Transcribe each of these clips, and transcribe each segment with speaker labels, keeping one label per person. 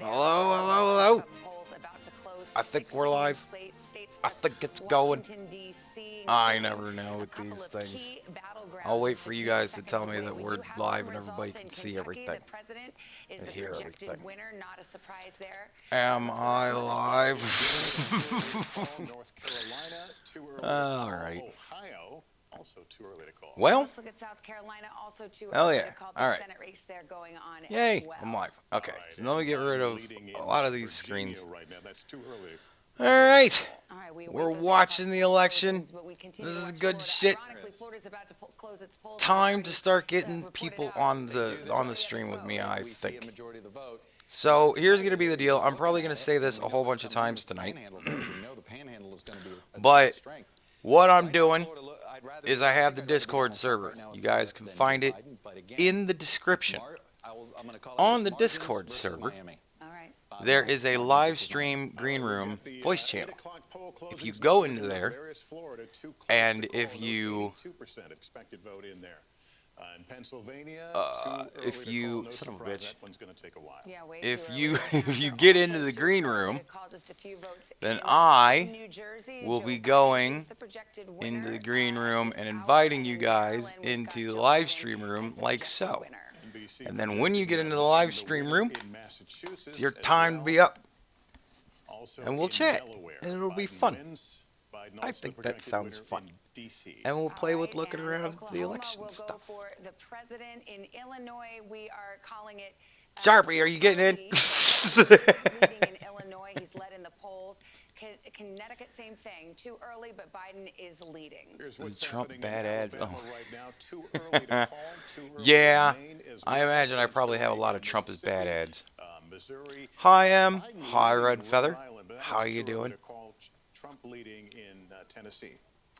Speaker 1: Hello. I think we're live. I think it's going. I never know with these things. I'll wait for you guys to tell me that we're live and everybody can see everything and hear everything. Am I live? All right. Well, let's look at South Carolina, also too early to call the Senate race there going on. Yay, I'm live. Okay, so let me get rid of a lot of these screens. All right, we're watching the election. This is good shit. Time to start getting people on the stream with me, I think. So here's going to be the deal. I'm probably going to say this a whole bunch of times tonight. But what I'm doing is I have the Discord server. You guys can find it in the description. On the Discord server, there is a live stream green room voice channel. If you go into there, and if you if you son of a bitch, if you get into the green room, then I will be going into the green room and inviting you guys into the live stream room like so. And then when you get into the live stream room, it's your time to be up. And we'll chat. And it'll be fun. I think that sounds fun. And we'll play with looking around at the election stuff. Sharpie, are you getting in? Connecticut, same thing. Too early, but Biden is leading. Trump bad ads. Oh. Yeah, I imagine I probably have a lot of Trump as bad ads. Hi, Em. Hi, Red Feather. How are you doing? Trump leading in Tennessee.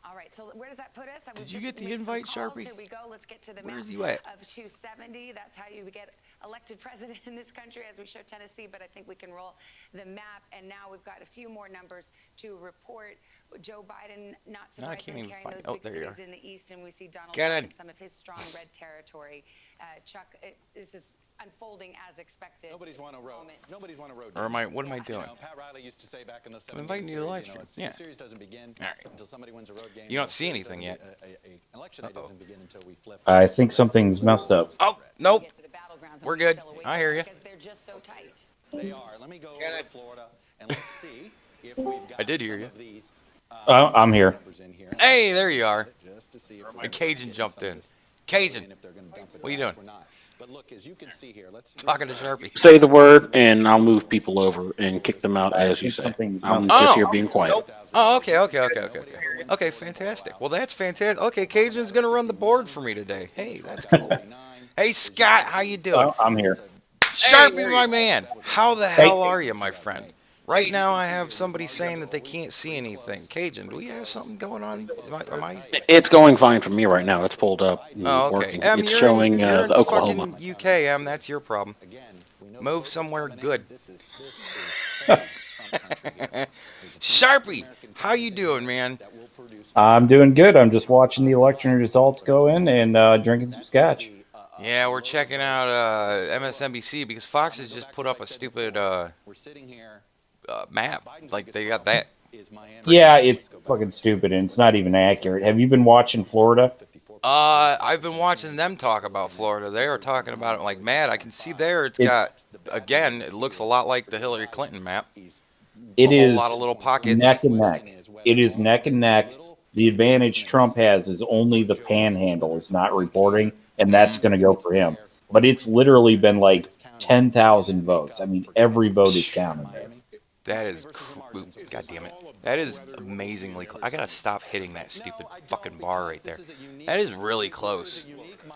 Speaker 1: All right, so where does that put us? Did you get the invite, Sharpie? Here we go. Let's get to the map of 270. That's how you get elected president in this country, as we show Tennessee. But I think we can roll the map. And now we've got a few more numbers to report. Joe Biden, not surprisingly, carrying those big cities in the east, and we see Donald Trump in some of his strong red territory. Chuck, this is unfolding as expected. Nobody's won a road. Nobody's won a road. Or what am I doing? Pat Riley used to say back in the 70s. I'm inviting you to the live stream. Yeah. Series doesn't begin until somebody wins a road game. You don't see anything yet. Election day doesn't begin until we flip.
Speaker 2: I think something's messed up.
Speaker 1: Oh, nope. We're good. I hear you.
Speaker 3: They're just so tight. They are. Let me go to Florida and let's see if we've got
Speaker 1: I did hear you.
Speaker 2: I'm here.
Speaker 1: Hey, there you are. And Cajun jumped in. Cajun, what are you doing?
Speaker 3: But look, as you can see here,
Speaker 1: talking to Sharpie.
Speaker 4: Say the word, and I'll move people over and kick them out as you say. I'm just here being quiet.
Speaker 1: Oh, okay. Okay, fantastic. Well, that's fantastic. Okay, Cajun's gonna run the board for me today. Hey, that's cool. Hey, Scott, how you doing?
Speaker 2: I'm here.
Speaker 1: Sharpie, my man. How the hell are you, my friend? Right now, I have somebody saying that they can't see anything. Cajun, do we have something going on? Am I?
Speaker 4: It's going fine for me right now. It's pulled up.
Speaker 1: Oh, okay.
Speaker 4: Working. It's showing
Speaker 1: you're
Speaker 4: the Oklahoma.
Speaker 1: Fucking UK, that's your problem. Move somewhere good. Sharpie, how you doing, man?
Speaker 2: I'm doing good. I'm just watching the election results go in and drinking some scotch.
Speaker 1: Yeah, we're checking out MSNBC because Fox has just put up a stupid map. Like, they got that.
Speaker 2: Yeah, it's fucking stupid, and it's not even accurate. Have you been watching Florida?
Speaker 1: I've been watching them talk about Florida. They are talking about it like mad. I can see there it's got, again, it looks a lot like the Hillary Clinton map.
Speaker 2: It is
Speaker 1: a lot of little pockets.
Speaker 2: Neck and neck. It is neck and neck. The advantage Trump has is only the panhandle is not reporting, and that's going to go for him. But it's literally been like 10,000 votes. I mean, every vote is counted there.
Speaker 1: That is, God damn it. That is amazingly close. I gotta stop hitting that stupid fucking bar right there. That is really close.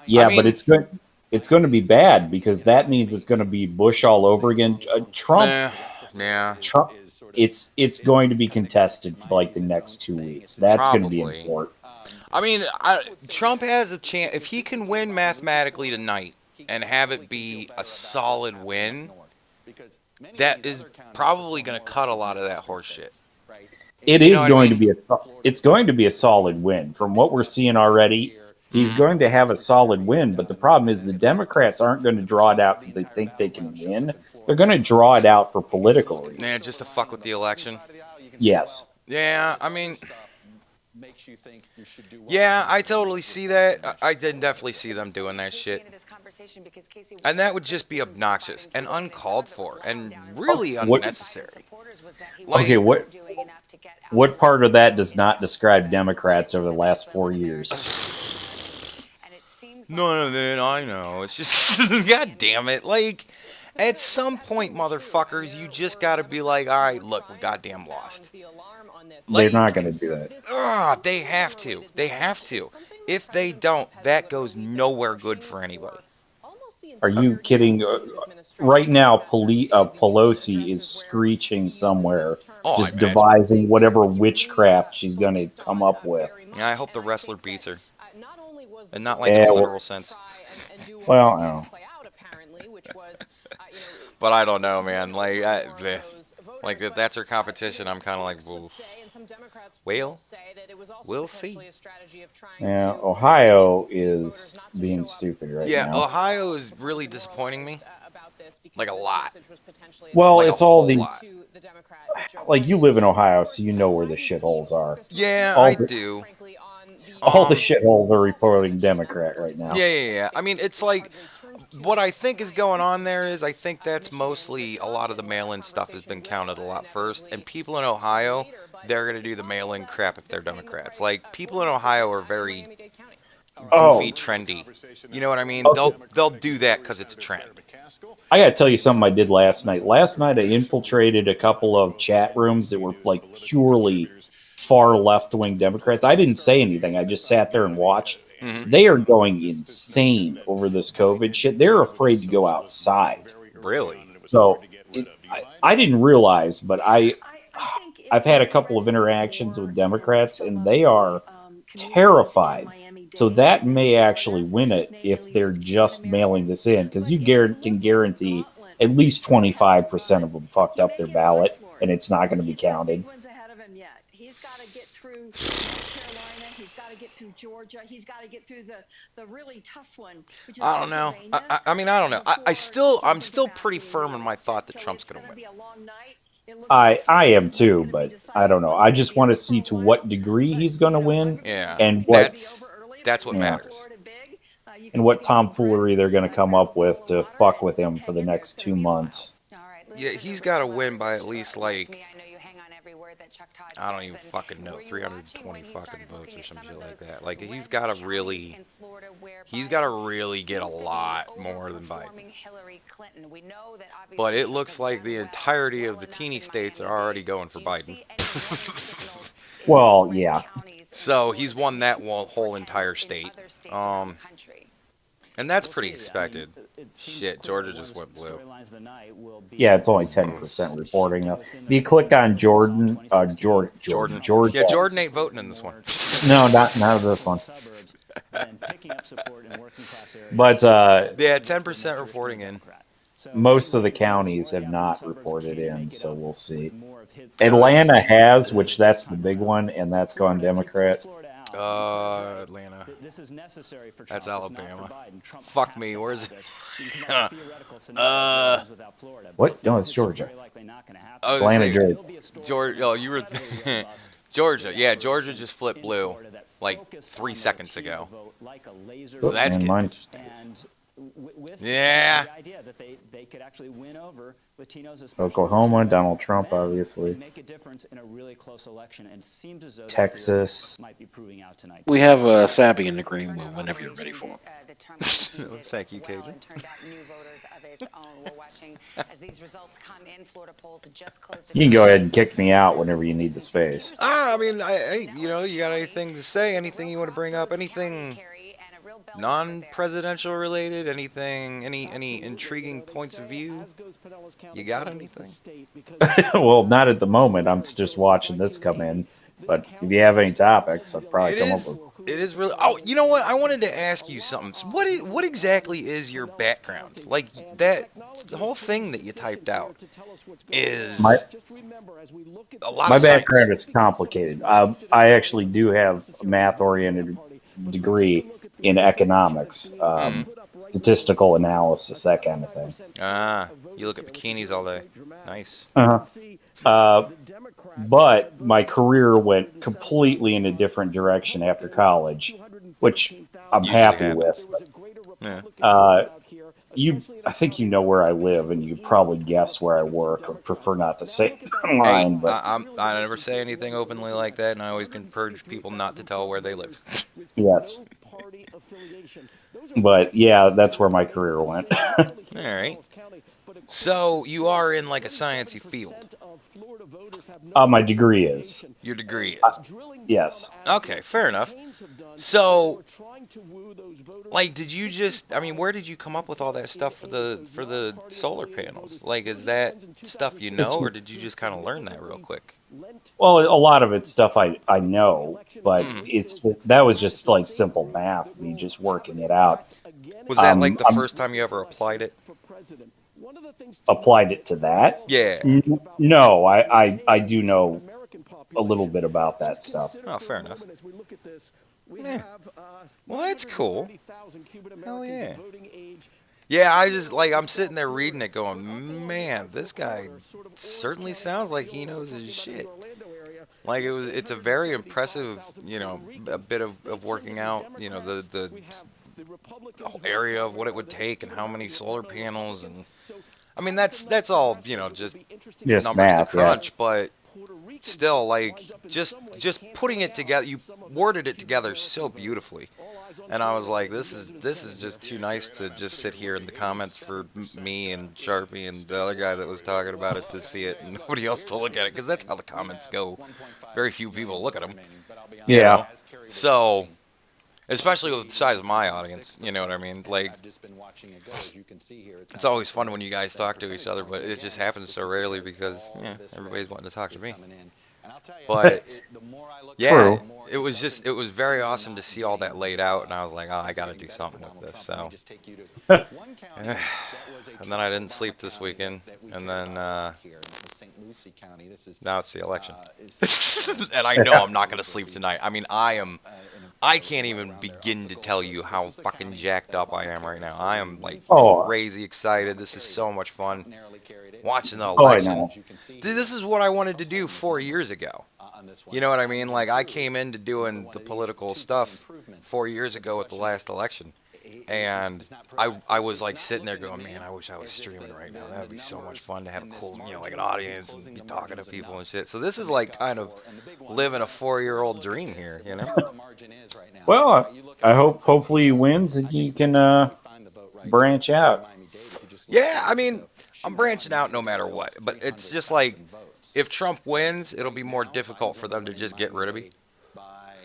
Speaker 2: Yeah, but it's good. It's going to be bad because that means it's going to be Bush all over again. Trump. Trump. It's going to be contested for like the next 2 weeks. That's going to be important.
Speaker 1: I mean, Trump has a chance if he can win mathematically tonight and have it be a solid win. That is probably going to cut a lot of that horse shit.
Speaker 2: It is going to be it's going to be a solid win from what we're seeing already. He's going to have a solid win, but the problem is the Democrats aren't going to draw it out because they think they can win. They're going to draw it out for political reasons.
Speaker 1: Yeah, just to fuck with the election.
Speaker 2: Yes.
Speaker 1: Yeah, I mean, yeah, I totally see that. I did definitely see them doing that shit. And that would just be obnoxious and uncalled for and really unnecessary. Like,
Speaker 2: okay, what part of that does not describe Democrats over the last 4 years?
Speaker 1: No, man, I know. It's just, god damn it. Like, at some point, motherfuckers, you just gotta be like, all right, look, we're goddamn lost.
Speaker 2: They're not going to do that.
Speaker 1: They have to. They have to. If they don't, that goes nowhere good for anybody.
Speaker 2: Are you kidding? Right now, Pelosi is screeching somewhere, just devising whatever witchcraft she's going to come up with.
Speaker 1: Yeah, I hope the wrestler beats her. And not like in a literal sense.
Speaker 2: Well, I don't know.
Speaker 1: But I don't know, man. Like, if that's her competition, I'm kind of like, well, we'll see.
Speaker 2: Yeah, Ohio is being stupid right now.
Speaker 1: Yeah, Ohio is really disappointing me. Like, a lot.
Speaker 2: Well,
Speaker 1: like
Speaker 2: it's all the... Like, you live in Ohio, so you know where the shitholes are.
Speaker 1: Yeah, I do.
Speaker 2: All the shitholes are reporting Democrat right now.
Speaker 1: Yeah. I mean, it's like... What I think is going on there is I think that's mostly a lot of the mail-in stuff has been counted a lot first. And people in Ohio, they're going to do the mail-in crap if they're Democrats. Like, people in Ohio are very goofy, trendy. You know what I mean? They'll do that because it's a trend.
Speaker 2: I got to tell you something I did last night. Last night I infiltrated a couple of chat rooms that were like purely far left-wing Democrats. I didn't say anything. I just sat there and watched. Mm-hmm. They are going insane over this COVID shit. They're afraid to go outside.
Speaker 1: Really?
Speaker 2: So I didn't realize, but I've had a couple of interactions with Democrats, and they are terrified. So that may actually win it if they're just mailing this in, because you can guarantee at least 25% of them fucked up their ballot, and it's not going to be counted.
Speaker 5: Through Georgia, he's got to get through the really tough one.
Speaker 1: I don't know. I mean, I don't know. I'm still pretty firm in my thought that Trump's going to win.
Speaker 2: I am too, but I don't know. I just want to see to what degree he's going to win.
Speaker 1: Yeah,
Speaker 2: and
Speaker 1: that's what matters.
Speaker 2: And what tomfoolery they're going to come up with to fuck with him for the next 2 months.
Speaker 1: Yeah, he's got to win by at least like, I don't even fucking know, 320 fucking votes or some shit like that. Like, he's got to really get a lot more than Biden. But it looks like the entirety of the teeny states are already going for Biden.
Speaker 2: Well, yeah.
Speaker 1: So he's won that whole entire state. And that's pretty expected. Shit, Georgia just went blue.
Speaker 2: Yeah, it's only 10% reporting. If you click on Jordan.
Speaker 1: Yeah, Jordan ain't voting in this one.
Speaker 2: No, not this one. But
Speaker 1: yeah, 10% reporting in.
Speaker 2: Most of the counties have not reported in, so we'll see. Atlanta has, which that's the big one, and that's gone Democrat.
Speaker 1: Atlanta. That's Alabama. Fuck me. Where's it?
Speaker 2: What? No, it's Georgia.
Speaker 1: Atlanta, Georgia. Oh, you were Georgia. Yeah, Georgia just flipped blue like 3 seconds ago. So that's getting interesting. Yeah.
Speaker 2: Oklahoma, Donald Trump, obviously. Texas.
Speaker 4: We have Sabby in the green room whenever you're ready for him.
Speaker 1: Thank you, Cajun.
Speaker 2: You can go ahead and kick me out whenever you need the space.
Speaker 1: I mean, you got anything to say? Anything you want to bring up? Anything non-presidential related? Anything? Any intriguing points of view? You got anything?
Speaker 2: Well, not at the moment. I'm just watching this come in. But if you have any topics, I'd probably come up with.
Speaker 1: It is really. Oh, you know what? I wanted to ask you something. What exactly is your background? Like the whole thing that you typed out is a lot.
Speaker 2: My background is complicated. I actually do have a math-oriented degree, in economics, statistical analysis, that kind of thing.
Speaker 1: You look at bikinis all day. Nice.
Speaker 2: But my career went completely in a different direction after college, which I'm
Speaker 1: Usually
Speaker 2: happy
Speaker 1: happens.
Speaker 2: with.
Speaker 1: Yeah.
Speaker 2: I think you know where I live, and you probably guess where I work. I prefer not to say it
Speaker 1: Hey,
Speaker 2: online, but
Speaker 1: I never say anything openly like that, and I always encourage people not to tell where they live.
Speaker 2: yes. But yeah, that's where my career went.
Speaker 1: All right. So you are in like a sciencey field.
Speaker 2: My degree is.
Speaker 1: Your degree is.
Speaker 2: Yes.
Speaker 1: Okay, fair enough. So, like, did you just? I mean, where did you come up with all that stuff for the solar panels? Like, is that stuff you know, or did you just kind of learn that real quick?
Speaker 2: Well, a lot of it's stuff I know, but that was just like simple math, me just working it out.
Speaker 1: Was that like the first time you ever applied it?
Speaker 2: Applied it to that?
Speaker 1: Yeah.
Speaker 2: No, I do know a little bit about that stuff.
Speaker 1: Oh, fair enough. Yeah. Well, that's cool. Hell yeah. Yeah, I just, like, I'm sitting there reading it going, man, this guy certainly sounds like he knows his shit. Like, it's a very impressive, a bit of working out, the whole area of what it would take and how many solar panels. And I mean, that's all, just
Speaker 2: Yes,
Speaker 1: numbers
Speaker 2: math,
Speaker 1: to crunch, but still, like, just putting it together, you worded it together so beautifully, and I was like, this is just too nice to just sit here in the comments for me and Sharpie and the other guy that was talking about it to see it, and nobody else to look at it, because that's how the comments go. Very few people look at them.
Speaker 2: Yeah.
Speaker 1: So, especially with the size of my audience, you know what I mean? Like, it's always fun when you guys talk to each other, but it just happens so rarely because, everybody's wanting to talk to me. But, yeah, it was very awesome to see all that laid out, and I was like, oh, I got to do something with this, so. And then I didn't sleep this weekend, and then now it's the election. And I know I'm not going to sleep tonight. I mean, I can't even begin to tell you how fucking jacked up I am right now. I am, like, crazy excited. This is so much fun. Watching the election.
Speaker 2: I know.
Speaker 1: This is what I wanted to do 4 years ago. You know what I mean? Like, I came into doing the political stuff 4 years ago with the last election. And I was, like, sitting there going, man, I wish I was streaming right now. That would be so much fun to have a cool, like, an audience and be talking to people and shit. So this is, like, kind of living a 4-year-old dream here,
Speaker 2: Well, I hopefully he wins and you can branch out.
Speaker 1: Yeah, I mean, I'm branching out no matter what. But it's just like, if Trump wins, it'll be more difficult for them to just get rid of me.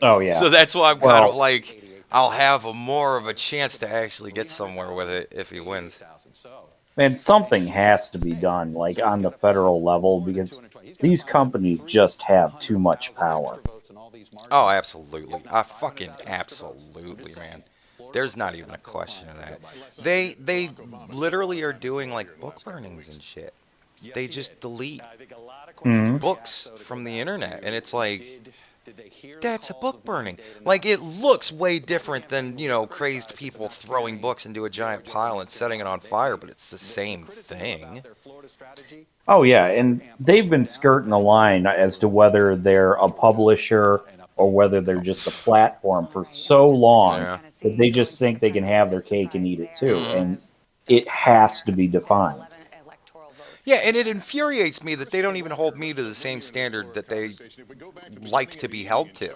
Speaker 2: Oh, yeah.
Speaker 1: So that's why I'm kind of like, I'll have more of a chance to actually get somewhere with it if he wins.
Speaker 2: Man, something has to be done, like, on the federal level, because these companies just have too much power.
Speaker 1: Oh, absolutely. Fucking absolutely, man. There's not even a question of that. They literally are doing, like, book burnings and shit. They just delete books from the internet, and it's like, that's a book burning. Like, it looks way different than, crazed people throwing books into a giant pile and setting it on fire, but it's the same thing.
Speaker 2: Oh, yeah, and they've been skirting the line as to whether they're a publisher or whether they're just a platform for so long that they just think they can have their cake and eat it too, and it has to be defined.
Speaker 1: Yeah, and it infuriates me that they don't even hold me to the same standard that they like to be held to.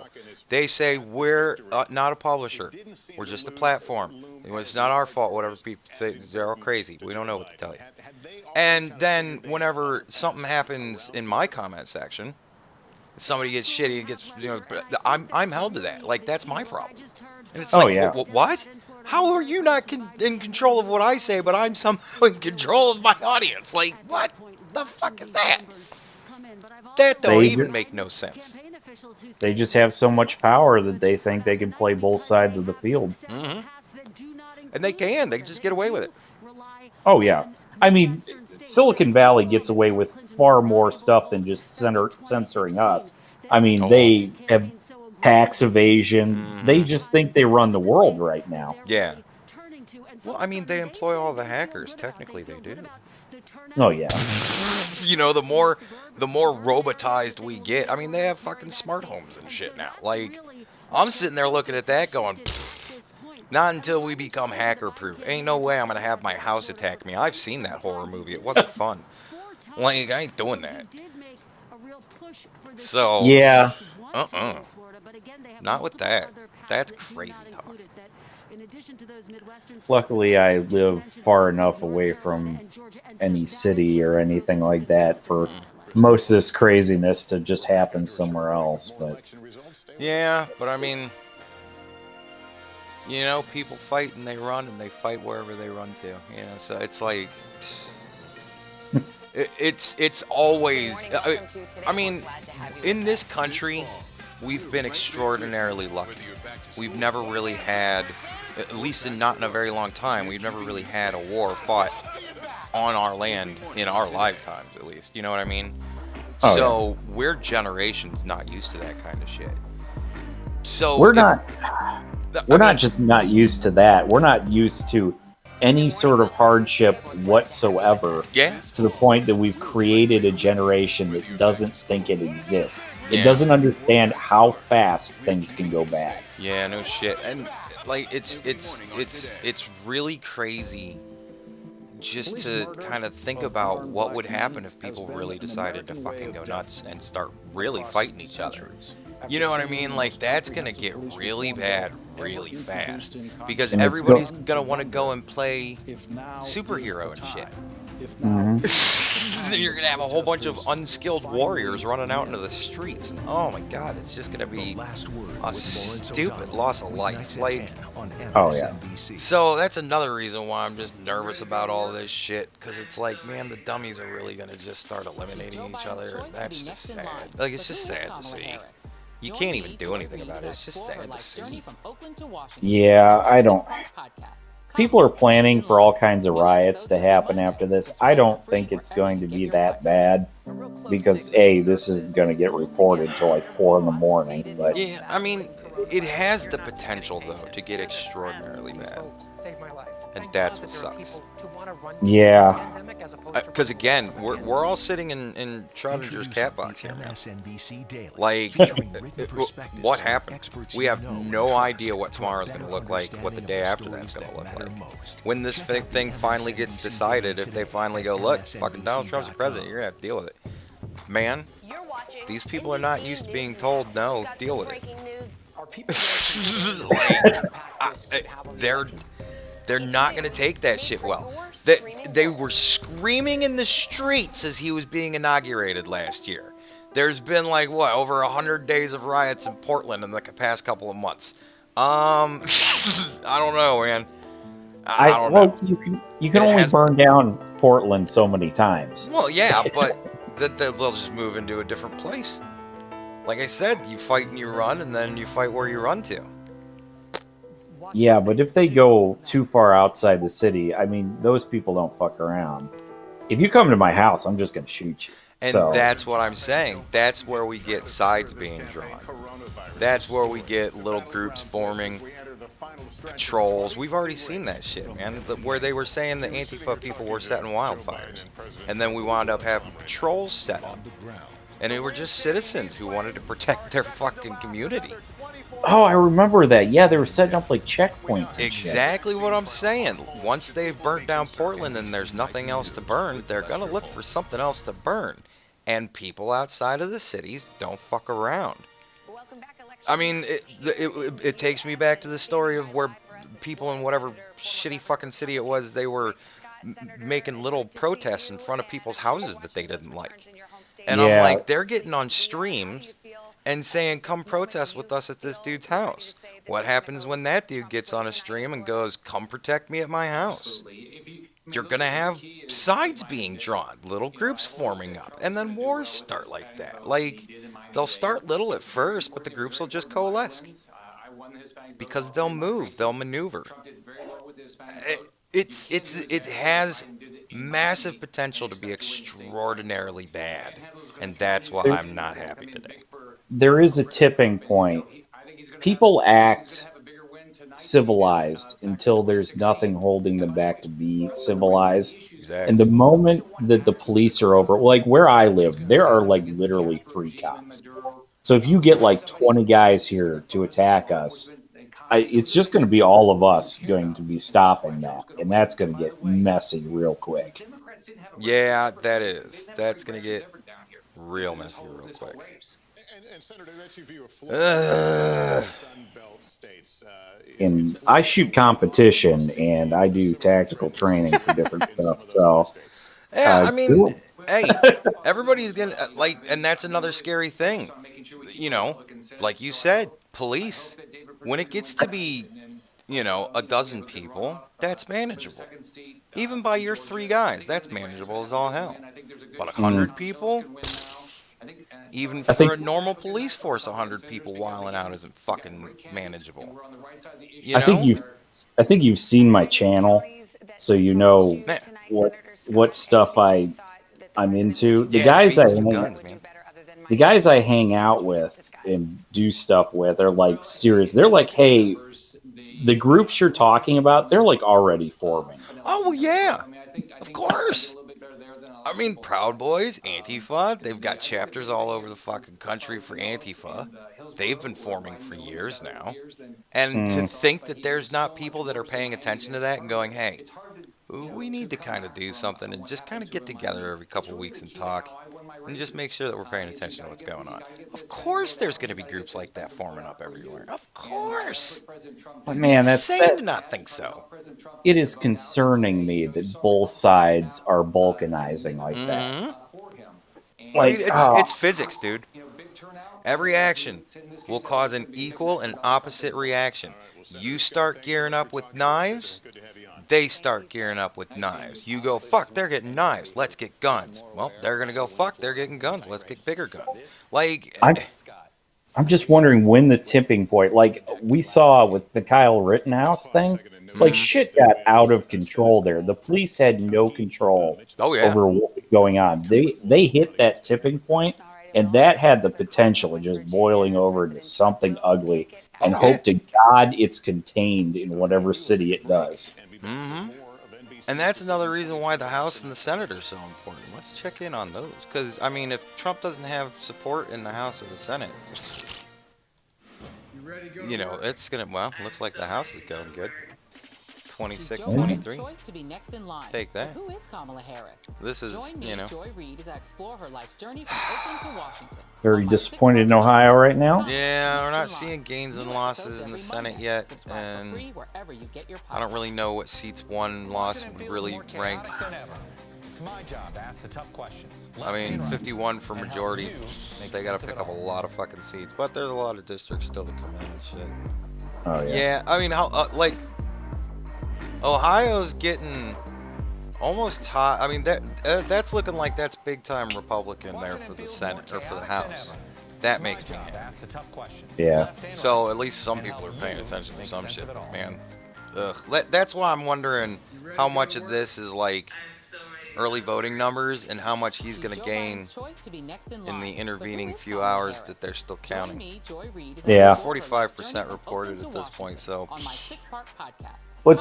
Speaker 1: They say, we're not a publisher. We're just a platform. It's not our fault, whatever people say. They're all crazy. We don't know what to tell you. And then whenever something happens in my comment section, somebody gets shitty and gets, I'm held to that. Like, that's my problem. And it's what? How are you not in control of what I say, but I'm somehow in control of my audience? Like, what the fuck is that? That don't even make no sense.
Speaker 2: They just have so much power that they think they can play both sides of the field.
Speaker 1: Mm-hmm. And they can. They just get away with it.
Speaker 2: Oh, yeah. I mean, Silicon Valley gets away with far more stuff than just censoring us. I mean, they have tax evasion. They just think they run the world right now.
Speaker 1: Yeah. Well, I mean, they employ all the hackers. Technically, they do.
Speaker 2: Oh yeah.
Speaker 1: You know, the more robotized we get. I mean, they have fucking smart homes and shit now. Like, I'm sitting there looking at that going, not until we become hacker-proof. Ain't no way I'm gonna have my house attack me. I've seen that horror movie. It wasn't fun. Like, I ain't doing that. So,
Speaker 2: yeah.
Speaker 1: Not with that. That's crazy talk.
Speaker 2: Luckily, I live far enough away from any city or anything like that for most of this craziness to just happen somewhere else. But
Speaker 1: yeah, but I mean, you know, people fight and they run and they fight wherever they run to. You know, so it's like it's always. I mean, in this country, we've been extraordinarily lucky. We've never really had, at least not in a very long time, we've never really had a war fought on our land in our lifetimes, at least. You know what I mean?
Speaker 2: Oh,
Speaker 1: so we're generations not used to that kind of shit. So
Speaker 2: we're not just not used to that. We're not used to any sort of hardship whatsoever.
Speaker 1: Yeah.
Speaker 2: To the point that we've created a generation that doesn't think it exists.
Speaker 1: Yeah.
Speaker 2: It doesn't understand how fast things can go bad.
Speaker 1: Yeah, no shit. And like it's really crazy just to kind of think about what would happen if people really decided to fucking go nuts and start really fighting each other. You know what I mean? Like, that's gonna get really bad really fast because everybody's gonna want to go and play superhero and shit. So you're gonna have a whole bunch of unskilled warriors running out into the streets. Oh my god, it's just gonna be a stupid loss of life. Like,
Speaker 2: oh yeah.
Speaker 1: So that's another reason why I'm just nervous about all this shit, because it's like, man, the dummies are really gonna just start eliminating each other. That's just sad. Like, it's just sad to see. You can't even do anything about it. It's just sad to see.
Speaker 2: Yeah, I don't. People are planning for all kinds of riots to happen after this. I don't think it's going to be that bad because, A, this is going to get reported till like 4 in the morning. But
Speaker 1: yeah, I mean, it has the potential, though, to get extraordinarily bad. And that's what sucks.
Speaker 2: Yeah.
Speaker 1: Because, again, we're all sitting in Schrodinger's cat box here, man. Like, what happened? We have no idea what tomorrow's going to look like, what the day after that's going to look like. When this thing finally gets decided, if they finally go, look, fucking Donald Trump's the president, you're going to have to deal with it. Man, these people are not used to being told, no, deal with it. Like, they're not going to take that shit well. They were screaming in the streets as he was being inaugurated last year. There's been like, what, over 100 days of riots in Portland in the past couple of months. I don't know, man. I don't know.
Speaker 2: You can only burn down Portland so many times.
Speaker 1: Well, yeah, but they'll just move into a different place. Like I said, you fight and you run, and then you fight where you run to.
Speaker 2: Yeah, but if they go too far outside the city, I mean, those people don't fuck around. If you come to my house, I'm just going to shoot you.
Speaker 1: And that's what I'm saying. That's where we get sides being drawn. That's where we get little groups forming, patrols. We've already seen that shit, man. Where they were saying the Antifa people were setting wildfires. And then we wound up having patrols set up. And they were just citizens who wanted to protect their fucking community.
Speaker 2: Oh, I remember that. Yeah, they were setting up like checkpoints and
Speaker 1: exactly what I'm saying. Once they've burnt down Portland and there's nothing else to burn, they're going to look for something else to burn. And people outside of the cities don't fuck around. I mean, it takes me back to the story of where people in whatever shitty fucking city it was, they were making little protests in front of people's houses that they didn't like. And I'm like, they're getting on streams and saying, come protest with us at this dude's house. What happens when that dude gets on a stream and goes, come protect me at my house? You're going to have sides being drawn, little groups forming up, and then wars start like that. Like, they'll start little at first, but the groups will just coalesce. Because they'll move, they'll maneuver. It has massive potential to be extraordinarily bad, and that's why I'm not happy today.
Speaker 2: There is a tipping point people act civilized until there's nothing holding them back to be civilized.
Speaker 1: Exactly.
Speaker 2: And the moment that the police are over, like where I live, there are like literally 3 cops. So if you get like 20 guys here to attack us, it's just going to be all of us going to be stopping that, and that's going to get messy real quick.
Speaker 1: Yeah, that is. That's gonna get real messy real quick.
Speaker 6: And Senator, that's your view of Florida.
Speaker 2: And I shoot competition, and I do tactical training for different stuff. So
Speaker 1: Yeah, I mean,
Speaker 2: cool.
Speaker 1: hey, everybody's gonna like, and that's another scary thing. You know, like you said, police. When it gets to be, you know, a dozen people, that's manageable. Even by your 3 guys, that's manageable as all hell. But 100 people, even for a normal police force, 100 people wiling out isn't fucking manageable. You know?
Speaker 2: I think you've seen my channel, so you know what stuff I'm into. The guys I hang out with and do stuff with are like serious. They're like, hey, the groups you're talking about, they're like already forming.
Speaker 1: Oh yeah, of course. I mean, Proud Boys, Antifa, they've got chapters all over the fucking country for Antifa. They've been forming for years now. And to think that there's not people that are paying attention to that and going, hey, we need to kind of do something and just kind of get together every couple of weeks and talk and just make sure that we're paying attention to what's going on. Of course there's going to be groups like that forming up everywhere. Of course.
Speaker 2: But man,
Speaker 1: that's insane to not think so.
Speaker 2: It is concerning me that both sides are balkanizing like that.
Speaker 1: Like, I mean, it's physics, dude. Every action will cause an equal and opposite reaction. You start gearing up with knives, they start gearing up with knives. You go, fuck, they're getting knives. Let's get guns. Well, they're going to go, fuck, they're getting guns. Let's get bigger guns. Like,
Speaker 2: I'm just wondering when the tipping point, like we saw with the Kyle Rittenhouse thing, like shit got out of control there. The police had no control over what was going on. They hit that tipping point, and that had the potential of just boiling over into something ugly. And hope to God it's contained in whatever city it does.
Speaker 1: And that's another reason why the House and the Senate are so important. Let's check in on those. Because, I mean, if Trump doesn't have support in the House or the Senate, you know, it's going to, well, looks like the House is going good. 26, 23. Take that.
Speaker 7: Who is Kamala Harris?
Speaker 1: This is, you know.
Speaker 7: Joy Reid as I explore her life's journey from Oakland to Washington.
Speaker 2: Very disappointed in Ohio right now.
Speaker 1: Yeah, we're not seeing gains and losses in the Senate yet, and I don't really know what seats one loss would really rank.
Speaker 3: It's my job to ask the tough questions.
Speaker 1: I mean, 51 for majority. They got to pick up a lot of fucking seats, but there's a lot of districts still to come in and shit.
Speaker 2: Oh yeah.
Speaker 1: Yeah, I mean, how like Ohio's getting almost hot. I mean, that's looking like that's big time Republican there for the Senate or for the House. That makes me happy.
Speaker 2: Yeah.
Speaker 1: So at least some people are paying attention to some shit, man. Ugh. That's why I'm wondering how much of this is like early voting numbers and how much he's going to gain in the intervening few hours that they're still counting.
Speaker 2: Yeah.
Speaker 1: 45% reported at this point, so.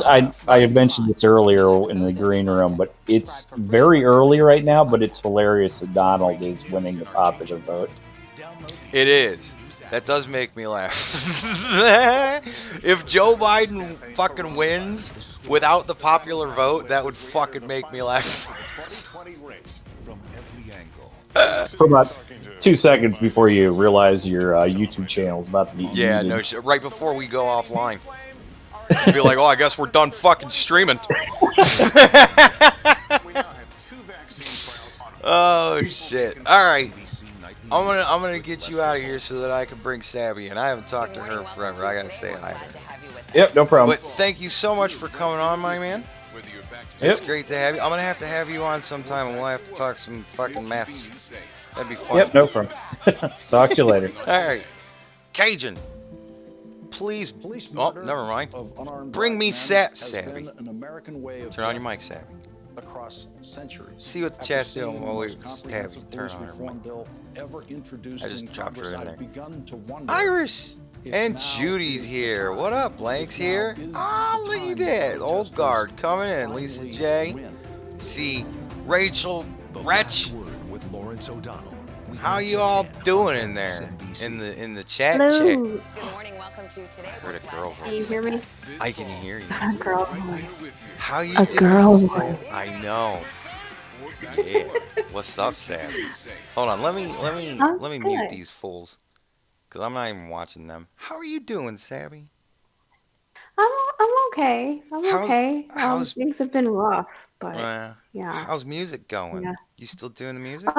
Speaker 2: I had mentioned this earlier in the green room, but it's very early right now, but it's hilarious that Donald is winning the popular vote.
Speaker 1: It is. That does make me laugh. If Joe Biden fucking wins without the popular vote, that would fucking make me laugh.
Speaker 2: For about 2 seconds before you realize your YouTube channel is about to be
Speaker 1: yeah, no shit. Right before we go offline. Be like, oh, I guess we're done fucking streaming. Oh shit! All right, I'm gonna get you out of here so that I can bring Sabby, and I haven't talked to her in forever. I gotta say hi.
Speaker 2: Yep, no problem.
Speaker 1: But thank you so much for coming on, my man. It's great to have you. I'm gonna have to have you on sometime, and we'll have to talk some fucking maths. That'd be fun.
Speaker 2: Yep, no problem. Talk to you later.
Speaker 1: All right, Cajun. Please, oh, never mind. Bring me Savvy. Turn on your mic, Savvy.
Speaker 8: Across centuries.
Speaker 1: See what the chat's doing while we have turn on her mic. I just dropped her in there. Irish! And Judy's here. What up? Blank's here. Ah, look at that. Old guard coming in. Lisa J. See, Rachel Wretch. How you all doing in there? In the chat?
Speaker 9: Hello.
Speaker 1: Chat.
Speaker 9: Good
Speaker 5: morning. Welcome to today.
Speaker 1: I heard a girl
Speaker 9: Can you
Speaker 1: voice.
Speaker 9: hear me?
Speaker 1: I can hear you.
Speaker 9: A girl voice.
Speaker 1: How you
Speaker 9: A
Speaker 1: doing?
Speaker 9: girl
Speaker 1: Sam?
Speaker 9: voice.
Speaker 1: I know. Yeah. What's up, Sam? Hold on. Let me mute
Speaker 9: good.
Speaker 1: these fools, cause I'm not even watching them. How are you doing, Sammy?
Speaker 9: I'm okay. I'm okay.
Speaker 1: how's-
Speaker 9: Things have been rough, but yeah.
Speaker 1: How's music going?
Speaker 9: Yeah.
Speaker 1: You still doing the music?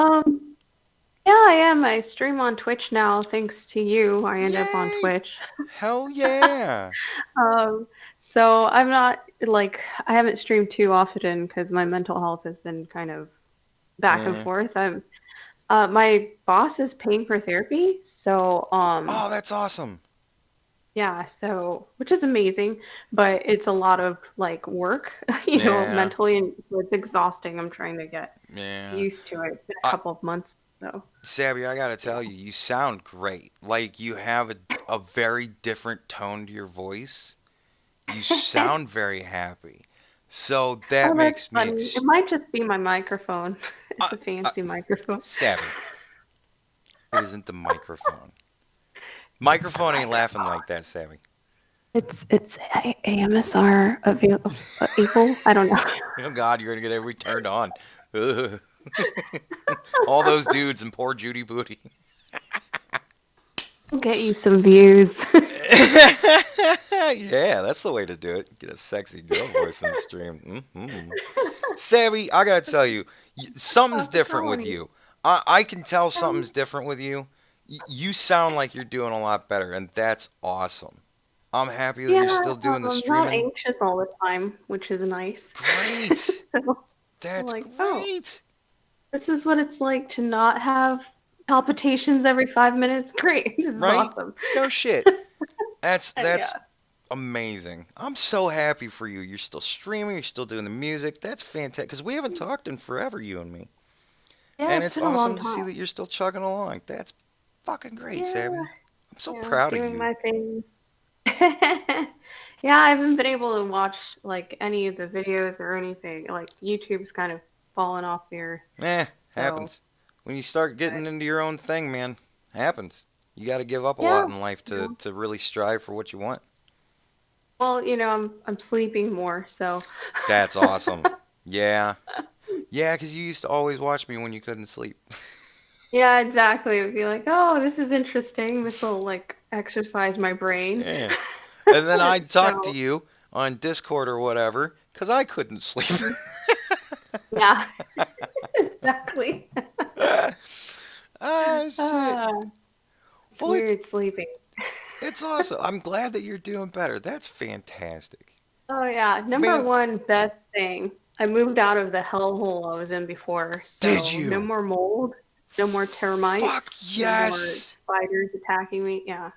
Speaker 9: Yeah, I am. I stream on Twitch now, thanks to you. I end up on
Speaker 1: Yay.
Speaker 9: Twitch.
Speaker 1: Hell yeah!
Speaker 9: So I'm not like I haven't streamed too often because my mental health has been kind of back and forth. My boss is paying for therapy, so
Speaker 1: Oh, that's awesome.
Speaker 9: yeah, so which is amazing, but it's a lot of like work, you know,
Speaker 1: Yeah.
Speaker 9: mentally, and it's exhausting. I'm trying to get
Speaker 1: Yeah.
Speaker 9: used to it. It's been a couple of months, so
Speaker 1: Sabby, I gotta tell you, you sound great. Like you have a very different tone to your voice. You sound very happy. So that
Speaker 9: oh,
Speaker 1: makes
Speaker 9: that's
Speaker 1: me
Speaker 9: funny. It might just be my microphone. It's a fancy microphone.
Speaker 1: Sabby. It isn't the microphone. Microphone ain't laughing like that, Sabby.
Speaker 9: It's AMSR available. I don't know.
Speaker 1: Oh God, you're gonna get every turned on. Ugh. All those dudes and poor Judy Booty.
Speaker 9: I'll get you some views.
Speaker 1: Yeah, that's the way to do it. Get a sexy girl voice in the stream. Savvy, I gotta tell you, something's different with you. I can tell something's different with you. You sound like you're doing a lot better, and that's awesome. I'm happy that you're still doing the
Speaker 9: I'm not
Speaker 1: streaming.
Speaker 9: anxious all the time, which is nice.
Speaker 1: Great.
Speaker 9: So,
Speaker 1: That's
Speaker 9: like, oh.
Speaker 1: great.
Speaker 9: this is what it's like to not have palpitations every 5 minutes. Great. This is
Speaker 1: Right?
Speaker 9: awesome.
Speaker 1: No shit. That's
Speaker 9: Yeah.
Speaker 1: amazing. I'm so happy for you. You're still streaming. You're still doing the music. That's fantastic. Because we haven't talked in forever, you and me.
Speaker 9: Yeah,
Speaker 1: And it's
Speaker 9: been a long
Speaker 1: awesome to see
Speaker 9: time.
Speaker 1: that you're still chugging along. That's fucking great,
Speaker 9: Yeah.
Speaker 1: Sabby. I'm so
Speaker 9: Yeah,
Speaker 1: proud of
Speaker 9: doing
Speaker 1: you.
Speaker 9: my thing. Yeah, I haven't been able to watch like any of the videos or anything. Like YouTube's kind of fallen off the earth. So,
Speaker 1: Happens. When you start getting into your own thing, man, happens. You got to give up a
Speaker 9: Yeah,
Speaker 1: lot in life to really strive for what you want.
Speaker 9: well, you know, I'm sleeping more, so
Speaker 1: That's awesome. Yeah. Yeah, because you used to always watch me when you couldn't sleep.
Speaker 9: yeah, exactly. It would be like, oh, this is interesting. This will like exercise my brain.
Speaker 1: Yeah. And then I'd talk to
Speaker 9: So-
Speaker 1: you on Discord or whatever because I couldn't sleep.
Speaker 9: Yeah, exactly.
Speaker 1: Ah, shit.
Speaker 9: It's
Speaker 1: Well, it's-
Speaker 9: weird sleeping.
Speaker 1: It's awesome. I'm glad that you're doing better. That's fantastic.
Speaker 9: Oh yeah, number
Speaker 1: Man.
Speaker 9: one best thing. I moved out of the hellhole I was in before. So
Speaker 1: Did you?
Speaker 9: no more mold, no more termites,
Speaker 1: Fuck
Speaker 9: no more
Speaker 1: yes.
Speaker 9: spiders attacking me. Yeah.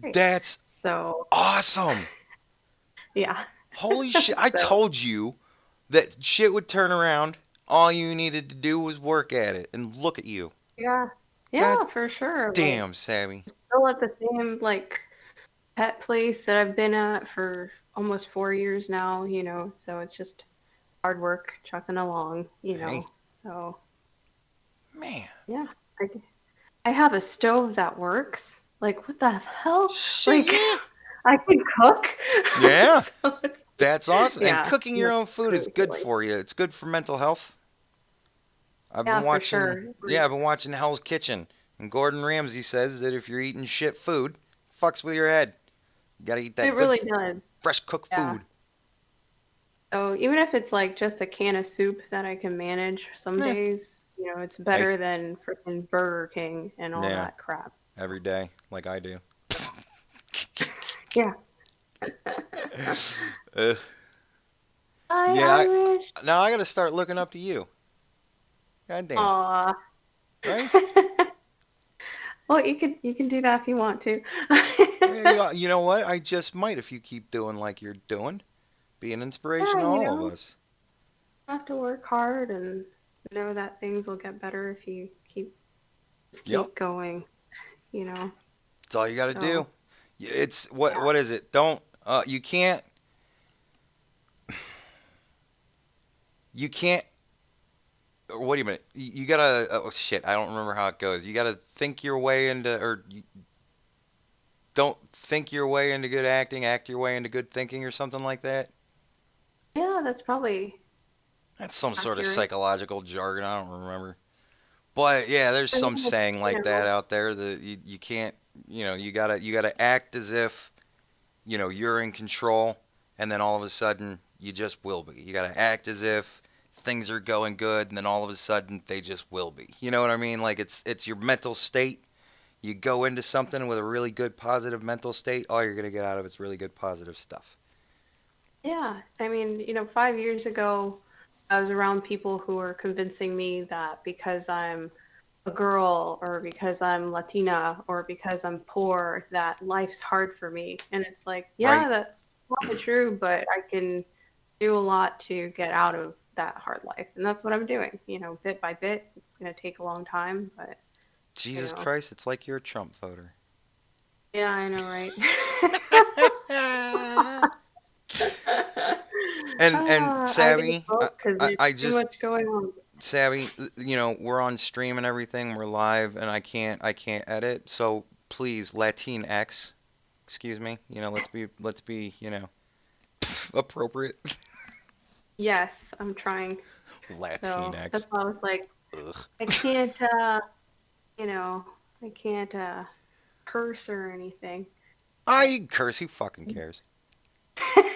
Speaker 9: Great.
Speaker 1: That's
Speaker 9: So
Speaker 1: awesome.
Speaker 9: yeah.
Speaker 1: Holy shit. I
Speaker 9: So-
Speaker 1: told you that shit would turn around. All you needed to do was work at it. And look at you.
Speaker 9: Yeah. Yeah,
Speaker 1: God
Speaker 9: for sure. Like,
Speaker 1: Damn, Sammy.
Speaker 9: still at the same like pet place that I've been at for almost 4 years now, you know, so it's just hard work chucking along, you know.
Speaker 1: Hey.
Speaker 9: So
Speaker 1: Man.
Speaker 9: yeah. I have a stove that works. Like what the hell?
Speaker 1: Shit,
Speaker 9: Like
Speaker 1: yeah.
Speaker 9: I can cook.
Speaker 1: Yeah.
Speaker 9: So it's-
Speaker 1: That's awesome.
Speaker 9: Yeah,
Speaker 1: And cooking your
Speaker 9: yeah,
Speaker 1: own food is
Speaker 9: really,
Speaker 1: good
Speaker 9: really.
Speaker 1: for you. It's good for mental health. I've
Speaker 9: Yeah,
Speaker 1: been
Speaker 9: for
Speaker 1: watching
Speaker 9: sure.
Speaker 1: Yeah, I've been watching Hell's Kitchen. And Gordon Ramsay says that if you're eating shit food, fucks with your head. You gotta eat that
Speaker 9: it
Speaker 1: good,
Speaker 9: really does.
Speaker 1: fresh cooked
Speaker 9: Yeah.
Speaker 1: food.
Speaker 9: So even if it's like just a can of soup that I can manage some
Speaker 1: Yeah.
Speaker 9: days, you know, it's better than freaking Burger King and all
Speaker 1: Yeah.
Speaker 9: that crap.
Speaker 1: Every day, like I do.
Speaker 9: Yeah.
Speaker 1: Uh,
Speaker 9: I
Speaker 1: Yeah,
Speaker 9: wish.
Speaker 1: now I gotta start looking up to you. God damn.
Speaker 9: Aw.
Speaker 1: Right?
Speaker 9: Well, you can do that if you want to.
Speaker 1: You know what? I just might if you keep doing like you're doing. Be an inspiration to
Speaker 9: Yeah,
Speaker 1: all
Speaker 9: you know.
Speaker 1: of us.
Speaker 9: Have to work hard and know that things will get better if you just keep
Speaker 1: Yep.
Speaker 9: going, you know.
Speaker 1: That's all you gotta do.
Speaker 9: So-
Speaker 1: It's what is it? Don't you can't what do you mean? You gotta oh shit, I don't remember how it goes. You gotta think your way into don't think your way into good acting, act your way into good thinking or something like that.
Speaker 9: Yeah, that's probably
Speaker 1: That's some sort of
Speaker 9: accurate.
Speaker 1: psychological jargon, I don't remember. But yeah, there's some saying like that out there that you can't, you gotta act as if, you're in control, and then all of a sudden you just will be. You gotta act as if things are going good, and then all of a sudden they just will be. You know what I mean? Like it's your mental state. You go into something with a really good positive mental state, all you're gonna get out of it's really good positive stuff.
Speaker 9: Yeah, I mean, 5 years ago, I was around people who were convincing me that because I'm a girl or because I'm Latina or because I'm poor, that life's hard for me. And it's like, yeah,
Speaker 1: Right?
Speaker 9: that's probably true, but I can do a lot to get out of that hard life. And that's what I'm doing, bit by bit. It's going to take a long time, but,
Speaker 1: Jesus Christ, it's like you're a Trump voter.
Speaker 9: yeah, I know, right?
Speaker 1: And
Speaker 9: I didn't
Speaker 1: Savvy,
Speaker 9: vote because
Speaker 1: I
Speaker 9: there's too
Speaker 1: just
Speaker 9: much going on.
Speaker 1: Savvy, we're on stream and everything. We're live, and I can't edit. So please, Latinx, excuse me. Let's be appropriate.
Speaker 9: Yes, I'm trying. So that's
Speaker 1: Latinx.
Speaker 9: why I was like,
Speaker 1: Ugh.
Speaker 9: I can't, I can't curse or anything.
Speaker 1: I curse. Who fucking cares?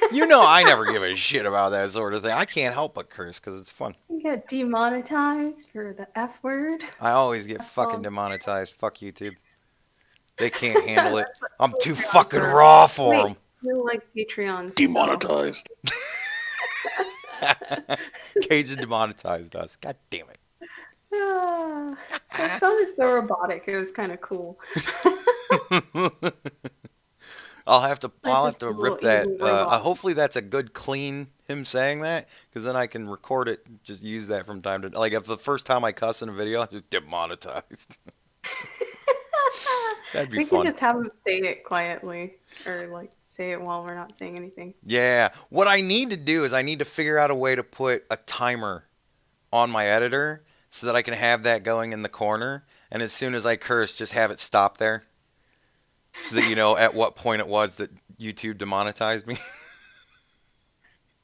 Speaker 1: I never give a shit about that sort of thing. I can't help but curse because it's fun.
Speaker 9: You get demonetized for the F word.
Speaker 1: I always get fucking demonetized. Fuck YouTube. They can't handle it. I'm too fucking raw for
Speaker 9: Wait,
Speaker 1: them.
Speaker 9: you like Patreon still.
Speaker 4: Demonetized.
Speaker 1: Cajun demonetized us. God damn it.
Speaker 9: It sounded so robotic. It was kind of cool.
Speaker 1: I'll have to
Speaker 9: Like this
Speaker 1: rip
Speaker 9: little
Speaker 1: that.
Speaker 9: evil robot.
Speaker 1: Hopefully that's a good clean him saying that, because then I can record it. Just use that from time to like if the first time I cuss in a video, I just demonetized. That'd be
Speaker 9: We
Speaker 1: fun.
Speaker 9: can just have him say it quietly, or like say it while we're not saying anything.
Speaker 1: Yeah. What I need to do is I need to figure out a way to put a timer on my editor so that I can have that going in the corner, and as soon as I curse, just have it stop there. So that you know at what point it was that YouTube demonetized me.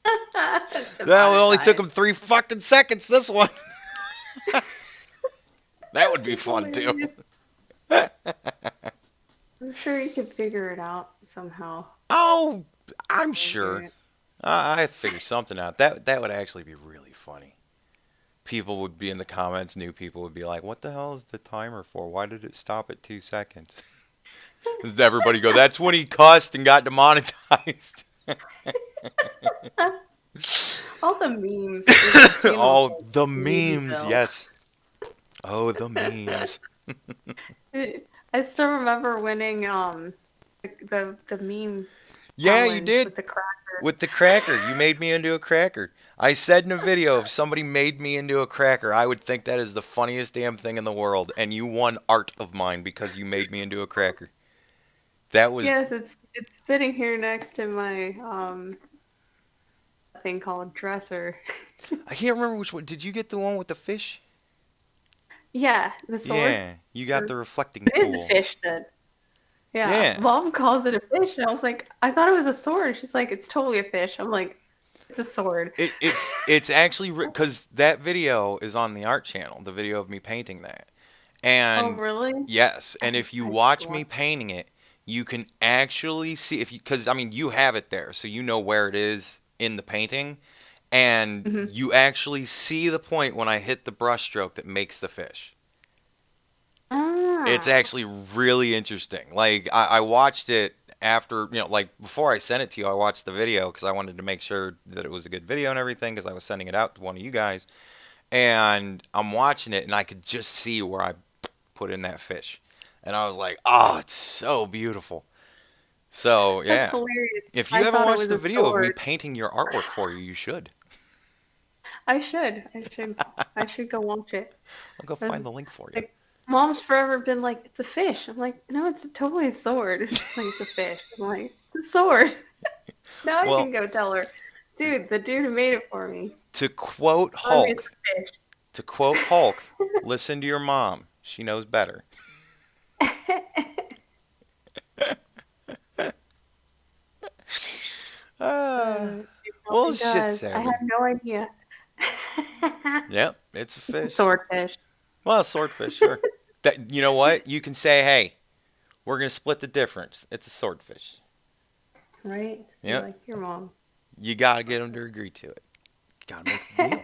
Speaker 1: Well, it only took him 3 fucking seconds, this one. That would be fun, too.
Speaker 9: I'm sure you could figure it out somehow.
Speaker 1: Oh, I'm sure. I figured something out. That would actually be really funny. People would be in the comments, new people would be like, what the hell is the timer for? Why did it stop at 2 seconds? Does everybody go, that's when he cussed and got demonetized.
Speaker 9: All the memes.
Speaker 1: Oh, the memes, yes. Oh, the memes.
Speaker 9: I still remember winning the meme.
Speaker 1: Yeah, you
Speaker 9: challenge
Speaker 1: did.
Speaker 9: with the cracker.
Speaker 1: With the cracker. You made me into a cracker. I said in a video, if somebody made me into a cracker, I would think that is the funniest damn thing in the world. And you won art of mine because you made me into a cracker. That was...
Speaker 9: Yes, it's sitting here next to my thing called dresser.
Speaker 1: I can't remember which one. Did you get the one with the fish?
Speaker 9: Yeah, the sword.
Speaker 1: Yeah, you got the reflecting
Speaker 9: It is
Speaker 1: pool.
Speaker 9: a fish then. Yeah.
Speaker 1: Yeah.
Speaker 9: Mom calls it a fish, and I was like, I thought it was a sword. She's like, it's totally a fish. I'm like, it's a sword.
Speaker 1: It's actually because that video is on the art channel. The video of me painting that. And
Speaker 9: Oh, really?
Speaker 1: yes, and if you
Speaker 9: I
Speaker 1: watch
Speaker 9: should
Speaker 1: me
Speaker 9: watch.
Speaker 1: painting it, you can actually see because I mean you have it there, so you know where it is in the painting, and you actually see the point when I hit the brushstroke that makes the fish.
Speaker 9: Ah.
Speaker 1: It's actually really interesting. Like I watched it after, like before I sent it to you, I watched the video because I wanted to make sure that it was a good video and everything because I was sending it out to one of you guys, and I'm watching it and I could just see where I put in that fish. And I was like, oh, it's so beautiful. So, yeah.
Speaker 9: That's hilarious.
Speaker 1: If you
Speaker 9: I
Speaker 1: haven't
Speaker 9: thought it
Speaker 1: watched
Speaker 9: was
Speaker 1: the
Speaker 9: a
Speaker 1: video of me
Speaker 9: sword.
Speaker 1: painting your artwork for you, you should.
Speaker 9: I should. I should go watch it.
Speaker 1: I'll go
Speaker 9: That's-
Speaker 1: find the link for you.
Speaker 9: mom's forever been like, it's a fish. I'm like, no, it's totally a sword. She's like, it's a fish. I'm like, it's a sword. Now I
Speaker 1: Well,
Speaker 9: can go tell her, dude, the dude who made it for me.
Speaker 1: to quote
Speaker 9: Told me it's
Speaker 1: Hulk,
Speaker 9: a fish.
Speaker 1: listen to your mom. She knows better.
Speaker 9: She
Speaker 1: Well,
Speaker 9: probably
Speaker 1: shit,
Speaker 9: does. I
Speaker 1: Sammy.
Speaker 9: have no idea.
Speaker 1: Yep, it's a fish.
Speaker 9: Swordfish.
Speaker 1: Well, a swordfish, sure. That, you know what? You can say, hey, we're going to split the difference. It's a swordfish.
Speaker 9: Right? So
Speaker 1: Yep.
Speaker 9: like, your mom.
Speaker 1: You got to get them to agree to it. Got to make the deal.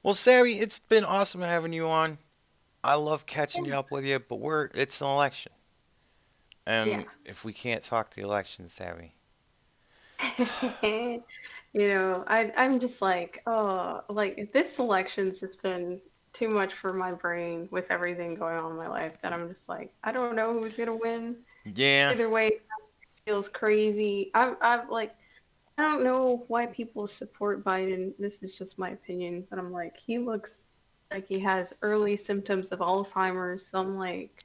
Speaker 1: Well, Sammy, it's been awesome having you on. I love catching up with you, but it's an election. And if we can't talk the election, Sammy.
Speaker 9: You know, I'm just like, oh, like this election's just been too much for my brain with everything going on in my life that I'm just like, I don't know who's gonna win.
Speaker 1: Yeah.
Speaker 9: Either way, it feels crazy. I'm like, I don't know why people support Biden. This is just my opinion, but I'm like, he looks like he has early symptoms of Alzheimer's. So I'm like,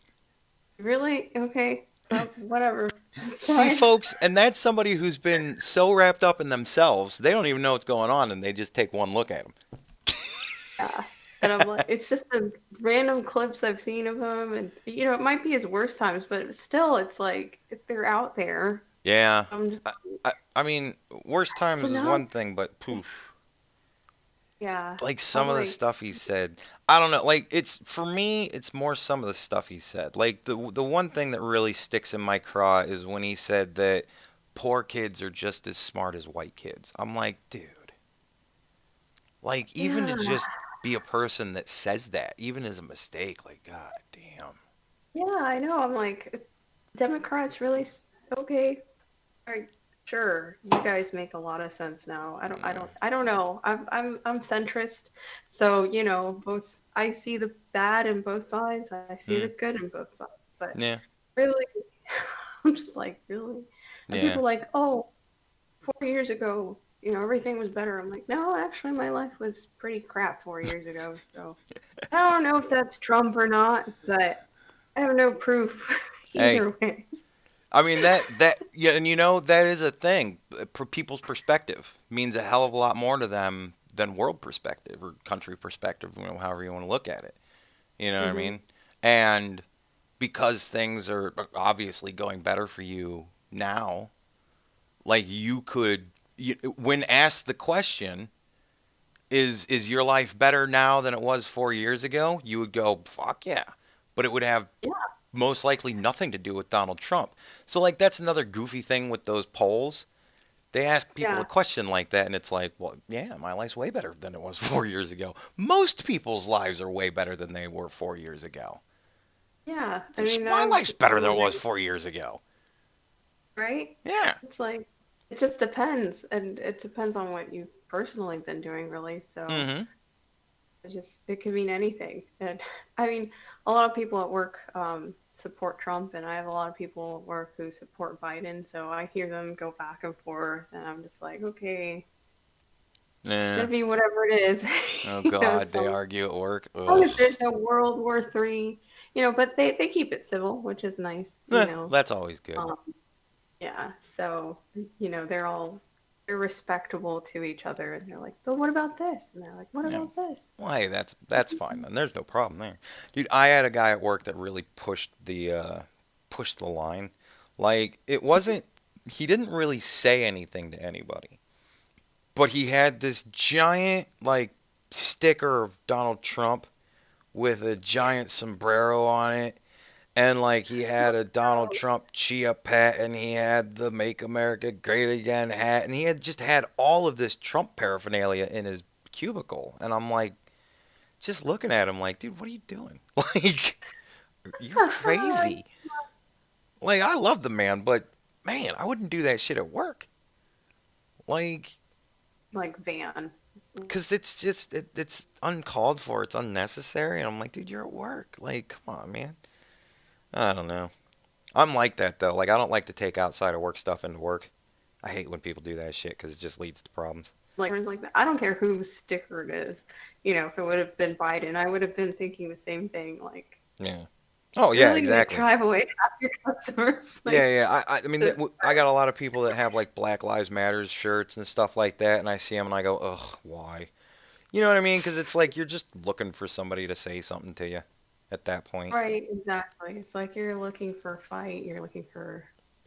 Speaker 9: really? Okay, well, whatever. It's
Speaker 1: See,
Speaker 9: fine.
Speaker 1: folks, and that's somebody who's been so wrapped up in themselves, they don't even know what's going on, and they just take one look at him.
Speaker 9: Yeah. And I'm like, it's just the random clips I've seen of him, and you know, it might be his worst times, but still, it's like they're out there.
Speaker 1: Yeah.
Speaker 9: I'm just,
Speaker 1: I mean, worst times is
Speaker 9: no.
Speaker 1: one thing, but poof.
Speaker 9: Yeah.
Speaker 1: Like some
Speaker 9: I'm
Speaker 1: of the
Speaker 9: like,
Speaker 1: stuff he said, I don't know. Like for me, it's more some of the stuff he said. Like the one thing that really sticks in my craw is when he said that poor kids are just as smart as white kids. I'm like, dude. Like even to just be a person that says that, even as a mistake, like god damn.
Speaker 9: Yeah, I know. I'm like, Democrats really okay. All right, sure. You guys make a lot of sense now. I don't know. I'm centrist, so you know, both. I see the bad in both sides. I see the good in both sides. But
Speaker 1: Yeah.
Speaker 9: really, I'm just like, really. And
Speaker 1: Yeah.
Speaker 9: people like, oh, 4 years ago, you know, everything was better. I'm like, no, actually, my life was pretty crap 4 years ago. So I don't know if that's Trump or not, but I have no proof
Speaker 1: Hey.
Speaker 9: either way.
Speaker 1: I mean that yeah, and you know that is a thing. People's perspective means a hell of a lot more to them than world perspective or country perspective, you know, however you want to look at it. You know what I mean? And because things are obviously going better for you now, like when asked the question, is your life better now than it was 4 years ago? You would go, fuck yeah. But it would have most likely nothing to do with Donald Trump. So like that's another goofy thing with those polls. They ask people a question like that and it's like, well, yeah, my life's way better than it was 4 years ago. Most people's lives are way better than they were 4 years ago.
Speaker 9: Yeah.
Speaker 1: So my life's better than it was 4 years ago.
Speaker 9: Right?
Speaker 1: Yeah.
Speaker 9: It's like, it just depends. And it depends on what you've personally been doing, really. So it could mean anything. And I mean, a lot of people at work support Trump, and I have a lot of people at work who support Biden. So I hear them go back and forth, and I'm just like, okay, it's gonna be whatever it is.
Speaker 1: Oh
Speaker 9: You know,
Speaker 1: God, they
Speaker 9: so
Speaker 1: argue at work.
Speaker 9: as long as there's no World War III, you know, but they keep it civil, which is nice. You know,
Speaker 1: That's always good.
Speaker 9: yeah. So you know, they're respectable to each other, and they're like, but what about this? And they're like, what about this?
Speaker 1: Well, hey, that's fine then. There's no problem there, dude. I had a guy at work that really pushed the line. Like it wasn't. He didn't really say anything to anybody, but he had this giant like sticker of Donald Trump with a giant sombrero on it. And like he had a Donald Trump chia pet, and he had the "Make America Great Again" hat, and he had just had all of this Trump paraphernalia in his cubicle. And I'm like, just looking at him, like, dude, what are you doing? Like, you're crazy. Like, I love the man, but man, I wouldn't do that shit at work. Like
Speaker 9: Van.
Speaker 1: because it's just it's uncalled for, it's unnecessary, and I'm like, dude, you're at work. Like, come on, man. I don't know. I'm like that though. Like I don't like to take outside of work stuff into work. I hate when people do that shit because it just leads to problems.
Speaker 9: like that. I don't care whose sticker it is. You know, if it would have been Biden, I would have been thinking the same thing. Like,
Speaker 1: Yeah. Oh yeah,
Speaker 9: really, like,
Speaker 1: exactly.
Speaker 9: drive away half your customers. Like,
Speaker 1: Yeah. I mean, I got a lot of people that have like Black Lives Matters shirts and stuff like that, and I see them and I go, ugh, why? You know what I mean? Because it's like you're just looking for somebody to say something to you at that point.
Speaker 9: right, exactly. It's like you're looking for a fight. You're looking for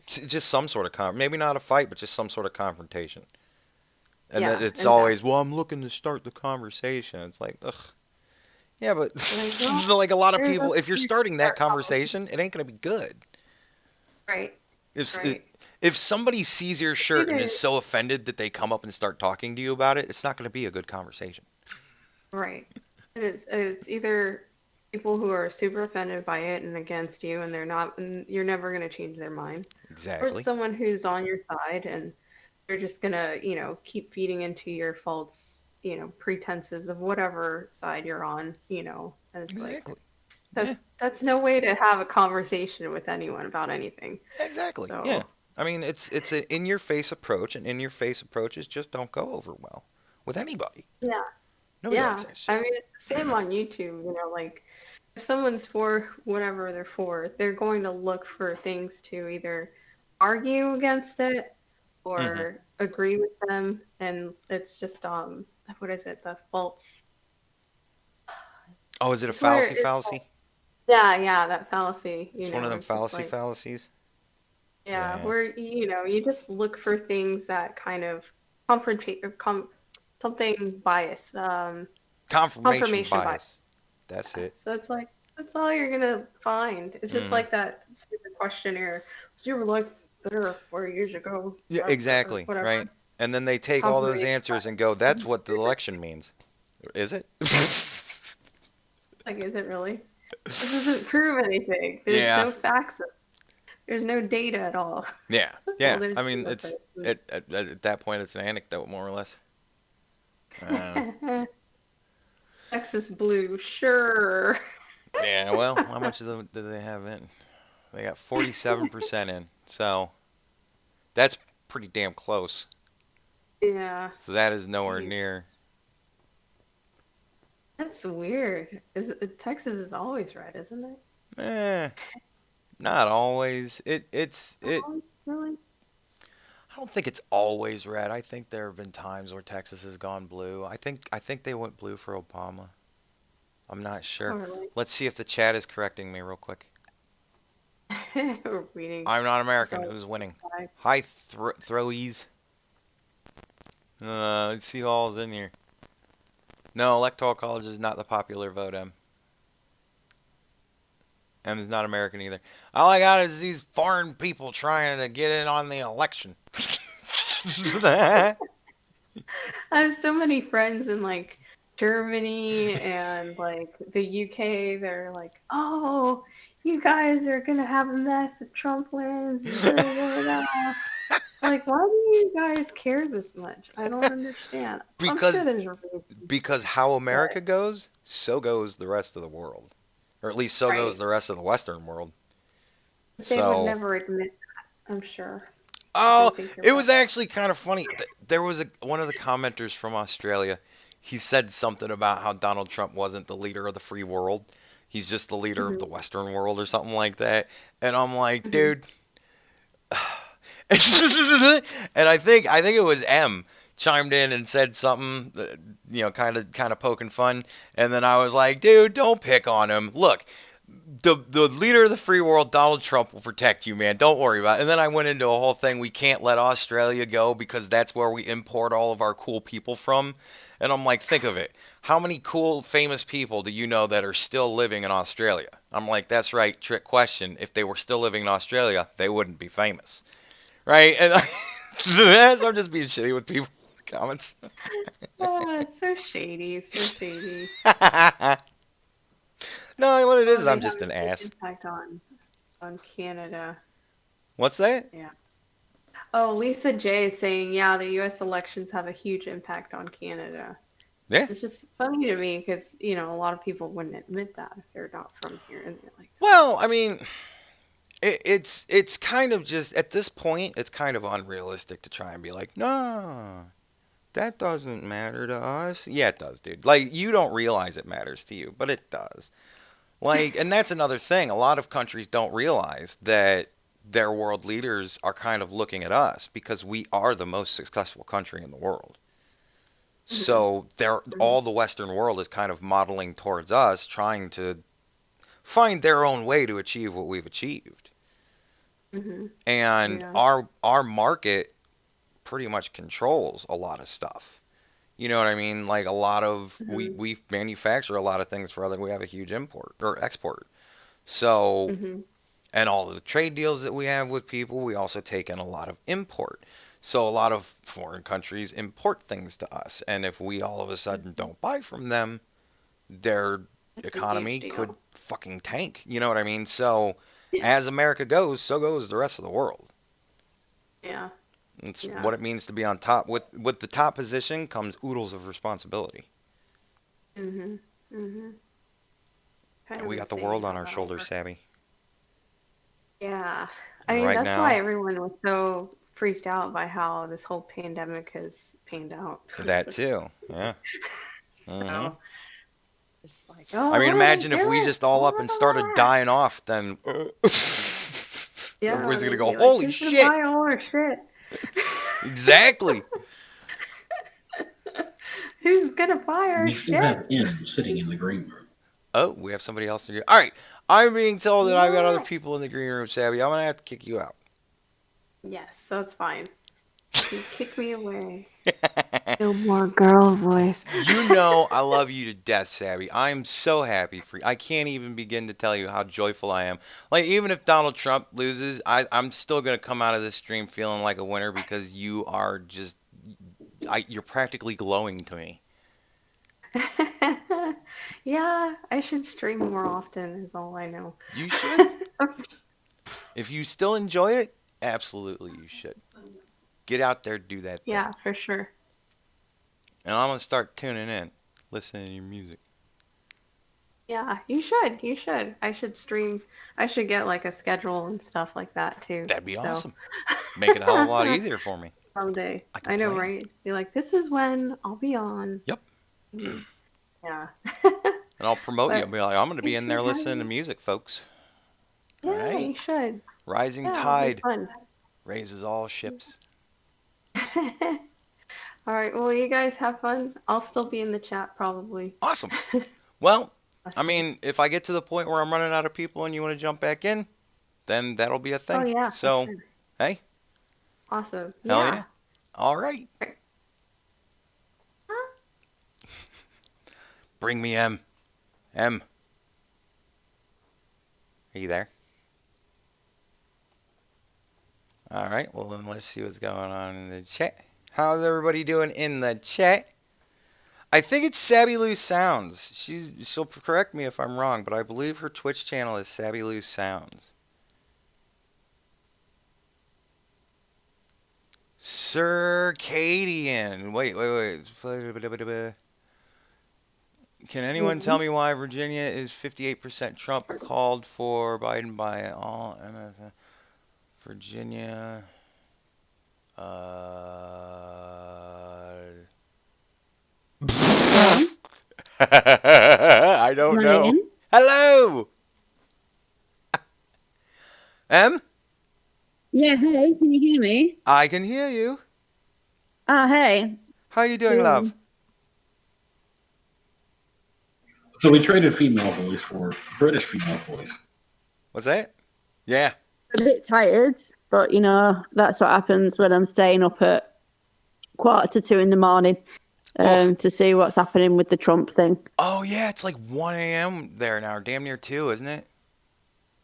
Speaker 1: Just some sort of maybe not a fight, but just some sort of confrontation. And
Speaker 9: yeah,
Speaker 1: it's
Speaker 9: exactly.
Speaker 1: always, well, I'm looking to start the conversation. It's like, ugh. Yeah, but
Speaker 9: Like, well,
Speaker 1: like a lot of
Speaker 9: there's
Speaker 1: people,
Speaker 9: a
Speaker 1: if you're
Speaker 9: few
Speaker 1: starting that
Speaker 9: start
Speaker 1: conversation, it ain't gonna be good.
Speaker 9: right,
Speaker 1: If
Speaker 9: right.
Speaker 1: if somebody sees your shirt and
Speaker 9: Either
Speaker 1: is so offended that they come up and start talking to you about it, it's not gonna be a good conversation.
Speaker 9: right. It's either people who are super offended by it and against you, and you're never gonna change their mind, or it's
Speaker 1: Exactly.
Speaker 9: someone who's on your side and they're just gonna, keep feeding into your false, pretenses of whatever side you're on, and it's like
Speaker 1: Exactly.
Speaker 9: that's no way to have a conversation with anyone about anything.
Speaker 1: Exactly.
Speaker 9: So
Speaker 1: Yeah. I mean, it's an in-your-face approach, and in-your-face approaches just don't go over well with anybody.
Speaker 9: yeah,
Speaker 1: Nobody
Speaker 9: yeah.
Speaker 1: likes that
Speaker 9: I
Speaker 1: shit.
Speaker 9: mean, it's the same on YouTube. Like if someone's for whatever they're for, they're going to look for things to either argue against it
Speaker 1: Hmm.
Speaker 9: or agree with them, and it's just what is it? The false.
Speaker 1: Oh, is it a
Speaker 9: It's where
Speaker 1: fallacy?
Speaker 9: it's
Speaker 1: Fallacy?
Speaker 9: yeah, that fallacy.
Speaker 1: It's one of them
Speaker 9: It's just
Speaker 1: fallacy
Speaker 9: like
Speaker 1: fallacies.
Speaker 9: yeah,
Speaker 1: Yeah.
Speaker 9: where you just look for things that kind of confrontate or something bias,
Speaker 1: Confirmation
Speaker 9: confirmation bias.
Speaker 1: bias. That's it.
Speaker 9: So it's like that's all you're gonna find. It's just
Speaker 1: Hmm.
Speaker 9: like that stupid questionnaire. Was your life better 4 years ago?
Speaker 1: Yeah,
Speaker 9: Or
Speaker 1: exactly.
Speaker 9: whatever.
Speaker 1: Right. And then they take all those
Speaker 9: Confirmation
Speaker 1: answers
Speaker 9: bias.
Speaker 1: and go, "That's what the election means." Is it?
Speaker 9: Like, is it really? This doesn't prove anything. There's
Speaker 1: Yeah.
Speaker 9: no facts. There's no data at all.
Speaker 1: Yeah.
Speaker 9: Well,
Speaker 1: Yeah.
Speaker 9: there's
Speaker 1: I mean,
Speaker 9: nothing.
Speaker 1: it's at that point, it's an anecdote, more or less.
Speaker 9: Texas blue, sure.
Speaker 1: Yeah. Well, how much do they have in? They got 47% in, so that's pretty damn close.
Speaker 9: Yeah,
Speaker 1: So that is nowhere near.
Speaker 9: that's weird. Texas is always red, isn't it?
Speaker 1: Eh, not always.
Speaker 9: Oh, really?
Speaker 1: I don't think it's always red. I think there have been times where Texas has gone blue. I think they went blue for Obama. I'm not sure.
Speaker 9: Totally.
Speaker 1: Let's see if the chat is correcting me real quick.
Speaker 9: We're reading.
Speaker 1: I'm not American.
Speaker 9: Sorry.
Speaker 1: Who's winning?
Speaker 9: Bye.
Speaker 1: Hi, throwies. Let's see who all's in here. No, Electoral College is not the popular vote, M. M is not American either. All I got is these foreign people trying to get in on the election.
Speaker 9: I have so many friends in like Germany and like the UK. They're like, "Oh, you guys are gonna have a mess if Trump wins." And blah, blah, blah. Like, why do you guys care this much? I don't understand. I'm sure
Speaker 1: Because
Speaker 9: there's reasons,
Speaker 1: because how America goes, so goes the rest of the world. Or at least so goes
Speaker 9: right?
Speaker 1: the rest of the Western world.
Speaker 9: But they would
Speaker 1: So,
Speaker 9: never admit that. I'm sure.
Speaker 1: oh,
Speaker 9: They think
Speaker 1: it
Speaker 9: you're
Speaker 1: was
Speaker 9: right.
Speaker 1: actually kind of funny. There was one of the commenters from Australia. He said something about how Donald Trump wasn't the leader of the free world. He's just the leader of the Western world or something like that. And I'm like, dude. And I think it was M chimed in and said something, kind of poking fun. And then I was like, dude, don't pick on him. Look, the leader of the free world, Donald Trump, will protect you, man. Don't worry about it. And then I went into a whole thing. We can't let Australia go because that's where we import all of our cool people from. And I'm like, think of it. How many cool, famous people do you know that are still living in Australia? I'm like, that's right. Trick question. If they were still living in Australia, they wouldn't be famous. Right? And so I'm just being shitty with people in the comments.
Speaker 9: Oh, it's so shady. So shady.
Speaker 1: No, what it is
Speaker 9: They
Speaker 1: I'm
Speaker 9: have
Speaker 1: just
Speaker 9: a
Speaker 1: an
Speaker 9: huge
Speaker 1: ass.
Speaker 9: impact on Canada.
Speaker 1: What's that?
Speaker 9: Yeah. Oh, Lisa J is saying, yeah, the U.S. elections have a huge impact on Canada.
Speaker 1: Yeah.
Speaker 9: It's just funny to me because, a lot of people wouldn't admit that if they're not from here. And they're like,
Speaker 1: Well, I mean, it's kind of just, at this point, it's kind of unrealistic to try and be like, no, that doesn't matter to us. Yeah, it does, dude. Like, you don't realize it matters to you, but it does. Like, and that's another thing. A lot of countries don't realize that their world leaders are kind of looking at us because we are the most successful country in the world. So all the Western world is kind of modeling towards us, trying to find their own way to achieve what we've achieved. And our market pretty much controls a lot of stuff. You know what I mean? Like a lot of we manufacture a lot of things for other. We have a huge import or export. So and all the trade deals that we have with people, we also take in a lot of import. So a lot of foreign countries import things to us, and if we all of a sudden don't buy from them, their economy could fucking tank. You know what I mean? So as America goes, so goes the rest of the world.
Speaker 9: Yeah.
Speaker 1: It's what it means to be on top. With the top position comes oodles of responsibility. And we got the world on our shoulders, Sabby.
Speaker 9: Yeah. I mean, that's why everyone was so freaked out by how this whole pandemic has panned out.
Speaker 1: That too. Yeah.
Speaker 9: So, it's like, oh,
Speaker 1: I mean, imagine if we just all up and started dying off, then everybody's going to go, holy shit.
Speaker 9: Buy all our shit.
Speaker 1: Exactly.
Speaker 9: Who's gonna buy our shit?
Speaker 4: We still have him sitting in the green room.
Speaker 1: Oh, we have somebody else in here. All right. I'm being told that I've got other people in the green room, Sabby. I'm going to have to kick you out.
Speaker 9: Yes, that's fine. You kick me away. No more girl voice.
Speaker 1: You know I love you to death, Sabby. I'm so happy for you. I can't even begin to tell you how joyful I am. Like, even if Donald Trump loses, I'm still going to come out of this stream feeling like a winner because you are just... you're practically glowing to me.
Speaker 9: Yeah, I should stream more often is all I know.
Speaker 1: You should. If you still enjoy it, absolutely you should. Get out there, do that thing.
Speaker 9: Yeah, for sure.
Speaker 1: And I'm going to start tuning in, listening to your music.
Speaker 9: Yeah, you should. You should. I should stream. I should get like a schedule and stuff like that too.
Speaker 1: That'd be awesome. Make it a hell of a lot easier for me.
Speaker 9: Someday. I know, right? Just be like, this is when I'll be on.
Speaker 1: Yep.
Speaker 9: Yeah.
Speaker 1: And I'll promote you. I'll be like, I'm going to be in there listening to music, folks.
Speaker 9: Yeah,
Speaker 1: right?
Speaker 9: you should.
Speaker 1: Rising tide raises all ships.
Speaker 9: All right. Well, you guys have fun. I'll still be in the chat probably.
Speaker 1: Awesome. Well, I mean, if I get to the point where I'm running out of people and you want to jump back in, then that'll be a thing.
Speaker 9: Oh, yeah.
Speaker 1: So,
Speaker 9: sure.
Speaker 1: Hey.
Speaker 9: Awesome.
Speaker 1: Hell yeah. All right. Bring me M. M. Are you there? All right. Well, then let's see what's going on in the chat. How's everybody doing in the chat? I think it's Sabby Lou Sounds. She'll correct me if I'm wrong, but I believe her Twitch channel is Sabby Lou Sounds. Circadian. Wait. Can anyone tell me why Virginia is 58% Trump called for Biden by all MSN? Virginia. I don't know. Hello. M?
Speaker 10: Yeah, hey, can you hear me?
Speaker 1: I can hear you.
Speaker 10: Oh, hey.
Speaker 1: How you doing, love?
Speaker 4: So we traded female voice for British female voice.
Speaker 1: What's that? Yeah.
Speaker 10: A bit tired, but you know, that's what happens when I'm staying up at 1:45 in the morning to see what's happening with the Trump thing.
Speaker 1: Oh, yeah, it's like 1 a.m. there now, damn near 2, isn't it?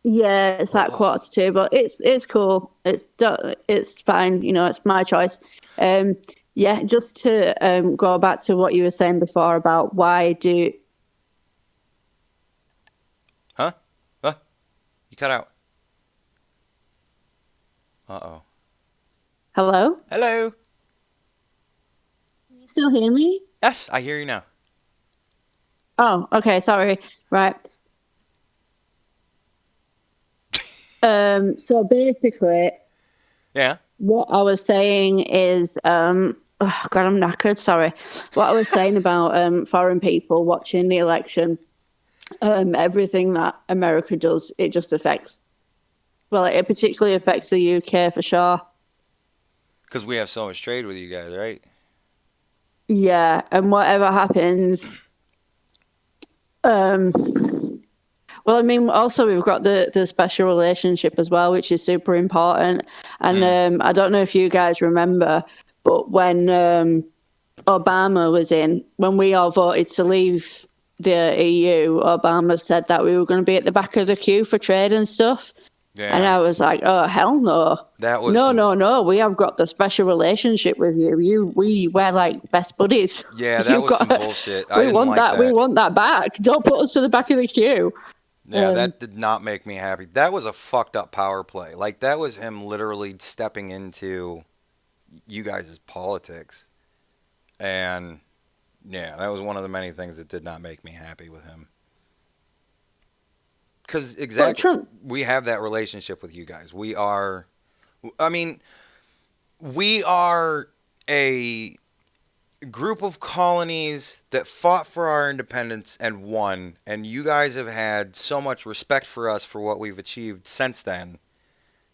Speaker 10: Yeah, it's like 1:45, but it's cool. It's fine, you know, it's my choice. Yeah, just to go back to what you were saying before about why do...
Speaker 1: Huh? What? You cut out. Uh-oh.
Speaker 10: Hello?
Speaker 1: Hello?
Speaker 10: Can you still hear me?
Speaker 1: Yes, I hear you now.
Speaker 10: Oh, okay, sorry. Right. So basically,
Speaker 1: yeah,
Speaker 10: what I was saying is oh God, I'm knackered. Sorry. What I was saying about foreign people watching the election, everything that America does, it just affects. Well, it particularly affects the UK for sure.
Speaker 1: Because we have so much trade with you guys, right?
Speaker 10: Yeah, and whatever happens, well, I mean, also we've got the special relationship as well, which is super important. And I don't know if you guys remember, but when Obama was in, when we all voted to leave the EU, Obama said that we were going to be at the back of the queue for trade and stuff.
Speaker 1: Yeah.
Speaker 10: And I was like, oh, hell no.
Speaker 1: That was
Speaker 10: No. We have got the special relationship with you. We're like best buddies.
Speaker 1: Yeah, that was some bullshit. I
Speaker 10: We
Speaker 1: didn't
Speaker 10: want
Speaker 1: like
Speaker 10: that. We want that back. Don't put us to the back of the queue.
Speaker 1: Yeah, that did not make me happy. That was a fucked up power play. Like, that was him literally stepping into you guys' politics. And, yeah, that was one of the many things that did not make me happy with him. Because, exactly, we have that relationship with you guys. We are a group of colonies that fought for our independence and won, and you guys have had so much respect for us for what we've achieved since then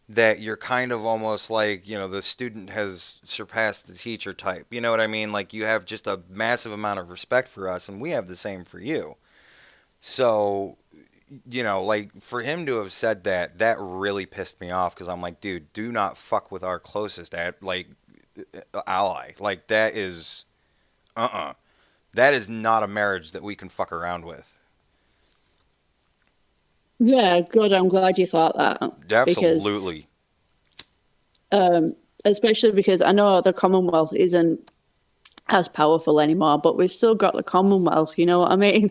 Speaker 1: that you're kind of almost like, you know, the student has surpassed the teacher type. You know what I mean? Like, you have just a massive amount of respect for us, and we have the same for you. So, you know, like, for him to have said that, that really pissed me off, because I'm like, dude, do not fuck with our closest ally. Like, that is that is not a marriage that we can fuck around with.
Speaker 10: Yeah, good. I'm glad you thought that.
Speaker 1: Absolutely.
Speaker 10: Because, especially because I know the Commonwealth isn't as powerful anymore, but we've still got the Commonwealth, you know what I mean?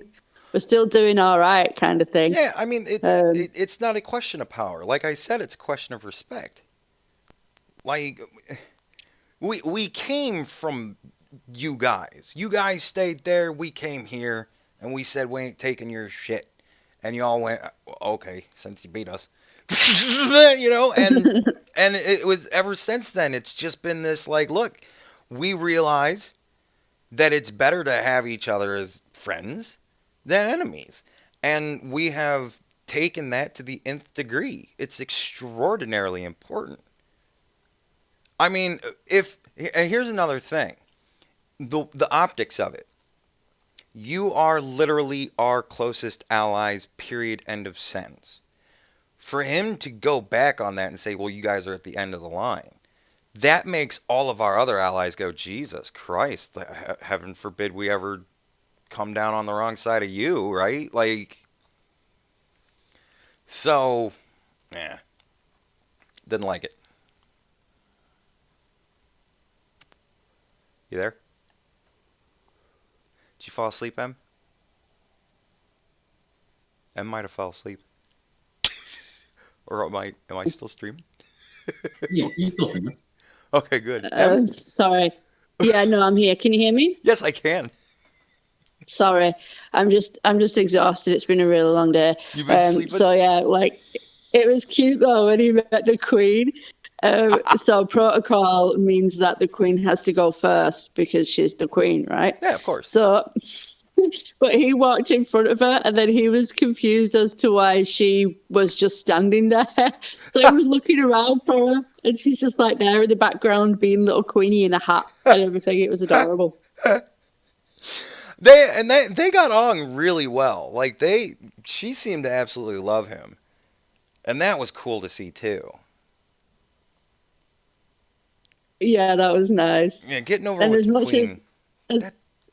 Speaker 10: We're still doing all right, kind of thing.
Speaker 1: Yeah, I mean, it's not a question of power. Like I said, it's a question of respect. Like, we came from you guys. You guys stayed there, we came here, and we said we ain't taking your shit. And you all went, okay, since you beat us. You know, and it was ever since then, it's just been this, like, look, we realize that it's better to have each other as friends than enemies. And we have taken that to the nth degree. It's extraordinarily important. I mean, and here's another thing. The optics of it. You are literally our closest allies, period, end of sentence. For him to go back on that and say, well, you guys are at the end of the line, that makes all of our other allies go, Jesus Christ, heaven forbid we ever come down on the wrong side of you, right? Like, so, yeah, didn't like it. You there? Did you fall asleep, Em? Em might have fell asleep. Or am I still streaming?
Speaker 2: Yeah, you still streaming.
Speaker 1: Okay, good.
Speaker 10: Sorry. Yeah, no, I'm here. Can you hear me?
Speaker 1: Yes, I can.
Speaker 10: Sorry, I'm just exhausted. It's been a really long day.
Speaker 1: You've been sleeping?
Speaker 10: So yeah, like, it was cute though when he met the Queen. So protocol means that the Queen has to go first because she's the Queen, right?
Speaker 1: Yeah, of course.
Speaker 10: So, but he walked in front of her, and then he was confused as to why she was just standing there. So he was looking around for her, and she's just like there in the background, being little Queenie in a hat and everything. It was adorable.
Speaker 1: They got on really well. Like, she seemed to absolutely love him, and that was cool to see too.
Speaker 10: Yeah, that was nice.
Speaker 1: Yeah, getting over
Speaker 10: and
Speaker 1: with
Speaker 10: as
Speaker 1: the
Speaker 10: much
Speaker 1: Queen.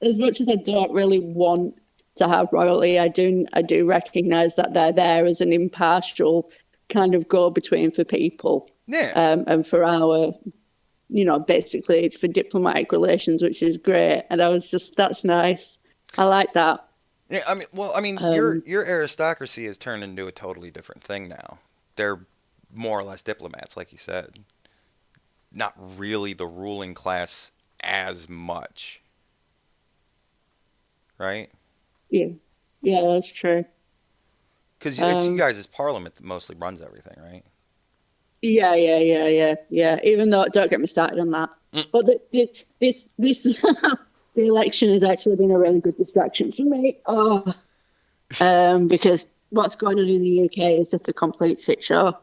Speaker 10: As much as I don't really want to have royalty, I do recognise that they're there as an impartial kind of go-between for people.
Speaker 1: Yeah.
Speaker 10: And for our, you know, basically for diplomatic relations, which is great. And I was just, that's nice. I like that.
Speaker 1: Yeah, I mean, your aristocracy has turned into a totally different thing now. They're more or less diplomats, like you said. Not really the ruling class as much. Right?
Speaker 10: Yeah, that's true.
Speaker 1: Because it's you guys' parliament that mostly runs everything, right?
Speaker 10: Yeah. Even though, don't get me started on that. But this the election has actually been a really good distraction for me. Because what's going on in the UK is just a complete shit show.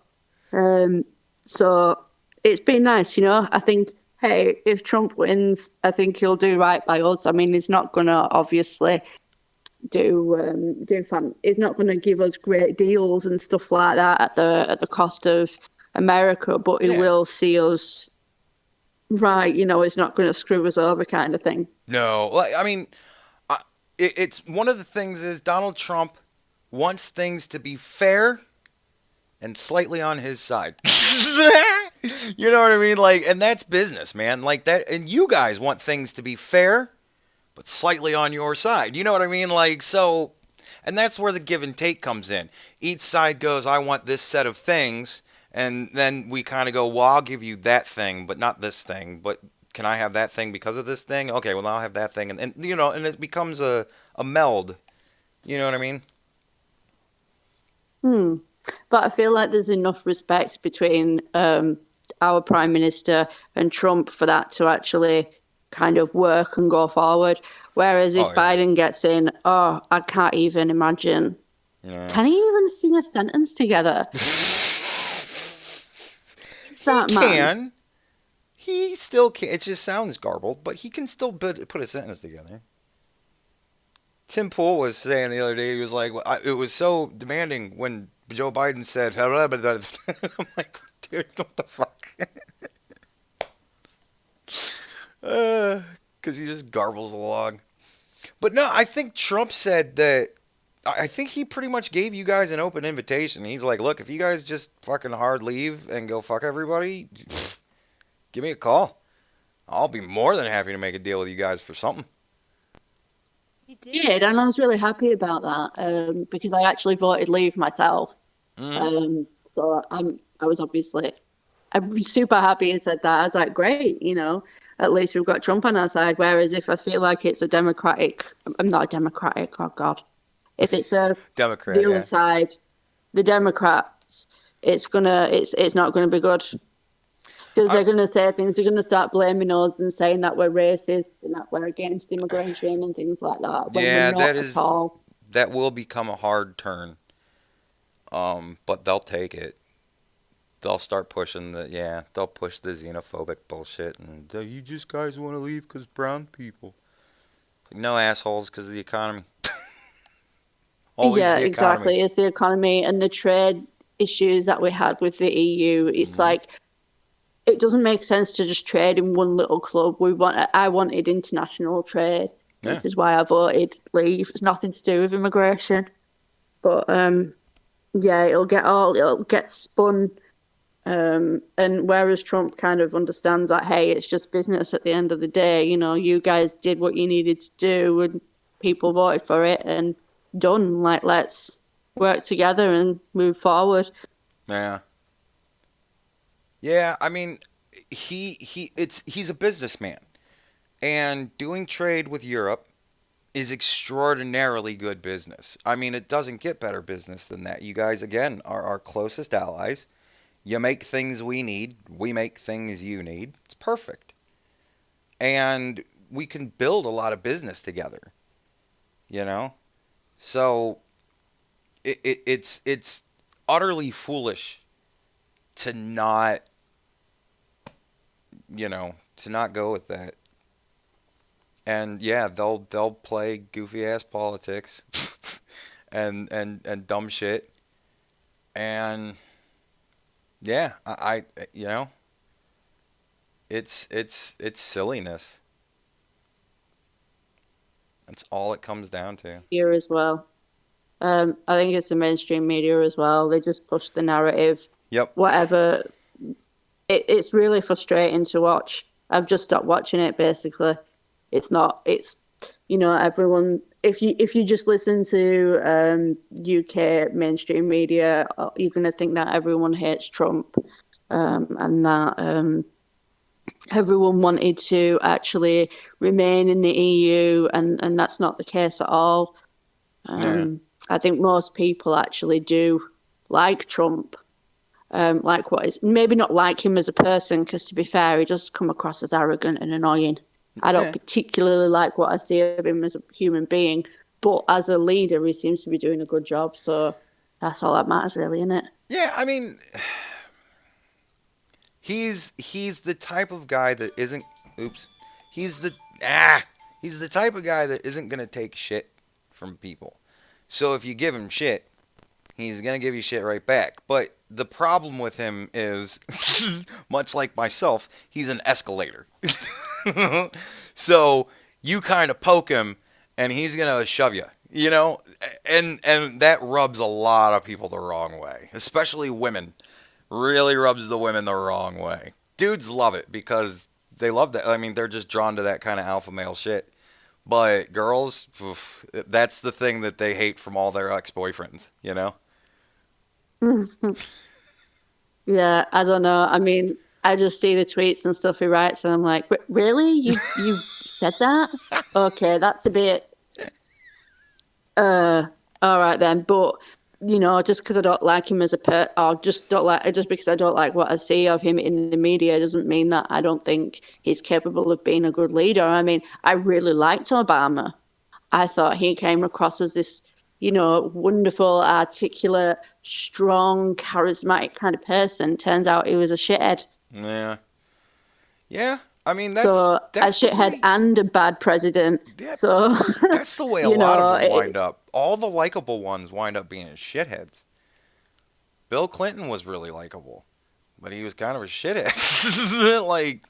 Speaker 10: So it's been nice, I think, hey, if Trump wins, I think he'll do right by us. I mean, he's not going to obviously he's not going to give us great deals and stuff like that at the cost of America, but he will see us right. He's not going to screw us over, kind of thing.
Speaker 1: No, I mean, it's one of the things is Donald Trump wants things to be fair and slightly on his side. You know what I mean? And that's business, man. That, and you guys want things to be fair, but slightly on your side. You know what I mean? So, and that's where the give and take comes in. Each side goes, I want this set of things, and then we kind of go, well, I'll give you that thing, but not this thing. But can I have that thing because of this thing? Okay, well, I'll have that thing. And and it becomes a meld. You know what I mean?
Speaker 10: But I feel like there's enough respect between our Prime Minister and Trump for that to actually kind of work and go forward. Whereas if Biden gets in, I can't even imagine. Yeah. Can he even string a sentence together?
Speaker 1: He still can. It just sounds garbled, but he can still put a sentence together. Tim Pool was saying the other day, he was like, it was so demanding when Joe Biden said, I'm like, dude, what the fuck? Because he just garbles along. But no, I think Trump said that, I think he pretty much gave you guys an open invitation. He's like, look, if you guys just fucking hard leave and go fuck everybody, give me a call. I'll be more than happy to make a deal with you guys for something.
Speaker 10: He did, and I was really happy about that because I actually voted leave myself. So I was obviously, I'm super happy and said that. I was like, great, at least we've got Trump on our side. Whereas if I feel like it's I'm not a Democratic, oh God. If it's a
Speaker 1: Democrat,
Speaker 10: the other side, the Democrats, it's not gonna be good. Because they're going to say things, they're going to start blaming us and saying that we're racist and that we're against immigration and things like that.
Speaker 1: Yeah, that will become a hard turn. But they'll take it. They'll start pushing they'll push the xenophobic bullshit. And you just guys want to leave because brown people. No, assholes, because of the economy.
Speaker 10: Yeah, exactly. It's the economy and the trade issues that we had with the EU. It's like, it doesn't make sense to just trade in one little club. I wanted international trade, which is why I voted leave. It's nothing to do with immigration, but it'll get spun. And whereas Trump kind of understands that, hey, it's just business at the end of the day. You guys did what you needed to do, and people voted for it, and done. Let's work together and move forward.
Speaker 1: Yeah. Yeah, I mean, he's a businessman, and doing trade with Europe is extraordinarily good business. I mean, it doesn't get better business than that. You guys, again, are our closest allies. You make things we need. We make things you need. It's perfect. And we can build a lot of business together, So it's utterly foolish to not go with that. And they'll play goofy ass politics and dumb shit. And I it's silliness. That's all it comes down to.
Speaker 10: Here as well. I think it's the mainstream media as well. They just push the narrative.
Speaker 1: Yep.
Speaker 10: Whatever. It's really frustrating to watch. I've just stopped watching it, basically. Everyone, if you just listen to UK mainstream media, you're going to think that everyone hates Trump and that everyone wanted to actually remain in the EU, and that's not the case at all. I think most people actually do like Trump. like what is maybe not like him as a person, because to be fair, he does come across as arrogant and annoying. I don't particularly like what I see of him as a human being, but as a leader, he seems to be doing a good job. So that's all that matters, really, isn't it?
Speaker 1: Yeah, I mean, he's the type of guy that isn't. Oops. He's the type of guy that isn't gonna take shit from people. So if you give him shit, he's gonna give you shit right back. But the problem with him is, much like myself, he's an escalator. So you kind of poke him, and he's gonna shove you. You know, and that rubs a lot of people the wrong way, especially women. Really rubs the women the wrong way. Dudes love it because they love that. I mean, they're just drawn to that kind of alpha male shit. But girls, oof, that's the thing that they hate from all their ex-boyfriends, you know?
Speaker 10: Yeah, I don't know. I mean, I just see the tweets and stuff he writes, and I'm like, really? You said that? Okay, that's a bit... all right then. But, you know, just because I don't like him as or just because I don't like what I see of him in the media doesn't mean that I don't think he's capable of being a good leader. I mean, I really liked Obama. I thought he came across as this, you know, wonderful, articulate, strong, charismatic kind of person. Turns out he was a shithead.
Speaker 1: Yeah. Yeah. I mean, that's
Speaker 10: a shithead and a bad president.
Speaker 1: Yeah,
Speaker 10: so
Speaker 1: that's the way a lot of them wind up. All the likable ones wind up being shitheads. Bill Clinton was really likable, but he was kind of a shithead. Like,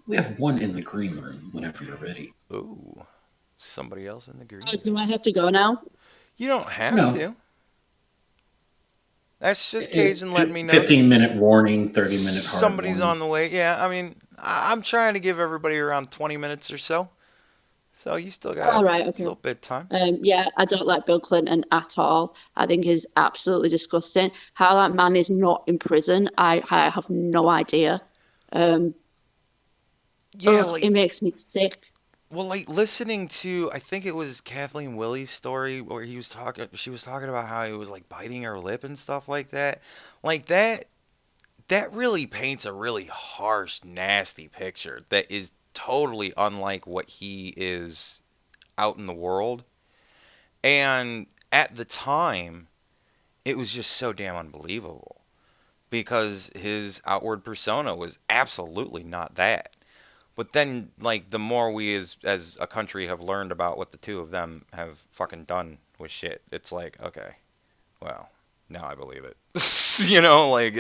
Speaker 4: we have one in the green room whenever you're ready.
Speaker 1: Ooh, somebody else in the green
Speaker 10: room. Do I have to go now?
Speaker 1: You don't have to. That's just Cajun letting me know.
Speaker 4: 15-minute warning, 30-minute hard
Speaker 1: somebody's
Speaker 4: warning.
Speaker 1: on the way. Yeah, I mean, I'm trying to give everybody around 20 minutes or so. So you still got a little bit of time.
Speaker 10: Yeah, I don't like Bill Clinton at all. I think he's absolutely disgusting. How that man is not in prison, I have no idea. It makes me sick.
Speaker 1: Well, like listening to, I think it was Kathleen Willie's story where she was talking about how he was like biting her lip and stuff like that. Like that really paints a really harsh, nasty picture that is totally unlike what he is out in the world. And at the time, it was just so damn unbelievable because his outward persona was absolutely not that. But then, like, the more we as a country have learned about what the two of them have fucking done with shit, it's like, okay, well, now I believe it. You know, like,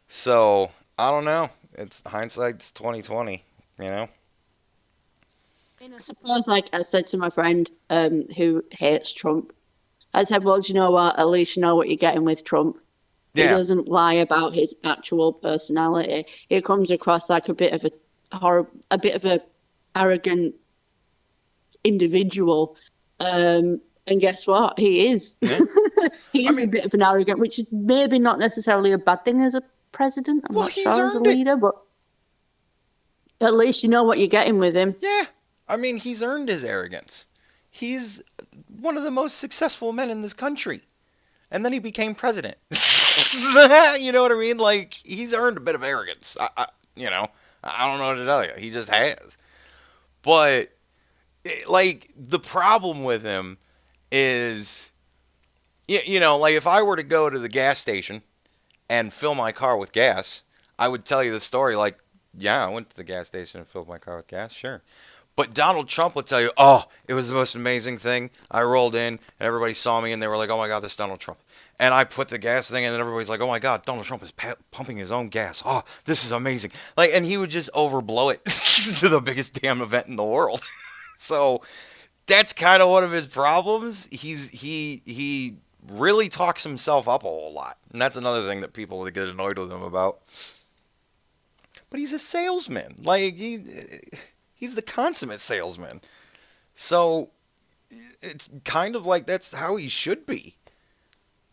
Speaker 1: so, I don't know. It's hindsight's 2020, you know?
Speaker 10: I suppose, like I said to my friend who hates Trump, I said, well, do you know what? At least you know what you're getting with Trump. He doesn't lie about his actual personality. He comes across like a bit of a arrogant individual. And guess what? He is. Yeah. He is a bit of an arrogant, which is maybe not necessarily a bad thing as a president. I'm not sure as a leader, but at least you know what you're getting with him.
Speaker 1: Yeah. I mean, he's earned his arrogance. He's one of the most successful men in this country. And then he became president. You know what I mean? Like, he's earned a bit of arrogance. I don't know what to tell you. He just has. But, like, the problem with him is, you know, like, if I were to go to the gas station and fill my car with gas, I would tell you the story like, yeah, I went to the gas station and filled my car with gas, sure. But Donald Trump would tell you, oh, it was the most amazing thing. I rolled in, and everybody saw me, and they were like, oh, my God, this is Donald Trump. And I put the gas thing in, and everybody's like, oh, my God, Donald Trump is pumping his own gas. Oh, this is amazing. Like, and he would just overblow it to the biggest damn event in the world. So that's kind of one of his problems. He really talks himself up a whole lot. And that's another thing that people would get annoyed with him about. But he's a salesman. Like, he's the consummate salesman. So it's kind of like that's how he should be.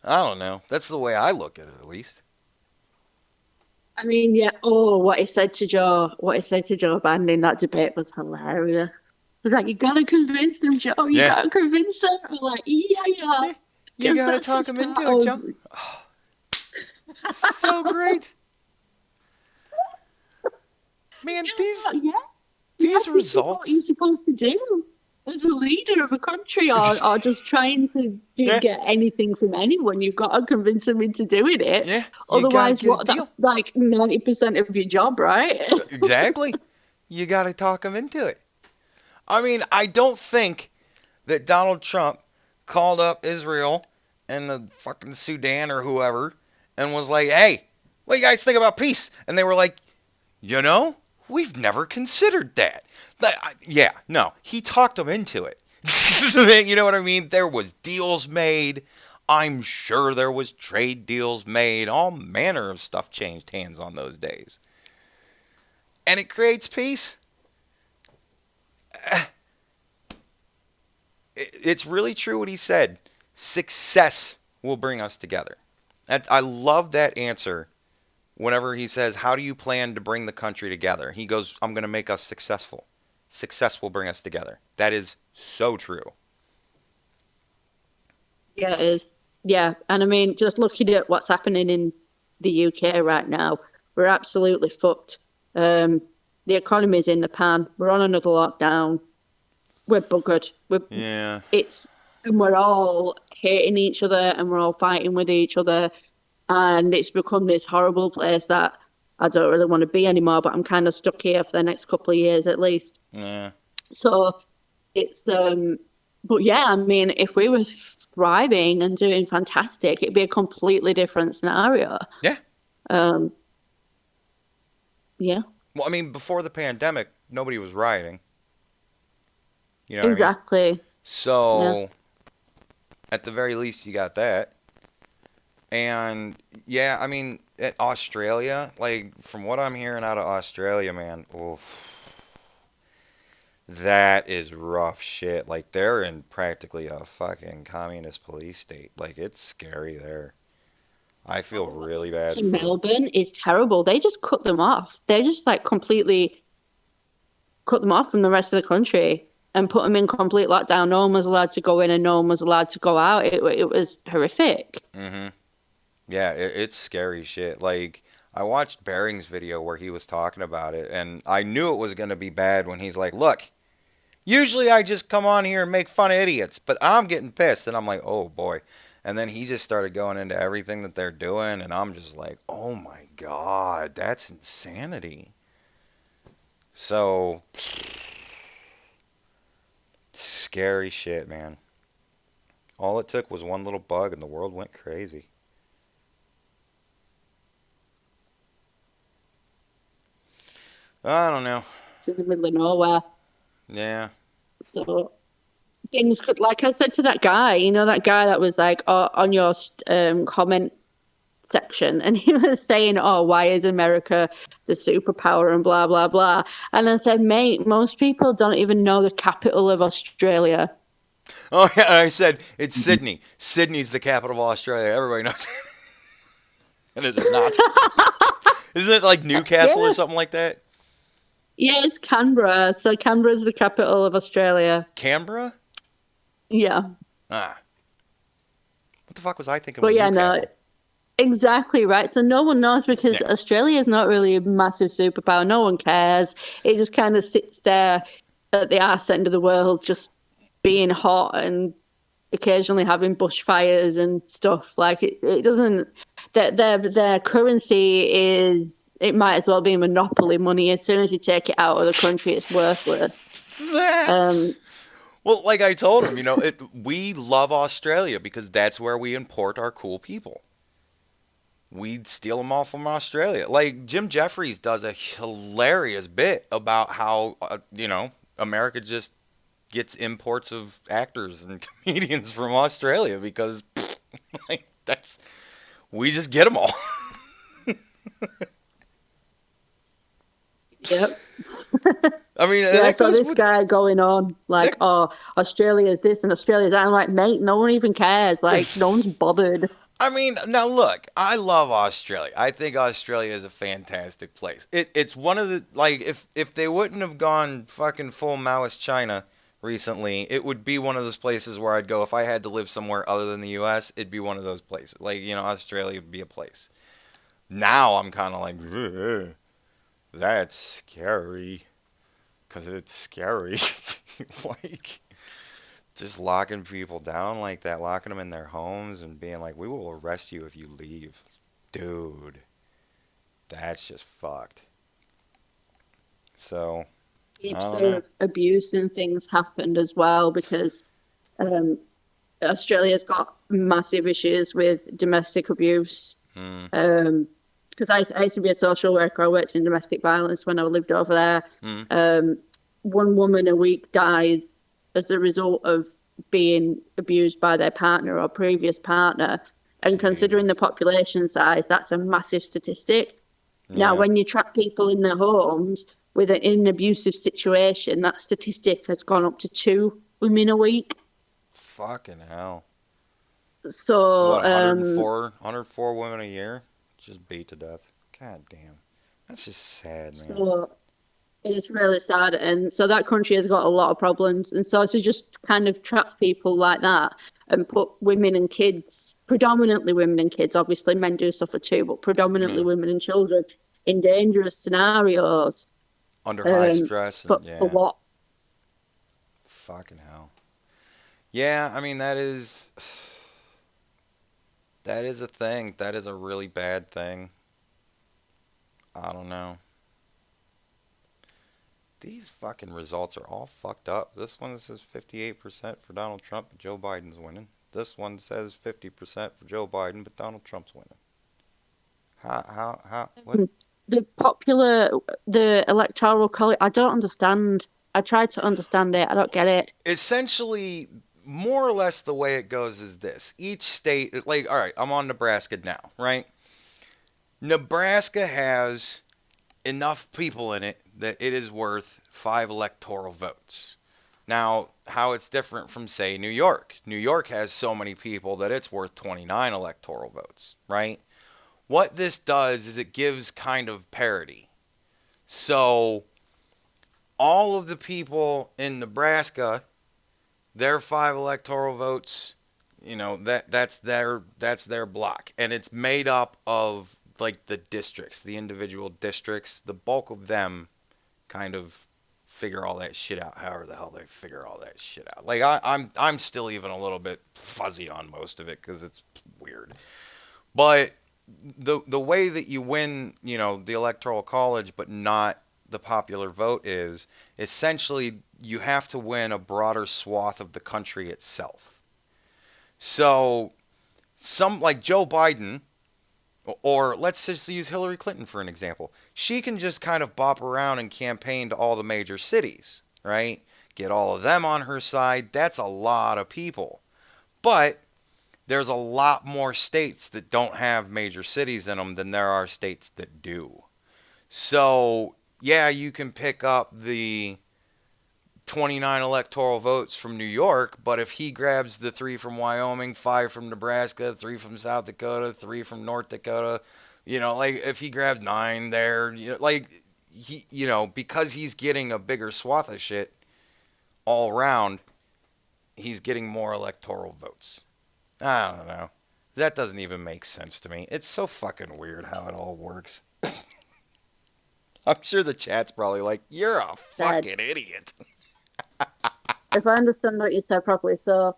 Speaker 1: I don't know. That's the way I look at it, at least.
Speaker 10: I mean, yeah. Oh, what he said to Joe Biden in that debate was hilarious. He was like, you gotta convince them, Joe. You gotta convince them. I'm like, yeah.
Speaker 1: You
Speaker 10: 'Cause
Speaker 1: gotta
Speaker 10: that's
Speaker 1: talk
Speaker 10: just
Speaker 1: him into
Speaker 10: part
Speaker 1: it,
Speaker 10: of-
Speaker 1: John. So great. Man, these
Speaker 10: Yeah.
Speaker 1: these
Speaker 10: This is what
Speaker 1: results.
Speaker 10: you're supposed to do as a leader of a country, or just trying to
Speaker 1: Yeah.
Speaker 10: get anything from anyone. You've got to convince them into doing it.
Speaker 1: Yeah, you gotta
Speaker 10: Otherwise,
Speaker 1: get a deal.
Speaker 10: that's like 90% of your job, right?
Speaker 1: Exactly. You gotta talk him into it. I mean, I don't think that Donald Trump called up Israel and the fucking Sudan or whoever and was like, hey, what do you guys think about peace? And they were like, you know, we've never considered that. Yeah, no, he talked them into it. You know what I mean? There was deals made. I'm sure there was trade deals made. All manner of stuff changed hands on those days. And it creates peace. It's really true what he said. Success will bring us together. I love that answer. Whenever he says, how do you plan to bring the country together? He goes, I'm going to make us successful. Success will bring us together. That is so true.
Speaker 10: Yeah, it is. Yeah, and I mean, just looking at what's happening in the UK right now, we're absolutely fucked. The economy's in the pan. We're on another lockdown. We're buggered.
Speaker 1: Yeah.
Speaker 10: And we're all hating each other, and we're all fighting with each other, and it's become this horrible place that I don't really want to be anymore. But I'm kind of stuck here for the next couple of years at least.
Speaker 1: Yeah.
Speaker 10: So it's but yeah, I mean, if we were thriving and doing fantastic, it'd be a completely different scenario.
Speaker 1: Yeah.
Speaker 10: Yeah.
Speaker 1: Well, I mean, before the pandemic, nobody was rioting. You know what I mean?
Speaker 10: Exactly.
Speaker 1: So, at the very least, you got that. And, yeah, I mean, at Australia, like, from what I'm hearing out of Australia, man, oof, that is rough shit. Like, they're in practically a fucking communist police state. Like, it's scary there. I feel really bad.
Speaker 10: So Melbourne is terrible. They just cut them off. They just, like, completely cut them off from the rest of the country and put them in complete lockdown. No one was allowed to go in and no one was allowed to go out. It was horrific.
Speaker 1: Mm-hmm. Yeah, it's scary shit. Like, I watched Bering's video where he was talking about it, and I knew it was going to be bad when he's like, look, usually I just come on here and make fun of idiots, but I'm getting pissed. And I'm like, oh, boy. And then he just started going into everything that they're doing, and I'm just like, oh, my God, that's insanity. So, scary shit, man. All it took was one little bug, and the world went crazy. I don't know.
Speaker 10: It's in the middle of nowhere.
Speaker 1: Yeah.
Speaker 10: So things could, like I said to that guy, you know, that guy that was like on your comment section, and he was saying, oh, why is America the superpower and blah, blah, blah. And I said, mate, most people don't even know the capital of Australia.
Speaker 1: Oh, yeah, I said, it's Sydney. Sydney's the capital of Australia. Everybody knows. And it is not. Isn't it like Newcastle or something like that?
Speaker 10: Yeah, it's Canberra. So Canberra's the capital of Australia.
Speaker 1: Canberra?
Speaker 10: Yeah.
Speaker 1: Ah. What the fuck was I thinking?
Speaker 10: But yeah,
Speaker 1: Newcastle?
Speaker 10: no, exactly right. So no one knows because Australia is not really a massive superpower. No one cares. It just kind of sits there at the arse end of the world, just being hot and occasionally having bushfires and stuff. Like it doesn't. Their currency is. It might as well be monopoly money. As soon as you take it out of the country, it's worthless.
Speaker 1: Well, like I told him, you know, we love Australia because that's where we import our cool people. We'd steal them all from Australia. Like Jim Jeffries does a hilarious bit about how, you know, America just gets imports of actors and comedians from Australia because, like, we just get them all.
Speaker 10: Yep.
Speaker 1: I mean,
Speaker 10: yeah, I saw this guy going on like, oh, Australia's this and Australia's that. I'm like, mate, no one even cares. Like, no one's bothered.
Speaker 1: I mean, now look, I love Australia. I think Australia is a fantastic place. It's one of the, like, if they wouldn't have gone fucking full Maoist China recently, it would be one of those places where I'd go if I had to live somewhere other than the U.S. It'd be one of those places. Like, you know, Australia would be a place. Now I'm kind of like, ugh, that's scary. Because it's scary. Like, just locking people down like that, locking them in their homes and being like, we will arrest you if you leave. Dude, that's just fucked. So,
Speaker 10: Heaps of abuse and things happened as well because Australia's got massive issues with domestic abuse. Because I used to be a social worker. I worked in domestic violence when I lived over there. One woman a week dies as a result of being abused by their partner or previous partner. And considering the population size, that's a massive statistic. Now, when you trap people in their homes with an abusive situation, that statistic has gone up to 2 women a week.
Speaker 1: Fucking hell.
Speaker 10: So
Speaker 1: what, 104 women a year? Just beat to death. God damn. That's just sad, man.
Speaker 10: So it's really sad. And so that country has got a lot of problems. And so to just kind of trap people like that and put women and kids, predominantly women and kids, obviously men do suffer too, but predominantly women and children in dangerous scenarios.
Speaker 1: Under high stress.
Speaker 10: For what?
Speaker 1: Fucking hell. Yeah, I mean, that is a thing. That is a really bad thing. I don't know. These fucking results are all fucked up. This one says 58% for Donald Trump, but Joe Biden's winning. This one says 50% for Joe Biden, but Donald Trump's winning. What?
Speaker 10: The Electoral College, I don't understand. I tried to understand it. I don't get it.
Speaker 1: Essentially, more or less the way it goes is this. Each state, like, all right, I'm on Nebraska now, right? Nebraska has enough people in it that it is worth 5 electoral votes. Now, how it's different from, say, New York. New York has so many people that it's worth 29 electoral votes, right? What this does is it gives kind of parity. So, all of the people in Nebraska, their 5 electoral votes, you know, that's their block. And it's made up of, like, the districts, the individual districts. The bulk of them kind of figure all that shit out, however the hell they figure all that shit out. Like, I'm still even a little bit fuzzy on most of it because it's weird. But the way that you win, you know, the Electoral College but not the popular vote is essentially you have to win a broader swath of the country itself. So some, like Joe Biden, or let's just use Hillary Clinton for an example. She can just kind of bop around and campaign to all the major cities, right? Get all of them on her side. That's a lot of people. But there's a lot more states that don't have major cities in them than there are states that do. So, yeah, you can pick up the 29 electoral votes from New York, but if he grabs the 3 from Wyoming, 5 from Nebraska, 3 from South Dakota, 3 from North Dakota, you know, like if he grabbed 9 there, you know, like he, you know, because he's getting a bigger swath of shit all around, he's getting more electoral votes. I don't know. That doesn't even make sense to me. It's so fucking weird how it all works. I'm sure the chat's probably like, you're a fucking idiot.
Speaker 10: If I understand what you said properly, so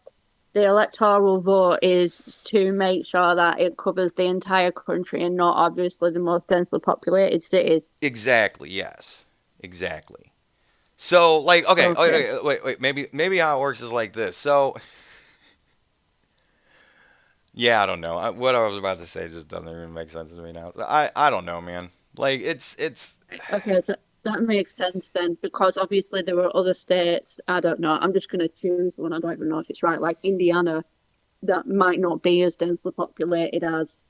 Speaker 10: the electoral vote is to make sure that it covers the entire country and not obviously the most densely populated cities.
Speaker 1: Exactly, yes. Exactly. So, like, okay. Wait. Maybe how it works is like this. So, yeah, I don't know. What I was about to say just doesn't even make sense to me now. I don't know, man. Like, it's...
Speaker 10: Okay, so that makes sense then, because obviously there were other states, I don't know, I'm just going to choose one, I don't even know if it's right, like Indiana, that might not be as densely populated as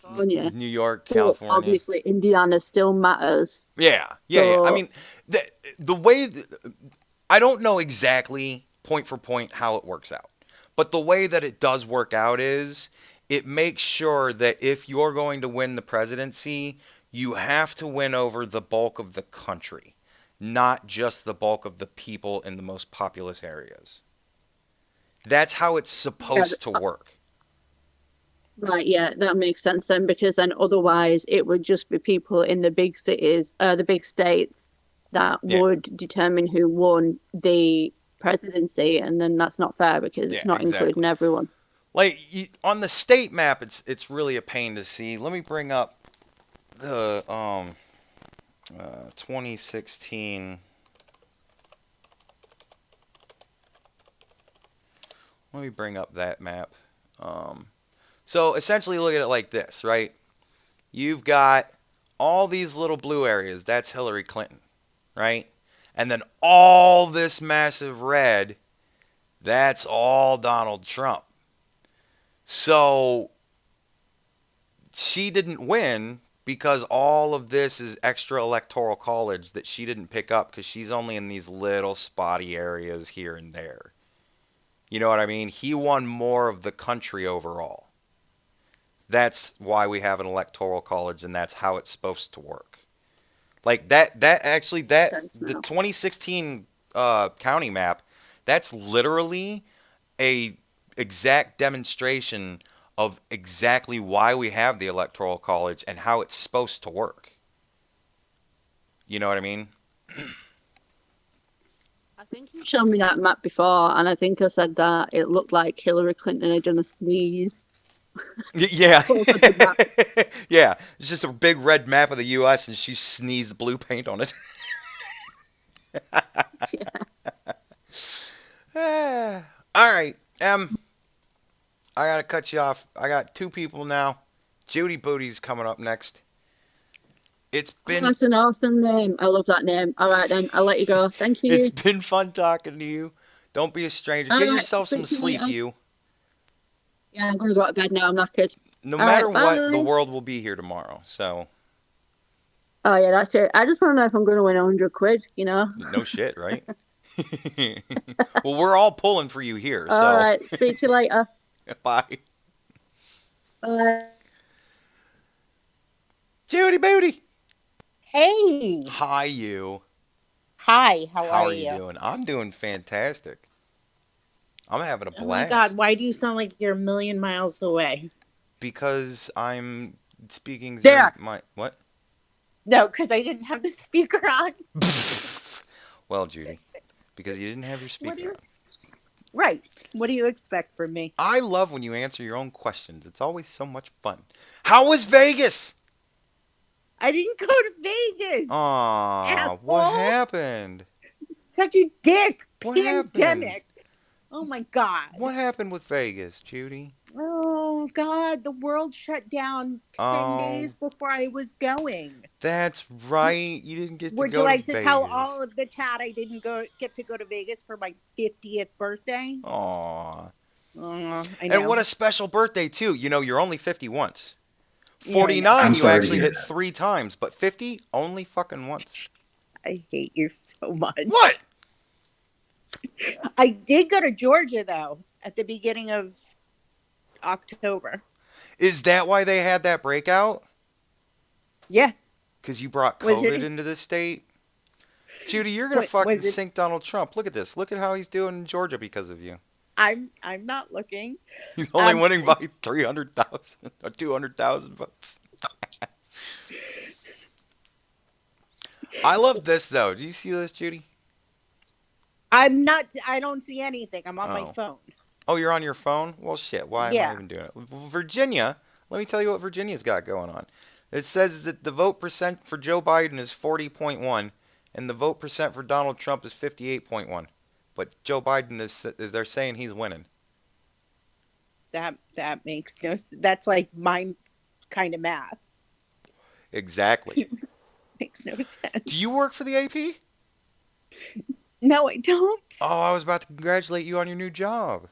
Speaker 10: California.
Speaker 1: New York, California.
Speaker 10: But obviously, Indiana still matters.
Speaker 1: Yeah. I mean, the way... I don't know exactly, point for point, how it works out. But the way that it does work out is it makes sure that if you're going to win the presidency, you have to win over the bulk of the country, not just the bulk of the people in the most populous areas. That's how it's supposed to work.
Speaker 10: Right, yeah, that makes sense then, because then otherwise it would just be people in the big cities, the big states, that would determine who won the presidency, and then that's not fair because it's not including everyone.
Speaker 1: Like on the state map, it's really a pain to see. Let me bring up the 2016. Let me bring up that map. So essentially, look at it like this, right? You've got all these little blue areas. That's Hillary Clinton, right? And then all this massive red, that's all Donald Trump. So she didn't win because all of this is extra electoral college that she didn't pick up because she's only in these little spotty areas here and there. You know what I mean? He won more of the country overall. That's why we have an electoral college, and that's how it's supposed to work. Like the 2016 county map, that's literally a exact demonstration of exactly why we have the electoral college and how it's supposed to work. You know what I mean?
Speaker 10: I think you showed me that map before, and I think I said that it looked like Hillary Clinton had done a sneeze.
Speaker 1: Yeah. Yeah. It's just a big red map of the U.S. and she sneezed blue paint on it. All right. I got to cut you off. I got two people now. Judy Booty's coming up next. It's been...
Speaker 10: That's an awesome name. I love that name. All right, then. I'll let you go. Thank you.
Speaker 1: It's been fun talking to you. Don't be a stranger. Get yourself some sleep, you.
Speaker 10: Yeah, I'm going to go to bed now. I'm knackered.
Speaker 1: No matter what, the world will be here tomorrow, so...
Speaker 10: Oh, yeah, that's it. I just want to know if I'm going to win 100 quid, you know?
Speaker 1: No shit, right? Well, we're all pulling for you here, so...
Speaker 10: All right, speak to you later.
Speaker 1: Bye.
Speaker 10: Bye.
Speaker 1: Judy Booty!
Speaker 11: Hey!
Speaker 1: Hi, you.
Speaker 11: Hi, how
Speaker 1: are
Speaker 11: you?
Speaker 1: you doing? I'm doing fantastic. I'm having a blast.
Speaker 11: Oh my God, why do you sound like you're a million miles away?
Speaker 1: Because I'm speaking through
Speaker 11: there.
Speaker 1: my... What?
Speaker 11: No, because I didn't have the speaker on.
Speaker 1: Well, Judy, because you didn't have your speaker on.
Speaker 11: Right. What do you expect from me?
Speaker 1: I love when you answer your own questions. It's always so much fun. How was Vegas?
Speaker 11: I didn't go to Vegas.
Speaker 1: Aw, what happened?
Speaker 11: Such a dick.
Speaker 1: What
Speaker 11: Pandemic.
Speaker 1: happened?
Speaker 11: Oh my God.
Speaker 1: What happened with Vegas, Judy?
Speaker 11: Oh God, the world shut down 10 days before I was going.
Speaker 1: That's right. You didn't get to go to Vegas.
Speaker 11: Would you like to tell all of the chat I didn't get to go to Vegas for my 50th birthday?
Speaker 1: Aw.
Speaker 11: I know.
Speaker 1: And what a special birthday, too. You know, you're only 50 once. 49, you actually hit 3 times, but 50, only fucking once.
Speaker 11: I hate you so much.
Speaker 1: What?
Speaker 11: I did go to Georgia, though, at the beginning of October.
Speaker 1: Is that why they had that breakout?
Speaker 11: Yeah.
Speaker 1: Because you brought COVID into the state? Judy, you're going to fucking sink Donald Trump. Look at this. Look at how he's doing in Georgia because of you.
Speaker 11: I'm not looking.
Speaker 1: He's only winning by 300,000 or 200,000 votes. I love this, though. Do you see this, Judy?
Speaker 11: I don't see anything. I'm on my phone.
Speaker 1: Oh, you're on your phone? Well, shit. Why am I even doing it? Virginia, let me tell you what Virginia's got going on. It says that the vote percent for Joe Biden is 40.1, and the vote percent for Donald Trump is 58.1. But Joe Biden they're saying he's winning.
Speaker 11: That makes no sense. That's like my kind of math.
Speaker 1: Exactly.
Speaker 11: Makes no sense.
Speaker 1: Do you work for the AP?
Speaker 11: No, I don't.
Speaker 1: Oh, I was about to congratulate you on your new job.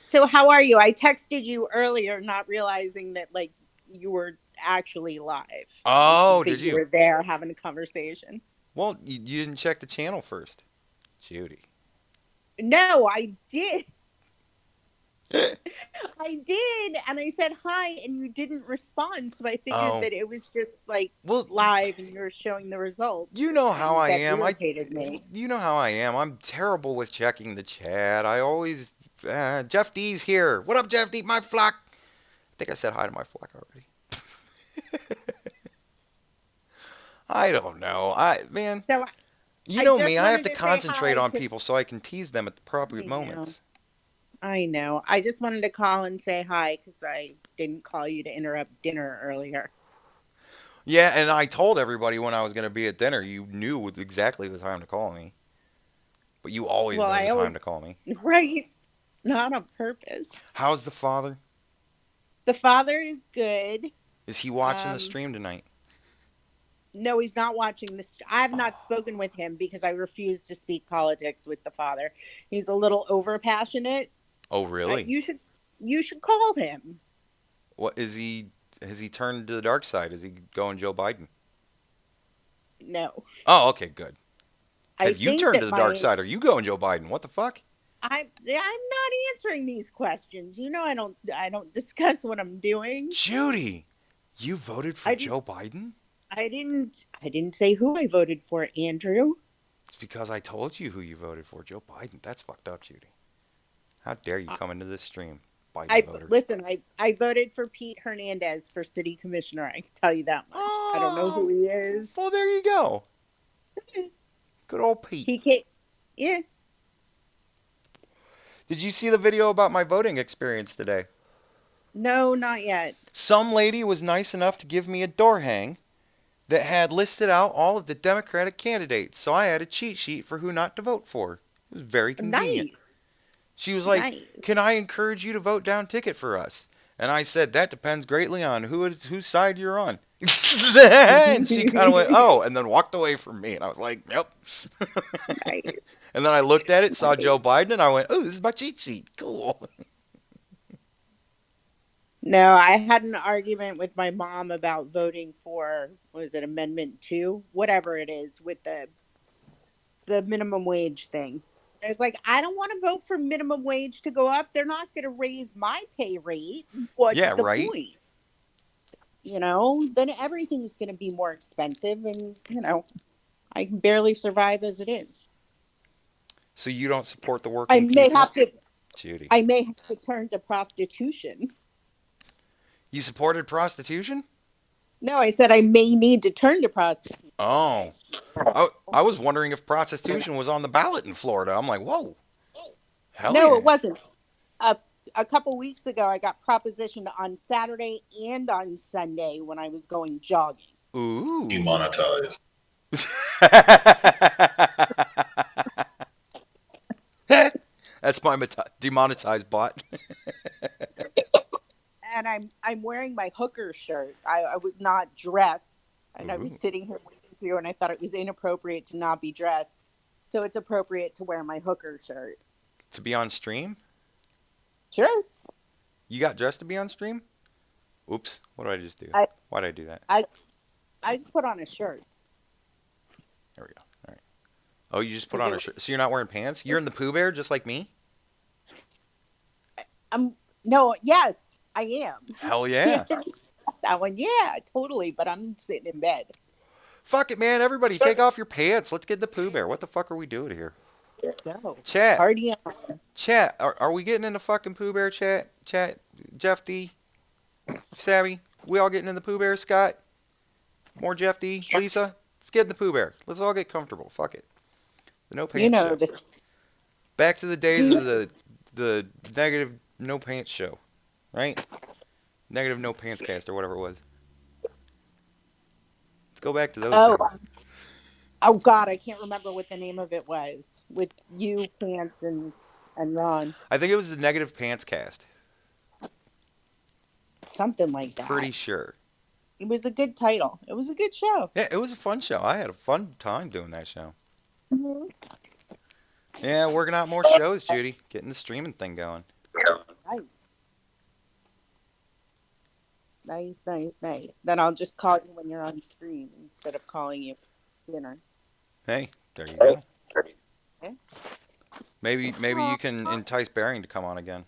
Speaker 11: So how are you? I texted you earlier not realizing that like you were actually live.
Speaker 1: Oh, did you?
Speaker 11: You were there having a conversation.
Speaker 1: Well, you didn't check the channel first, Judy.
Speaker 11: No, I did. I did, and I said hi, and you didn't respond. So I figured that it was just like live, and you were showing the results.
Speaker 1: You know how I
Speaker 11: That
Speaker 1: am.
Speaker 11: irritated me.
Speaker 1: You know how I am. I'm terrible with checking the chat. I always. Jeff D's here. What up, Jeff D? My flock. I think I said hi to my flock already. I don't know. Man.
Speaker 11: So
Speaker 1: you know me. I have to concentrate on people so I can tease them at the proper moments.
Speaker 11: I know. I just wanted to call and say hi because I didn't call you to interrupt dinner earlier.
Speaker 1: Yeah, and I told everybody when I was going to be at dinner. You knew exactly the time to call me. But you always know the time to call me.
Speaker 11: Right. Not on purpose.
Speaker 1: How's the father?
Speaker 11: The father is good.
Speaker 1: Is he watching the stream tonight?
Speaker 11: No, he's not watching this. I have not spoken with him because I refuse to speak politics with the father. He's a little over passionate.
Speaker 1: Oh, really?
Speaker 11: You should call him.
Speaker 1: What is he? Has he turned to the dark side? Is he going Joe Biden?
Speaker 11: No.
Speaker 1: Oh, okay, good. Have you turned to the dark side? Are you going Joe Biden? What the fuck?
Speaker 11: I'm not answering these questions. You know, I don't discuss what I'm doing.
Speaker 1: Judy, you voted for Joe Biden?
Speaker 11: I didn't say who I voted for, Andrew.
Speaker 1: It's because I told you who you voted for, Joe Biden. That's fucked up, Judy. How dare you come into this stream, Biden voter?
Speaker 11: Listen, I voted for Pete Hernandez for city commissioner. I can tell you that much. I don't know who he is.
Speaker 1: Well, there you go. Good old Pete.
Speaker 11: He can't. Yeah.
Speaker 1: Did you see the video about my voting experience today?
Speaker 11: No, not yet.
Speaker 1: Some lady was nice enough to give me a door hang that had listed out all of the Democratic candidates, so I had a cheat sheet for who not to vote for. It was very convenient.
Speaker 11: Nice.
Speaker 1: She was like, "Can I encourage you to vote down ticket for us?" And I said, "That depends greatly on whose side you're on." And she kind of went, "Oh," and then walked away from me. And I was like, "Nope."
Speaker 11: Nice.
Speaker 1: And then I looked at it, saw Joe Biden, and I went, "Oh, this is my cheat sheet. Cool."
Speaker 11: No, I had an argument with my mom about voting for, what is it, Amendment 2? Whatever it is, with the minimum wage thing. I was like, I don't want to vote for minimum wage to go up. They're not going to raise my pay rate. What's the point? You know, then everything's going to be more expensive, and, you know, I can barely survive as it is.
Speaker 1: So you don't support the working people? Judy.
Speaker 11: I may have to turn to prostitution.
Speaker 1: You supported prostitution?
Speaker 11: No, I said I may need to turn to prostitution.
Speaker 1: Oh. I was wondering if prostitution was on the ballot in Florida. I'm like, whoa. Hell
Speaker 11: no,
Speaker 1: yeah.
Speaker 11: It wasn't. A couple weeks ago, I got propositioned on Saturday and on Sunday when I was going jogging.
Speaker 1: Ooh.
Speaker 12: Demonetized.
Speaker 1: That's my demonetized bot.
Speaker 11: And I'm wearing my hooker shirt. I was not dressed, and I was sitting here waiting for you, and I thought it was inappropriate to not be dressed. So it's appropriate to wear my hooker shirt.
Speaker 1: To be on stream?
Speaker 11: Sure.
Speaker 1: You got dressed to be on stream? Oops. What did I just do? Why did I do that?
Speaker 11: I just put on a shirt.
Speaker 1: There we go. All right. Oh, you just put on a shirt. So you're not wearing pants? You're in the Pooh Bear just like me?
Speaker 11: No, yes, I am.
Speaker 1: Hell yeah.
Speaker 11: That one, yeah, totally. But I'm sitting in bed.
Speaker 1: Fuck it, man. Everybody take off your pants. Let's get the Pooh Bear. What the fuck are we doing here?
Speaker 11: No.
Speaker 1: Chat.
Speaker 11: Party on.
Speaker 1: Chat. Are we getting in the fucking Pooh Bear chat? Chat. Jeff D. Savvy. We all getting in the Pooh Bear, Scott? More Jeff D. Lisa. Let's get in the Pooh Bear. Let's all get comfortable. Fuck it. The no pants show. Back to the days of the negative no pants show, right? Negative no pants cast or whatever it was. Let's go back to those days.
Speaker 11: Oh God, I can't remember what the name of it was with you, Pants, and Ron.
Speaker 1: I think it was the negative pants cast.
Speaker 11: Something like that.
Speaker 1: Pretty sure.
Speaker 11: It was a good title. It was a good show.
Speaker 1: Yeah, it was a fun show. I had a fun time doing that show.
Speaker 11: Mm-hmm.
Speaker 1: Yeah, working out more shows, Judy. Getting the streaming thing going.
Speaker 11: Nice. Then I'll just call you when you're on stream instead of calling you for dinner.
Speaker 1: Hey, there you go. Okay. Maybe you can entice Baring to come on again.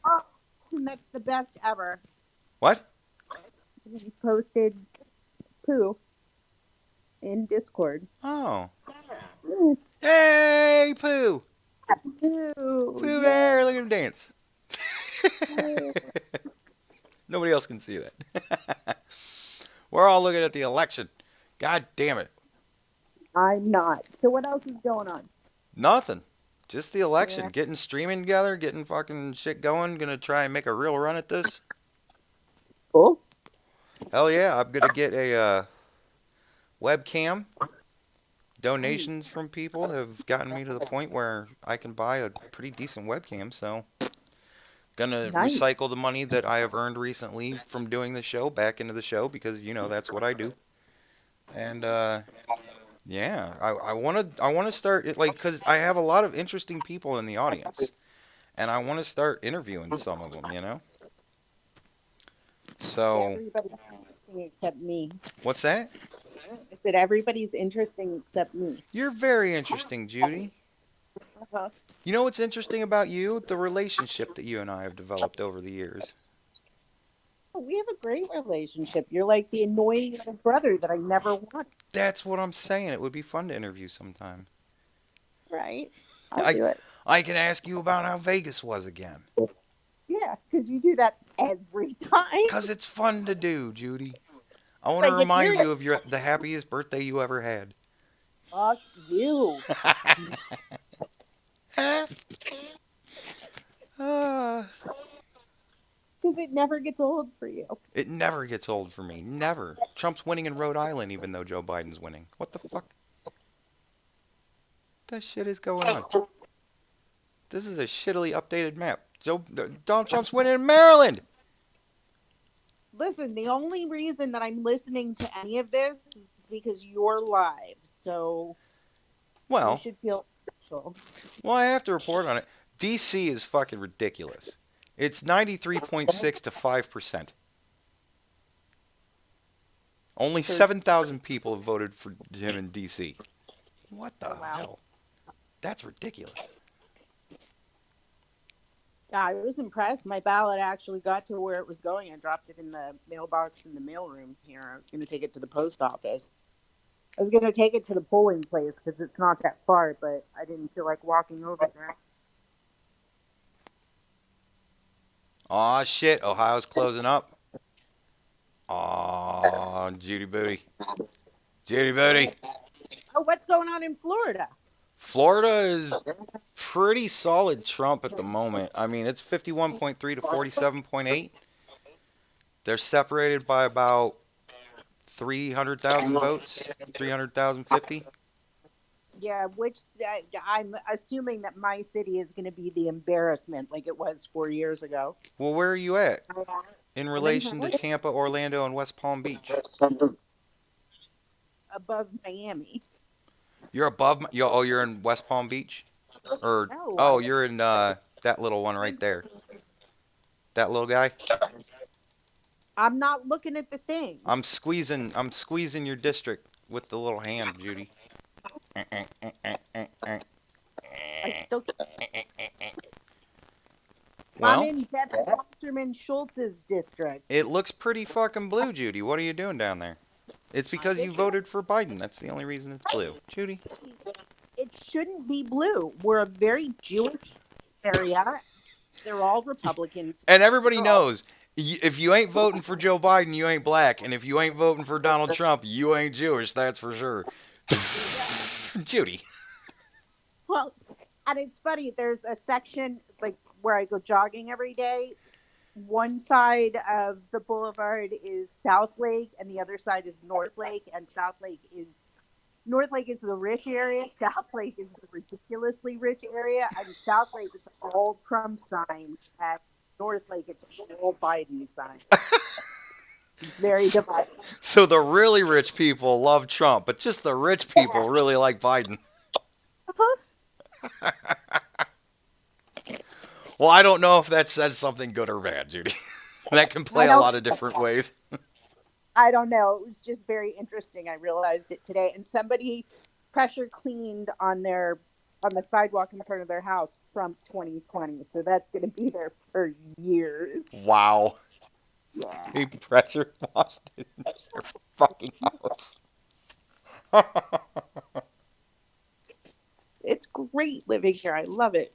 Speaker 11: and that's the best ever.
Speaker 1: What?
Speaker 11: He posted poo in Discord.
Speaker 1: Oh.
Speaker 11: Mm.
Speaker 1: Hey, Pooh!
Speaker 11: Poo.
Speaker 1: Pooh
Speaker 11: Yeah.
Speaker 1: Bear, look at him dance. Nobody else can see that. We're all looking at the election. God damn it.
Speaker 11: I'm not. So what else is going on?
Speaker 1: Nothing. Just the election.
Speaker 11: Yeah.
Speaker 1: Getting streaming together, getting fucking shit going. Gonna try and make a real run at this.
Speaker 11: Cool.
Speaker 1: Hell yeah, I'm gonna get a webcam. Donations from people have gotten me to the point where I can buy a pretty decent webcam, so gonna
Speaker 11: Nice.
Speaker 1: recycle the money that I have earned recently from doing the show back into the show because that's what I do. And yeah, I wanna start it because I have a lot of interesting people in the audience, and I want to start interviewing some of them. So
Speaker 11: Everybody's interesting except me.
Speaker 1: what's that?
Speaker 11: I said everybody's interesting except me.
Speaker 1: You're very interesting, Judy.
Speaker 11: Uh-huh.
Speaker 1: You know what's interesting about you? The relationship that you and I have developed over the years.
Speaker 11: We have a great relationship. You're like the annoying little brother that I never want.
Speaker 1: That's what I'm saying. It would be fun to interview sometime.
Speaker 11: Right? I'll do it.
Speaker 1: I can ask you about how Vegas was again.
Speaker 11: Yeah, because you do that every time.
Speaker 1: Because it's fun to do, Judy. I want
Speaker 11: Like,
Speaker 1: to
Speaker 11: if
Speaker 1: remind
Speaker 11: you're-
Speaker 1: you of the happiest birthday you ever had.
Speaker 11: Fuck you. Because it never gets old for you.
Speaker 1: It never gets old for me. Never. Trump's winning in Rhode Island even though Joe Biden's winning. What the fuck? What the shit is going on? This is a shittily updated map. Donald Trump's winning in Maryland.
Speaker 11: Listen, the only reason that I'm listening to any of this is because you're live. So you
Speaker 1: Well,
Speaker 11: should feel special.
Speaker 1: I have to report on it. DC is fucking ridiculous. It's 93.6 to 5%. Only 7,000 people have voted for him in DC. What the hell? That's ridiculous.
Speaker 11: Yeah, I was impressed. My ballot actually got to where it was going. I dropped it in the mailbox in the mailroom here. I was going to take it to the post office. I was going to take it to the polling place because it's not that far, but I didn't feel like walking over there.
Speaker 1: Aw, shit. Ohio's closing up. Aw, Judy Booty. Judy Booty.
Speaker 11: Oh, what's going on in Florida?
Speaker 1: Florida is pretty solid Trump at the moment. I mean, it's 51.3 to 47.8. They're separated by about 300,000 votes, 300,050.
Speaker 11: Yeah, which I'm assuming that my city is going to be the embarrassment like it was 4 years ago.
Speaker 1: Well, where are you at in relation to Tampa, Orlando, and West Palm Beach?
Speaker 11: Above Miami.
Speaker 1: You're above. You're in West Palm Beach, or
Speaker 11: No.
Speaker 1: you're in that little one right there. That little guy.
Speaker 11: I'm not looking at the thing.
Speaker 1: I'm squeezing your district with the little hand, Judy.
Speaker 11: I still
Speaker 1: Well,
Speaker 11: I'm in Devin Wasserman Schultz's district.
Speaker 1: it looks pretty fucking blue, Judy. What are you doing down there? It's because you voted for Biden. That's the only reason it's blue. Judy.
Speaker 11: It shouldn't be blue. We're a very Jewish area. They're all Republicans.
Speaker 1: And everybody knows, if you ain't voting for Joe Biden, you ain't black. And if you ain't voting for Donald Trump, you ain't Jewish. That's for sure. Judy.
Speaker 11: Well, and it's funny. There's a section like where I go jogging every day. One side of the boulevard is South Lake, and the other side is North Lake. And North Lake is the rich area. South Lake is the ridiculously rich area. And South Lake is all Trump sign. At North Lake, it's all Biden sign. It's very divided.
Speaker 1: So the really rich people love Trump, but just the rich people really like Biden. Well, I don't know if that says something good or bad, Judy. That can play a lot of different ways.
Speaker 11: I don't know. It was just very interesting. I realized it today. And somebody pressure cleaned on the sidewalk in front of their house Trump 2020, so that's going to be there for years.
Speaker 1: Wow.
Speaker 11: Yeah.
Speaker 1: He pressure washed it in your fucking house.
Speaker 11: It's great living here. I love it.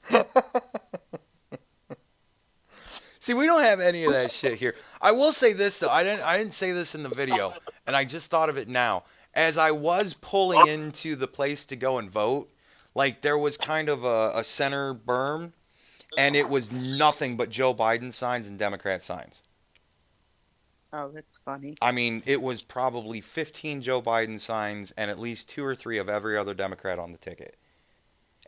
Speaker 1: See, we don't have any of that shit here. I will say this though. I didn't say this in the video, and I just thought of it now. As I was pulling into the place to go and vote, like there was kind of a center berm, and it was nothing but Joe Biden signs and Democrat signs.
Speaker 11: Oh, that's funny.
Speaker 1: I mean, it was probably 15 Joe Biden signs and at least 2 or 3 of every other Democrat on the ticket.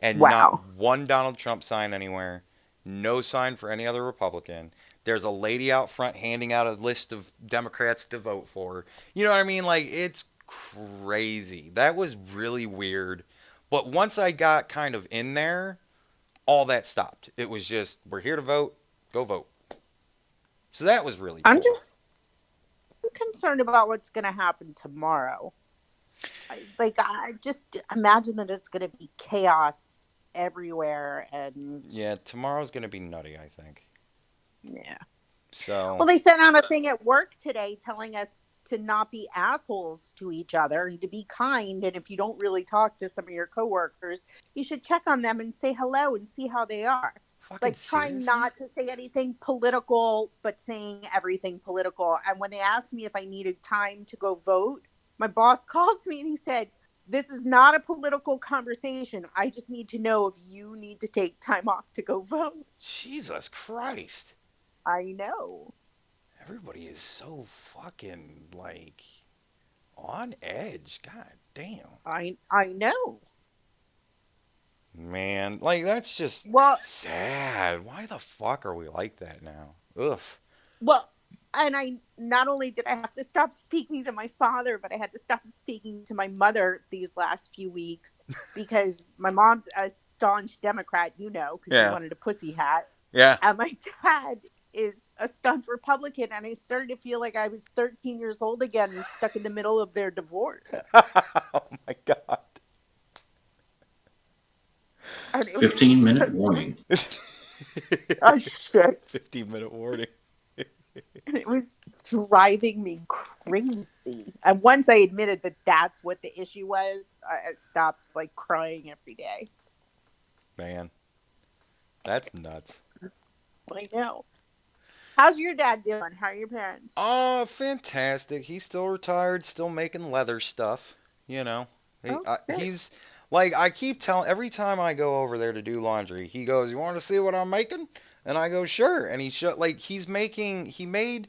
Speaker 1: And not one Donald Trump sign anywhere. No sign for any other Republican. There's a lady out front handing out a list of Democrats to vote for. You know what I mean? Like, it's crazy. That was really weird. But once I got kind of in there, all that stopped. It was just, we're here to vote, go vote. So that was really cool.
Speaker 11: I'm concerned about what's going to happen tomorrow. I just imagine that it's going to be chaos everywhere, and
Speaker 1: yeah, tomorrow's going to be nutty, I think.
Speaker 11: Yeah.
Speaker 1: So
Speaker 11: well, they sent out a thing at work today telling us to not be assholes to each other and to be kind, and if you don't really talk to some of your coworkers, you should check on them and say hello and see how they are. Like trying not to say anything political, but saying everything political. And when they asked me if I needed time to go vote, my boss calls me and he said, "This is not a political conversation. I just need to know if you need to take time off to go vote."
Speaker 1: Jesus Christ.
Speaker 11: I know.
Speaker 1: Everybody is so fucking, like, on edge. God damn.
Speaker 11: I know.
Speaker 1: Man, like, that's just sad. Why the fuck are we like that now? Ugh.
Speaker 11: Well, and I not only did I have to stop speaking to my father, but I had to stop speaking to my mother these last few weeks because my mom's a staunch Democrat, you know, because she wanted a pussy hat.
Speaker 1: Yeah.
Speaker 11: And my dad is a staunch Republican, and I started to feel like I was 13 years old again and stuck in the middle of their divorce.
Speaker 1: Oh, my God.
Speaker 4: 15-minute warning.
Speaker 11: Oh, shit.
Speaker 1: 15-minute warning.
Speaker 11: And it was driving me crazy. And once I admitted that that's what the issue was, I stopped, like, crying every day.
Speaker 1: Man, that's nuts.
Speaker 11: I know. How's your dad doing? How are your parents?
Speaker 1: Oh, fantastic. He's still retired, still making leather stuff, you know. He's... Like, I keep telling, every time I go over there to do laundry, he goes, "You want to see what I'm making?" And I go, "Sure." And he made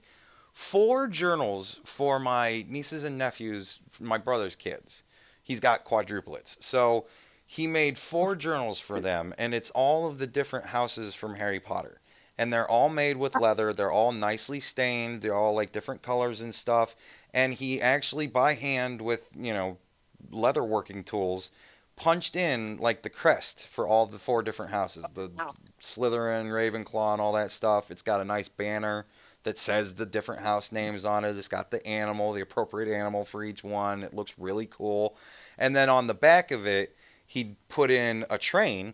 Speaker 1: 4 journals for my nieces and nephews, my brother's kids. He's got quadruplets. So he made 4 journals for them, and it's all of the different houses from Harry Potter. And they're all made with leather. They're all nicely stained. They're all like different colors and stuff. And he actually, by hand with, you know, leather working tools, punched in like the crest for all the 4 different houses, the Slytherin, Ravenclaw, and all that stuff. It's got a nice banner that says the different house names on it. It's got the animal, the appropriate animal for each one. It looks really cool. And then on the back of it, he put in a train,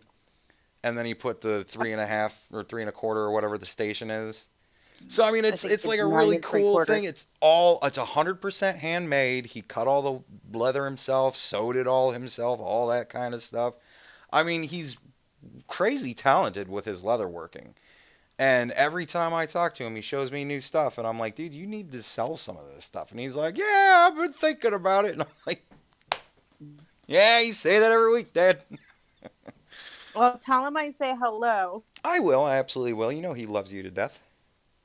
Speaker 1: and then he put the 3.5 or 3 1/4 or whatever the station is. So I mean, it's like a really cool thing. It's 100% handmade. He cut all the leather himself, sewed it all himself, all that kind of stuff. I mean, he's crazy talented with his leather working. And every time I talk to him, he shows me new stuff, and I'm like, "Dude, you need to sell some of this stuff." And he's like, "Yeah, I've been thinking about it." And I'm like, "Yeah, you say that every week, Dad."
Speaker 11: Well, tell him I say hello.
Speaker 1: I will. I absolutely will. You know he loves you to death.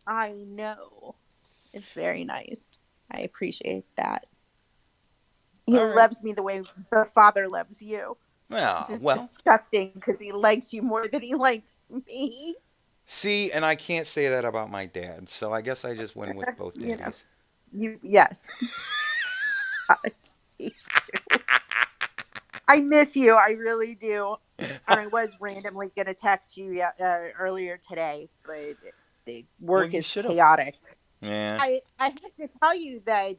Speaker 11: I know. It's very nice. I appreciate that. He loves me the way the father loves you.
Speaker 1: Yeah,
Speaker 11: It's disgusting because he likes you more than he likes me.
Speaker 1: See, and I can't say that about my dad, so I guess I just win with both daddies.
Speaker 11: Yes. I miss you. I really do. I was randomly going to text you earlier today, but the work is chaotic.
Speaker 1: Yeah.
Speaker 11: I have to tell you that,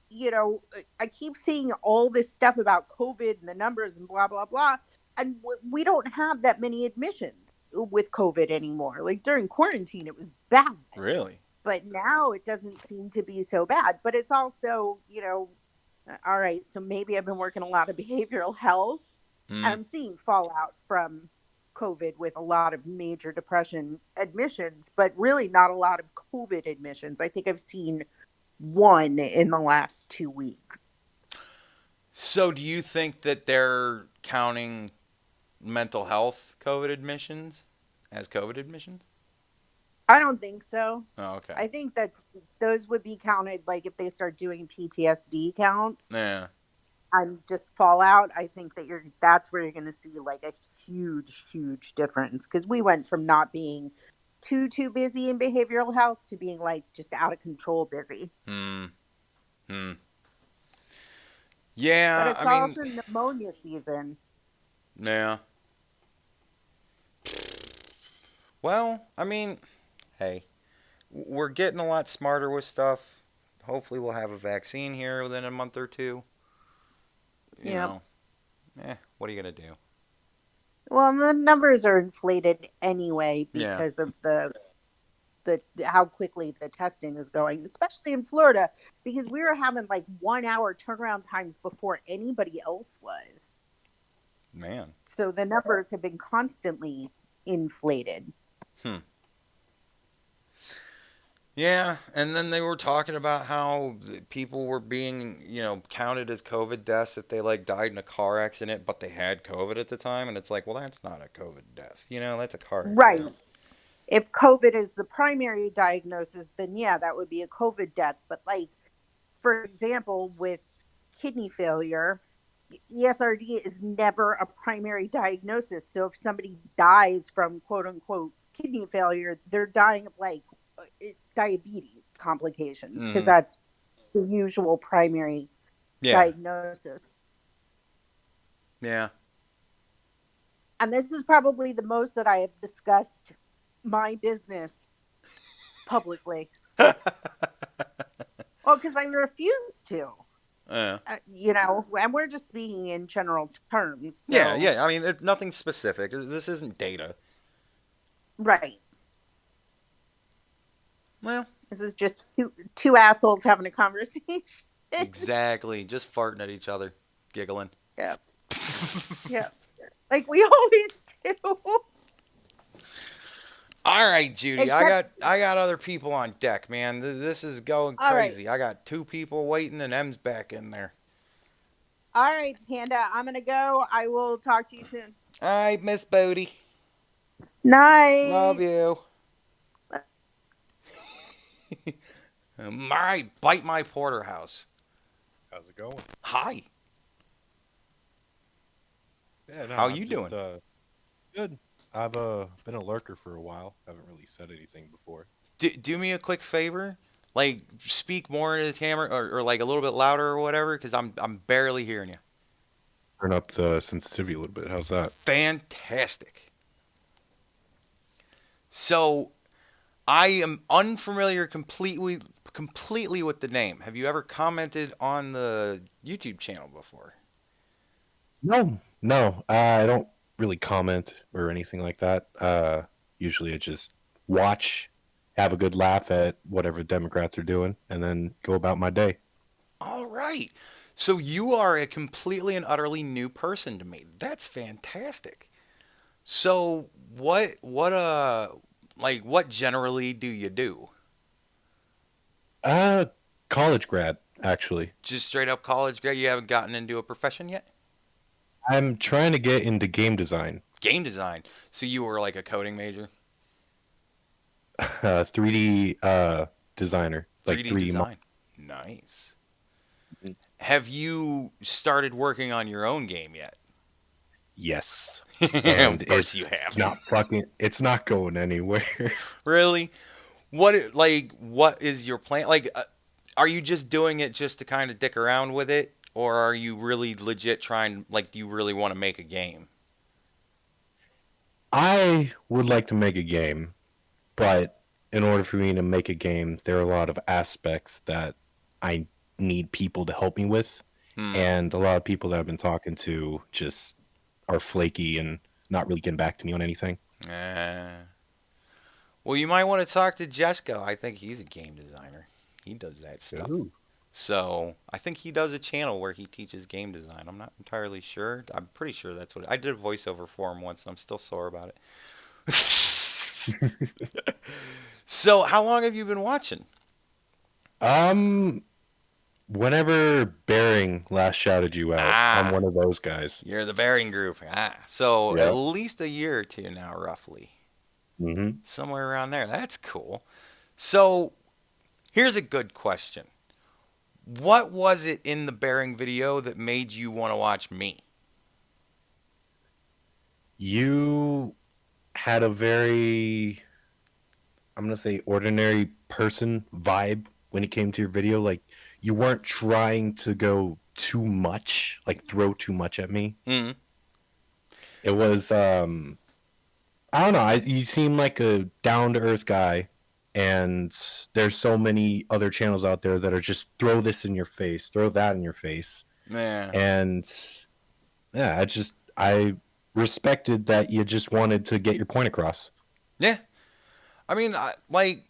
Speaker 11: you know, I keep seeing all this stuff about COVID and the numbers and blah, blah, blah. and we don't have that many admissions with COVID anymore. Like during quarantine, it was bad.
Speaker 1: Really?
Speaker 11: But now it doesn't seem to be so bad. But it's also, all right, so maybe I've been working a lot of behavioral health. And I'm seeing fallout from COVID with a lot of major depression admissions, but really not a lot of COVID admissions. I think I've seen one in the last 2 weeks.
Speaker 1: So do you think that they're counting mental health COVID admissions as COVID admissions?
Speaker 11: I don't think so.
Speaker 1: Oh, okay.
Speaker 11: I think that those would be counted like if they start doing PTSD counts.
Speaker 1: Yeah.
Speaker 11: And just fallout. I think that that's where you're going to see like a huge difference, because we went from not being too busy in behavioral health to being like just out of control busy.
Speaker 1: Yeah,
Speaker 11: but it's also pneumonia season.
Speaker 1: Yeah. Well, I mean, hey, we're getting a lot smarter with stuff. Hopefully we'll have a vaccine here within a month or two. You know, what are you going to do?
Speaker 11: Well, the numbers are inflated anyway because of the how quickly the testing is going, especially in Florida, because we were having like 1 hour turnaround times before anybody else was.
Speaker 1: Man.
Speaker 11: So the numbers have been constantly inflated.
Speaker 1: Yeah, and then they were talking about how people were being, counted as COVID deaths if they like died in a car accident, but they had COVID at the time, and it's like, well, that's not a COVID death. That's a car accident.
Speaker 11: Right. If COVID is the primary diagnosis, then yeah, that would be a COVID death. But like, for example, with kidney failure, ESRD is never a primary diagnosis. So if somebody dies from quote unquote kidney failure, they're dying of like diabetes complications, because that's the usual primary diagnosis.
Speaker 1: Yeah.
Speaker 11: And this is probably the most that I have discussed my business publicly. Well, because I refuse to. And we're just speaking in general terms. So.
Speaker 1: Yeah. I mean, nothing specific. This isn't data.
Speaker 11: Right.
Speaker 1: Well,
Speaker 11: this is just two assholes having a conversation.
Speaker 1: Exactly. Just farting at each other, giggling.
Speaker 11: Yeah. Yeah. Like we always do.
Speaker 1: All right, Judy. I got other people on deck, man. This is going crazy. Right. I got 2 people waiting, and M's back in there.
Speaker 11: All right, Panda. I'm gonna go. I will talk to you soon.
Speaker 1: All right, Miss Bodie.
Speaker 11: Night.
Speaker 1: Love you. All right, bite my porterhouse.
Speaker 12: How's it going?
Speaker 1: Hi.
Speaker 12: Yeah, no,
Speaker 1: how you doing?
Speaker 12: Good. I've been a lurker for a while. Haven't really said anything before.
Speaker 1: Do me a quick favor. Like, speak more into the camera, or like a little bit louder or whatever, because I'm barely hearing you.
Speaker 12: Turn up the sensitivity a little bit. How's that?
Speaker 1: Fantastic. So, I am unfamiliar completely with the name. Have you ever commented on the YouTube channel before?
Speaker 12: No. I don't really comment or anything like that. Usually I just watch, have a good laugh at whatever Democrats are doing, and then go about my day.
Speaker 1: All right. So you are a completely and utterly new person to me. That's fantastic. So what generally do you do?
Speaker 12: College grad, actually.
Speaker 1: Just straight up college grad? You haven't gotten into a profession yet?
Speaker 12: I'm trying to get into game design.
Speaker 1: Game design. So you were like a coding major?
Speaker 12: 3D designer.
Speaker 1: 3D design. Nice. Have you started working on your own game yet?
Speaker 12: Yes.
Speaker 1: And of course you have.
Speaker 12: It's not going anywhere.
Speaker 1: Really? What is your plan? Like, are you just doing it just to kind of dick around with it? Or are you really legit trying, like, do you really want to make a game?
Speaker 12: I would like to make a game, but in order for me to make a game, there are a lot of aspects that I need people to help me with. And a lot of people that I've been talking to just are flaky and not really getting back to me on anything.
Speaker 1: Well, you might want to talk to Jesco. I think he's a game designer. He does that stuff.
Speaker 12: Ooh.
Speaker 1: So I think he does a channel where he teaches game design. I'm not entirely sure. I'm pretty sure that's what I did a voiceover for him once, and I'm still sore about it. So how long have you been watching?
Speaker 12: Whenever Bearing last shouted you out, I'm one of those guys.
Speaker 1: You're the Bearing group. So
Speaker 12: Yeah.
Speaker 1: at least a year or two now, roughly.
Speaker 12: Mm-hmm.
Speaker 1: Somewhere around there. That's cool. So here's a good question. What was it in the Bearing video that made you want to watch me?
Speaker 12: You had a very, I'm going to say, ordinary person vibe when it came to your video. Like, you weren't trying to go too much, like throw too much at me.
Speaker 1: Mm-hmm.
Speaker 12: It was, I don't know. You seem like a down-to-earth guy. And there's so many other channels out there that are just throw this in your face, throw that in your face.
Speaker 1: Yeah.
Speaker 12: And yeah, I respected that you just wanted to get your point across.
Speaker 1: Yeah. I mean, like,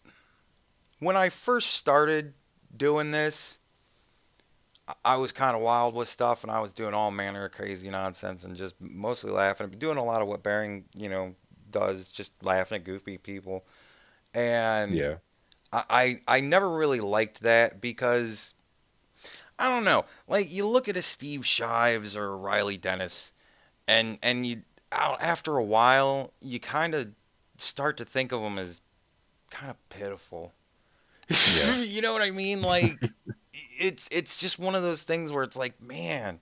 Speaker 1: when I first started doing this, I was kind of wild with stuff, and I was doing all manner of crazy nonsense and just mostly laughing. Doing a lot of what Bearing, does, just laughing at goofy people. And
Speaker 12: yeah,
Speaker 1: I never really liked that because, I don't know, like, you look at a Steve Shives or a Riley Dennis, and you, after a while, you kind of start to think of them as kind of pitiful. Yeah. You know what I mean? Like, it's just one of those things where it's like, man,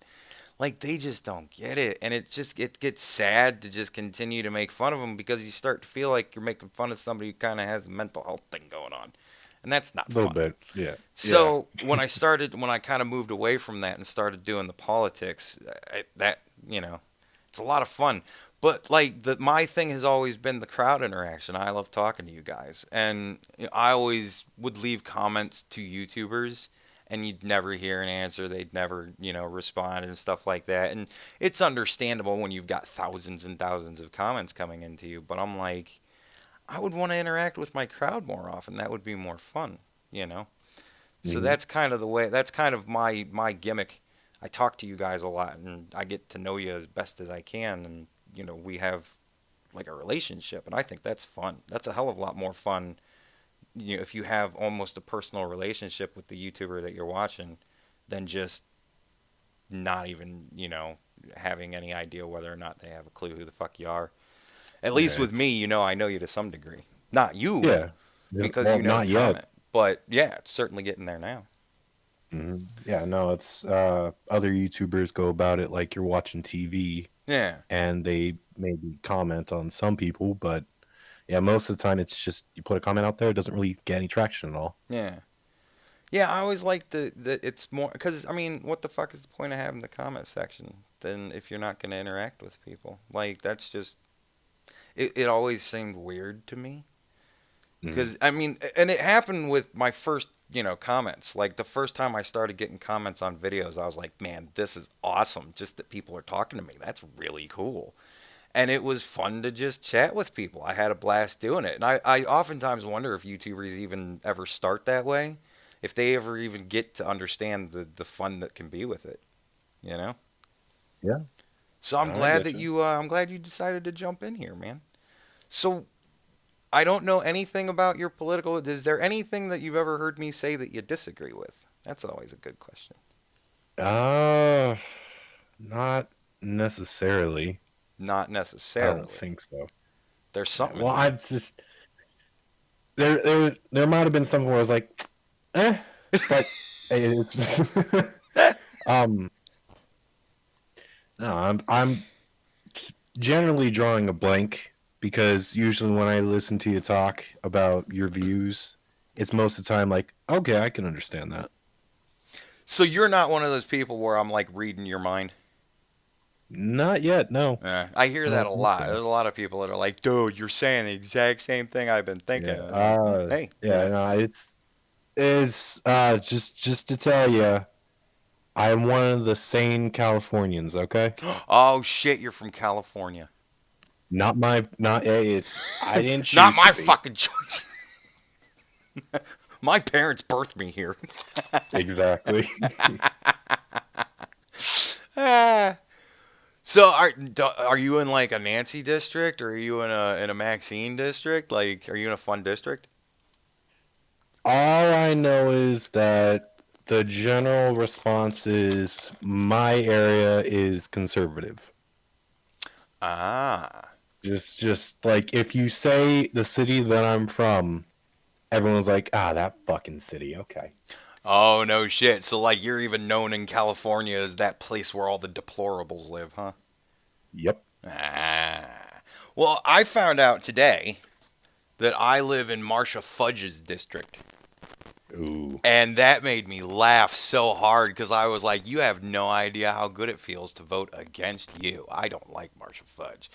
Speaker 1: like, they just don't get it. And it gets sad to just continue to make fun of them because you start to feel like you're making fun of somebody who kind of has a mental health thing going on. And that's not fun.
Speaker 12: A little bit, yeah.
Speaker 1: So when I kind of moved away from that and started doing the politics, it's a lot of fun. But, like, my thing has always been the crowd interaction. I love talking to you guys. And I always would leave comments to YouTubers, and you'd never hear an answer. They'd never, respond and stuff like that. And it's understandable when you've got thousands and thousands of comments coming into you. But I'm like, I would want to interact with my crowd more often. That would be more fun, So that's kind of the way, that's kind of my gimmick. I talk to you guys a lot, and I get to know you as best as I can. And, we have, like, a relationship. And I think that's fun. That's a hell of a lot more fun if you have almost a personal relationship with the YouTuber that you're watching than just not even, having any idea whether or not they have a clue who the fuck you are. At least with me, I know you to some degree. Not you, because
Speaker 12: not yet.
Speaker 1: Comment. But yeah, it's certainly getting there now.
Speaker 12: Mm-hmm. Yeah, no, it's other YouTubers go about it like you're watching TV.
Speaker 1: Yeah.
Speaker 12: And they maybe comment on some people, but yeah, most of the time it's just you put a comment out there, it doesn't really get any traction at all.
Speaker 1: Yeah. Yeah, I always like that it's more, because, I mean, what the fuck is the point of having the comment section then if you're not going to interact with people? Like, that's just, it always seemed weird to me. Because, I mean, and it happened with my first, comments. Like, the first time I started getting comments on videos, I was like, man, this is awesome. Just that people are talking to me. That's really cool. And it was fun to just chat with people. I had a blast doing it. And I oftentimes wonder if YouTubers even ever start that way. If they ever even get to understand the fun that can be with it.
Speaker 12: Yeah.
Speaker 1: So I'm glad that I'm glad you decided to jump in here, man. So I don't know anything about your political. Is there anything that you've ever heard me say that you disagree with? That's always a good question.
Speaker 12: Not necessarily.
Speaker 1: Not necessarily.
Speaker 12: I don't think so.
Speaker 1: There's something.
Speaker 12: Well, I just there might have been something where I was like, but no, I'm generally drawing a blank because usually when I listen to you talk about your views, it's most of the time like, okay, I can understand that.
Speaker 1: So you're not one of those people where I'm like reading your mind?
Speaker 12: Not yet, no.
Speaker 1: I hear that a lot. So. There's a lot of people that are like, dude, you're saying the exact same thing I've been thinking.
Speaker 12: Yeah.
Speaker 1: Hey.
Speaker 12: Yeah, no, it's just to tell you, I'm one of the sane Californians, okay?
Speaker 1: Oh shit, you're from California.
Speaker 12: Not it's I didn't
Speaker 1: Not
Speaker 12: choose
Speaker 1: my
Speaker 12: to be.
Speaker 1: fucking choice. My parents birthed me here.
Speaker 12: Exactly.
Speaker 1: So are you in like a Nancy district, or are you in a Maxine district? Like, are you in a fun district?
Speaker 12: All I know is that the general response is my area is conservative.
Speaker 1: Ah.
Speaker 12: Just like if you say the city that I'm from, everyone's like, ah, that fucking city. Okay.
Speaker 1: Oh no shit. So like you're even known in California as that place where all the deplorables live, huh?
Speaker 12: Yep.
Speaker 1: Ah. Well, I found out today that I live in Marsha Fudge's district.
Speaker 12: Ooh.
Speaker 1: And that made me laugh so hard because I was like, you have no idea how good it feels to vote against you. I don't like Marsha Fudge.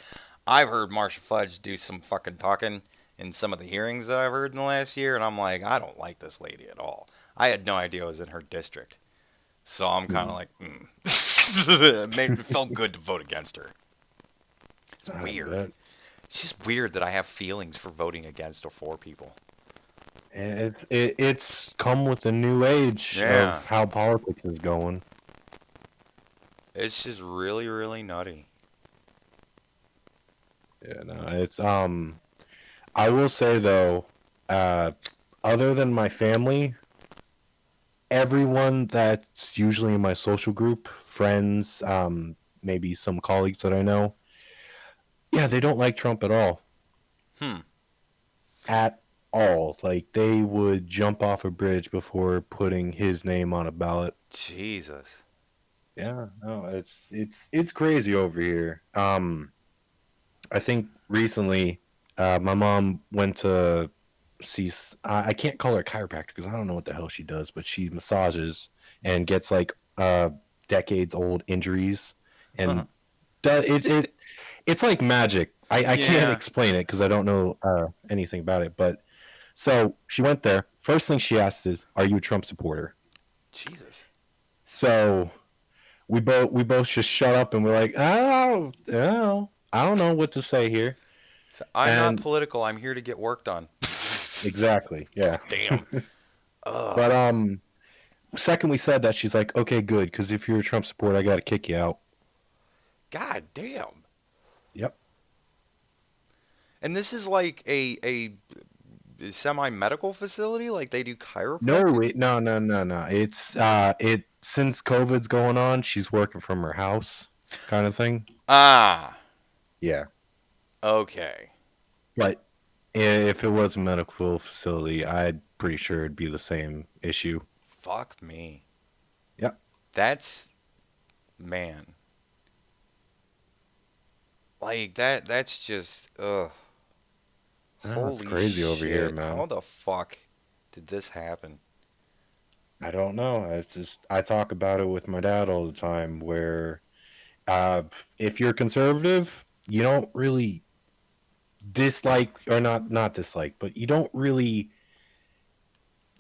Speaker 1: I've heard Marsha Fudge do some fucking talking in some of the hearings that I've heard in the last year, and I'm like, I don't like this lady at all. I had no idea it was in her district. So I'm kind of like, it felt good to vote against her. It's weird. It's just weird that I have feelings for voting against or for people.
Speaker 12: It's come with the new age of how politics is going.
Speaker 1: It's just really, really nutty.
Speaker 12: Yeah, no, it's I will say though, other than my family, everyone that's usually in my social group, friends, maybe some colleagues that I know, yeah, they don't like Trump at all. At all. Like they would jump off a bridge before putting his name on a ballot.
Speaker 1: Jesus.
Speaker 12: Yeah, no, it's crazy over here. I think recently, my mom went to see. I can't call her a chiropractor because I don't know what the hell she does, but she massages and gets like decades old injuries, and it's like magic. I can't explain it because I don't know anything about it. But so she went there. First thing she asked is, "Are you a Trump supporter?"
Speaker 1: Jesus.
Speaker 12: So we both just shut up and we're like, I don't know what to say here.
Speaker 1: So I'm not political. I'm here to get work done.
Speaker 12: Exactly. Yeah.
Speaker 1: Damn.
Speaker 12: But second we said that, she's like, okay, good, because if you're a Trump supporter, I got to kick you out.
Speaker 1: God damn.
Speaker 12: Yep.
Speaker 1: And this is like a semi-medical facility? Like they do chiropractic?
Speaker 12: No. It's since COVID's going on, she's working from her house, kind of thing.
Speaker 1: Ah.
Speaker 12: Yeah.
Speaker 1: Okay.
Speaker 12: But if it was a medical facility, I'm pretty sure it'd be the same issue.
Speaker 1: Fuck me.
Speaker 12: Yep.
Speaker 1: That's, man. Like that's just holy
Speaker 12: it's crazy over here, man.
Speaker 1: How the fuck did this happen?
Speaker 12: I don't know. It's just I talk about it with my dad all the time. Where if you're conservative, you don't really dislike, or not dislike, but you don't really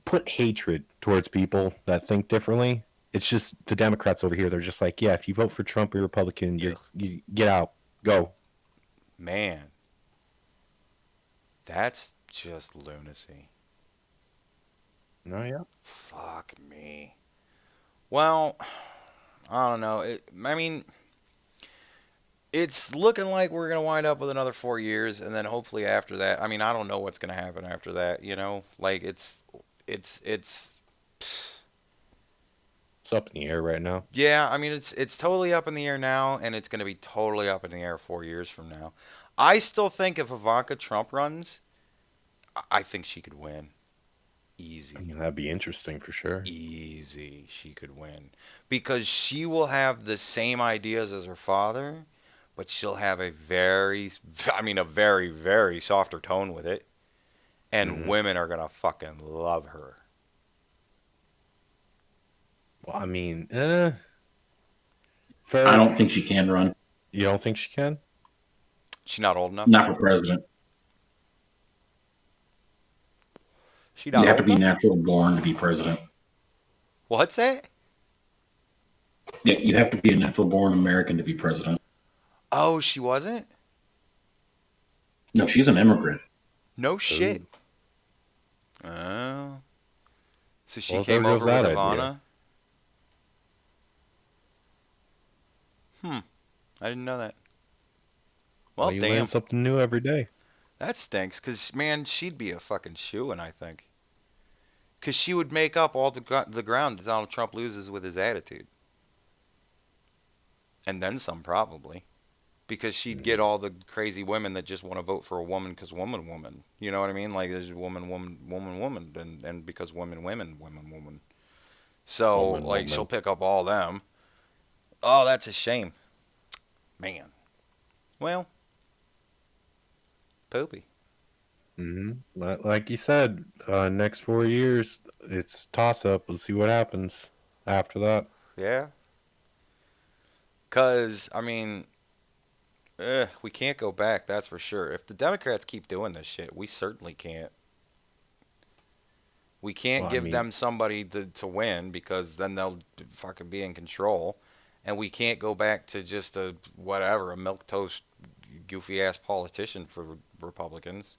Speaker 12: put hatred towards people that think differently. It's just the Democrats over here. They're just like, yeah, if you vote for Trump or Republican, you get out, go.
Speaker 1: Man, that's just lunacy.
Speaker 12: No, yeah.
Speaker 1: Fuck me. Well, I don't know. I mean, it's looking like we're going to wind up with another 4 years, and then hopefully after that, I mean, I don't know what's going to happen after that, you know? Like, it's
Speaker 12: up in the air right now.
Speaker 1: Yeah, I mean, it's totally up in the air now, and it's going to be totally up in the air 4 years from now. I still think if Ivanka Trump runs, I think she could win. Easy.
Speaker 12: I mean, that'd be interesting for sure.
Speaker 1: Easy, she could win. Because she will have the same ideas as her father, but she'll have a very, very softer tone with it. And women are going to fucking love her.
Speaker 12: Well, I mean,
Speaker 2: I don't think she can run.
Speaker 12: You don't think she can?
Speaker 1: She's not old enough?
Speaker 2: Not for president.
Speaker 1: She not
Speaker 2: you have
Speaker 1: old
Speaker 2: to be
Speaker 1: enough?
Speaker 2: natural born to be president.
Speaker 1: What's that?
Speaker 4: Yeah, you have to be a natural born American to be president.
Speaker 1: Oh, she wasn't?
Speaker 4: No, she's an immigrant.
Speaker 1: No shit.
Speaker 12: Ooh.
Speaker 1: Oh. So she
Speaker 12: Well, there
Speaker 1: came
Speaker 12: goes
Speaker 1: over with
Speaker 12: that idea.
Speaker 1: Ivana? I didn't know that. Well,
Speaker 12: You
Speaker 1: damn.
Speaker 12: learn something new every day.
Speaker 1: That stinks, because, man, she'd be a fucking shoo-in, I think. Because she would make up all the ground that Donald Trump loses with his attitude. And then some, probably. Because she'd get all the crazy women that just want to vote for a woman because woman. You know what I mean? Like, there's woman. And because women. So, like, she'll pick up all them. Oh, that's a shame. Man. Well, poopy.
Speaker 12: Like you said, next 4 years, it's toss-up. Let's see what happens after that.
Speaker 1: Yeah. Because, I mean, we can't go back, that's for sure. If the Democrats keep doing this shit, we certainly can't. We can't give them somebody to win, because then they'll fucking be in control. And we can't go back to just a milquetoast, goofy-ass politician for Republicans.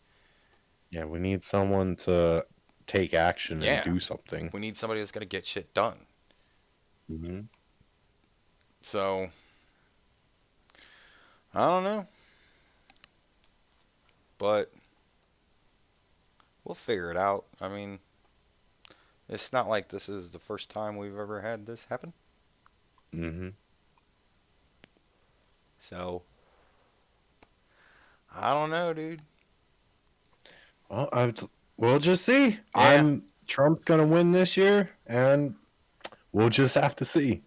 Speaker 12: Yeah, we need someone to take action and do something.
Speaker 1: We need somebody that's going to get shit done. So, I don't know. But we'll figure it out. I mean, it's not like this is the first time we've ever had this happen. So, I don't know, dude.
Speaker 12: Well, we'll just see. Trump's gonna win this year, and we'll just have to see.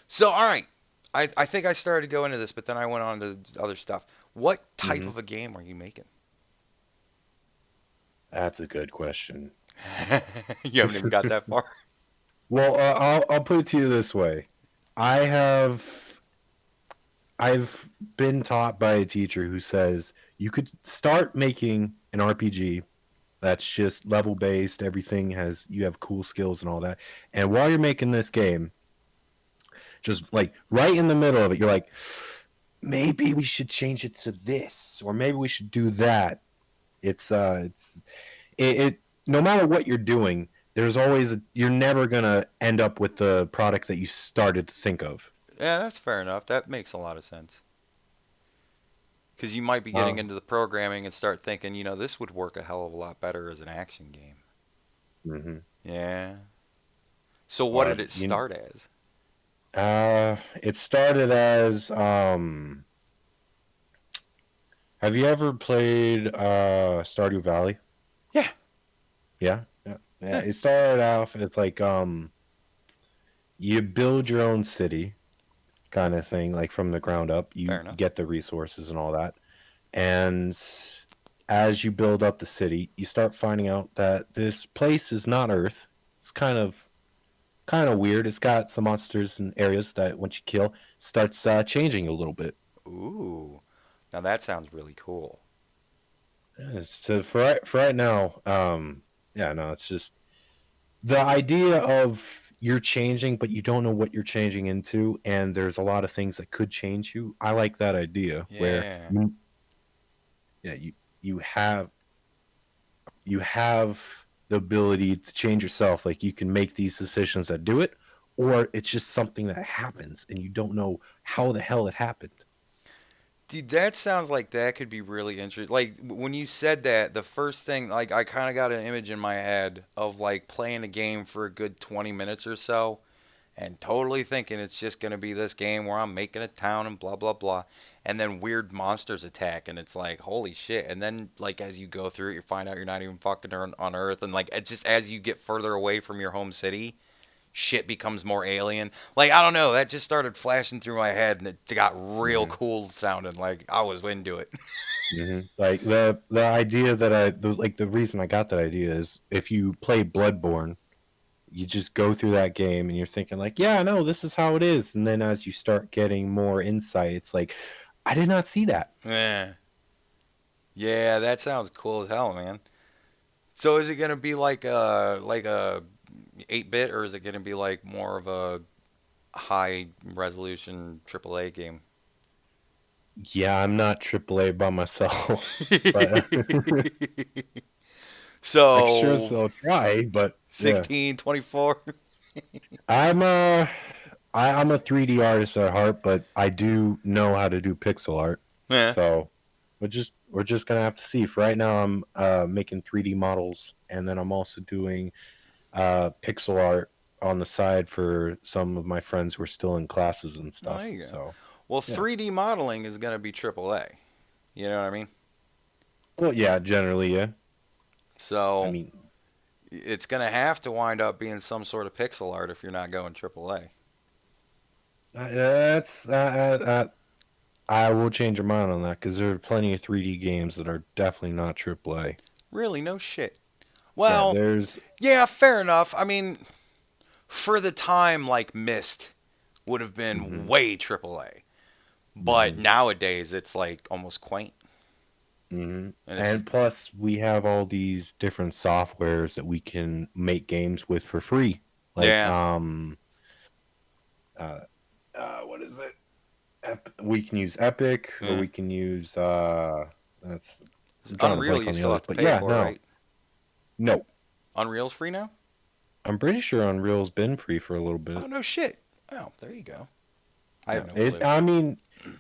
Speaker 1: So, all right. I think I started to go into this, but then I went on to other stuff. What type of a game are you making?
Speaker 12: That's a good question.
Speaker 1: You haven't even got that far.
Speaker 12: Well, I'll put it to you this way. I've been taught by a teacher who says you could start making an RPG that's just level based. Everything you have cool skills and all that. And while you're making this game, just like right in the middle of it, you're like, maybe we should change it to this, or maybe we should do that. No matter what you're doing, there's always you're never gonna end up with the product that you started to think of.
Speaker 1: Yeah, that's fair enough. That makes a lot of sense. Because you might be getting into the programming and start thinking, this would work a hell of a lot better as an action game. Yeah. So what did it start as?
Speaker 12: It started as have you ever played Stardew Valley?
Speaker 1: Yeah.
Speaker 12: Yeah. It started off, it's like you build your own city kind of thing, like from the ground up. You get the resources and all that. And as you build up the city, you start finding out that this place is not Earth. It's kind of weird. It's got some monsters and areas that once you kill, starts changing a little bit.
Speaker 1: Ooh. Now that sounds really cool.
Speaker 12: Yeah, so for right now, it's just the idea of you're changing, but you don't know what you're changing into, and there's a lot of things that could change you. I like that idea where you have the ability to change yourself. Like you can make these decisions that do it, or it's just something that happens and you don't know how the hell it happened.
Speaker 1: Dude, that sounds like that could be really interesting. Like, when you said that, the first thing, like, I kind of got an image in my head of, like, playing a game for a good 20 minutes or so and totally thinking it's just going to be this game where I'm making a town and blah, blah, blah. And then weird monsters attack, and it's like, holy shit. And then, like, as you go through it, you find out you're not even fucking on Earth. And, like, it just as you get further away from your home city, shit becomes more alien. Like, I don't know, that just started flashing through my head, and it got real cool sounding. Like, I was into it.
Speaker 12: Like the idea that the reason I got that idea is if you play Bloodborne, you just go through that game and you're thinking like, yeah, no, this is how it is. And then as you start getting more insight, it's like, I did not see that.
Speaker 1: Yeah, that sounds cool as hell, man. So is it gonna be like a 8-bit, or is it gonna be like more of a high resolution AAA game.
Speaker 12: Yeah, I'm not AAA by myself, but
Speaker 1: So
Speaker 12: sure I'll try. But
Speaker 1: 16, 24.
Speaker 12: I'm a 3D artist at heart, but I do know how to do pixel art.
Speaker 1: Yeah.
Speaker 12: So we're just gonna have to see. For right now, I'm making 3D models, and then I'm also doing pixel art on the side for some of my friends who are still in classes and stuff.
Speaker 1: There you go.
Speaker 12: So,
Speaker 1: well, 3D modeling is going to be AAA. You know what I mean?
Speaker 12: well, yeah, generally, yeah.
Speaker 1: So
Speaker 12: I mean,
Speaker 1: it's going to have to wind up being some sort of pixel art if you're not going AAA.
Speaker 12: I will change your mind on that because there are plenty of 3D games that are definitely not AAA.
Speaker 1: Really? No shit. Well,
Speaker 12: there's
Speaker 1: fair enough. I mean, for the time, like Myst would have been way AAA, but nowadays it's like almost quaint.
Speaker 12: And plus, we have all these different softwares that we can make games with for free. Like, what is it? We can use Epic, or we can use that's
Speaker 1: Unreal. You still have to pay for, right?
Speaker 12: No.
Speaker 1: Unreal's free now?
Speaker 12: I'm pretty sure Unreal's been free for a little bit.
Speaker 1: Oh, no shit. Oh, there you go. I have no clue.
Speaker 12: I mean,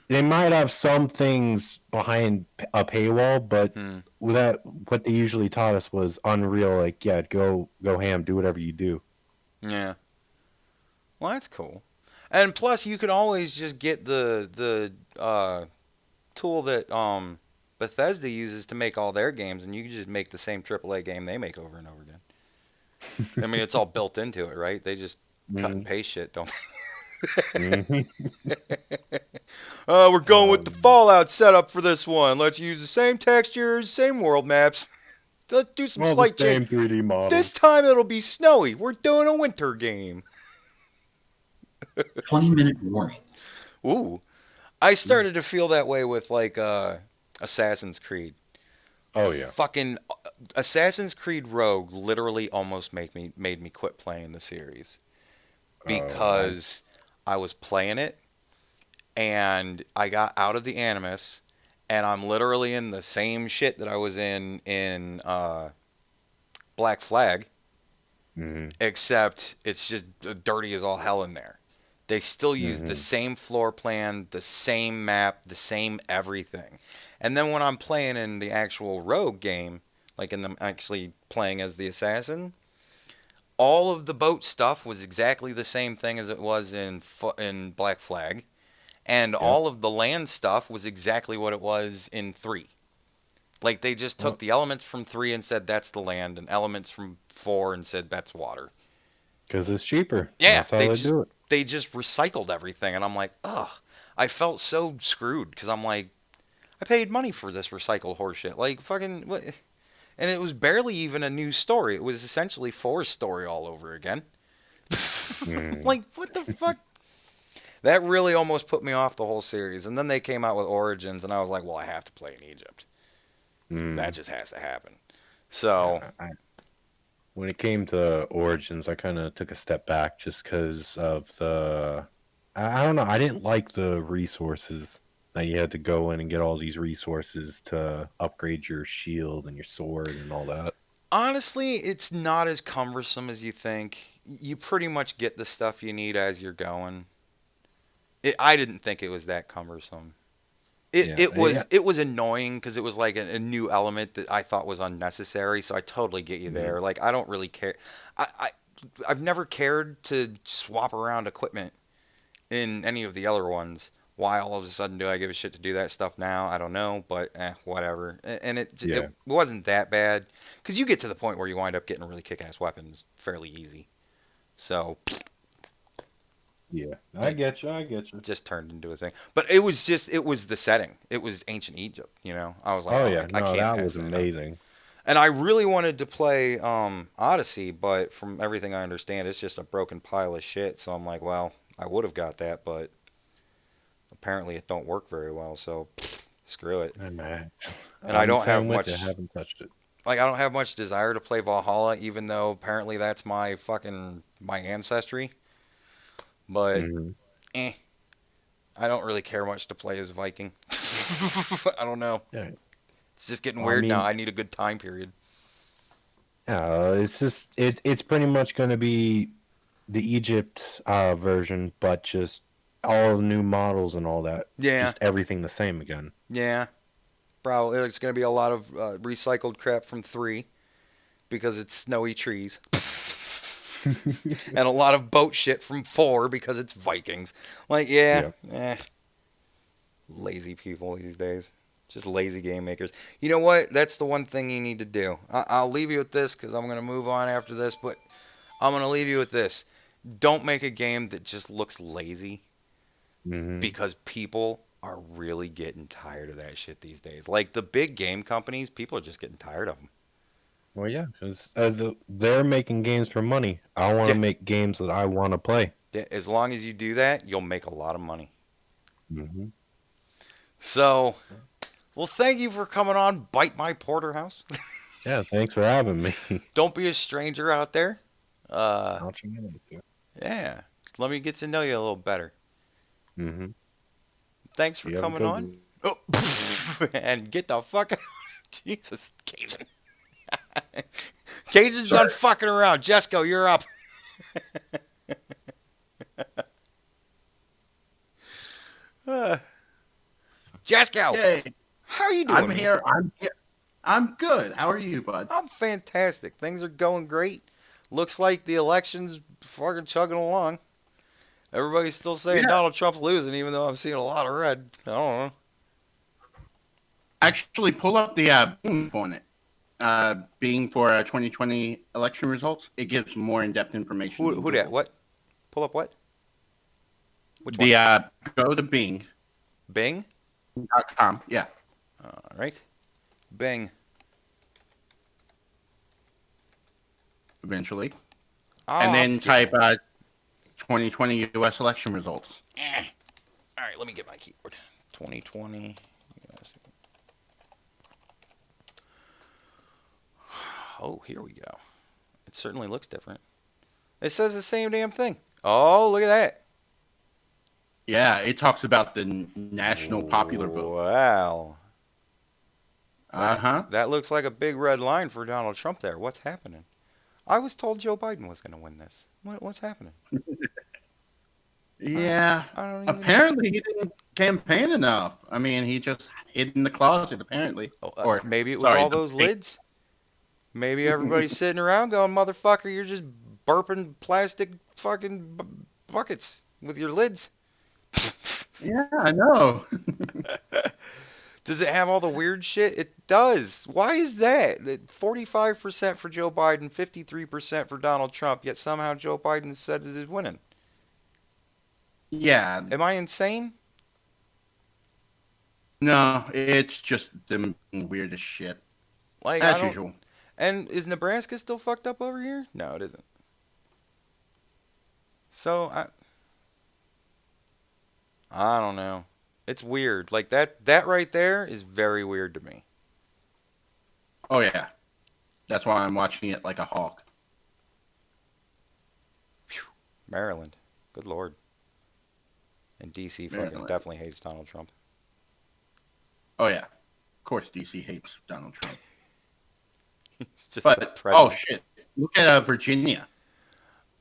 Speaker 12: they might have some things behind a paywall, but what they usually taught us was Unreal, like, yeah, go ham, do whatever you do.
Speaker 1: Yeah. Well, that's cool. And plus, you could always just get the tool that Bethesda uses to make all their games, and you can just make the same AAA game they make over and over again. I mean, it's all built into it, right? They just cut and paste shit, don't they? We're going with the Fallout setup for this one. Let's use the same textures, same world maps. Let's do some slight change.
Speaker 12: 3D models.
Speaker 1: This time it'll be snowy. We're doing a winter game.
Speaker 2: 20-minute warning.
Speaker 1: Ooh. I started to feel that way with, like, Assassin's Creed.
Speaker 12: Oh, yeah.
Speaker 1: Fucking Assassin's Creed Rogue literally almost made me quit playing the series. Because I was playing it, and I got out of the Animus, and I'm literally in the same shit that I was in Black Flag, except it's just dirty as all hell in there. They still use the same floor plan, the same map, the same everything. And then when I'm playing in the actual Rogue game, like actually playing as the assassin, all of the boat stuff was exactly the same thing as it was in Black Flag, and all of the land stuff was exactly what it was in 3. Like, they just took the elements from 3 and said that's the land, and elements from 4 and said that's water.
Speaker 12: Because it's cheaper.
Speaker 1: Yeah,
Speaker 12: that's how they do it.
Speaker 1: They just recycled everything, and I'm like, ugh. I felt so screwed, because I'm like, I paid money for this recycled horseshit. Like, fucking, what? And it was barely even a new story. It was essentially 4's story all over again. Like, what the fuck? That really almost put me off the whole series. And then they came out with Origins, and I was like, well, I have to play in Egypt. That just has to happen. So...
Speaker 12: when it came to Origins, I kind of took a step back just because of I don't know, I didn't like the resources that you had to go in and get all these resources to upgrade your shield and your sword and all that.
Speaker 1: Honestly, it's not as cumbersome as you think. You pretty much get the stuff you need as you're going. I didn't think it was that cumbersome. It was annoying because it was like a new element that I thought was unnecessary. So I totally get you there. Like, I don't really care. I've never cared to swap around equipment in any of the other ones. Why all of a sudden do I give a shit to do that stuff now? I don't know, but whatever. And it wasn't that bad because you get to the point where you wind up getting really kick-ass weapons fairly easy. So.
Speaker 12: Yeah, I get you.
Speaker 1: Just turned into a thing. But it was the setting. It was ancient Egypt, you know? I was like, I can't
Speaker 12: that was amazing.
Speaker 1: And I really wanted to play Odyssey, but from everything I understand, it's just a broken pile of shit. So I'm like, well, I would have got that, but apparently it don't work very well, so screw it.
Speaker 12: And
Speaker 1: I don't have much...
Speaker 12: I haven't touched it.
Speaker 1: Like, I don't have much desire to play Valhalla, even though apparently that's my ancestry. But,
Speaker 12: Mhm.
Speaker 1: I don't really care much to play as Viking. I don't know.
Speaker 12: Yeah.
Speaker 1: It's just getting
Speaker 12: Well, I
Speaker 1: weird now.
Speaker 12: mean-
Speaker 1: I need a good time period.
Speaker 12: It's just it's pretty much going to be the Egypt version, but just all the new models and all that.
Speaker 1: Yeah.
Speaker 12: Just everything the same again.
Speaker 1: Yeah. Probably. It's going to be a lot of recycled crap from 3 because it's snowy trees. And a lot of boat shit from 4 because it's Vikings. Like, lazy people these days. Just lazy game makers. You know what? That's the one thing you need to do. I'll leave you with this because I'm going to move on after this, but I'm going to leave you with this. Don't make a game that just looks lazy because people are really getting tired of that shit these days. Like the big game companies, people are just getting tired of them.
Speaker 12: Well, yeah, because they're making games for money. I want to make games that I want to play.
Speaker 1: As long as you do that, you'll make a lot of money.
Speaker 12: Mm-hmm.
Speaker 1: So, well, thank you for coming on Bite My Porterhouse.
Speaker 12: Yeah, thanks for having me.
Speaker 1: Don't be a stranger out there.
Speaker 12: I'll try to.
Speaker 1: Yeah, let me get to know you a little better.
Speaker 12: Mm-hmm.
Speaker 1: Thanks for coming on. Oh, and get the fuck out. Jesus, Cajun. Cajun's done fucking around. Jesco, you're up. Jesco.
Speaker 13: Hey,
Speaker 1: how are you doing?
Speaker 13: I'm here. I'm good. How are you, bud?
Speaker 1: I'm fantastic. Things are going great. Looks like the election's fucking chugging along. Everybody's still saying Donald Trump's losing, even though I'm seeing a lot of red. I don't know.
Speaker 13: Actually, pull up the Bing on it. Being for 2020 election results, it gives more in-depth information.
Speaker 1: Who that? What? Pull up what? Which
Speaker 13: one? Go to
Speaker 1: Bing.
Speaker 13: Bing.com. Yeah.
Speaker 1: All right. Bing.
Speaker 13: Eventually. And then type 2020 U.S. election results.
Speaker 1: All right, let me get my keyboard. 2020 US. Oh, here we go. It certainly looks different. It says the same damn thing. Oh, look at that.
Speaker 13: Yeah, it talks about the national popular vote.
Speaker 1: Wow.
Speaker 13: Uh-huh.
Speaker 1: That looks like a big red line for Donald Trump there. What's happening? I was told Joe Biden was going to win this. What's happening?
Speaker 13: Yeah. Apparently he didn't campaign enough. I mean, he just hid in the closet, apparently.
Speaker 1: Or maybe it was all those lids. Maybe everybody's sitting around going, motherfucker, you're just burping plastic fucking buckets with your lids.
Speaker 13: Yeah, I know.
Speaker 1: Does it have all the weird shit? It does. Why is that? 45% for Joe Biden, 53% for Donald Trump, yet somehow Joe Biden said it is winning.
Speaker 13: Yeah.
Speaker 1: Am I insane?
Speaker 13: No, it's just the weirdest shit.
Speaker 1: Like,
Speaker 13: as usual.
Speaker 1: And is Nebraska still fucked up over here? No, it isn't. So, I don't know. It's weird. Like, that right there is very weird to me.
Speaker 13: Oh, yeah. That's why I'm watching it like a hawk.
Speaker 1: Whew. Maryland. Good Lord. And D.C. fucking definitely hates Donald Trump.
Speaker 13: Oh, yeah. Of course D.C. hates Donald Trump.
Speaker 1: He's just the president.
Speaker 13: Oh, shit. Look at Virginia.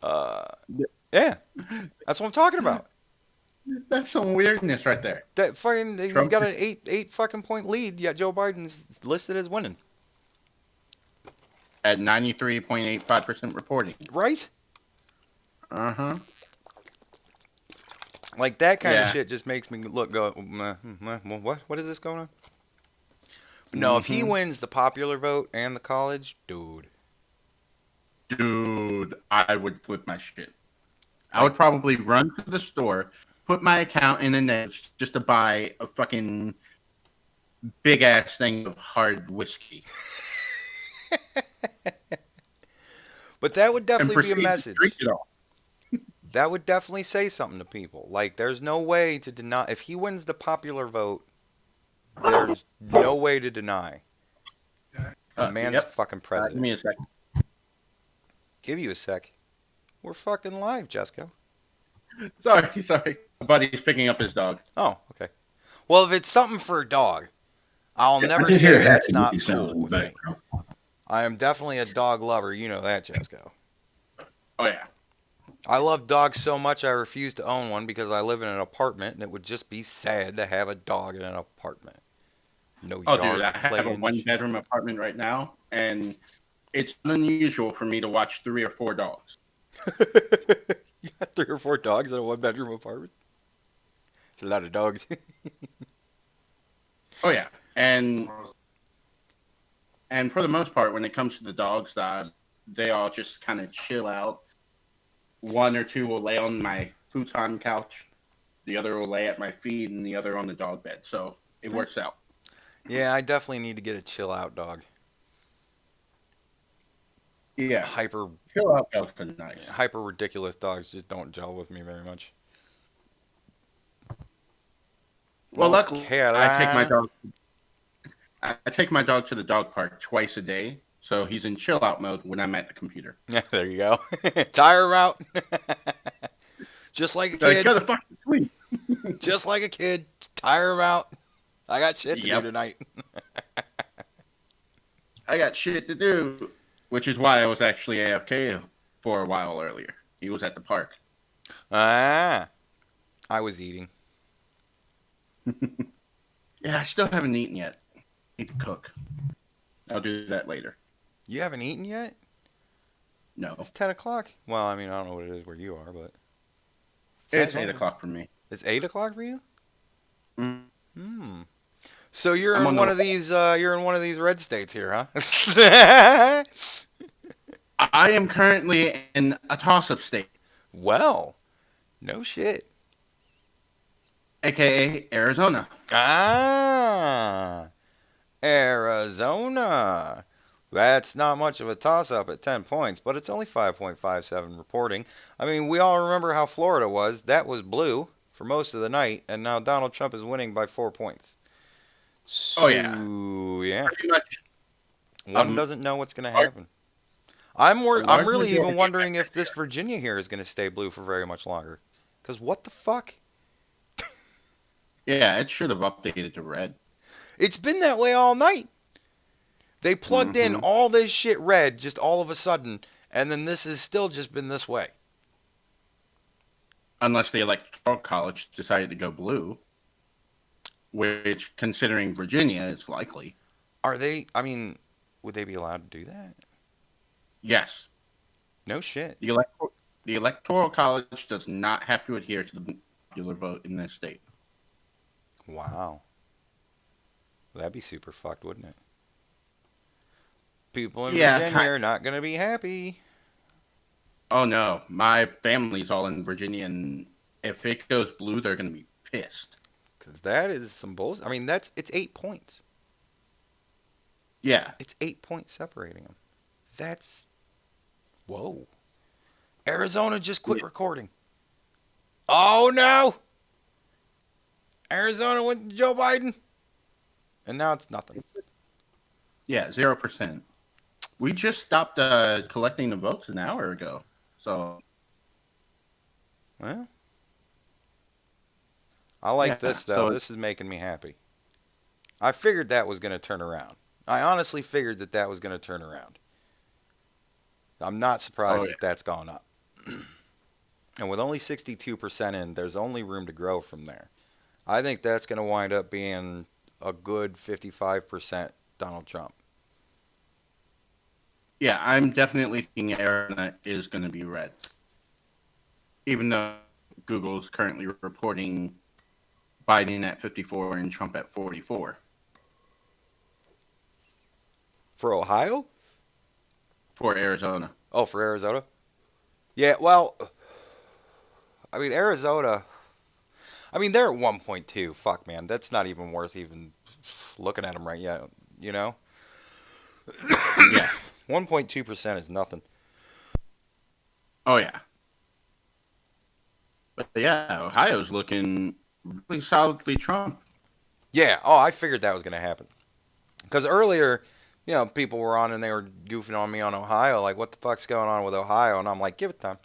Speaker 1: Yeah. That's what I'm talking about.
Speaker 13: That's some weirdness right there.
Speaker 1: That fucking he's got an eight fucking point lead, yet Joe Biden's listed as winning.
Speaker 13: At 93.85% reporting.
Speaker 1: Right?
Speaker 13: Uh-huh.
Speaker 1: Like that kind of shit just makes me go, what is this going on? But no, if he wins the popular vote and the college, dude,
Speaker 13: I would flip my shit. I would probably run to the store, put my account in the notes just to buy a fucking big ass thing of hard whiskey.
Speaker 1: But that would definitely be a message.
Speaker 13: Drink it all.
Speaker 1: That would definitely say something to people. Like, there's no way to deny. If he wins the popular vote, there's no way to deny. The man's fucking president.
Speaker 13: Give me a second.
Speaker 1: Give you a sec. We're fucking live, Jessica.
Speaker 13: Sorry. My buddy's picking up his dog.
Speaker 1: Oh, okay. Well, if it's something for a dog, I'll
Speaker 4: I
Speaker 1: never
Speaker 4: did hear
Speaker 1: say that's not
Speaker 4: happy sounds
Speaker 1: cool
Speaker 4: in the
Speaker 1: with me.
Speaker 4: background.
Speaker 1: I am definitely a dog lover. You know that, Jesco.
Speaker 13: Oh yeah.
Speaker 1: I love dogs so much I refuse to own one because I live in an apartment and it would just be sad to have a dog in an apartment. No
Speaker 13: Oh,
Speaker 1: yard
Speaker 13: dude, I
Speaker 1: to
Speaker 13: have
Speaker 1: play
Speaker 13: a
Speaker 1: in.
Speaker 13: one-bedroom apartment right now, and it's unusual for me to watch 3 or 4 dogs.
Speaker 1: You got 3 or 4 dogs in a 1-bedroom apartment? It's a lot of dogs.
Speaker 13: Oh yeah, and for the most part, when it comes to the dogs, they all just kind of chill out. 1 or 2 will lay on my futon couch, the other will lay at my feet, and the other on the dog bed. So it works out.
Speaker 1: Yeah, I definitely need to get a chill out dog.
Speaker 13: Yeah,
Speaker 1: Hyper
Speaker 13: chill out dogs are nice.
Speaker 1: hyper ridiculous dogs just don't gel with me very much.
Speaker 13: Well, luckily,
Speaker 1: Okay,
Speaker 13: I take my dog to the dog park twice a day, so he's in chill out mode when I'm at the computer.
Speaker 1: Yeah, there you go. Tire him out. Just like a
Speaker 13: Like,
Speaker 1: kid.
Speaker 13: go to fucking sleep.
Speaker 1: Just like a kid. Tire him out. I got shit to do tonight.
Speaker 13: I got shit to do, which is why I was actually AFK for a while earlier. He was at the park.
Speaker 1: I was eating.
Speaker 13: Yeah, I still haven't eaten yet. Need to cook. I'll do that later.
Speaker 1: You haven't eaten yet?
Speaker 13: No.
Speaker 1: It's 10 o'clock. Well, I mean, I don't know what it is where you are, but...
Speaker 13: It's 8 o'clock for me.
Speaker 1: It's 8 o'clock for you?
Speaker 13: Mm.
Speaker 1: So you're
Speaker 13: I'm
Speaker 1: in
Speaker 13: on
Speaker 1: one
Speaker 13: the-
Speaker 1: of these you're in one of these red states here, huh?
Speaker 13: I am currently in a toss-up state.
Speaker 1: Well, no shit.
Speaker 13: AKA Arizona.
Speaker 1: Ah, Arizona. That's not much of a toss-up at 10 points, but it's only 5.57 reporting. I mean, we all remember how Florida was. That was blue for most of the night, and now Donald Trump is winning by 4 points. So,
Speaker 13: Oh, yeah.
Speaker 1: Yeah.
Speaker 13: Pretty much.
Speaker 1: One doesn't know what's going to happen. I'm really even wondering if this Virginia here is going to stay blue for very much longer. Because what the fuck?
Speaker 13: Yeah, it should have updated to red.
Speaker 1: It's been that way all night. They plugged in all this shit red just all of a sudden, and then this has still just been this way.
Speaker 13: Unless the Electoral College decided to go blue, which, considering Virginia, is likely.
Speaker 1: Are they, I mean, would they be allowed to do that?
Speaker 13: Yes.
Speaker 1: No shit.
Speaker 13: The Electoral College does not have to adhere to the popular vote in this state.
Speaker 1: Wow. That'd be super fucked, wouldn't it? People in Virginia are not going to be happy.
Speaker 13: Oh, no. My family's all in Virginia, and if it goes blue, they're going to be pissed.
Speaker 1: Because that is some bullshit. I mean, it's 8 points.
Speaker 13: Yeah.
Speaker 1: It's 8 points separating them. That's... Whoa. Arizona just quit recording. Oh, no! Arizona went to Joe Biden. And now it's nothing.
Speaker 13: Yeah, 0%. We just stopped collecting the votes an hour ago. So...
Speaker 1: Well... I like this, though.
Speaker 13: So
Speaker 1: this is making me happy. I figured that was going to turn around. I honestly figured that was going to turn around. I'm not surprised that that's gone up. And with only 62% in, there's only room to grow from there. I think that's going to wind up being a good 55% Donald Trump.
Speaker 13: Yeah, I'm definitely thinking Arizona is going to be red. Even though Google is currently reporting Biden at 54 and Trump at 44.
Speaker 1: For Ohio?
Speaker 13: For Arizona.
Speaker 1: Oh, for Arizona? Yeah, well, I mean, Arizona, I mean, they're at 1.2. Fuck, man. That's not even worth even looking at them right yet, you know?
Speaker 13: Yeah.
Speaker 1: 1.2% is nothing.
Speaker 13: Oh, yeah. But yeah, Ohio's looking really solidly Trump.
Speaker 1: Yeah. Oh, I figured that was going to happen. Because earlier, you know, people were on and they were goofing on me on Ohio. Like, what the fuck's going on with Ohio? And I'm like, give it time.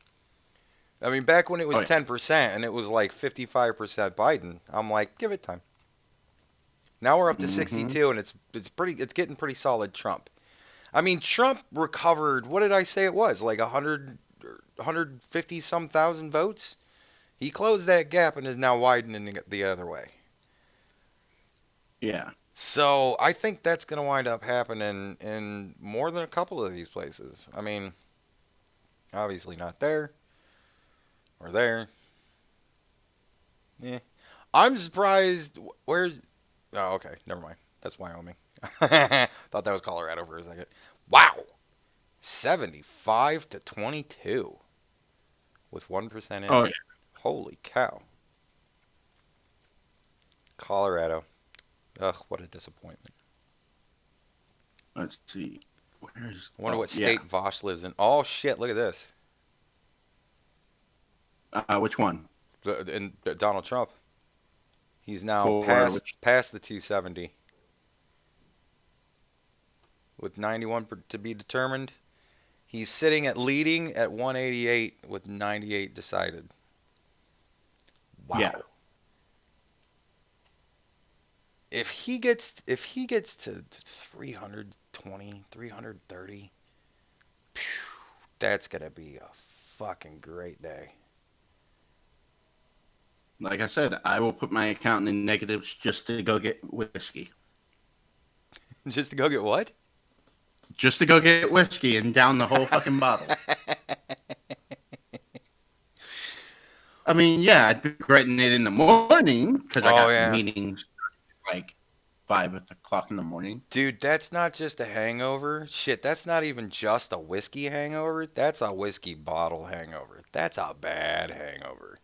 Speaker 1: I mean, back when it was
Speaker 13: Oh, yeah.
Speaker 1: 10% and it was like 55% Biden, I'm like, give it time. Now we're up to 62, and it's getting pretty solid Trump. I mean, Trump recovered. What did I say it was? Like 150 some thousand votes. He closed that gap and is now widening it the other way.
Speaker 13: Yeah.
Speaker 1: So I think that's going to wind up happening in more than a couple of these places. I mean, obviously not there or there. Yeah. I'm surprised. Where's... Oh, okay. Never mind. That's Wyoming. Thought that was Colorado for a second. Wow. 75-22 with 1% in.
Speaker 13: Oh, yeah.
Speaker 1: Holy cow. Colorado. Ugh, what a disappointment.
Speaker 13: Let's see. Where's...
Speaker 1: I wonder what state Vosh lives in. Oh, shit. Look at this.
Speaker 13: Which one?
Speaker 1: Donald Trump. He's now past the 270. With 91 to be determined. He's sitting at leading at 188 with 98 decided. Wow.
Speaker 13: Yeah.
Speaker 1: If he gets to 320, 330, that's going to be a fucking great day.
Speaker 13: Like I said, I will put my account in negatives just to go get whiskey.
Speaker 1: Just to go get what?
Speaker 13: Just to go get whiskey and down the whole fucking bottle. I mean, yeah, I'd be regretting it in the morning because I got meetings like 5 o'clock in the morning.
Speaker 1: Dude, that's not just a hangover. Shit, that's not even just a whiskey hangover. That's a whiskey bottle hangover. That's a bad hangover.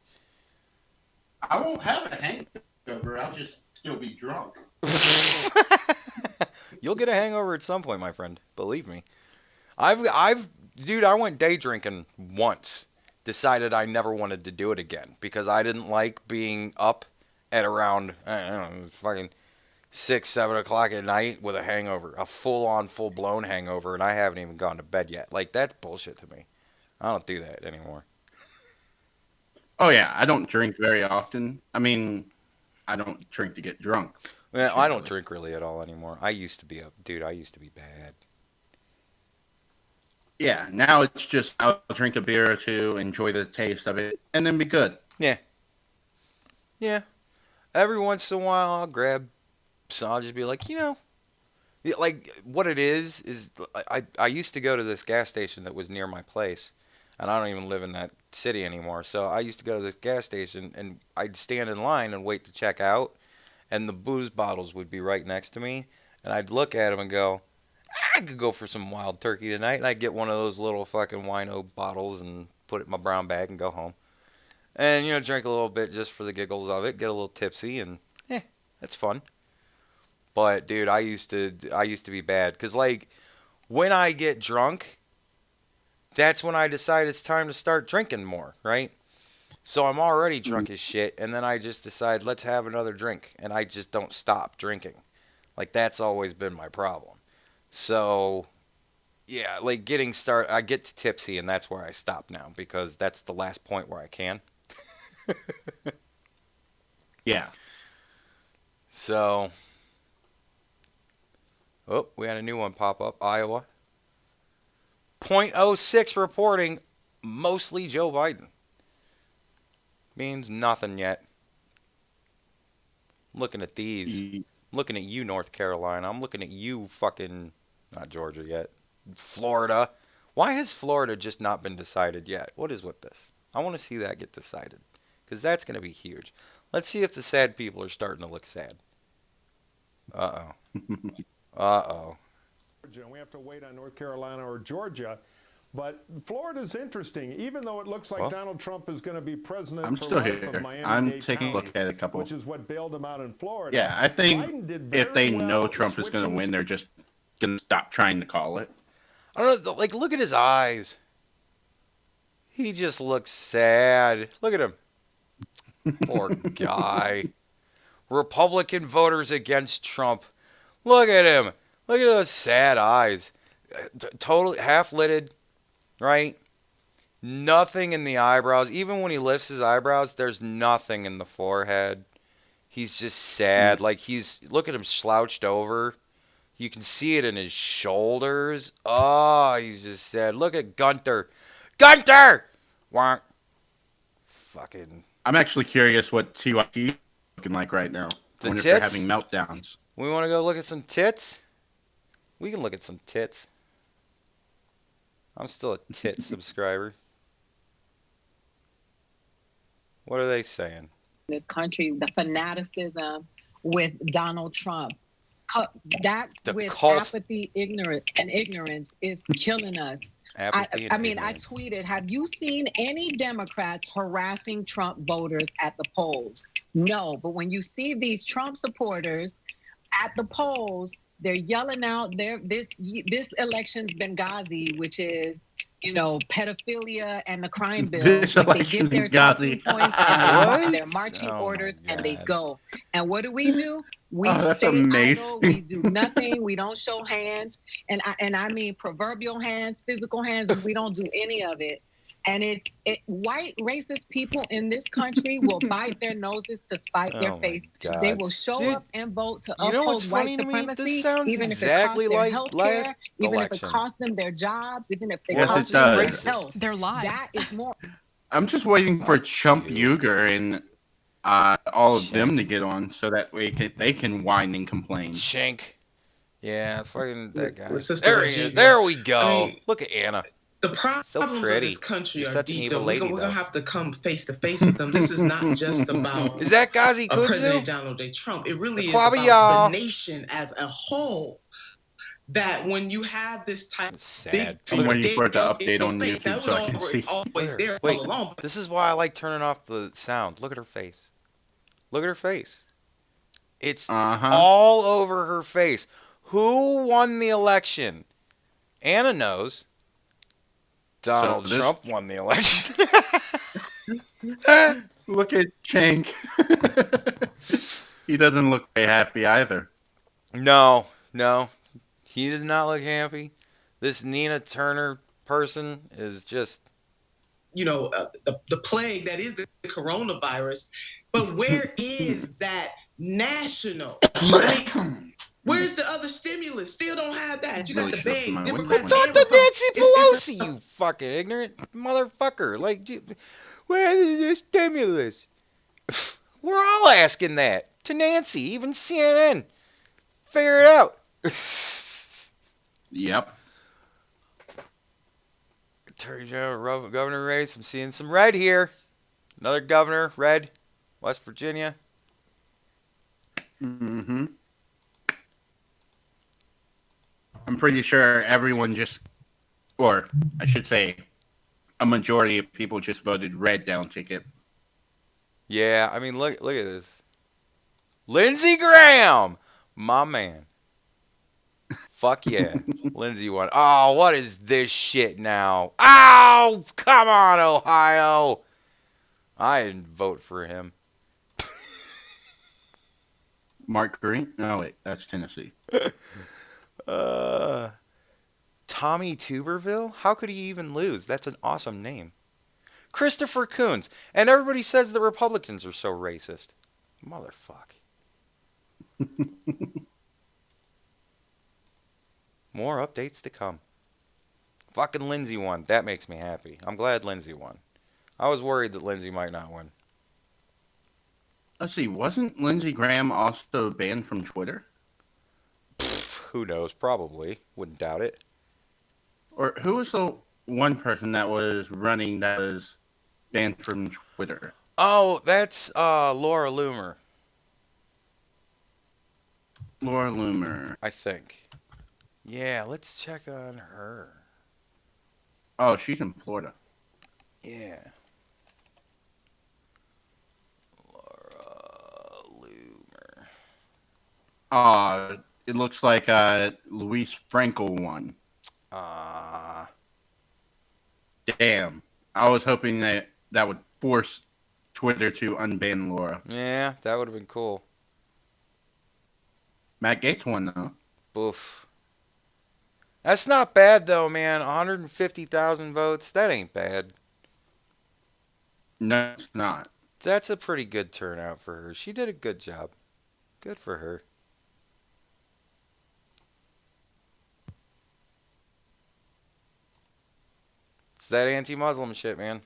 Speaker 13: I won't have a hangover. I'll just still be drunk.
Speaker 1: You'll get a hangover at some point, my friend. Believe me. Dude, I went day drinking once. Decided I never wanted to do it again because I didn't like being up at around, I don't know, fucking 6, 7 o'clock at night with a hangover, a full-blown hangover, and I haven't even gone to bed yet. Like, that's bullshit to me. I don't do that anymore.
Speaker 13: Oh, yeah. I don't drink very often. I mean, I don't drink to get drunk.
Speaker 1: Yeah, I don't drink really at all anymore. I used to be I used to be bad.
Speaker 13: Yeah, now it's just I'll drink a beer or two, enjoy the taste of it, and then be good.
Speaker 1: Yeah. Yeah. Every once in a while, I'll grab some. I'll just be like, like what it is I used to go to this gas station that was near my place, and I don't even live in that city anymore. So I used to go to this gas station, and I'd stand in line and wait to check out, and the booze bottles would be right next to me, and I'd look at them and go, I could go for some wild turkey tonight, and I'd get one of those little fucking wino bottles and put it in my brown bag and go home. And, drink a little bit just for the giggles of it, get a little tipsy, and, that's fun. But, dude, I used to be bad, because, like, when I get drunk, that's when I decide it's time to start drinking more, right? So I'm already drunk as shit, and then I just decide, let's have another drink, and I just don't stop drinking. Like, that's always been my problem. So, yeah, like getting started, I get to tipsy, and that's where I stop now, because that's the last point where I can.
Speaker 13: Yeah.
Speaker 1: So, we had a new one pop up, Iowa. .06 reporting, mostly Joe Biden. Means nothing yet. I'm looking at these. I'm looking at you, North Carolina. I'm looking at you, fucking, not Georgia yet. Florida. Why has Florida just not been decided yet? What is with this? I want to see that get decided, because that's going to be huge. Let's see if the sad people are starting to look sad. Uh-oh. Uh-oh.
Speaker 14: And we have to wait on North Carolina or Georgia. But Florida's interesting, even though it looks like Donald Trump is going to be president.
Speaker 13: I'm still here. I'm taking a look at a couple.
Speaker 14: Which is what bailed him out in Florida.
Speaker 13: Yeah, I think if they know Trump is going to win, they're just going to stop trying to call it.
Speaker 1: I don't know. Like, look at his eyes. He just looks sad. Look at him. Poor guy. Republican voters against Trump. Look at him. Look at those sad eyes. Totally half-lidded, right? Nothing in the eyebrows. Even when he lifts his eyebrows, there's nothing in the forehead. He's just sad. Like look at him slouched over. You can see it in his shoulders. Oh, he's just sad. Look at Gunter. Gunter! Wonk. Fucking.
Speaker 13: I'm actually curious what TYT is looking like right now.
Speaker 1: The
Speaker 13: I wonder
Speaker 1: tits?
Speaker 13: if they're having meltdowns.
Speaker 1: We want to go look at some tits? We can look at some tits. I'm still a tit subscriber. What are they saying?
Speaker 15: This country, the fanaticism with Donald Trump, that
Speaker 1: The
Speaker 15: with
Speaker 1: cult.
Speaker 15: apathy, ignorance is killing us.
Speaker 1: Apathy
Speaker 15: I
Speaker 1: and
Speaker 15: mean, I
Speaker 1: ignorance.
Speaker 15: tweeted, have you seen any Democrats harassing Trump voters at the polls? No, but when you see these Trump supporters at the polls, they're yelling out this election's Benghazi, which is, you know, pedophilia and the crime bill.
Speaker 13: This
Speaker 15: But they
Speaker 13: election's
Speaker 15: get their
Speaker 13: Benghazi.
Speaker 15: talking points and
Speaker 1: What?
Speaker 15: their marching
Speaker 1: Oh my
Speaker 15: orders and they
Speaker 1: God.
Speaker 15: go. And what do? We
Speaker 13: Oh, that's
Speaker 15: stay
Speaker 13: amazing.
Speaker 15: idle. We do nothing. We don't show hands, and I mean proverbial hands, physical hands. We don't do any of it. And white racist people in this country will bite their noses to spite
Speaker 1: Oh
Speaker 15: their
Speaker 1: my
Speaker 15: face.
Speaker 1: God.
Speaker 15: They will show
Speaker 1: Dude,
Speaker 15: up and vote to
Speaker 1: you know
Speaker 15: uphold
Speaker 1: what's funny
Speaker 15: white
Speaker 1: to me?
Speaker 15: supremacy,
Speaker 1: This sounds
Speaker 15: even
Speaker 1: exactly
Speaker 15: if it costs
Speaker 1: like
Speaker 15: their health care,
Speaker 1: last
Speaker 15: even
Speaker 1: election.
Speaker 15: if it costs them their jobs, even if it
Speaker 13: Yes,
Speaker 15: costs
Speaker 13: it
Speaker 15: them their
Speaker 13: does.
Speaker 15: health.
Speaker 7: Their lives.
Speaker 15: That is more.
Speaker 13: I'm just waiting for Chump Uger and all of them to get on so that way they can whine and complain.
Speaker 1: Shank. Yeah, fucking that guy.
Speaker 16: Well, Sister
Speaker 1: There he
Speaker 16: Regina,
Speaker 1: is. There we go.
Speaker 16: I mean,
Speaker 1: Look at Anna.
Speaker 16: The problems
Speaker 1: So
Speaker 16: of
Speaker 1: pretty.
Speaker 16: this country
Speaker 1: You're
Speaker 16: are
Speaker 1: such an
Speaker 16: deep.
Speaker 1: evil
Speaker 16: Though.
Speaker 1: lady,
Speaker 16: We're gonna
Speaker 1: though.
Speaker 16: have to come face to face with them. This is not just about
Speaker 1: Is that Gazi
Speaker 16: President
Speaker 1: Kudzu?
Speaker 16: Donald J. Trump. It really is
Speaker 1: Quabby,
Speaker 16: about
Speaker 1: y'all.
Speaker 16: the nation as a whole. That when you have this type of
Speaker 1: Sad.
Speaker 13: I'm waiting for it to update on YouTube
Speaker 16: that was
Speaker 13: so I can see.
Speaker 16: always there
Speaker 1: Wait,
Speaker 16: all along.
Speaker 1: this is why I like turning off the sound. Look at her face. Look at her face. It's all over her face. Who won the election? Anna knows. Donald Trump won the election.
Speaker 13: Look at Shank. He doesn't look very happy either.
Speaker 1: No. He does not look happy. This Nina Turner person is just...
Speaker 16: The plague that is the coronavirus. But where is that national? Where's the other stimulus? Still don't have that. You got the big Democrats.
Speaker 1: Talk to Nancy Pelosi, you fucking ignorant motherfucker. Like, where is the stimulus? We're all asking that to Nancy, even CNN. Figure it out.
Speaker 13: Yep.
Speaker 1: Attorney General, governor race. I'm seeing some red here. Another governor, red. West Virginia.
Speaker 13: Mm-hmm. I'm pretty sure everyone or I should say, a majority of people just voted red down ticket.
Speaker 1: Yeah, I mean, look at this. Lindsey Graham, my man. Fuck yeah, Lindsey won. Oh, what is this shit now? Oh, come on, Ohio. I didn't vote for him.
Speaker 13: Mark Green? No, wait, that's Tennessee.
Speaker 1: Tommy Tuberville? How could he even lose? That's an awesome name. Christopher Coons. And everybody says the Republicans are so racist. Motherfuck. More updates to come. Fucking Lindsey won. That makes me happy. I'm glad Lindsey won. I was worried that Lindsey might not win.
Speaker 13: Let's see, wasn't Lindsey Graham also banned from Twitter?
Speaker 1: Who knows? Probably. Wouldn't doubt it.
Speaker 13: Or who was the one person that was running that was banned from Twitter?
Speaker 1: Oh, that's Laura Loomer.
Speaker 13: Laura Loomer.
Speaker 1: I think. Yeah, let's check on her.
Speaker 13: Oh, she's in Florida.
Speaker 1: Yeah. Laura Loomer.
Speaker 13: It looks like Luis Frankel won. Damn. I was hoping that would force Twitter to unban Laura.
Speaker 1: Yeah, that would have been cool.
Speaker 13: Matt Gaetz won, though.
Speaker 1: Boof. That's not bad, though, man. 150,000 votes. That ain't bad.
Speaker 13: No, it's not.
Speaker 1: That's a pretty good turnout for her. She did a good job. Good for her. It's that anti-Muslim shit, man. I'm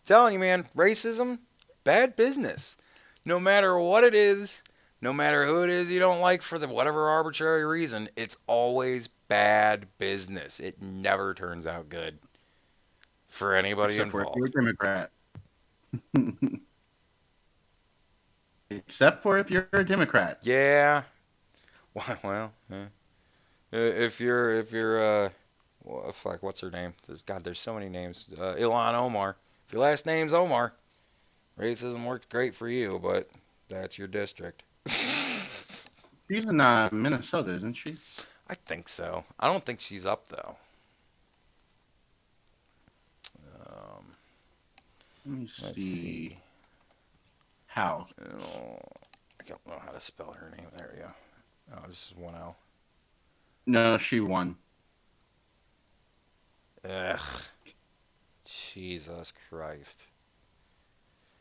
Speaker 1: telling you, man, racism, bad business. No matter what it is, no matter who it is you don't like for the whatever arbitrary reason, it's always bad business. It never turns out good for anybody
Speaker 13: Except for if
Speaker 1: involved.
Speaker 13: you're a Democrat. Except for if you're a Democrat.
Speaker 1: Yeah. Well, if you're well, fuck, what's her name? There's so many names. Ilhan Omar. If your last name's Omar, racism worked great for you, but that's your district.
Speaker 13: She's in Minnesota, isn't she?
Speaker 1: I think so. I don't think she's up though.
Speaker 13: Let me
Speaker 1: Let's
Speaker 13: see.
Speaker 1: see.
Speaker 13: How?
Speaker 1: Oh, I don't know how to spell her name. There we go. Oh, this is one L.
Speaker 13: No, she won.
Speaker 1: Ugh. Jesus Christ.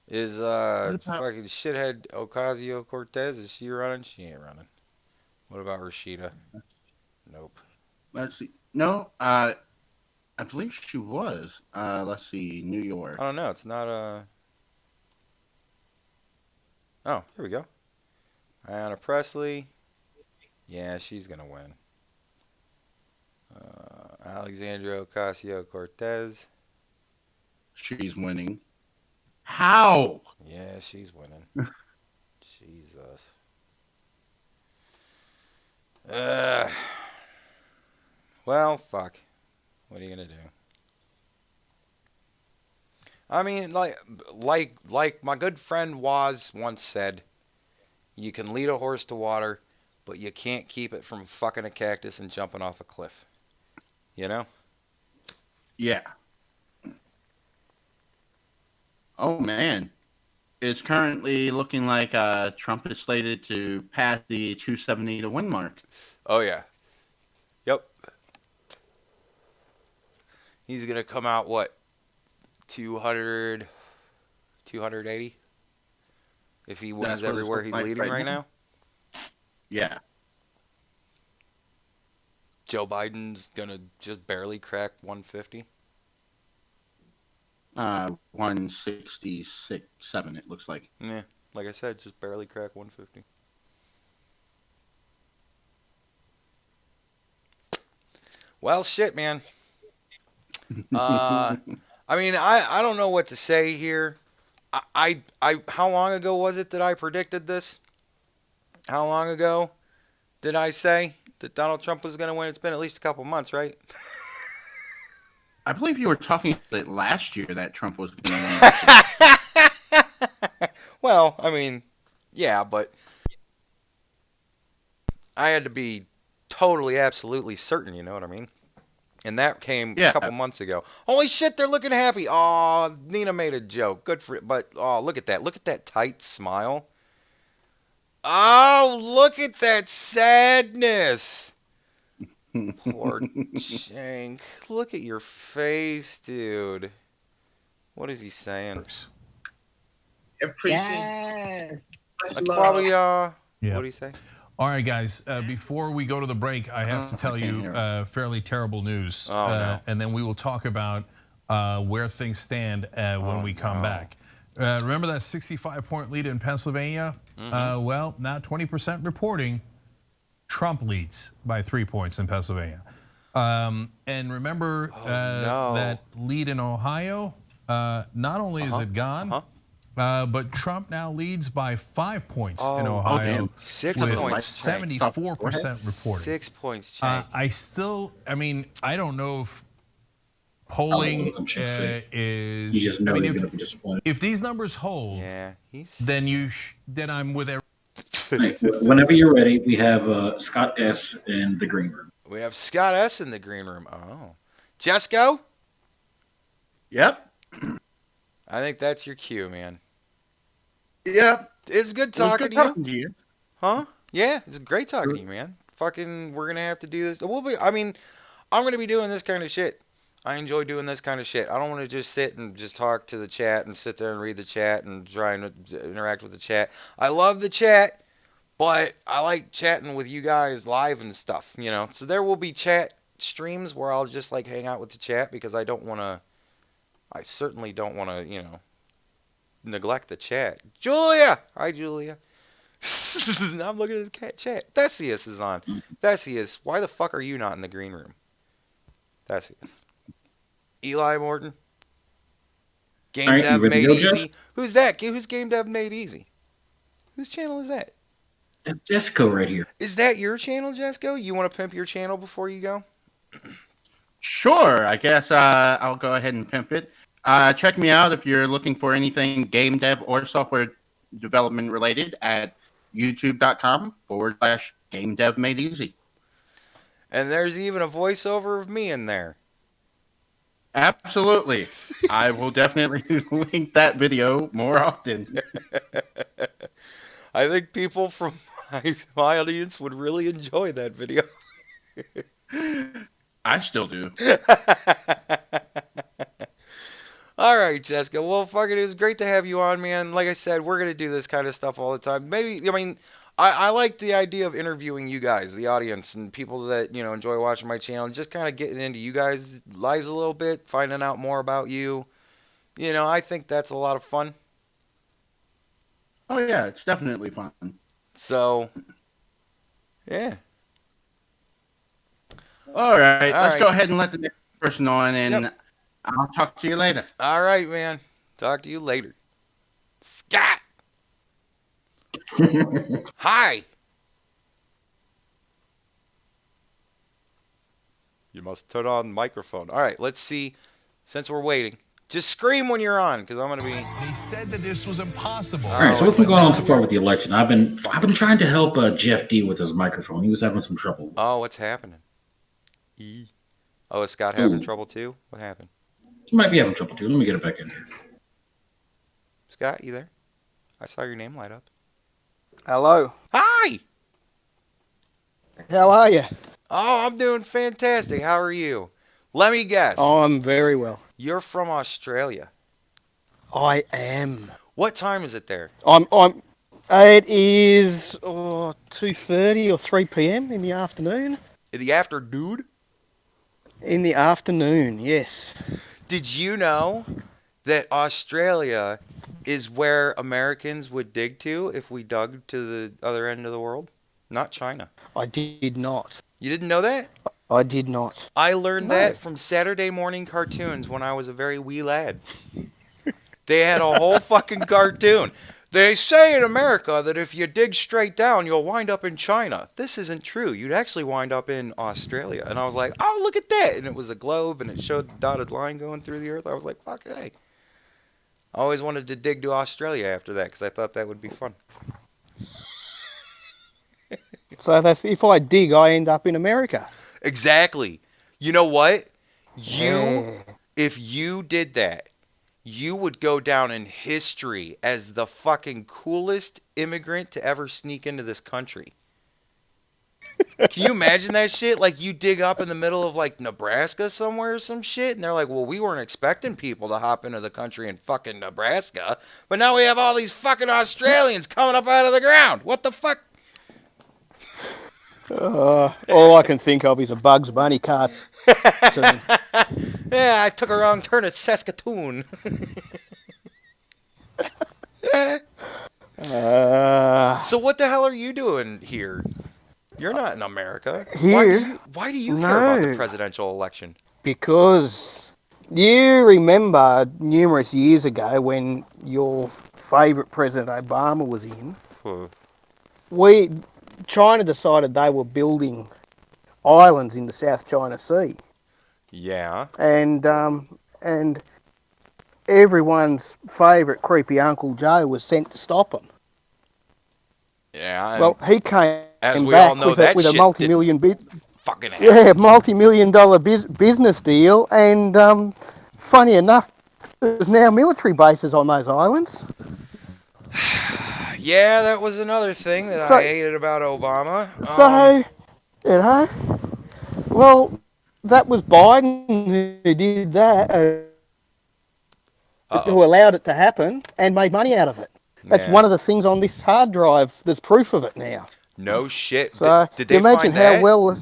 Speaker 1: Is fucking shithead Ocasio-Cortez, is she running? She ain't running. What about Rashida? Nope.
Speaker 13: Let's see. No, I believe she was. Let's see, New York.
Speaker 1: I don't know. It's not Oh, here we go. Ayanna Presley. Yeah, she's gonna win. Alexandria Ocasio-Cortez.
Speaker 13: She's winning. How?
Speaker 1: Yeah, she's winning. Jesus. Well, fuck. What are you gonna do? I mean, like my good friend Waz once said, you can lead a horse to water, but you can't keep it from fucking a cactus and jumping off a cliff. You know?
Speaker 13: Yeah. Oh, man. It's currently looking like Trump is slated to pass the 270 to win mark.
Speaker 1: Oh, yeah. Yep. He's going to come out, what, 200, 280? If he wins everywhere he's leading right now?
Speaker 13: Yeah.
Speaker 1: Joe Biden's going to just barely crack 150?
Speaker 13: 166.7, it looks like.
Speaker 1: Yeah, like I said, just barely crack 150. Well, shit, man. I mean, I don't know what to say here. I how long ago was it that I predicted this? How long ago did I say that Donald Trump was going to win? It's been at least a couple months, right?
Speaker 13: I believe you were talking about last year that Trump was going to win.
Speaker 1: Well, I mean, yeah, but I had to be totally, absolutely certain, you know what I mean? And that came a couple months ago. Holy shit, they're looking happy. Oh, Nina made a joke. Good for it. But, oh, look at that. Look at that tight smile. Oh, look at that sadness. Poor Shank. Look at your face, dude. What is he saying?
Speaker 16: Appreciate
Speaker 1: Probably,
Speaker 17: Yeah.
Speaker 1: what do you say?
Speaker 17: All right, guys. Before we go to the break, I have to tell you fairly terrible news.
Speaker 1: No.
Speaker 17: And then we will talk about where things stand when we come back. Remember that 65-point lead in Pennsylvania? Well, now 20% reporting Trump leads by 3 points in Pennsylvania. And remember that lead in Ohio? Not only is it gone, but Trump now leads by 5 points in Ohio.
Speaker 1: 6
Speaker 17: with
Speaker 1: points.
Speaker 17: 74% reporting.
Speaker 1: 6 points, Shank.
Speaker 17: I mean, I don't know if polling is. I mean, if these numbers hold, then then I'm with everyone.
Speaker 4: Whenever you're ready, we have Scott S. in the green room.
Speaker 1: We have Scott S. in the green room. Oh. Jesco?
Speaker 13: Yep.
Speaker 1: I think that's your cue, man.
Speaker 13: Yep.
Speaker 1: It's good talking to you.
Speaker 13: Huh?
Speaker 1: Yeah, it's great talking to you, man. Fucking, we're going to have to do this. I'm going to be doing this kind of shit I enjoy doing this kind of shit. I don't want to just sit and just talk to the chat and sit there and read the chat and try and interact with the chat. I love the chat, but I like chatting with you guys live and stuff, you know. So there will be chat streams where I'll just like hang out with the chat because I certainly don't want to, you know, neglect the chat. Julia! Hi, Julia. I'm looking at the chat. Theseus is on. Theseus, why the fuck are you not in the green room? Theseus. Eli Morton. Game
Speaker 4: right,
Speaker 1: Dev
Speaker 4: you ready
Speaker 1: Made
Speaker 4: to go,
Speaker 1: Easy.
Speaker 4: Jeff?
Speaker 1: Who's that? Who's Game Dev Made Easy? Whose channel is that?
Speaker 4: That's Jessica right here.
Speaker 1: Is that your channel, Jesco? You want to pimp your channel before you go?
Speaker 13: Sure, I guess I'll go ahead and pimp it. Check me out if you're looking for anything game dev or software development related at youtube.com/game dev made easy.
Speaker 1: And there's even a voiceover of me in there.
Speaker 13: Absolutely. I will definitely link that video more often.
Speaker 1: I think people from my audience would really enjoy that video.
Speaker 13: I still do.
Speaker 1: All right, Jessica. Well, fuck it. It was great to have you on, man. Like I said, we're going to do this kind of stuff all the time. Maybe, I mean, I like the idea of interviewing you guys, the audience, and people that, you know, enjoy watching my channel, and just kind of getting into you guys' lives a little bit, finding out more about you. You know, I think that's a lot of fun.
Speaker 13: Oh, yeah, it's definitely fun.
Speaker 1: So, yeah.
Speaker 13: All right, let's go ahead and let the next person on, and I'll talk to you later.
Speaker 1: All right, man. Talk to you later. Scott! Hi! You must turn on microphone. All right, let's see. Since we're waiting, just scream when you're on, because I'm going to be...
Speaker 17: They said that this was impossible.
Speaker 2: All right, so what's been going on so far with the election? I've been trying to help Jeff D with his microphone. He was having some trouble.
Speaker 1: Oh, what's happening? Oh, is Scott having trouble too? What happened?
Speaker 2: He might be having trouble too. Let me get it back in here.
Speaker 1: Scott, you there? I saw your name light up.
Speaker 18: Hello.
Speaker 1: Hi!
Speaker 18: How are you?
Speaker 1: Oh, I'm doing fantastic. How are you? Let me guess.
Speaker 18: Oh, I'm very well.
Speaker 1: You're from Australia.
Speaker 18: I am.
Speaker 1: What time is it there?
Speaker 18: It is 2:30 or 3 p.m. in the afternoon.
Speaker 1: In the afternoon?
Speaker 18: In the afternoon, yes.
Speaker 1: Did you know that Australia is where Americans would dig to if we dug to the other end of the world? Not China.
Speaker 18: I did not.
Speaker 1: You didn't know that?
Speaker 18: I did not.
Speaker 1: I learned that from Saturday morning cartoons when I was a very wee lad. They had a whole fucking cartoon. They say in America that if you dig straight down, you'll wind up in China. This isn't true. You'd actually wind up in Australia. And I was like, oh, look at that. And it was a globe, and it showed the dotted line going through the earth. I was like, fuck it, hey. I always wanted to dig to Australia after that because I thought that would be fun.
Speaker 18: So that's if I dig, I end up in America.
Speaker 1: Exactly. You know what? If you did that, you would go down in history as the fucking coolest immigrant to ever sneak into this country. Can you imagine that shit? Like, you dig up in the middle of, like, Nebraska somewhere or some shit, and they're like, well, we weren't expecting people to hop into the country in fucking Nebraska, but now we have all these fucking Australians coming up out of the ground. What the fuck?
Speaker 18: All I can think of is a Bugs Bunny cartoon.
Speaker 1: Yeah, I took a wrong turn at Saskatoon. So what the hell are you doing here? You're not in America.
Speaker 18: Here?
Speaker 1: Why do you care about the presidential election?
Speaker 18: Because you remember numerous years ago when your favourite President Obama was in, China decided they were building islands in the South China Sea.
Speaker 1: Yeah.
Speaker 18: And everyone's favourite creepy Uncle Joe was sent to stop them.
Speaker 1: Yeah.
Speaker 18: Well, he came
Speaker 1: as we
Speaker 18: back
Speaker 1: all know,
Speaker 18: with a multi-million
Speaker 1: fucking happen.
Speaker 18: Yeah, multi-million-dollar business deal, and funny enough, there's now military bases on those islands.
Speaker 1: Yeah, that was another thing that I hated about Obama.
Speaker 18: Well, that was Biden who did that, who allowed it to happen and made money out of it. That's
Speaker 1: Yeah.
Speaker 18: one of the things on this hard drive. There's proof of it now.
Speaker 1: No shit.
Speaker 18: So
Speaker 1: Did they
Speaker 18: imagine
Speaker 1: find
Speaker 18: how
Speaker 1: that?
Speaker 18: well.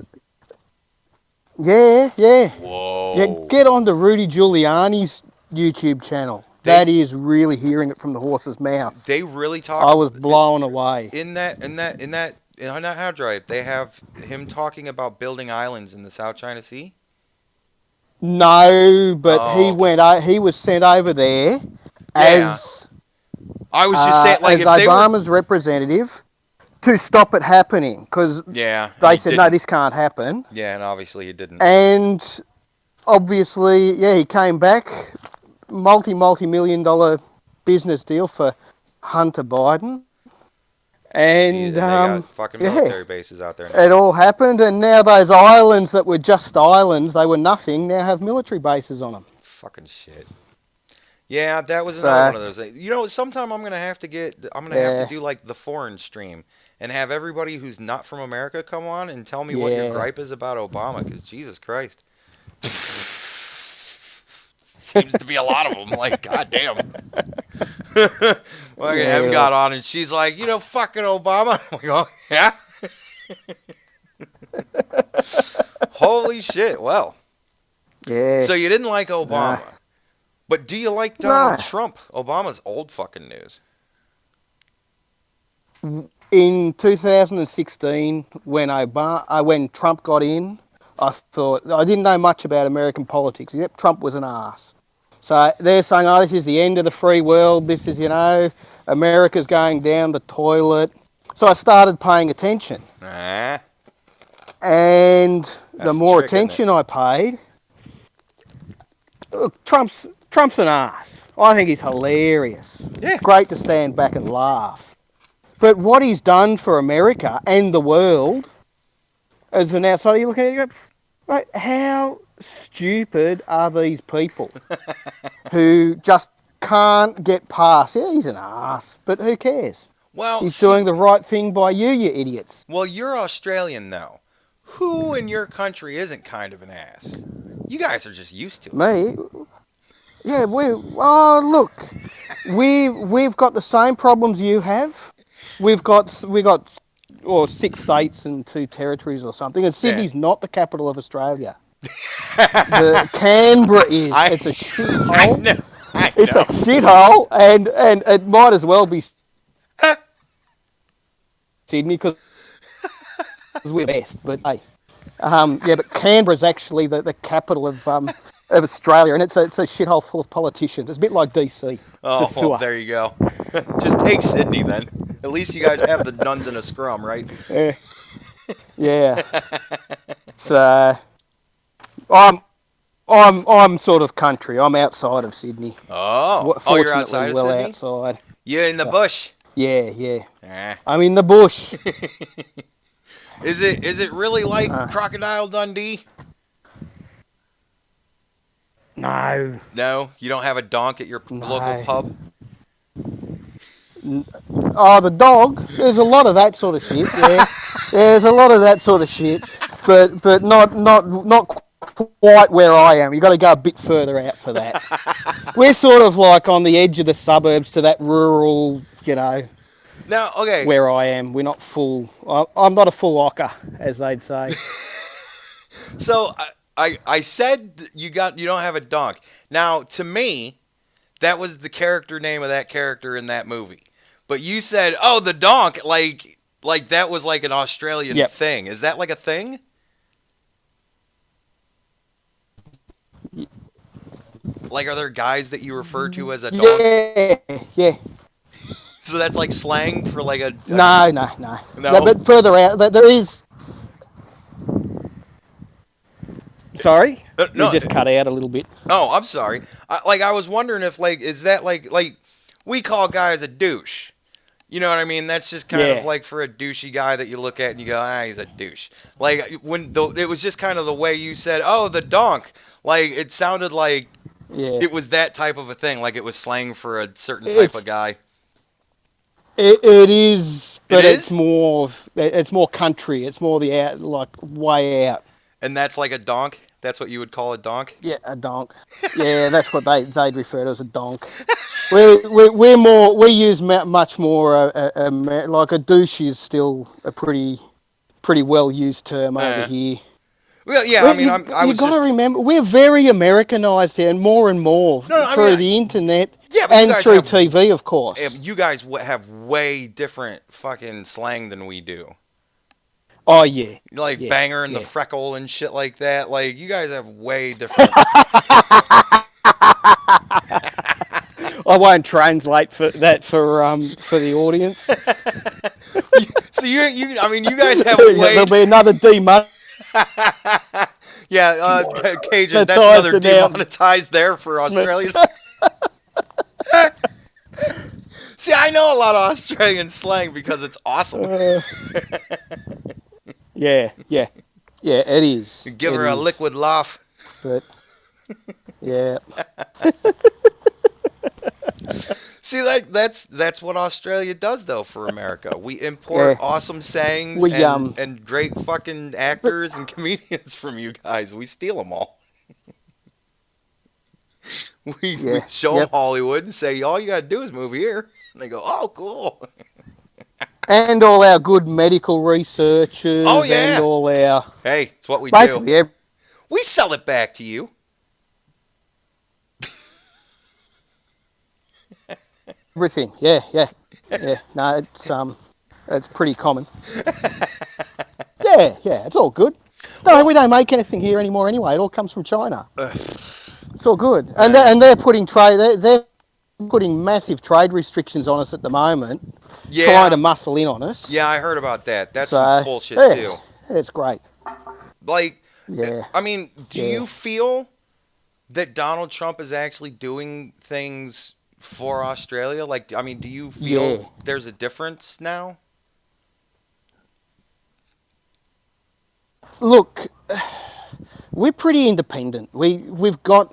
Speaker 18: Yeah.
Speaker 1: Whoa.
Speaker 18: Yeah, get on to Rudy Giuliani's YouTube channel. That is really hearing it from the horse's mouth.
Speaker 1: They really talk.
Speaker 18: I was blown away.
Speaker 1: In that hard drive, they have him talking about building islands in the South China Sea.
Speaker 18: No, but he was sent over there as
Speaker 1: I was just saying, like,
Speaker 18: as
Speaker 1: if they were,
Speaker 18: Obama's representative to stop it happening, because they said no, this can't happen.
Speaker 1: Yeah, and obviously it didn't.
Speaker 18: And obviously, he came back, multi-million-dollar business deal for Hunter Biden. And
Speaker 1: they got fucking military bases out there now.
Speaker 18: It all happened, and now those islands that were just islands, they were nothing, now have military bases on them.
Speaker 1: Fucking shit. Yeah, that was another one of those things. You know, sometime I'm gonna have to do like the foreign stream and have everybody who's not from America come on and tell me what your gripe is about Obama, because Jesus Christ. Seems to be a lot of them. Like, goddamn. Well, Em got on and she's like, fucking Obama. I'm like, oh, yeah? Holy shit. Well.
Speaker 18: Yeah.
Speaker 1: So you didn't like Obama. But do you like Donald Trump? Obama's old fucking news.
Speaker 18: In 2016, when Trump got in, I thought, I didn't know much about American politics, except Trump was an arse. So they're saying, this is the end of the free world. This is, America's going down the toilet. So I started paying attention. And the more attention I paid, Trump's an arse. I think he's hilarious. Yeah. It's great to stand back and laugh. But what he's done for America and the world, as an outsider, you look at it, you go, how stupid are these people who just can't get past? Yeah, he's an arse, but who cares?
Speaker 1: Well,
Speaker 18: he's doing the right thing by you idiots.
Speaker 1: Well, you're Australian, though. Who in your country isn't kind of an ass? You guys are just used to it.
Speaker 18: Me? Yeah, look, we've got the same problems you have. We got 6 states and 2 territories or something, and Sydney's not the capital of Australia. Canberra is. It's a shithole.
Speaker 1: I know.
Speaker 18: It's a shithole, and it might as well be Sydney because we're best. But hey, but Canberra's actually the capital of Australia, and it's a shithole full of politicians. It's a bit like DC.
Speaker 1: Oh, well, there you go. Just take Sydney then. At least you guys have the nuns in a scrum, right?
Speaker 18: Yeah. So I'm sort of country. I'm outside of Sydney.
Speaker 1: Oh, you're outside of Sydney?
Speaker 18: Outside.
Speaker 1: You're in the bush.
Speaker 18: Yeah. I'm in the bush.
Speaker 1: Is it really like Crocodile Dundee?
Speaker 18: No.
Speaker 1: No? You don't have a donk at your local pub?
Speaker 18: Oh, the dog. There's a lot of that sort of shit. Yeah, there's a lot of that sort of shit, but not quite where I am. You got to go a bit further out for that. We're sort of like on the edge of the suburbs to that rural,
Speaker 1: Now, okay.
Speaker 18: Where I am, we're not full. I'm not a full ocker, as they'd say.
Speaker 1: So I said you don't have a donk. Now, to me, that was the character name of that character in that movie. But you said, "Oh, the donk," like that was like an Australian thing. Is that like a thing? Like, are there guys that you refer to as a donk?
Speaker 18: Yeah.
Speaker 1: So that's like slang for like a...
Speaker 18: No. But further out, there is... Sorry?
Speaker 1: No.
Speaker 18: You just cut out a little bit.
Speaker 1: Oh, I'm sorry. I was wondering if, is that like we call guys a douche. You know what I mean? That's just kind of like for a douchey guy that you look at and you go, he's a douche. Like, it was just kind of the way you said, oh, the donk. Like, it sounded like it was that type of a thing. Like, it was slang for a certain type of guy.
Speaker 18: It is, but it's more country. It's more the way out.
Speaker 1: And that's like a donk? That's what you would call a donk?
Speaker 18: Yeah, a donk. Yeah, that's what they'd refer to as a donk. We use much more like a douche is still a pretty well used term over here.
Speaker 1: Well, yeah, I mean, I was
Speaker 18: got
Speaker 1: just...
Speaker 18: to remember, we're very Americanized here, and more through the internet and through TV, of course.
Speaker 1: Yeah, you guys have way different fucking slang than we do.
Speaker 18: Oh, yeah.
Speaker 1: Like banger and the freckle and shit like that. Like, you guys have way different...
Speaker 18: I won't translate for the audience.
Speaker 1: So I mean, you guys have way...
Speaker 18: There'll be another demonetized.
Speaker 1: Yeah, Cajun, that's another demonetized there for Australians. See, I know a lot of Australian slang because it's awesome.
Speaker 18: Yeah, it is.
Speaker 1: Give her a liquid laugh.
Speaker 18: But, yeah.
Speaker 1: See, that's what Australia does, though, for America. We import awesome sayings and great fucking actors and comedians from you guys. We steal them all. we show them Hollywood and say, all you got to do is move here. And they go, oh, cool.
Speaker 18: And all our good medical researchers.
Speaker 1: Oh, yeah.
Speaker 18: And all our...
Speaker 1: Hey, it's what we do.
Speaker 18: Yeah.
Speaker 1: We sell it back to you.
Speaker 18: Everything, yeah. No, it's pretty common. Yeah, it's all good. No, we don't make anything here anymore anyway. It all comes from China. It's all good, and they're putting they're putting massive trade restrictions on us at the moment.
Speaker 1: Yeah.
Speaker 18: Trying to muscle in on us.
Speaker 1: Yeah, I heard about that. That's some bullshit too.
Speaker 18: It's great.
Speaker 1: Like, I mean, do you feel that Donald Trump is actually doing things for Australia? Like, I mean, do you feel there's a difference now?
Speaker 18: Look, we're pretty independent. We've got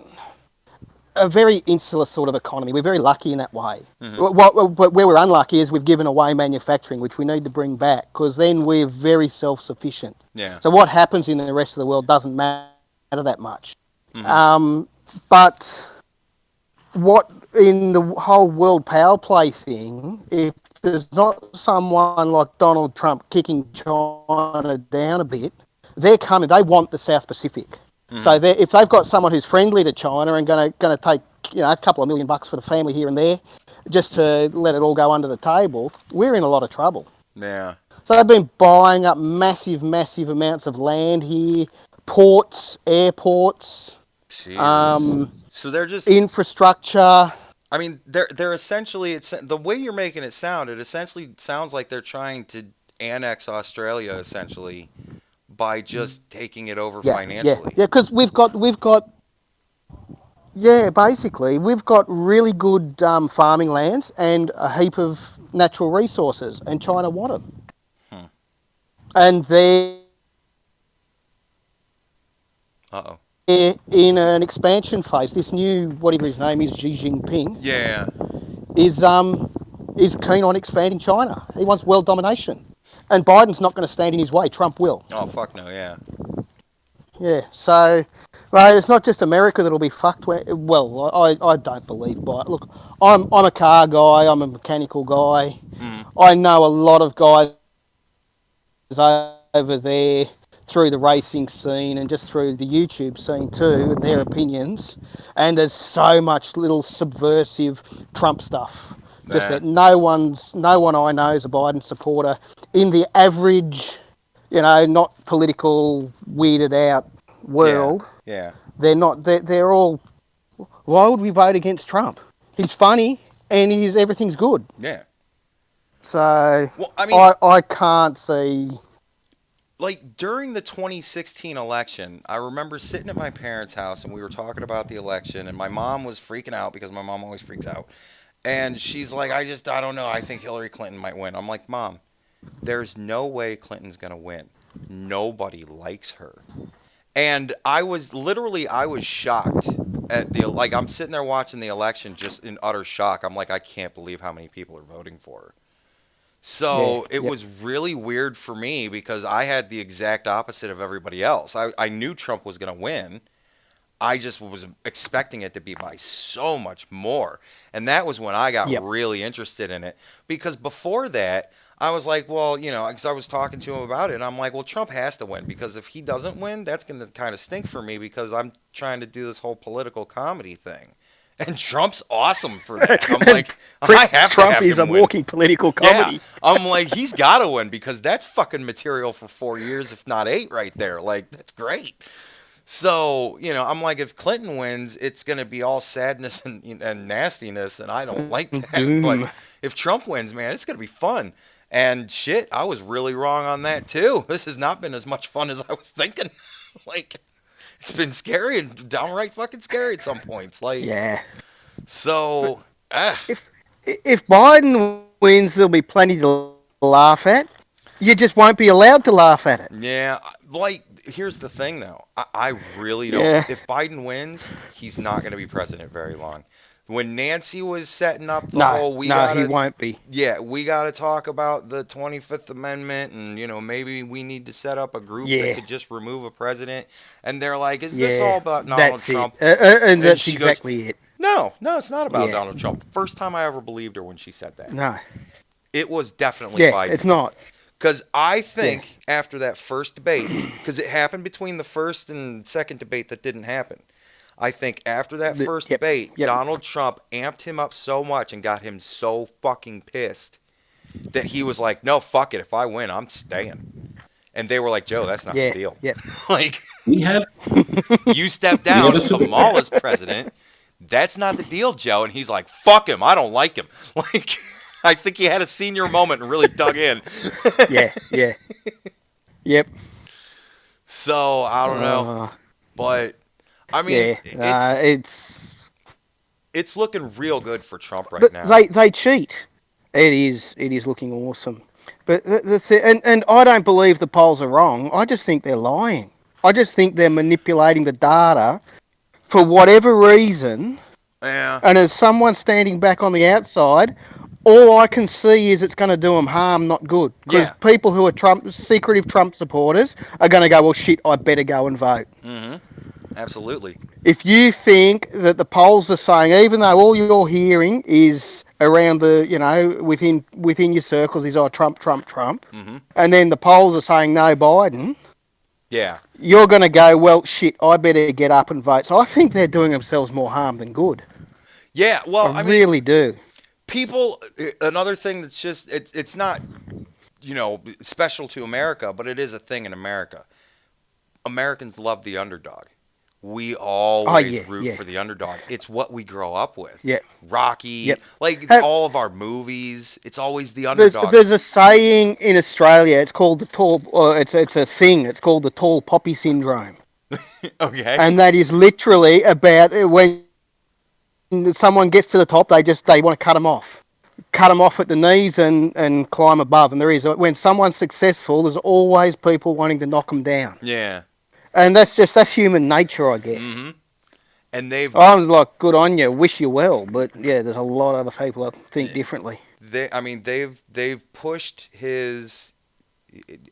Speaker 18: a very insular sort of economy. We're very lucky in that way. But where we're unlucky is we've given away manufacturing, which we need to bring back, because then we're very self-sufficient.
Speaker 1: Yeah.
Speaker 18: So what happens in the rest of the world doesn't matter that much. But what in the whole world power play thing, if there's not someone like Donald Trump kicking China down a bit, they're coming. They want the South Pacific. So if they've got someone who's friendly to China and going to take a couple of $1 million for the family here and there, just to let it all go under the table, we're in a lot of trouble.
Speaker 1: Yeah.
Speaker 18: So they've been buying up massive amounts of land here, ports, airports.
Speaker 1: Jesus. So they're just
Speaker 18: infrastructure.
Speaker 1: I mean, they're essentially, it's the way you're making it sound. It essentially sounds like they're trying to annex Australia, essentially, by just taking it over financially.
Speaker 18: Yeah, because we've got basically we've got really good farming lands and a heap of natural resources, and China want them. And they're in an expansion phase. This new, whatever his name is, Xi Jinping.
Speaker 1: Yeah.
Speaker 18: Is keen on expanding China. He wants world domination. And Biden's not going to stand in his way. Trump will.
Speaker 1: Oh, fuck no, yeah.
Speaker 18: Yeah, so, well, it's not just America that'll be fucked. Well, I don't believe by it. Look, I'm a car guy. I'm a mechanical guy. I know a lot of guys over there through the racing scene and just through the YouTube scene too, and their opinions. And there's so much little subversive Trump stuff. Just that no one I know is a Biden supporter. In the average, not political, weirded out world, they're not. They're all. Why would we vote against Trump? He's funny and everything's good.
Speaker 1: Yeah.
Speaker 18: So I can't see.
Speaker 1: Like, during the 2016 election, I remember sitting at my parents' house and we were talking about the election, and my mom was freaking out because my mom always freaks out. And she's like, I don't know. I think Hillary Clinton might win. I'm like, Mom, there's no way Clinton's going to win. Nobody likes her. And I was shocked at I'm sitting there watching the election just in utter shock. I'm like, I can't believe how many people are voting for her. So it was really weird for me because I had the exact opposite of everybody else. I knew Trump was going to win. I just was expecting it to be by so much more. And that was when I got really interested in it. Because before that, I was like, well, you know, because I was talking to him about it, and I'm like, well, Trump has to win, because if he doesn't win, that's going to kind of stink for me, because I'm trying to do this whole political comedy thing. And Trump's awesome for that. I'm like, I have
Speaker 18: Trump
Speaker 1: to have
Speaker 18: is
Speaker 1: him
Speaker 18: a
Speaker 1: win.
Speaker 18: walking political comedy.
Speaker 1: Yeah. I'm like, he's got to win, because that's fucking material for 4 years, if not 8 right there. Like, that's great. So, you know, I'm like, if Clinton wins, it's going to be all sadness and nastiness, and I don't like that. But if Trump wins, man, it's going to be fun. And shit, I was really wrong on that too. This has not been as much fun as I was thinking. Like, it's been scary and downright fucking scary at some points. Like, so,
Speaker 18: if Biden wins, there'll be plenty to laugh at. You just won't be allowed to laugh at it.
Speaker 1: Yeah, like, here's the thing though. I really don't.
Speaker 18: Yeah.
Speaker 1: If Biden wins, he's not going to be president very long. When Nancy was setting up the whole,
Speaker 18: he won't be.
Speaker 1: Yeah, we got to talk about the 25th Amendment, and, you know, maybe we need to set up a group that could just remove a president. And they're like, is this all about Donald Trump?
Speaker 18: And that's exactly it.
Speaker 1: No, it's not about Donald Trump. First time I ever believed her when she said that.
Speaker 18: No.
Speaker 1: It was definitely Biden.
Speaker 18: It's not.
Speaker 1: Because I think after that first debate, because it happened between the first and second debate that didn't happen. I think after that first debate, Donald Trump amped him up so much and got him so fucking pissed that he was like, no, fuck it. If I win, I'm staying. And they were like, Joe, that's not the deal. Like, you stepped down, Kamala's president. That's not the deal, Joe. And he's like, fuck him. I don't like him. Like, I think he had a senior moment and really dug in.
Speaker 18: Yep.
Speaker 1: So, I don't know. But, I mean, it's looking real good for Trump right now.
Speaker 18: They cheat. It is looking awesome. But and I don't believe the polls are wrong. I just think they're lying. I just think they're manipulating the data for whatever reason.
Speaker 1: Yeah.
Speaker 18: And as someone standing back on the outside, all I can see is it's going to do them harm, not good. Because people who are secretive Trump supporters are going to go, well, shit, I better go and vote.
Speaker 1: Mm-hmm. Absolutely.
Speaker 18: If you think that the polls are saying, even though all you're hearing is around the, you know, within your circles is, oh, Trump,
Speaker 1: mm-hmm.
Speaker 18: and then the polls are saying no Biden, you're going to go, well, shit, I better get up and vote. So I think they're doing themselves more harm than good.
Speaker 1: Yeah, well, I mean,
Speaker 18: really do.
Speaker 1: People, another thing that's just, it's not, you know, special to America, but it is a thing in America. Americans love the underdog. We always root for the underdog. It's what we grow up with.
Speaker 18: Yeah.
Speaker 1: Rocky, like all of our movies, it's always the underdog.
Speaker 18: There's a saying in Australia. It's called the tall. It's a thing. It's called the tall poppy syndrome.
Speaker 1: Okay.
Speaker 18: And that is literally about when someone gets to the top, they want to cut them off at the knees and climb above. And there is, when someone's successful, there's always people wanting to knock them down.
Speaker 1: Yeah.
Speaker 18: And that's human nature, I guess.
Speaker 1: Mm-hmm. And
Speaker 18: I'm like, good on you, wish you well, but yeah, there's a lot of other people that think differently.
Speaker 1: They've pushed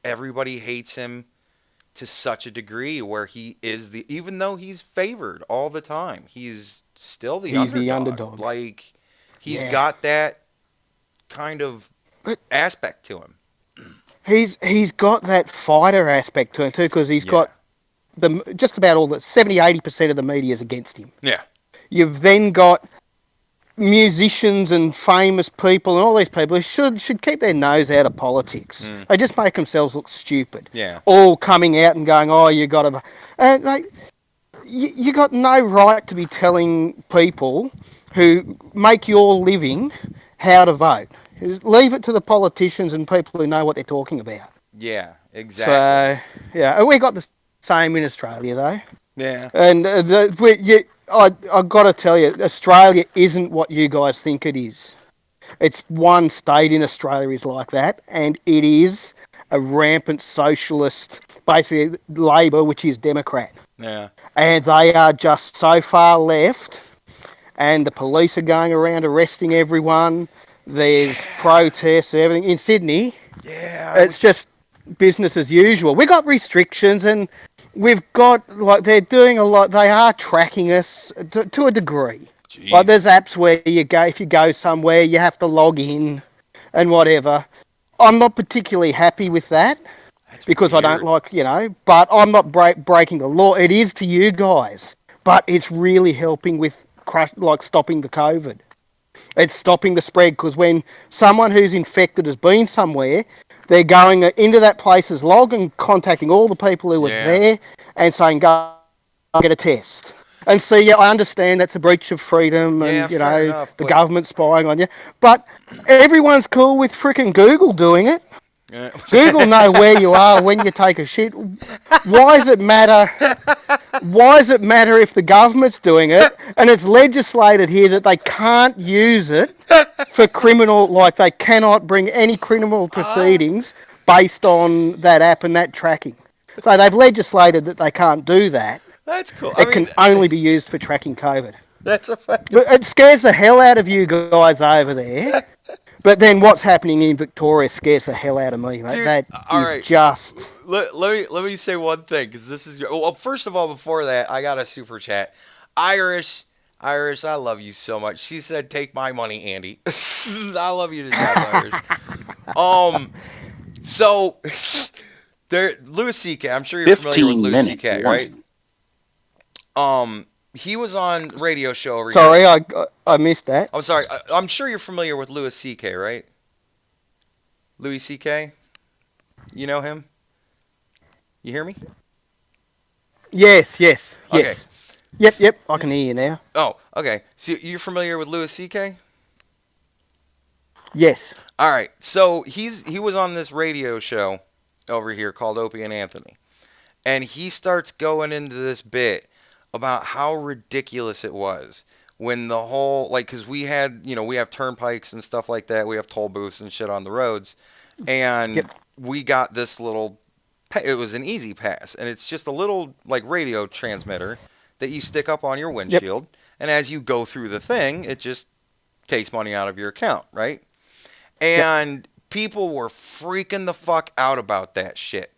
Speaker 1: everybody hates him to such a degree where he is even though he's favored all the time, he's still the underdog. Like, he's got that kind of aspect to him.
Speaker 18: He's got that fighter aspect to him too, because he's got just about all 70-80% of the media is against him.
Speaker 1: Yeah.
Speaker 18: You've then got musicians and famous people and all these people who should keep their nose out of politics. They just make themselves look stupid.
Speaker 1: Yeah.
Speaker 18: All coming out and going, oh, you got to... And you got no right to be telling people who make your living how to vote. Leave it to the politicians and people who know what they're talking about.
Speaker 1: Yeah, exactly.
Speaker 18: So, yeah, we got the same in Australia, though.
Speaker 1: Yeah.
Speaker 18: And I've got to tell you, Australia isn't what you guys think it is. It's one state in Australia is like that, and it is a rampant socialist, basically Labor, which is Democrat.
Speaker 1: Yeah.
Speaker 18: And they are just so far left, and the police are going around arresting everyone. There's protests and everything. In Sydney, it's just business as usual. We got restrictions and we've got, like, they're doing a lot. They are tracking us to a degree.
Speaker 1: Jeez.
Speaker 18: Like, there's apps where you go, if you go somewhere, you have to log in and whatever. I'm not particularly happy with that. Because weird. I don't like, but I'm not breaking the law. It is to you guys, but it's really helping with stopping the COVID. It's stopping the spread, because when someone who's infected has been somewhere, they're going into that place's log and contacting all the people who were there and saying, go get a test. And see, I understand that's a breach of freedom and, the government spying on you. But everyone's cool with frickin' Google doing it. Yeah. Google know where you are when you take a shit. Why does it matter? Why does it matter if the government's doing it and it's legislated here that they can't use it for criminal, like they cannot bring any criminal proceedings based on that app and that tracking. So they've legislated that they can't do that.
Speaker 1: That's cool.
Speaker 18: It can only be used for tracking COVID.
Speaker 1: That's a fact.
Speaker 18: But it scares the hell out of you guys over there. But then what's happening in Victoria scares the hell out of me, mate.
Speaker 1: Dude,
Speaker 18: that
Speaker 1: all
Speaker 18: is
Speaker 1: right.
Speaker 18: just...
Speaker 1: Let me say one thing, because this is... Well, first of all, before that, I got a super chat. Irish, I love you so much. She said, take my money, Andy. I love you to death, Irish. So, Louis C.K., I'm sure you're familiar with Louis C.K., right? He was on radio show over here.
Speaker 18: Sorry, I missed that.
Speaker 1: I'm sorry. I'm sure you're familiar with Louis C.K., right? Louis C.K.? You know him? You hear me?
Speaker 18: Yes.
Speaker 1: Okay.
Speaker 18: Yep, I can hear you now.
Speaker 1: Oh, okay. So you're familiar with Louis C.K.?
Speaker 18: Yes.
Speaker 1: All right. So he was on this radio show over here called Opie and Anthony. And he starts going into this bit about how ridiculous it was when the whole, like, because we had, we have turnpikes and stuff like that. We have toll booths and shit on the roads. And we got this little, it was an Easy Pass. And it's just a little, like, radio transmitter that you stick up on your windshield. And as you go through the thing, it just takes money out of your account, right? And people were freaking the fuck out about that shit.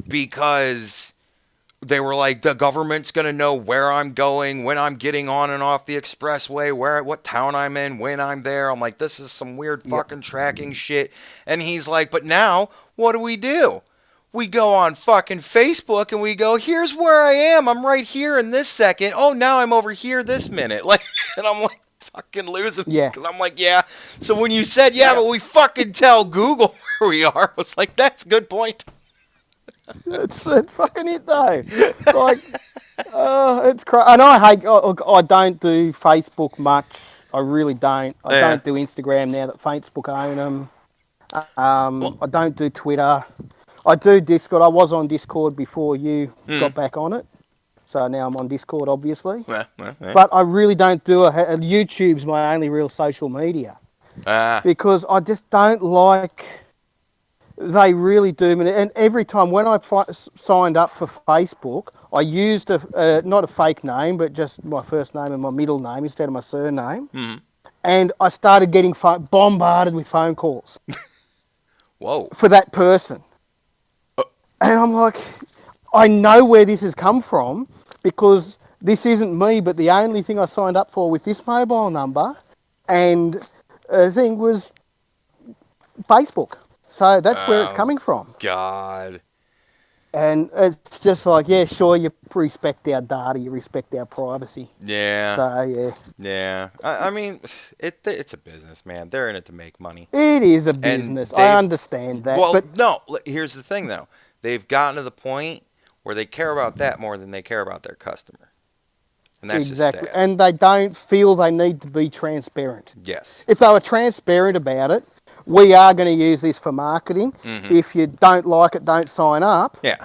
Speaker 1: Because they were like, the government's going to know where I'm going, when I'm getting on and off the expressway, what town I'm in, when I'm there. I'm like, this is some weird fucking tracking shit. And he's like, but now, what do? We go on fucking Facebook and we go, here's where I am. I'm right here in this second. Oh, now I'm over here this minute. Like, and I'm like, fucking losing.
Speaker 18: Yeah.
Speaker 1: Because I'm like, yeah. So when you said, but we fucking tell Google where we are, I was like, that's a good point.
Speaker 18: It's fucking it though. Like, it's crazy. And I hate. I don't do Facebook much. I really don't. I don't do Instagram now that Facebook own them. I don't do Twitter. I do Discord. I was on Discord before you got back on it, so now I'm on Discord, obviously. But I really don't do it. YouTube's my only real social media because I just don't like. They really do. And every time when I signed up for Facebook, I used not a fake name, but just my first name and my middle name instead of my surname. Mm-hmm. And I started getting bombarded with phone calls.
Speaker 1: Whoa.
Speaker 18: For that person. And I'm like, I know where this has come from because this isn't me, but the only thing I signed up for with this mobile number and thing was Facebook. So that's where it's coming from.
Speaker 1: God.
Speaker 18: And it's just like, sure, you respect our data, you respect our privacy.
Speaker 1: Yeah.
Speaker 18: So, yeah.
Speaker 1: Yeah. I mean, it's a business, man. They're in it to make money.
Speaker 18: It is a business. I understand that.
Speaker 1: Well, no, here's the thing, though. They've gotten to the point where they care about that more than they care about their customer. And that's just sad.
Speaker 18: And they don't feel they need to be transparent.
Speaker 1: Yes.
Speaker 18: If they were transparent about it, we are going to use this for marketing. Mm-hmm. If you don't like it, don't sign up.
Speaker 1: Yeah.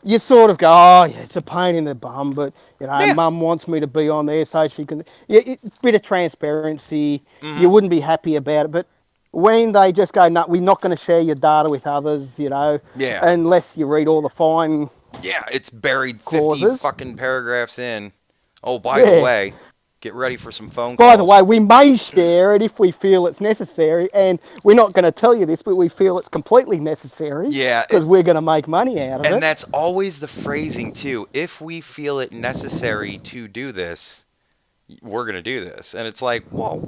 Speaker 18: You sort of go, it's a pain in the bum, but, Mum wants me to be on there so she can... a bit of transparency. Mm-hmm. You wouldn't be happy about it, but when they just go, no, we're not going to share your data with others, unless you read all the fine...
Speaker 1: Yeah, it's buried 50
Speaker 18: clauses.
Speaker 1: fucking paragraphs in. Oh, by the way, Get ready for some phone calls.
Speaker 18: By the way, we may share it if we feel it's necessary, and we're not going to tell you this, but we feel it's completely necessary.
Speaker 1: Yeah,
Speaker 18: because we're going to make money out of it.
Speaker 1: And that's always the phrasing too. If we feel it necessary to do this, we're going to do this. And it's like, well,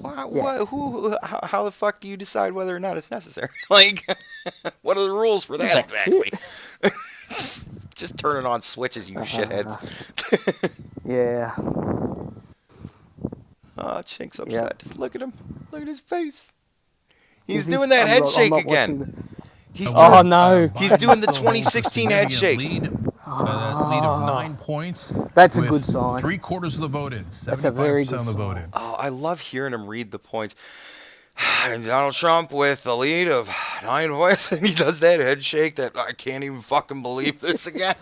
Speaker 1: how the fuck do you decide whether or not it's necessary? Like, what are the rules for that exactly? Just turning on switches, you shitheads.
Speaker 18: Yeah.
Speaker 1: Oh, Chink's upset. Yeah. Look at him. Look at his face. He's doing that head shake again. He's doing,
Speaker 18: no.
Speaker 1: He's doing the 2016 head shake.
Speaker 17: Lead of 9 points.
Speaker 18: That's a good sign.
Speaker 17: 3/4 of the vote in.
Speaker 18: 75%
Speaker 17: of the vote in.
Speaker 1: Oh, I love hearing him read the points. And Donald Trump with a lead of 9 points, and he does that head shake that I can't even fucking believe this again.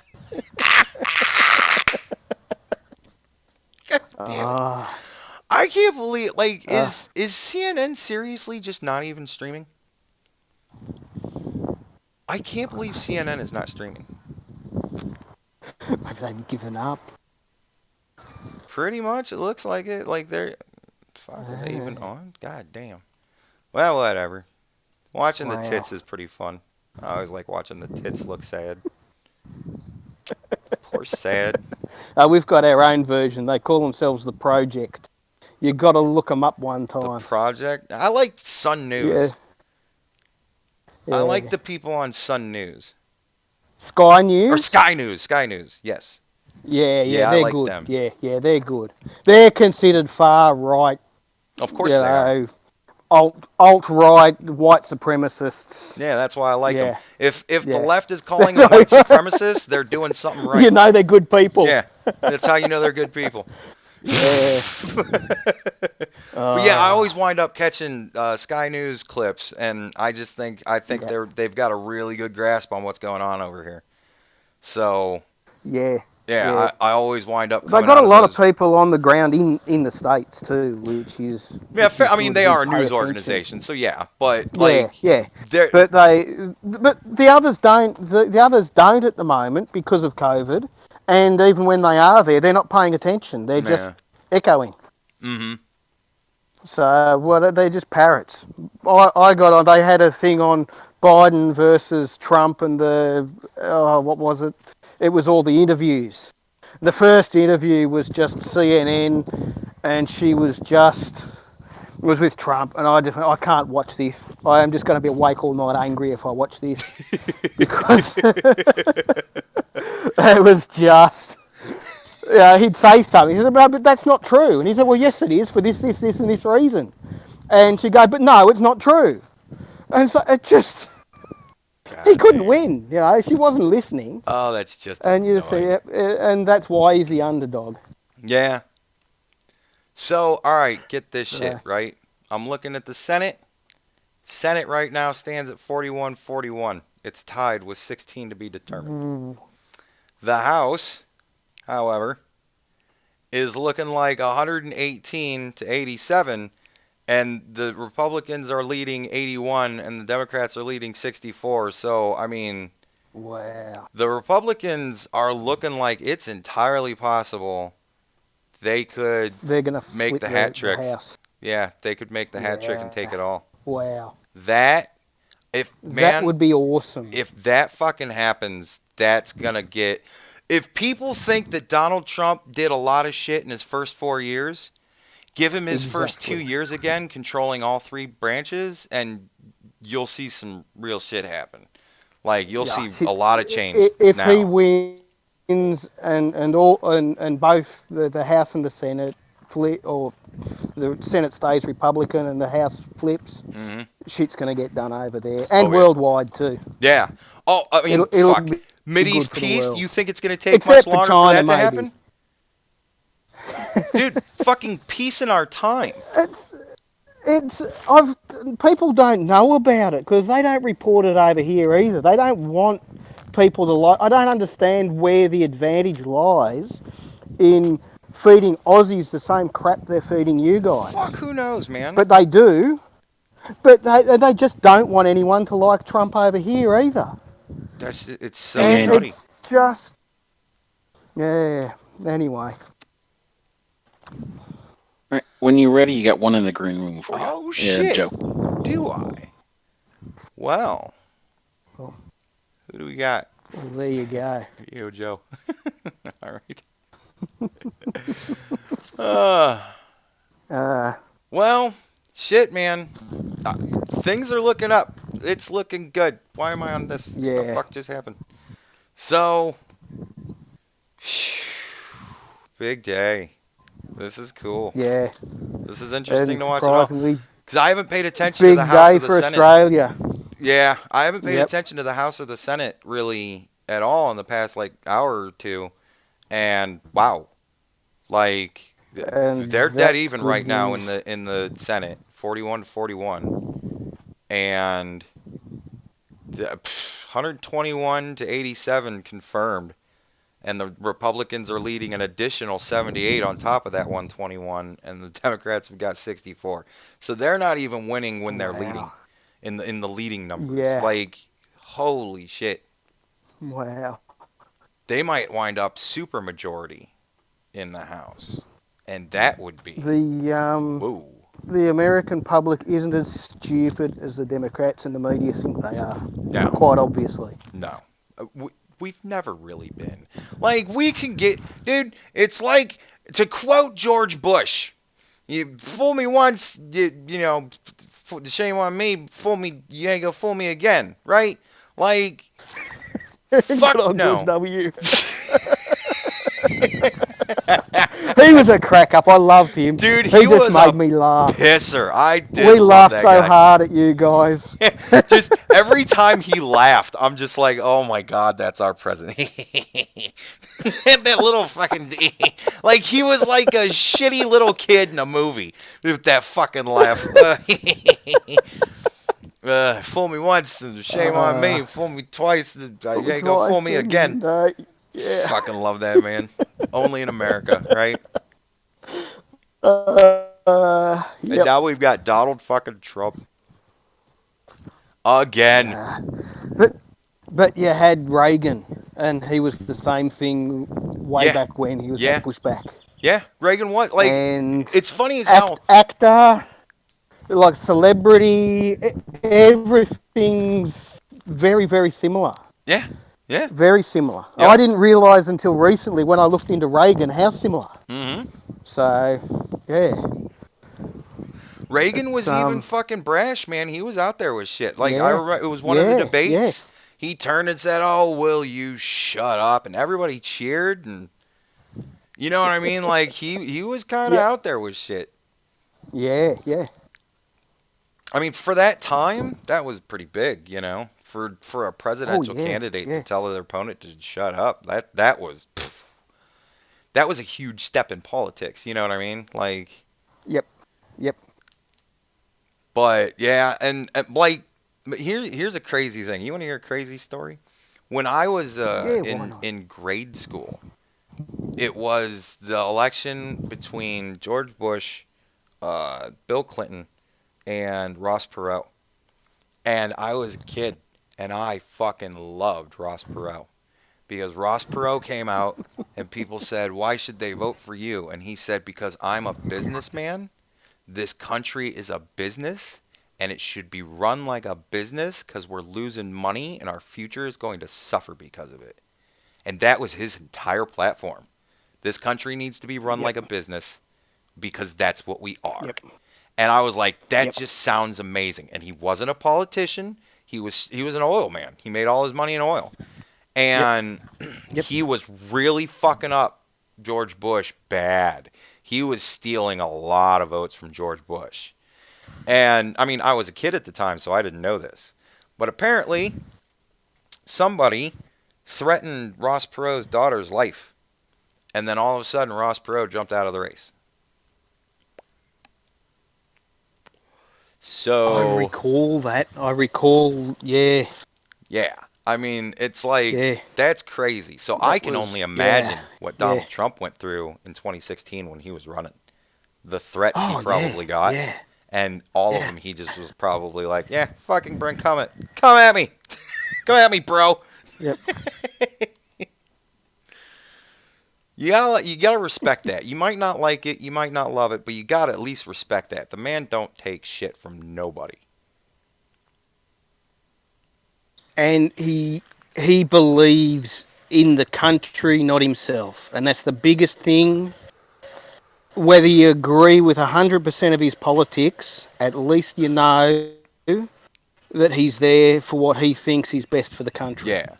Speaker 1: God damn it. I can't believe, like, is CNN seriously just not even streaming? I can't believe CNN is not streaming.
Speaker 18: Maybe they've given up.
Speaker 1: Pretty much, it looks like it. Like they're, fuck, are they even on? God damn. Well, whatever. Watching the tits is pretty fun. I always like watching the tits look sad. Poor sad.
Speaker 18: We've got our own version. They call themselves The Project. You got to look them up one time.
Speaker 1: The Project? I like Sun News. Yeah. I like the people on Sun News.
Speaker 18: Sky News?
Speaker 1: Or Sky News. Sky News, yes.
Speaker 18: Yeah,
Speaker 1: they're
Speaker 18: I like good. Them. Yeah, they're good. They're considered far right.
Speaker 1: Of course they are.
Speaker 18: Alt-right white supremacists.
Speaker 1: Yeah, that's why I like them. If the left is calling them white supremacists, they're doing something right.
Speaker 18: You know they're good people.
Speaker 1: Yeah, that's how you know they're good people.
Speaker 18: Yeah.
Speaker 1: But yeah, I always wind up catching Sky News clips, and I think they've got a really good grasp on what's going on over here. So I always wind up.
Speaker 18: They've got a lot of people on the ground in the States too, which is
Speaker 1: I mean, they are a news organization, so but like
Speaker 18: but the others don't. The others don't at the moment because of COVID. And even when they are there, they're not paying attention. They're just echoing.
Speaker 1: Mm-hmm.
Speaker 18: So they're just parrots. I got on. They had a thing on Biden versus Trump and what was it? It was all the interviews. The first interview was just CNN, and she was with Trump, and I can't watch this. I am just going to be awake all night angry if I watch this because it was just. He'd say something. He said, "But that's not true." And he said, "Well, yes, it is for this, and this reason." And she'd go, "But no, it's not true." And so it just. He couldn't win, She wasn't listening.
Speaker 1: Oh, that's just.
Speaker 18: And you see, and that's why he's the underdog.
Speaker 1: Yeah. So, all right, get this shit right. I'm looking at the Senate. Senate right now stands at 41-41. It's tied with 16 to be determined. The House, however, is looking like 118 to 87. And the Republicans are leading 81, and the Democrats are leading 64. So, I mean,
Speaker 18: wow.
Speaker 1: The Republicans are looking like it's entirely possible they're gonna make the hat trick. Yeah, they could make the hat trick and take it all.
Speaker 18: Wow.
Speaker 1: That
Speaker 18: would be awesome.
Speaker 1: If that fucking happens, that's gonna get. If people think that Donald Trump did a lot of shit in his first 4 years. Give him his first 2 years again, controlling all 3 branches, and you'll see some real shit happen. Like you'll see a lot of change.
Speaker 18: If he wins and both the House and the Senate flip, or the Senate stays Republican and the House flips, shit's going to get done over there and worldwide too.
Speaker 1: Yeah. Oh, I mean,
Speaker 18: it'll
Speaker 1: fuck. Mideast peace. You think it's going to take much longer for that to happen? Dude, fucking peace in our time.
Speaker 18: People don't know about it because they don't report it over here either. They don't want people to I don't understand where the advantage lies in feeding Aussies the same crap they're feeding you guys.
Speaker 1: Fuck, who knows, man?
Speaker 18: But they do. But they just don't want anyone to like Trump over here either.
Speaker 1: It's so nutty.
Speaker 18: It's just anyway.
Speaker 4: All right, when you're ready, you got one in the green room for you.
Speaker 1: Oh, shit.
Speaker 4: Joe.
Speaker 1: Do I? Well,
Speaker 18: Oh.
Speaker 1: who do we got?
Speaker 18: Well, there you go.
Speaker 1: You, Joe. All right. Well, shit, man. Things are looking up. It's looking good. Why am I on this?
Speaker 18: Yeah.
Speaker 1: What the fuck just happened? So, big day. This is cool.
Speaker 18: Yeah.
Speaker 1: This is interesting to watch it all. Because I haven't paid attention to
Speaker 18: Big
Speaker 1: the House
Speaker 18: day
Speaker 1: or the
Speaker 18: for
Speaker 1: Senate.
Speaker 18: Australia.
Speaker 1: Yeah, I haven't paid attention to the House or the Senate really at all in the past hour or two. And wow, they're dead even right now in the Senate, 41-41, and 121 to 87 confirmed, and the Republicans are leading an additional 78 on top of that 121, and the Democrats have got 64. So they're not even winning when they're leading in the leading numbers.
Speaker 18: Yeah.
Speaker 1: Holy shit.
Speaker 18: Wow.
Speaker 1: They might wind up supermajority in the House, and that would be
Speaker 18: the American public isn't as stupid as the Democrats and the media think they are.
Speaker 1: No.
Speaker 18: Quite obviously.
Speaker 1: No. We've never really been. We can get... Dude, it's like, to quote George Bush, you fool me once, shame on me, fool me, you ain't gonna fool me again, right? Fuck no.
Speaker 18: W. He was a crack up. I loved him.
Speaker 1: Dude,
Speaker 18: he
Speaker 1: was
Speaker 18: just made me laugh.
Speaker 1: Pisser. I did.
Speaker 18: We laughed
Speaker 1: that
Speaker 18: so
Speaker 1: guy.
Speaker 18: hard at you guys.
Speaker 1: Just every time he laughed, I'm just like, oh my god, that's our president. That little fucking he was like a shitty little kid in a movie with that fucking laugh. Fool me once, shame on me. Fool me twice, you ain't gonna fool me again.
Speaker 18: Yeah.
Speaker 1: Fucking love that, man. Only in America, right? And now we've got Donald fucking Trump again.
Speaker 18: But you had Reagan, and he was the same thing way back when he was pushed back.
Speaker 1: Yeah, Reagan was
Speaker 18: and
Speaker 1: it's funny as hell.
Speaker 18: Actor, celebrity, everything's very, very similar.
Speaker 1: Yeah. Yeah.
Speaker 18: Very similar.
Speaker 1: Yep.
Speaker 18: I didn't realise until recently when I looked into Reagan how similar.
Speaker 1: Mm-hmm.
Speaker 18: So, yeah.
Speaker 1: Reagan was even fucking brash, man. He was out there with shit. I remember it was one of the debates. He turned and said, "Oh, will you shut up?" And everybody cheered, and you know what I mean? He was kind of out there with shit.
Speaker 18: Yeah, yeah.
Speaker 1: I mean, for that time, that was pretty big, for a presidential candidate to tell their opponent to shut up. That was a huge step in politics. You know what I mean?
Speaker 18: Yep.
Speaker 1: But yeah, and here's a crazy thing. You want to hear a crazy story? When I was in grade school, it was the election between George Bush, Bill Clinton, and Ross Perot. And I was a kid, and I fucking loved Ross Perot. Because Ross Perot came out, and people said, "Why should they vote for you?" And he said, "Because I'm a businessman. This country is a business, and it should be run like a business because we're losing money, and our future is going to suffer because of it." And that was his entire platform. This country needs to be run like a business because that's what we are. Yep. And I was like, that just sounds amazing. And he wasn't a politician. He was an oil man. He made all his money in oil. And he was really fucking up George Bush bad. He was stealing a lot of votes from George Bush. And, I mean, I was a kid at the time, so I didn't know this. But apparently, somebody threatened Ross Perot's daughter's life. And then all of a sudden, Ross Perot jumped out of the race. So
Speaker 18: I recall that. Yeah.
Speaker 1: Yeah. I mean, it's that's crazy. So I can only imagine what Donald Trump went through in 2016 when he was running. The threats he probably got. Yeah. And all of them, he just was probably like, yeah, fucking come at me. Come at me, bro.
Speaker 18: Yep.
Speaker 1: You gotta respect that. You might not like it, you might not love it, but you gotta at least respect that. The man don't take shit from nobody.
Speaker 18: And he believes in the country, not himself, and that's the biggest thing. Whether you agree with 100% of his politics, at least you know that he's there for what he thinks is best for the country.
Speaker 1: Yeah.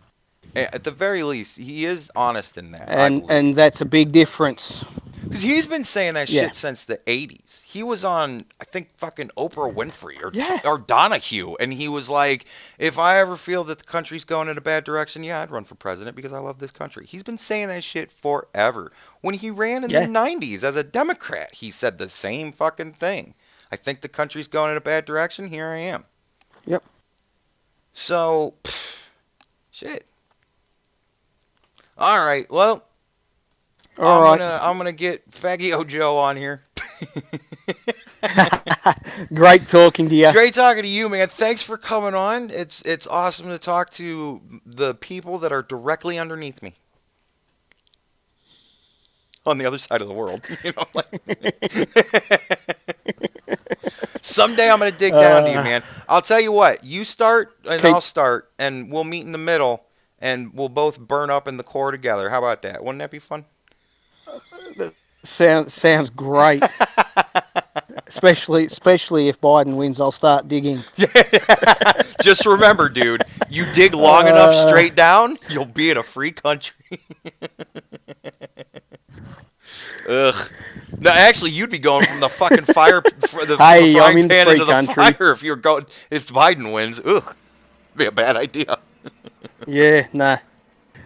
Speaker 1: At the very least, he is honest in that.
Speaker 18: And that's a big difference.
Speaker 1: Because he's been saying that shit since the 80s. He was on, I think, fucking Oprah Winfrey or Donahue, and he was like, if I ever feel that the country's going in a bad direction, I'd run for president because I love this country. He's been saying that shit forever. When he ran in the 90s as a Democrat, he said the same fucking thing. I think the country's going in a bad direction. Here I am.
Speaker 18: Yep.
Speaker 1: So, shit. All right, well, I'm gonna get Faggy Joe on here.
Speaker 18: Great talking to you.
Speaker 1: Great talking to you, man. Thanks for coming on. It's awesome to talk to the people that are directly underneath me. On the other side of the world. You know, someday I'm gonna dig down to you, man. I'll tell you what, you start and I'll start, and we'll meet in the middle. And we'll both burn up in the core together. How about that? Wouldn't that be fun?
Speaker 18: Sounds great. especially if Biden wins, I'll start digging.
Speaker 1: Just remember, dude, you dig long enough straight down, you'll be in a free country. Ugh. No, actually, you'd be going from the fucking fire, the frying pan into the fire if Biden wins. Ugh, it'd be a bad idea.
Speaker 18: Yeah, no,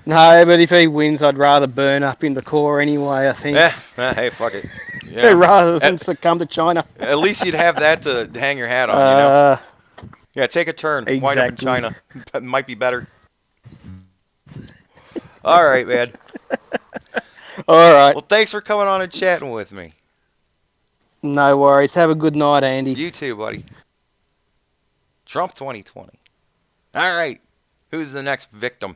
Speaker 18: but if he wins, I'd rather burn up in the core anyway, I think.
Speaker 1: Hey, fuck it. Yeah.
Speaker 18: Rather than succumb to China.
Speaker 1: At least you'd have that to hang your hat on, you know? Yeah, take a turn. Exactly. Wind up in China. Might be better. All right, man.
Speaker 18: All right.
Speaker 1: Well, thanks for coming on and chatting with me.
Speaker 18: No worries. Have a good night, Andy.
Speaker 1: You too, buddy. Trump 2020. All right. Who's the next victim?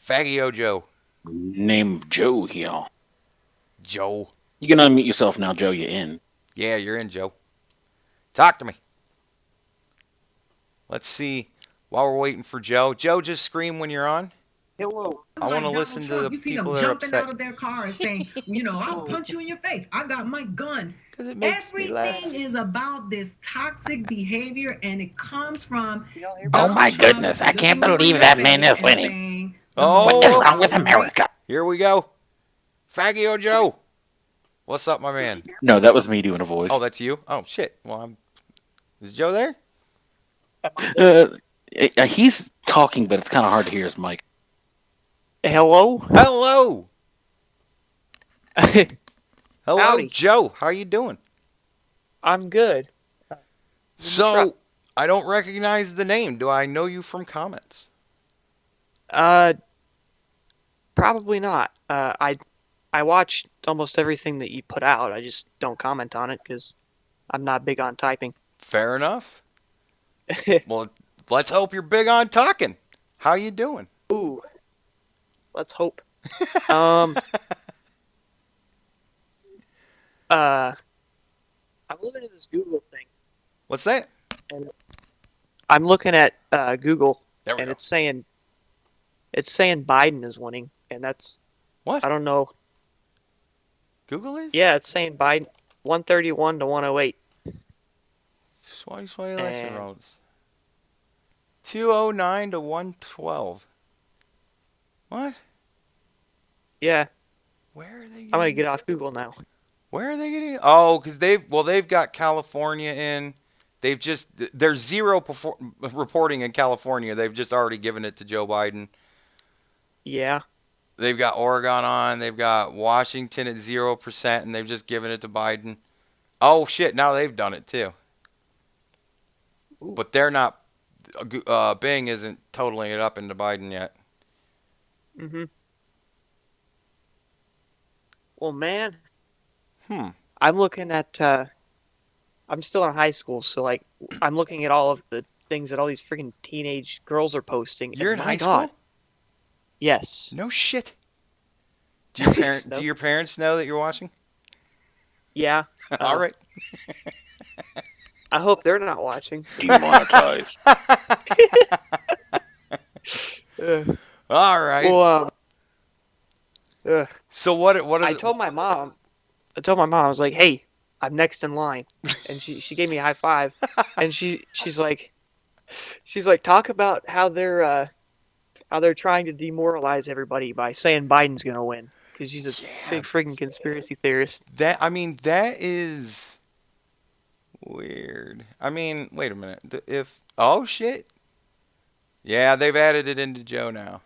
Speaker 1: Faggy Joe.
Speaker 4: Named Joe here.
Speaker 1: Joe.
Speaker 4: You can unmute yourself now, Joe. You're in.
Speaker 1: Yeah, you're in, Joe. Talk to me. Let's see. While we're waiting for Joe. Joe, just scream when you're on.
Speaker 19: Hello.
Speaker 1: I want to listen to the people that are upset.
Speaker 19: Out of their cars saying, I'll punch you in your face. I got my gun.
Speaker 1: Because it makes me laugh.
Speaker 19: Everything is about this toxic behavior, and it comes from.
Speaker 4: Oh my goodness! I can't believe that man is winning.
Speaker 1: Oh,
Speaker 4: what is wrong with America?
Speaker 1: Here we go. Faggy Joe. What's up, my man?
Speaker 4: No, that was me doing a voice.
Speaker 1: Oh, that's you? Oh, shit. Well, is Joe there?
Speaker 4: He's talking, but it's kind of hard to hear his mic.
Speaker 20: Hello?
Speaker 1: Hello! Hello,
Speaker 20: Howdy.
Speaker 1: Joe. How you doing?
Speaker 20: I'm good.
Speaker 1: So, I don't recognize the name. Do I know you from comments?
Speaker 20: Probably not. I watched almost everything that you put out. I just don't comment on it because I'm not big on typing.
Speaker 1: Fair enough. Well, let's hope you're big on talking. How you doing?
Speaker 20: Ooh. Let's hope. I'm looking at this Google thing.
Speaker 1: What's that?
Speaker 20: And I'm looking at Google,
Speaker 1: and
Speaker 20: it's saying Biden is winning, and that's
Speaker 1: what?
Speaker 20: I don't know.
Speaker 1: Google is?
Speaker 20: Yeah, it's saying Biden 131 to 108.
Speaker 1: 2020 election rolls. 209 to 112. What?
Speaker 20: Yeah.
Speaker 1: Where are they?
Speaker 20: I'm gonna get off Google now.
Speaker 1: Where are they getting? Oh, because they've got California in. There's zero reporting in California. They've just already given it to Joe Biden.
Speaker 20: Yeah.
Speaker 1: They've got Oregon on. They've ing Washington at 0%, and they've just given it to Biden. Oh shit! Now they've done it too. Ooh. But they're not. Bing isn't totaling it up into Biden yet.
Speaker 20: Mm-hmm. Well, man.
Speaker 1: I'm
Speaker 20: looking at. I'm still in high school, so I'm looking at all of the things that all these freaking teenage girls are posting.
Speaker 1: You're in high school?
Speaker 20: Yes.
Speaker 1: No shit. Do your parents know that you're watching?
Speaker 20: Yeah.
Speaker 1: All right.
Speaker 20: I hope they're not watching.
Speaker 4: Demonetized.
Speaker 1: All right.
Speaker 20: Well,
Speaker 1: so what?
Speaker 20: I told my mom. I was like, "Hey, I'm next in line," and she gave me a high five, and she's like, talk about how they're trying to demoralize everybody by saying Biden's gonna win because she's a big friggin' conspiracy theorist.
Speaker 1: That is weird. I mean, wait a minute. Oh shit. Yeah, they've added it into Joe now.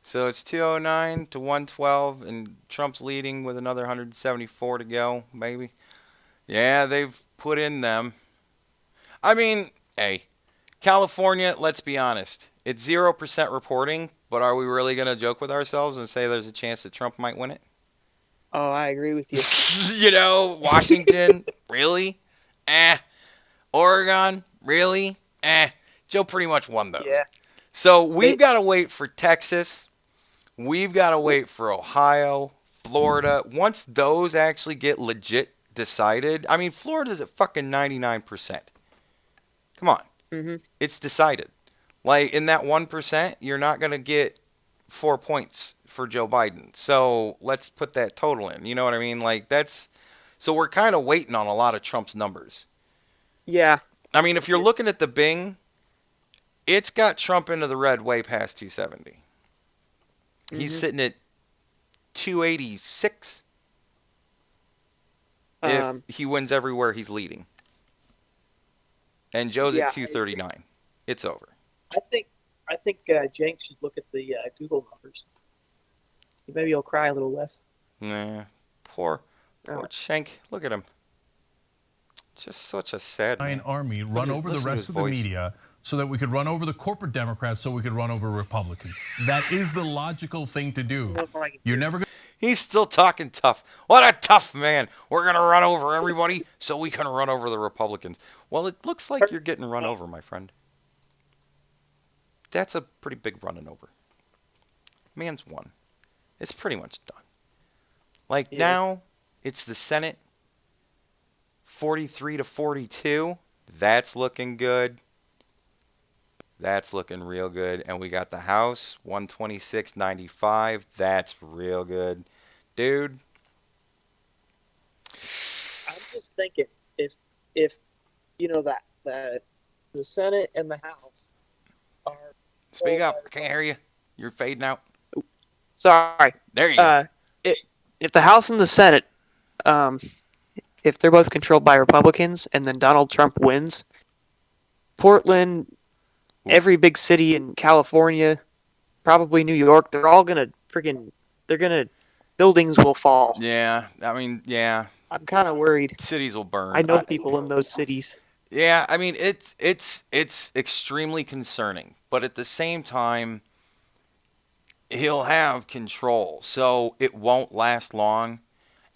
Speaker 1: So it's 209 to 112, and Trump's leading with another 174 to go, maybe. Yeah, they've put in them. I mean, hey, California, let's be honest. It's 0% reporting, but are we really going to joke with ourselves and say there's a chance that Trump might win it?
Speaker 20: Oh, I agree with you.
Speaker 1: You know, Washington, really? Oregon, really? Joe pretty much won those.
Speaker 20: Yeah.
Speaker 1: So we've got to wait for Texas. We've got to wait for Ohio, Florida. Once those actually get legit decided, I mean, Florida's at fucking 99%. Come on.
Speaker 20: Mm-hmm.
Speaker 1: It's decided. Like, in that 1%, you're not going to get 4 points for Joe Biden. So let's put that total in. You know what I mean? Like, so we're kind of waiting on a lot of Trump's numbers.
Speaker 20: Yeah.
Speaker 1: I mean, if you're looking at the Bing, it's got Trump into the red way past 270. He's sitting at 286 if he wins everywhere he's leading. And Joe's at 239. It's over.
Speaker 20: I think Jenks should look at the Google numbers. Maybe he'll cry a little less.
Speaker 1: Nah, poor Schenk. Look at him. Just such a sad man.
Speaker 17: Army run over the rest of the media so that we could run over the corporate Democrats so we could run over Republicans. That is the logical thing to do. You're never going to...
Speaker 1: He's still talking tough. What a tough man. We're going to run over everybody so we can run over the Republicans. Well, it looks like you're getting run over, my friend. That's a pretty big running over. Man's won. It's pretty much done. Like, now, it's the Senate, 43 to 42. That's looking good. That's looking real good. And we got the House, 126-95. That's real good. Dude.
Speaker 20: I'm just thinking, if you know, that the Senate and the House are...
Speaker 1: Speak up. I can't hear you. You're fading out.
Speaker 20: Sorry.
Speaker 1: There you go.
Speaker 20: If the House and the Senate, if they're both controlled by Republicans and then Donald Trump wins, Portland, every big city in California, probably New York, they're all going to buildings will fall.
Speaker 1: Yeah. I mean, yeah.
Speaker 20: I'm kind of worried.
Speaker 1: Cities will burn.
Speaker 20: I know people in those cities.
Speaker 1: Yeah. I mean, it's extremely concerning, but at the same time, he'll have control, so it won't last long.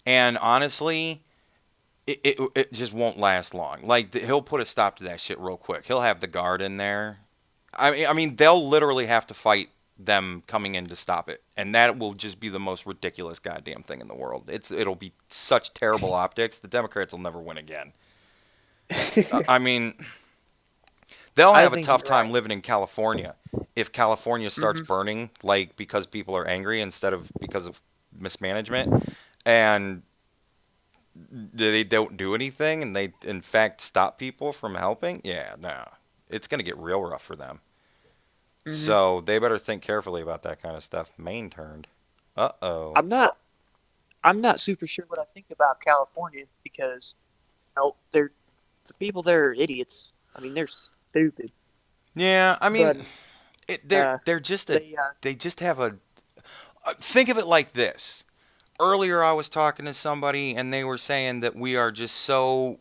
Speaker 1: And honestly, it just won't last long. Like, he'll put a stop to that shit real quick. He'll have the guard in there. I mean, they'll literally have to fight them coming in to stop it, and that will just be the most ridiculous goddamn thing in the world. It'll be such terrible optics. The Democrats will never win again. I mean, they'll have a tough time living in California if California starts burning, like, because people are angry instead of because of mismanagement, and they don't do anything, and they, in fact, stop people from helping. Yeah, no. It's going to get real rough for them. So they better think carefully about that kind of stuff. Maine turned. Uh-oh.
Speaker 20: I'm not super sure what I think about California because, the people there are idiots. I mean, they're stupid.
Speaker 1: Yeah, I mean, they just have a. Think of it like this. Earlier, I was talking to somebody, and they were saying that we are just so,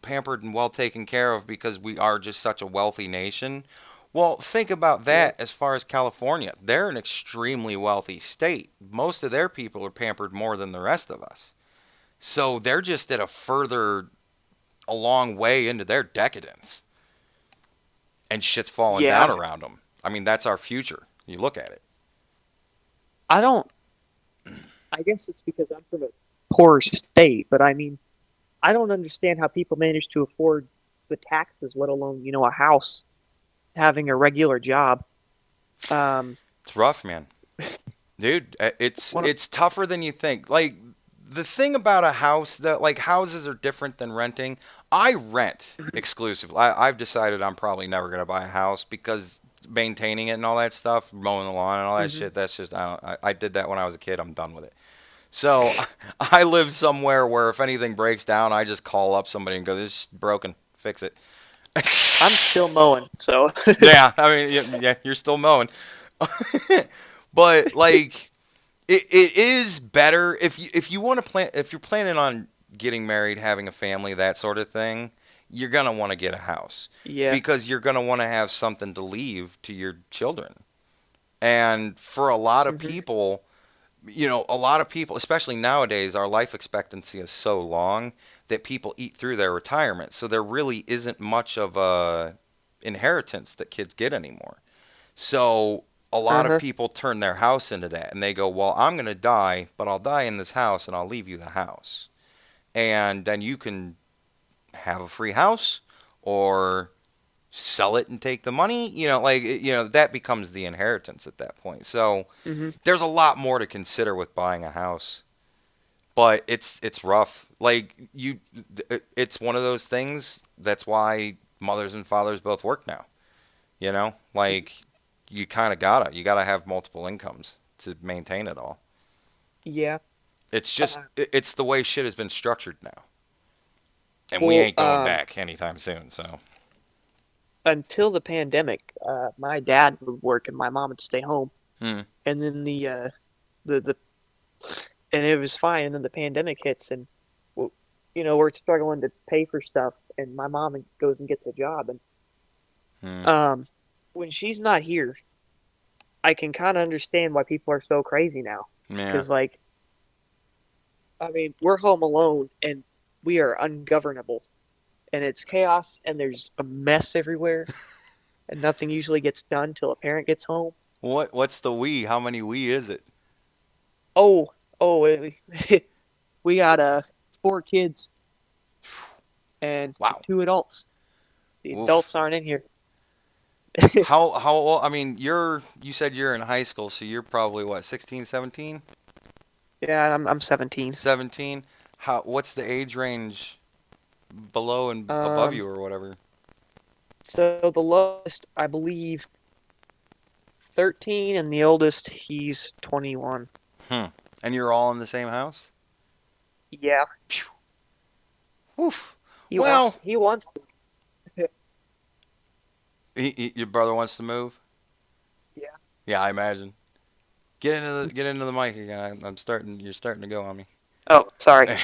Speaker 1: pampered and well taken care of because we are just such a wealthy nation. Well, think about that as far as California. They're an extremely wealthy state. Most of their people are pampered more than the rest of us. So they're just at a long way into their decadence. And shit's falling down around them. I mean, that's our future. You look at it.
Speaker 20: I don't I guess it's because I'm from a poor state, but I mean, I don't understand how people manage to afford the taxes, let alone, a house, having a regular job.
Speaker 1: It's rough, man. Dude, it's tougher than you think. Like, the thing about a house, that like houses are different than renting. I rent exclusively. I've decided I'm probably never going to buy a house because maintaining it and all that stuff, mowing the lawn and all that shit, that's just, I did that when I was a kid. I'm done with it. So I live somewhere where if anything breaks down, I just call up somebody and go, this is broken, fix it.
Speaker 20: I'm still mowing, so.
Speaker 1: Yeah, I mean, yeah, you're still mowing. But like, it is better if you want to plan, if you're planning on getting married, having a family, that sort of thing, you're gonna want to get a house.
Speaker 20: Yeah.
Speaker 1: Because you're gonna want to have something to leave to your children. And for a lot of people, a lot of people, especially nowadays, our life expectancy is so long that people eat through their retirement. So there really isn't much of a inheritance that kids get anymore. So a lot of people turn their house into that, and they go, well, I'm going to die, but I'll die in this house, and I'll leave you the house. And then you can have a free house or sell it and take the money. That becomes the inheritance at that point. So there's a lot more to consider with buying a house. But it's rough. Like, it's one of those things. That's why mothers and fathers both work now. Like, you kind of gotta have multiple incomes to maintain it all.
Speaker 20: Yeah.
Speaker 1: It's just, it's the way shit has been structured now. And we ain't going back anytime soon, so.
Speaker 20: Until the pandemic, my dad would work and my mom would stay home.
Speaker 1: Hmm.
Speaker 20: And then and it was fine. And then the pandemic hits, and we're struggling to pay for stuff. And my mom goes and gets a job. And when she's not here, I can kind of understand why people are so crazy now. Because, we're home alone and we are ungovernable. And it's chaos and there's a mess everywhere. And nothing usually gets done till a parent gets home.
Speaker 1: What's the we? How many we is it?
Speaker 20: We got 4 kids and 2 adults. The adults aren't in here.
Speaker 1: How old? I mean, you said you're in high school, so you're probably what, 16, 17?
Speaker 20: Yeah, I'm 17.
Speaker 1: 17. What's the age range below and above you or whatever?
Speaker 20: So the lowest, I believe, 13, and the oldest, he's 21.
Speaker 1: And you're all in the same house?
Speaker 20: Yeah.
Speaker 1: Oof.
Speaker 20: He wants to.
Speaker 1: Your brother wants to move?
Speaker 20: Yeah.
Speaker 1: Yeah, I imagine. Get into the mic again. You're starting to go on me.
Speaker 20: Oh, sorry.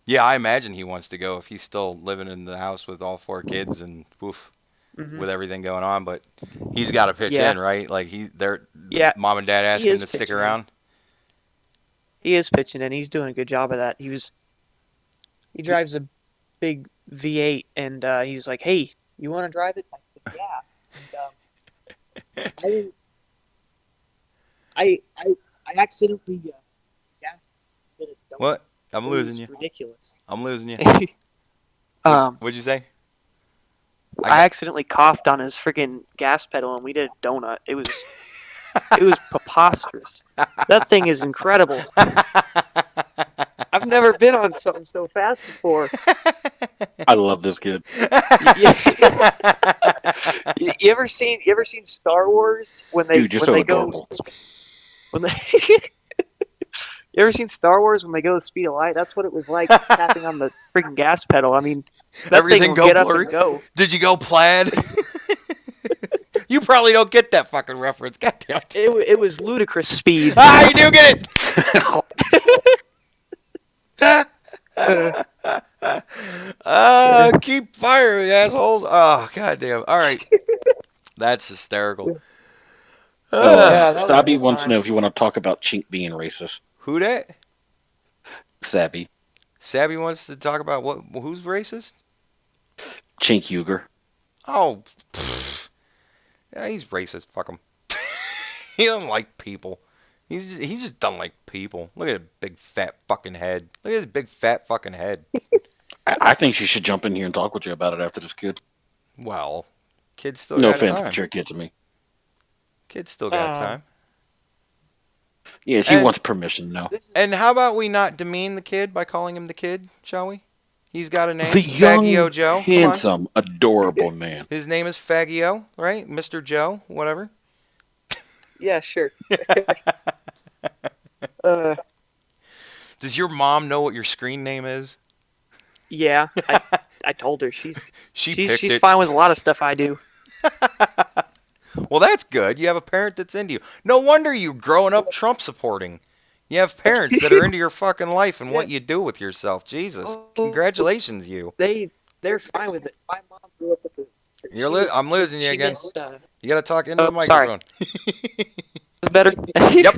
Speaker 1: Yeah, I imagine he wants to go if he's still living in the house with all 4 kids and with everything going on. But he's got to pitch in, right? Like mom and dad asked him to stick around.
Speaker 20: He is pitching in. He's doing a good job of that. He drives a big V8, and he's like, "Hey, you want to drive it?" I said, "Yeah." And, I accidentally
Speaker 1: What? I'm losing you.
Speaker 20: Ridiculous.
Speaker 1: I'm losing you. What'd you say?
Speaker 20: I accidentally coughed on his freaking gas pedal, and we did a donut. It was preposterous. That thing is incredible. I've never been on something so fast before.
Speaker 4: I love this kid.
Speaker 20: You ever seen Star Wars when they
Speaker 4: Dude, you're so adorable.
Speaker 20: You ever seen Star Wars when they go the speed of light? That's what it was like tapping on the freaking gas pedal. I mean, that
Speaker 1: everything
Speaker 20: thing will get up and go.
Speaker 1: Did you go plaid? You probably don't get that fucking reference. God damn it.
Speaker 20: It was ludicrous speed.
Speaker 1: Ah, you do get it. Keep firing, assholes. Oh, goddamn. All right. That's hysterical.
Speaker 4: Stabby wants to know if you want to talk about Chink being racist.
Speaker 1: Who that?
Speaker 4: Sabby.
Speaker 1: Sabby wants to talk about who's racist?
Speaker 4: Chink Uger.
Speaker 1: Oh, yeah, he's racist. Fuck him. He doesn't like people. He's just done like people. Look at his big fat fucking head. Look at his big fat fucking head.
Speaker 4: I think she should jump in here and talk with you about it after this, kid.
Speaker 1: Well, kids still
Speaker 4: No
Speaker 1: got
Speaker 4: offense,
Speaker 1: time.
Speaker 4: but you're a kid to me.
Speaker 1: Kids still got time.
Speaker 4: Yeah, she wants permission now.
Speaker 1: And how about we not demean the kid by calling him the kid, shall we? He's got a name.
Speaker 4: The young,
Speaker 1: Faggio Joe.
Speaker 4: handsome, adorable man.
Speaker 1: His name is Faggio, right? Mr. Joe, whatever.
Speaker 20: Yeah, sure.
Speaker 1: Does your mom know what your screen name is?
Speaker 20: Yeah, I told her she's
Speaker 1: picked it.
Speaker 20: fine with a lot of stuff I do.
Speaker 1: Well, that's good. You have a parent that's into you. No wonder you're growing up Trump supporting. You have parents that are into your fucking life and what you do with yourself. Jesus, congratulations, you.
Speaker 20: They're fine with it. My mom grew up with it.
Speaker 1: I'm losing you again.
Speaker 20: Missed,
Speaker 1: you got to talk into the
Speaker 20: sorry.
Speaker 1: microphone.
Speaker 20: Is better?
Speaker 1: Yep.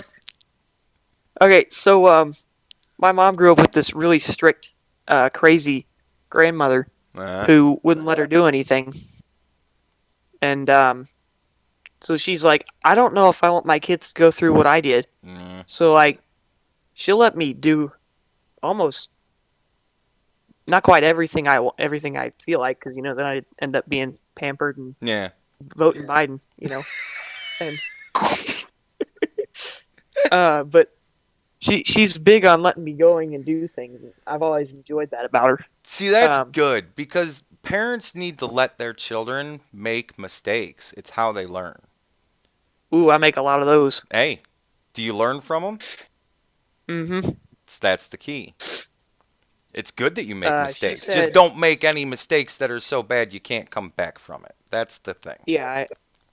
Speaker 20: Okay, so my mom grew up with this really strict, crazy grandmother who wouldn't let her do anything. And so she's like, I don't know if I want my kids to go through what I did. So like, she'll let me do almost not quite everything I feel like, because then I end up being pampered and voting Biden, and but she's big on letting me going and do things. I've always enjoyed that about her.
Speaker 1: See, that's good, because parents need to let their children make mistakes. It's how they learn.
Speaker 20: Ooh, I make a lot of those.
Speaker 1: Hey, do you learn from them?
Speaker 20: Mm-hmm.
Speaker 1: That's the key. It's good that you make mistakes.
Speaker 20: Said,
Speaker 1: just don't make any mistakes that are so bad you can't come back from it. That's the thing.
Speaker 20: Yeah,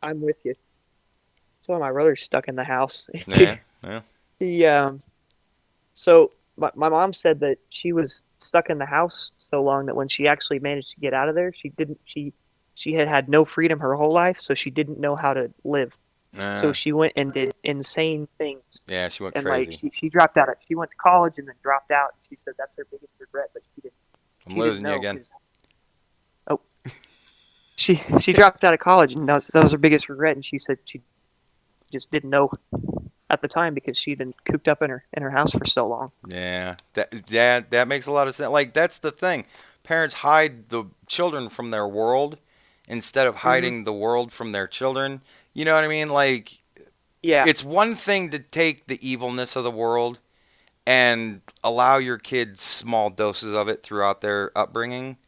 Speaker 20: I'm with you. That's why my brother's stuck in the house.
Speaker 1: Yeah.
Speaker 20: So my mom said that she was stuck in the house so long that when she actually managed to get out of there, she had no freedom her whole life, so she didn't know how to live. So she went and did insane things.
Speaker 1: Yeah, she went
Speaker 20: and
Speaker 1: crazy.
Speaker 20: Like she dropped out. She went to college and then dropped out. She said that's her biggest regret, but she didn't.
Speaker 1: I'm losing you again.
Speaker 20: She dropped out of college, and that was her biggest regret. And she said she just didn't know at the time because she'd been cooped up in her house for so long.
Speaker 1: Yeah, that makes a lot of sense. Like, that's the thing. Parents hide the children from their world instead of hiding the world from their children. You know what I mean? Like,
Speaker 20: yeah,
Speaker 1: it's one thing to take the evilness of the world and allow your kids small doses of it throughout their upbringing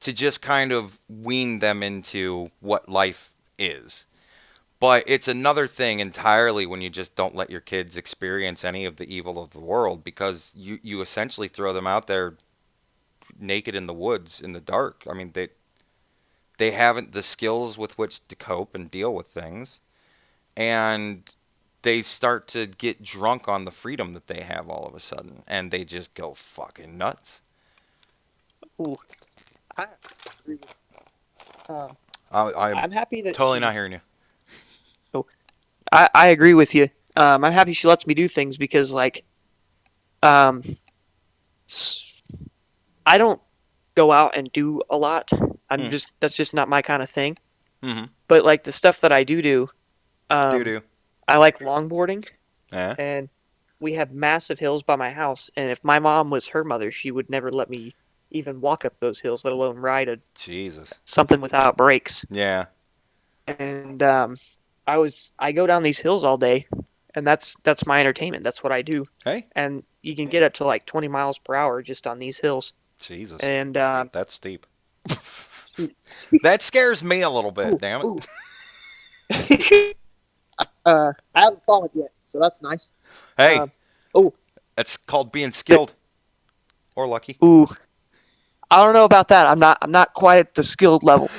Speaker 1: to just kind of wean them into what life is. But it's another thing entirely when you just don't let your kids experience any of the evil of the world, because you essentially throw them out there naked in the woods in the dark. I mean, they haven't the skills with which to cope and deal with things, and they start to get drunk on the freedom that they have all of a sudden, and they just go fucking nuts.
Speaker 20: Ooh, I agree.
Speaker 1: I'm
Speaker 20: happy that
Speaker 1: totally not hearing you.
Speaker 20: Oh, I agree with you. I'm happy she lets me do things because, like, I don't go out and do a lot. That's just not my kind of thing.
Speaker 1: Mm-hmm.
Speaker 20: But like the stuff that I do, I like longboarding.
Speaker 1: Yeah.
Speaker 20: And we have massive hills by my house. And if my mom was her mother, she would never let me even walk up those hills, let alone ride something without brakes.
Speaker 1: Yeah.
Speaker 20: And I go down these hills all day, and that's my entertainment. That's what I do.
Speaker 1: Hey.
Speaker 20: And you can get up to like 20 miles per hour just on these hills.
Speaker 1: Jesus.
Speaker 20: And
Speaker 1: that's steep. That scares me a little bit. Damn it.
Speaker 20: I haven't fallen yet, so that's nice.
Speaker 1: Hey. That's called being skilled or lucky.
Speaker 20: Ooh. I don't know about that. I'm not quite at the skilled level.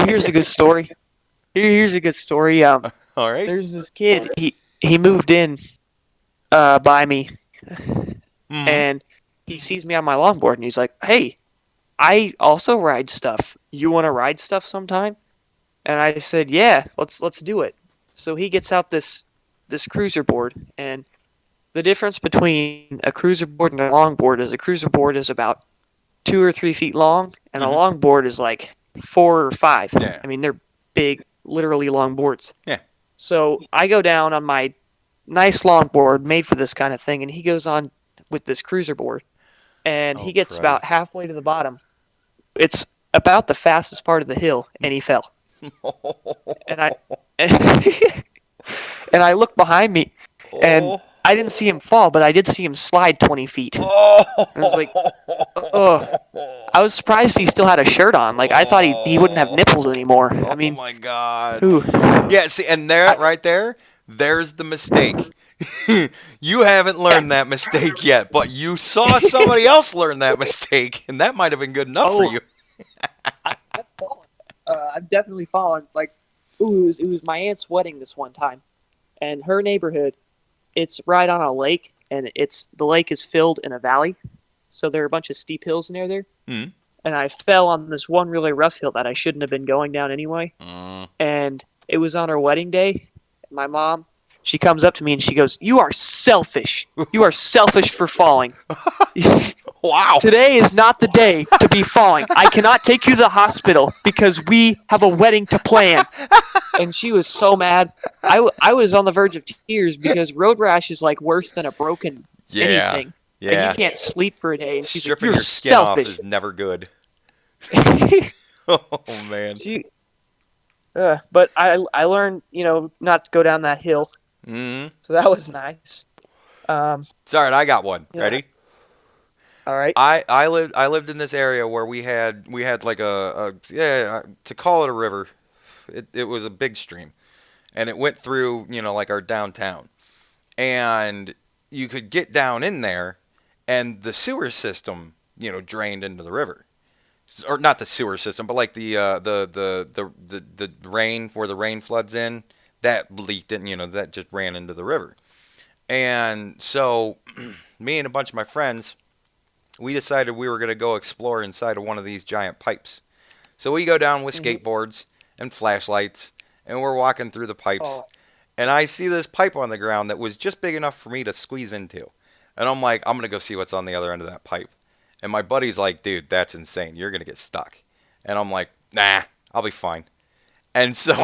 Speaker 20: Here's a good story. Here's a good story.
Speaker 1: All right.
Speaker 20: There's this kid. He moved in by me, and he sees me on my longboard, and he's like, "Hey, I also ride stuff. You want to ride stuff sometime?" And I said, "Yeah, let's do it." So he gets out this cruiser board, and the difference between a cruiser board and a longboard is a cruiser board is about 2 or 3 feet long, and a longboard is like 4 or 5.
Speaker 1: Yeah.
Speaker 20: I mean, they're big, literally long boards.
Speaker 1: Yeah.
Speaker 20: So I go down on my nice longboard made for this kind of thing, and he goes on with this cruiser board, and he gets about halfway to the bottom. It's about the fastest part of the hill, and he fell. And I and I look behind me, and I didn't see him fall, but I did see him slide 20 feet. And I was like, oh. I was surprised he still had a shirt on. Like, I thought he wouldn't have nipples anymore. I mean,
Speaker 1: oh my God.
Speaker 20: Ooh.
Speaker 1: Yeah, see, and there, right there, there's the mistake. You haven't learned that mistake yet, but you saw somebody else learn that mistake, and that might have been good enough for you.
Speaker 20: I've fallen. I've definitely fallen. Like, it was my aunt's wedding this one time, and her neighborhood, it's right on a lake, and the lake is filled in a valley, so there are a bunch of steep hills near there.
Speaker 1: Mm.
Speaker 20: And I fell on this one really rough hill that I shouldn't have been going down anyway. And it was on her wedding day. My mom, she comes up to me and she goes, "You are selfish. You are selfish for falling.
Speaker 1: Wow.
Speaker 20: Today is not the day to be falling. I cannot take you to the hospital because we have a wedding to plan." And she was so mad. I was on the verge of tears because road rash is like worse than a broken anything.
Speaker 1: Yeah.
Speaker 20: Like, you can't sleep for a day. And she's
Speaker 1: Stripping
Speaker 20: like, "You're
Speaker 1: your skin
Speaker 20: selfish."
Speaker 1: off is never good. Oh, man.
Speaker 20: But I learned, not to go down that hill.
Speaker 1: Mm-hmm.
Speaker 20: So that was nice.
Speaker 1: Sorry, I got one.
Speaker 20: Yeah.
Speaker 1: Ready?
Speaker 20: All right.
Speaker 1: I lived in this area where we had like to call it a river. It was a big stream, and it went through like our downtown, and you could get down in there, and the sewer system drained into the river, or not the sewer system, but like the rain, where the rain floods in, that leaked in, that just ran into the river. And so me and a bunch of my friends, we decided we were going to go explore inside of one of these giant pipes. So we go down with skateboards and flashlights, and we're walking through the pipes. And I see this pipe on the ground that was just big enough for me to squeeze into. And I'm like, I'm going to go see what's on the other end of that pipe. And my buddy's like, "Dude, that's insane. You're going to get stuck." And I'm like, "Nah, I'll be fine." And so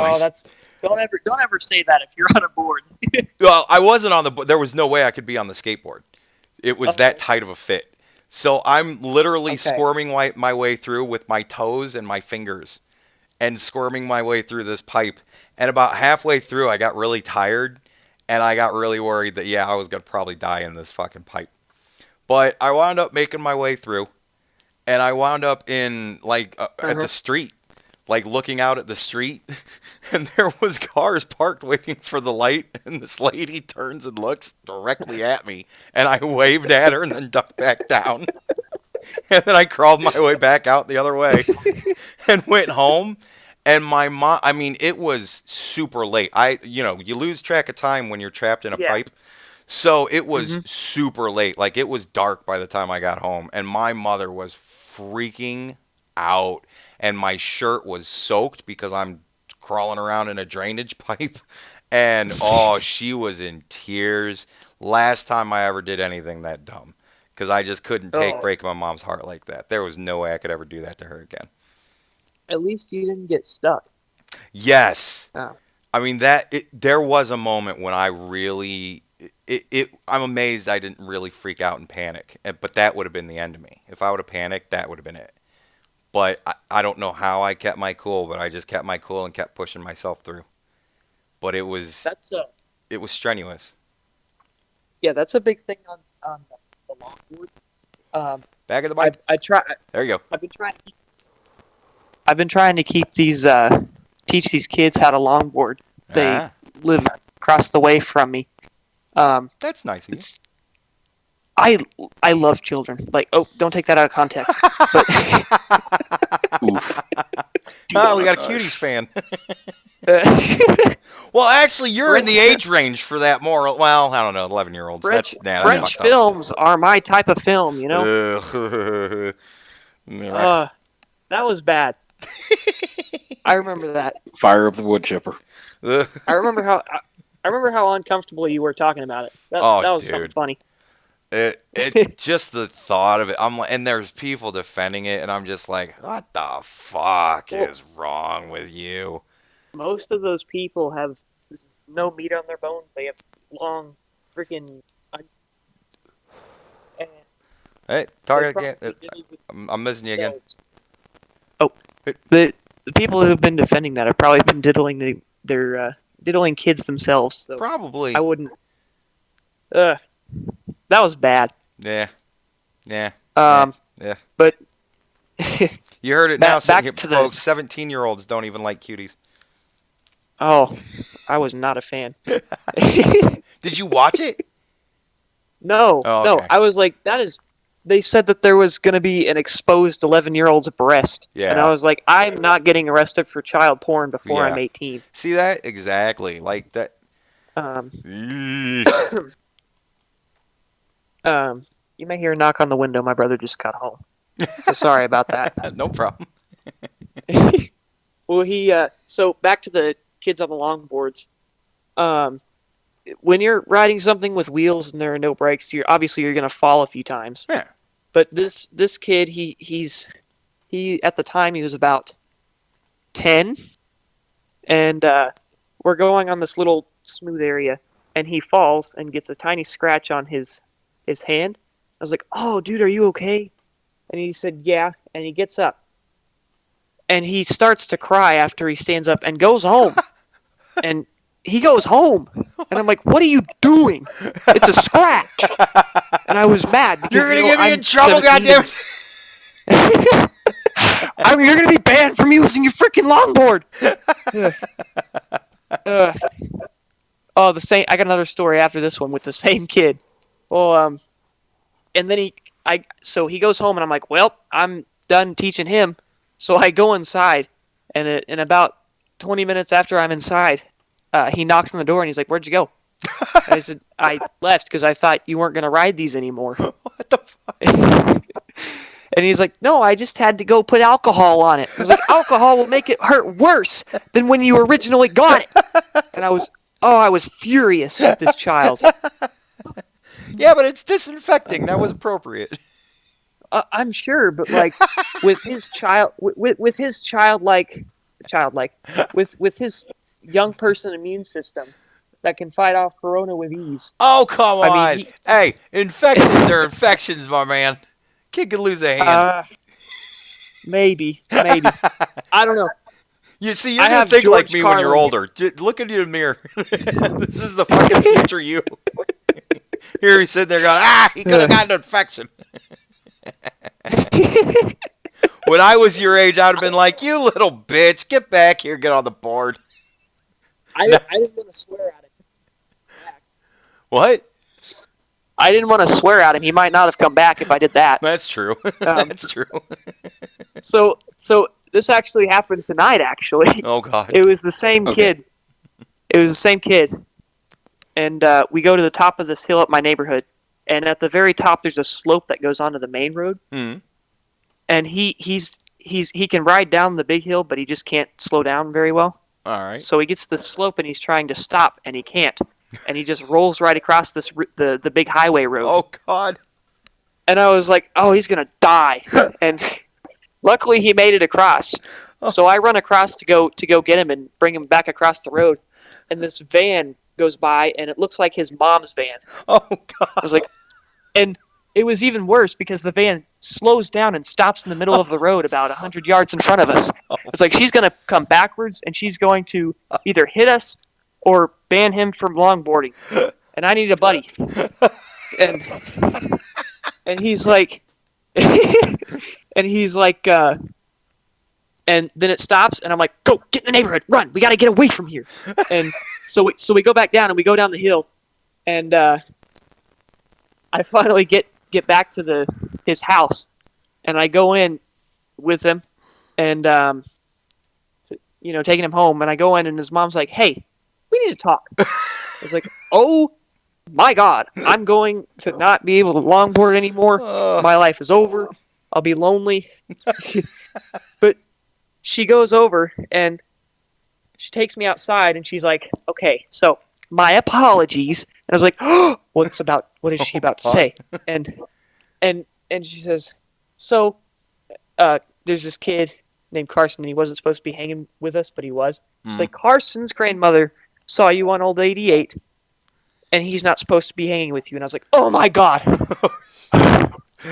Speaker 20: don't ever say that if you're on a board.
Speaker 1: Well, I wasn't on the board. There was no way I could be on the skateboard. It was that tight of a fit. So I'm literally squirming my way through with my toes and my fingers, and squirming my way through this pipe. And about halfway through, I got really tired, and I got really worried that, I was going to probably die in this fucking pipe. But I wound up making my way through, and I wound up in, like, at the street, like, looking out at the street, and there was cars parked waiting for the light, and this lady turns and looks directly at me, and I waved at her and then ducked back down. And then I crawled my way back out the other way and went home. And my mom, I mean, it was super late. You lose track of time when you're trapped in a pipe. So it was super late. Like, it was dark by the time I got home. And my mother was freaking out. And my shirt was soaked because I'm crawling around in a drainage pipe. And, she was in tears. Last time I ever did anything that dumb. Because I just couldn't take breaking my mom's heart like that. There was no way I could ever do that to her again.
Speaker 20: At least you didn't get stuck.
Speaker 1: Yes.
Speaker 20: Oh.
Speaker 1: I mean, there was a moment when I really... I'm amazed I didn't really freak out and panic. But that would have been the end of me. If I would have panicked, that would have been it. But I don't know how I kept my cool, but I just kept my cool and kept pushing myself through. But it was... It was strenuous.
Speaker 20: Yeah, that's a big thing on the longboard.
Speaker 1: Back of the bike.
Speaker 20: I try.
Speaker 1: There you go.
Speaker 20: I've been trying to keep teach these kids how to longboard. They live across the way from me.
Speaker 1: That's nice.
Speaker 20: I love children. Like, don't take that out of context. But,
Speaker 1: we got a Cuties fan. Well, actually, you're in the age range for that more. Well, I don't know, 11-year-olds.
Speaker 20: French films are my type of film,
Speaker 1: Right.
Speaker 20: That was bad. I remember that.
Speaker 4: Fire of the wood chipper.
Speaker 20: I remember how uncomfortable you were talking about it. That was something funny.
Speaker 1: It just the thought of it. I'm like, and there's people defending it, and I'm just like, what the fuck is wrong with you?
Speaker 20: Most of those people have no meat on their bones. They long freaking.
Speaker 1: Hey, target again. I'm missing you again.
Speaker 20: Oh, the people who have been defending that have probably been diddling their diddling kids themselves. So
Speaker 1: Probably.
Speaker 20: I wouldn't. That was bad.
Speaker 1: Yeah. Yeah.
Speaker 20: Yeah. But
Speaker 1: you heard it now,
Speaker 20: back to
Speaker 1: folks. 17-year-olds don't even like cuties.
Speaker 20: Oh, I was not a fan.
Speaker 1: Did you watch it?
Speaker 20: No,
Speaker 1: Oh,
Speaker 20: no.
Speaker 1: okay.
Speaker 20: I was like, that is. They said that there was going to be an exposed 11-year-old's breast.
Speaker 1: Yeah.
Speaker 20: And I was like, I'm not getting arrested for child porn before
Speaker 1: Yeah.
Speaker 20: I'm 18.
Speaker 1: See that? Exactly. Like that.
Speaker 20: You may hear a knock on the window. My brother just got home. So sorry about that.
Speaker 1: No problem.
Speaker 20: Well, so back to the kids on the longboards. When you're riding something with wheels and there are no brakes, you're going to fall a few times.
Speaker 1: Yeah.
Speaker 20: But this kid, he at the time he was about 10, and we're going on this little smooth area, and he falls and gets a tiny scratch on his hand. I was like, "Oh, dude, are you okay?" And he said, "Yeah." And he gets up, and he starts to cry after he stands up and goes home. And he goes home, and I'm like, "What are you doing? It's a scratch." And I was mad because
Speaker 1: You're gonna get me in trouble, goddammit!
Speaker 20: You're gonna be banned from using your freaking longboard. The same. I got another story after this one with the same kid. Well, and then so he goes home, and I'm like, "Well, I'm done teaching him." So I go inside, and in about 20 minutes after I'm inside, he knocks on the door, and he's like, "Where'd you go?" And I said, "I left because I thought you weren't going to ride these anymore."
Speaker 1: What the fuck?
Speaker 20: And he's like, "No, I just had to go put alcohol on it." I was like, "Alcohol will make it hurt worse than when you originally got it." And I was furious at this child.
Speaker 1: Yeah, but it's disinfecting. That was appropriate.
Speaker 20: I'm sure, but like with his with his childlike, with his young person immune system that can fight off corona with ease.
Speaker 1: Oh, come on.
Speaker 20: I mean,
Speaker 1: hey, infections are infections, my man. Kid could lose a hand.
Speaker 20: Maybe. I don't know.
Speaker 1: You see, you're going to think like me when you're older. Look at you in the mirror. This is the fucking future you. Here he's sitting there going, he could have gotten an infection. When I was your age, I would have been like, you little bitch, get back here, get on the board.
Speaker 20: I didn't want to swear at him.
Speaker 1: What?
Speaker 20: I didn't want to swear at him. He might not have come back if I did that.
Speaker 1: That's true. That's true.
Speaker 20: So this actually happened tonight, actually.
Speaker 1: Oh, God.
Speaker 20: It was the same kid. It was the same kid. And we go to the top of this hill up my neighborhood. And at the very top, there's a slope that goes onto the main road.
Speaker 1: Mm-hmm.
Speaker 20: And he can ride down the big hill, but he just can't slow down very well.
Speaker 1: All right.
Speaker 20: So he gets the slope, and he's trying to stop, and he can't. And he just rolls right across the big highway road.
Speaker 1: Oh, God.
Speaker 20: And I was like, oh, he's going to die. And luckily, he made it across. So I run across to go get him and bring him back across the road. And this van goes by, and it looks like his mom's van.
Speaker 1: Oh, God.
Speaker 20: I was like, and it was even worse because the van slows down and stops in the middle of the road about 100 yards in front of us. It's like she's going to come backwards, and she's going to either hit us or ban him from longboarding. And I need a buddy. And he's like, and then it stops, and I'm like, go, get in the neighborhood, run, we got to get away from here. And so we go back down, and we go down the hill, and I finally get back to his house, and I go in with him, and taking him home, and I go in, and his mom's like, hey, we need to talk. I was like, oh my God, I'm going to not be able to longboard anymore. My life is over. I'll be lonely. But she goes over and she takes me outside, and she's like, okay, so my apologies. And I was like, oh, what is she about to say? And she says, so there's this kid named Carson, and he wasn't supposed to be hanging with us, but he was. It's like, Carson's grandmother saw you on old 88, and he's not supposed to be hanging with you. And I was like, oh my God.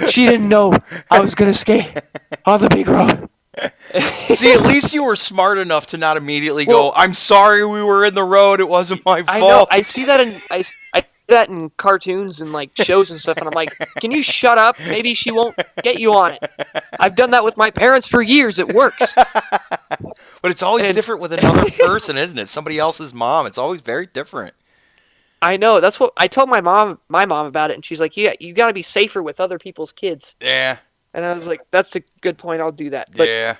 Speaker 20: She didn't know I was going to skate on the big road.
Speaker 1: See, at least you were smart enough to not immediately go, I'm sorry we were in the road. It wasn't my fault.
Speaker 20: I know. I see that in cartoons and like shows and stuff, and I'm like, can you shut up? Maybe she won't get you on it. I've done that with my parents for years. It works.
Speaker 1: But it's always different with another person, isn't it? Somebody else's mom. It's always very different.
Speaker 20: I know. That's what I told my mom about it, and she's like, yeah, you got to be safer with other people's kids.
Speaker 1: Yeah.
Speaker 20: And I was like, that's a good point. I'll do that. But
Speaker 1: yeah.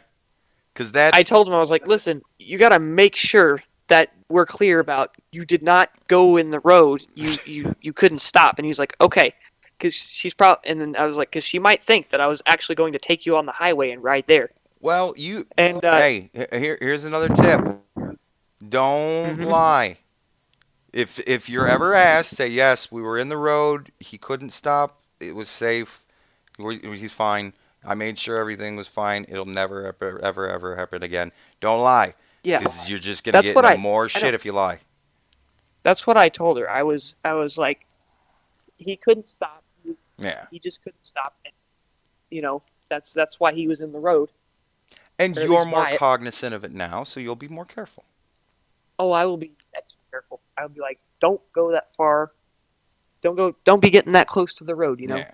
Speaker 1: Because that's.
Speaker 20: I told him, I was like, listen, you got to make sure that we're clear about you did not go in the road. You couldn't stop. And he's like, okay. Because she's probably. And then I was like, because she might think that I was actually going to take you on the highway and ride there.
Speaker 1: Well, hey, here's another tip. Don't lie. If you're ever asked, say, yes, we were in the road. He couldn't stop. It was safe. He's fine. I made sure everything was fine. It'll never, ever happen again. Don't lie.
Speaker 20: Yeah.
Speaker 1: Because you're just going to get into more shit if you lie.
Speaker 20: That's what I told her. I was like, he couldn't stop. He just couldn't stop. And, that's why he was in the road.
Speaker 1: And you're more cognizant of it now, so you'll be more careful.
Speaker 20: Oh, I will be extra careful. I'll be like, don't go that far. Don't be getting that close to the road, Yeah.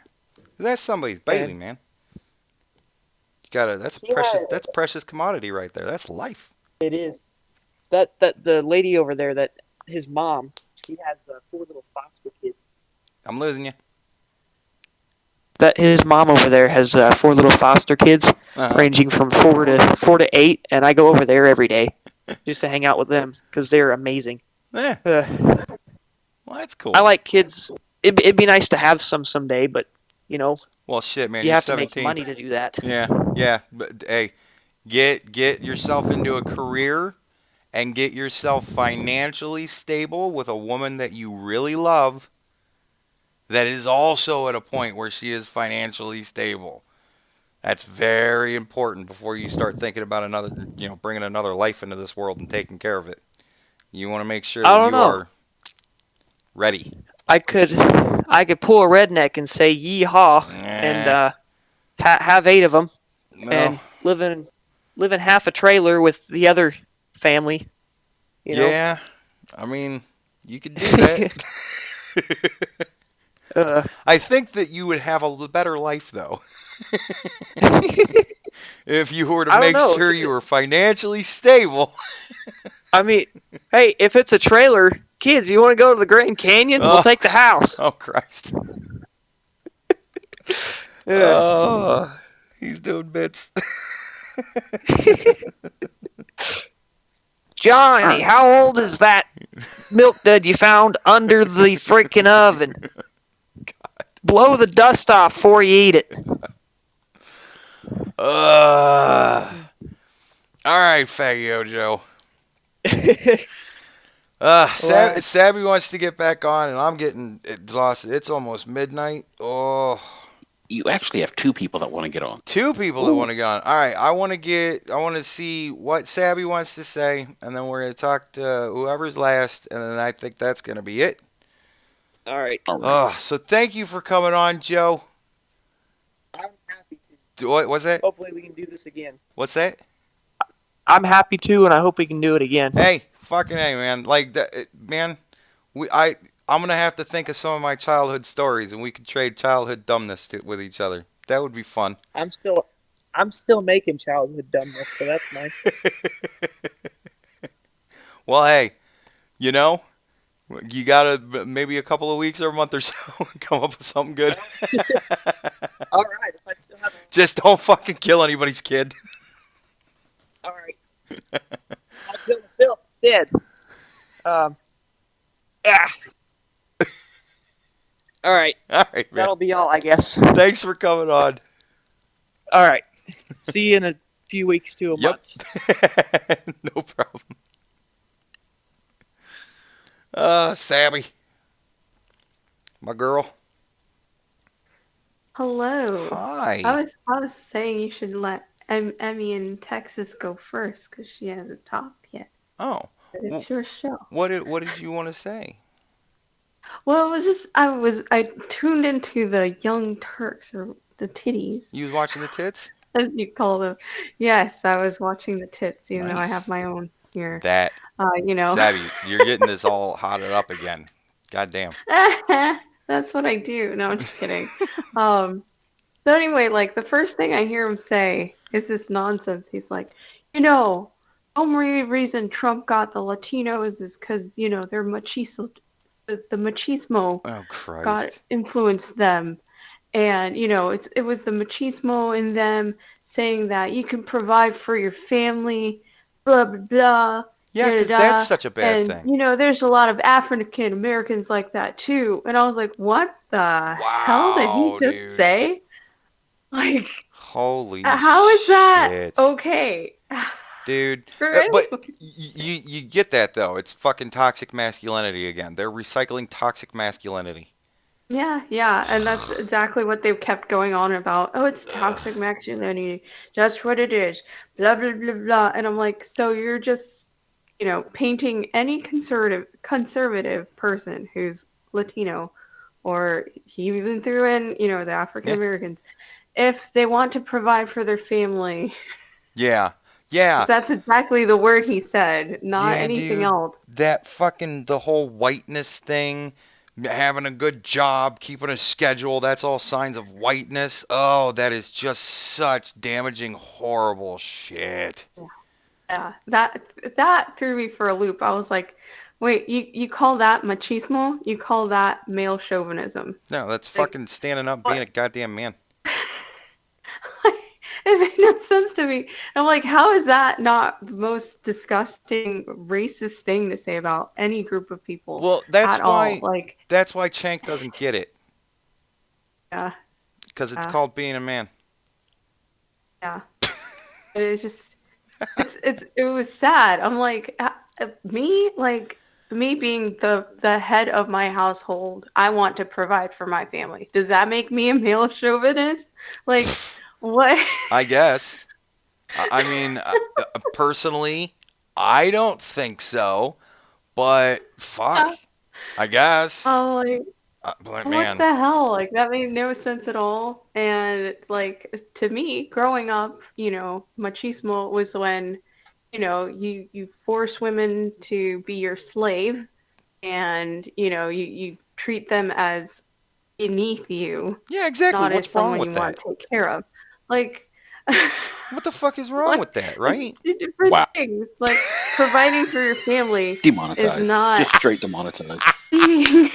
Speaker 1: That's somebody's baby, man. You gotta. That's precious. That's precious commodity right there. That's life.
Speaker 20: It is. That the lady over there, that his mom, she has 4 little foster kids.
Speaker 1: I'm losing you.
Speaker 20: That his mom over there has 4 little foster kids, ranging from 4 to 8, and I go over there every day just to hang out with them because they're amazing.
Speaker 1: Yeah. Well, that's cool.
Speaker 20: I like kids. It'd be nice to have some someday, but
Speaker 1: Well, shit, man.
Speaker 20: You have
Speaker 1: 17.
Speaker 20: to make money to do that.
Speaker 1: Yeah. But hey, get yourself into a career and get yourself financially stable with a woman that you really love. That is also at a point where she is financially stable. That's very important before you start thinking about bringing another life into this world and taking care of it. You want to make sure that you are ready.
Speaker 20: I could pull a redneck and say yeehaw and have 8 of them and live in half a trailer with the other family.
Speaker 1: Yeah, I mean, you could do that. I think that you would have a better life, though. If you were to make sure you were financially stable.
Speaker 20: I mean, hey, if it's a trailer, kids, you want to go to the Grand Canyon? We'll take the house.
Speaker 1: Oh, Christ. He's doing bits.
Speaker 20: Johnny, how old is that milk dud you found under the freaking oven? God. Blow the dust off before you eat it.
Speaker 1: All right, Fagio Joe. Sabby wants to get back on, and I'm getting exhausted. It's almost midnight. Oh.
Speaker 4: You actually have 2 people that want to get on.
Speaker 1: 2 people that want to get on. All right, I want to see what Sabby wants to say, and then we're going to talk to whoever's last, and then I think that's going to be it.
Speaker 20: All right.
Speaker 1: So thank you for coming on, Joe.
Speaker 20: I'm happy to.
Speaker 1: What was that?
Speaker 20: Hopefully we can do this again.
Speaker 1: What's that?
Speaker 20: I'm happy to, and I hope we can do it again.
Speaker 1: Hey, fucking hey, man. Like that, man. I'm gonna have to think of some of my childhood stories, and we could trade childhood dumbness with each other. That would be fun.
Speaker 20: I'm still making childhood dumbness, so that's nice.
Speaker 1: Well, hey, you gotta maybe a couple of weeks or a month or so come up with something good.
Speaker 20: All right, if I still have.
Speaker 1: Just don't fucking kill anybody's kid.
Speaker 20: All right. I'll kill myself instead. All right.
Speaker 1: All right, man.
Speaker 20: That'll be all, I guess.
Speaker 1: Thanks for coming on.
Speaker 20: All right. See you in a few weeks to a month.
Speaker 1: No problem. Sabby. My girl.
Speaker 9: Hello.
Speaker 1: Hi.
Speaker 9: I was saying you should let Emmy in Texas go first because she hasn't talked yet.
Speaker 1: Oh.
Speaker 9: But it's your show.
Speaker 1: What did you want to say?
Speaker 9: Well, it was just I tuned into the Young Turks or the titties,
Speaker 1: You was watching the tits?
Speaker 9: as you call them. Yes, I was watching the tits, even though I have
Speaker 1: Nice.
Speaker 9: my own here.
Speaker 1: That
Speaker 9: You know.
Speaker 1: Savvy, you're getting this all hotted up again. Goddamn.
Speaker 9: That's what I do. No, I'm just kidding. So anyway, like the first thing I hear him say is this nonsense. He's like, the only reason Trump got the Latinos is because, they're machismo, the machismo
Speaker 1: Oh Christ.
Speaker 9: got influenced them. And, it was the machismo in them saying that you can provide for your family, blah, blah, blah.
Speaker 1: Yeah, because
Speaker 9: da-da-da.
Speaker 1: that's such a bad
Speaker 9: And,
Speaker 1: thing.
Speaker 9: there's a lot of African Americans like that too. And I was like, what the hell did he
Speaker 1: Wow,
Speaker 9: just
Speaker 1: dude.
Speaker 9: say? Like,
Speaker 1: Holy
Speaker 9: how is that
Speaker 1: shit.
Speaker 9: okay?
Speaker 1: Dude,
Speaker 9: For
Speaker 1: but
Speaker 9: anyone.
Speaker 1: you get that though. It's fucking toxic masculinity again. They're recycling toxic masculinity.
Speaker 9: Yeah, and that's exactly what they've kept going on about. Oh, it's toxic masculinity. That's what it is. Blah blah blah blah. And I'm like, so you're just, painting any conservative person who's Latino, or he even threw in, the African Americans, if they want to provide for their family.
Speaker 1: Yeah. Yeah.
Speaker 9: That's exactly the word he said, not
Speaker 1: Yeah,
Speaker 9: anything
Speaker 1: dude.
Speaker 9: else.
Speaker 1: That fucking the whole whiteness thing, having a good job, keeping a schedule, that's all signs of whiteness. Oh, that is just such damaging, horrible shit.
Speaker 9: Yeah, that threw me for a loop. I was like, wait, you call that machismo? You call that male chauvinism?
Speaker 1: No, that's fucking standing up, being a goddamn man.
Speaker 9: It made no sense to me. I'm like, how is that not the most disgusting, racist thing to say about any group of people?
Speaker 1: Well, that's
Speaker 9: at
Speaker 1: why.
Speaker 9: all? Like,
Speaker 1: That's why Chank doesn't get it.
Speaker 9: yeah,
Speaker 1: Because it's
Speaker 9: Yeah.
Speaker 1: called being a man.
Speaker 9: yeah. It's just, it was sad. I'm like, me being the head of my household, I want to provide for my family. Does that make me a male chauvinist? Like, what?
Speaker 1: I guess. I mean, personally, I don't think so. But fuck, I guess.
Speaker 9: I'm like,
Speaker 1: But
Speaker 9: what
Speaker 1: man,
Speaker 9: the hell? Like, that made no sense at all. And like, to me, growing up, machismo was when, you force women to be your slave, and you treat them as beneath you.
Speaker 1: Yeah, exactly.
Speaker 9: Not
Speaker 1: What's
Speaker 9: as
Speaker 1: wrong
Speaker 9: someone
Speaker 1: with
Speaker 9: you want
Speaker 1: that?
Speaker 9: to take care of. Like,
Speaker 1: what the fuck is wrong with that, right?
Speaker 9: two different
Speaker 4: Wow.
Speaker 9: things. Like, providing for your family
Speaker 4: Demonetized.
Speaker 9: is not
Speaker 4: Just straight demonetized.
Speaker 9: being.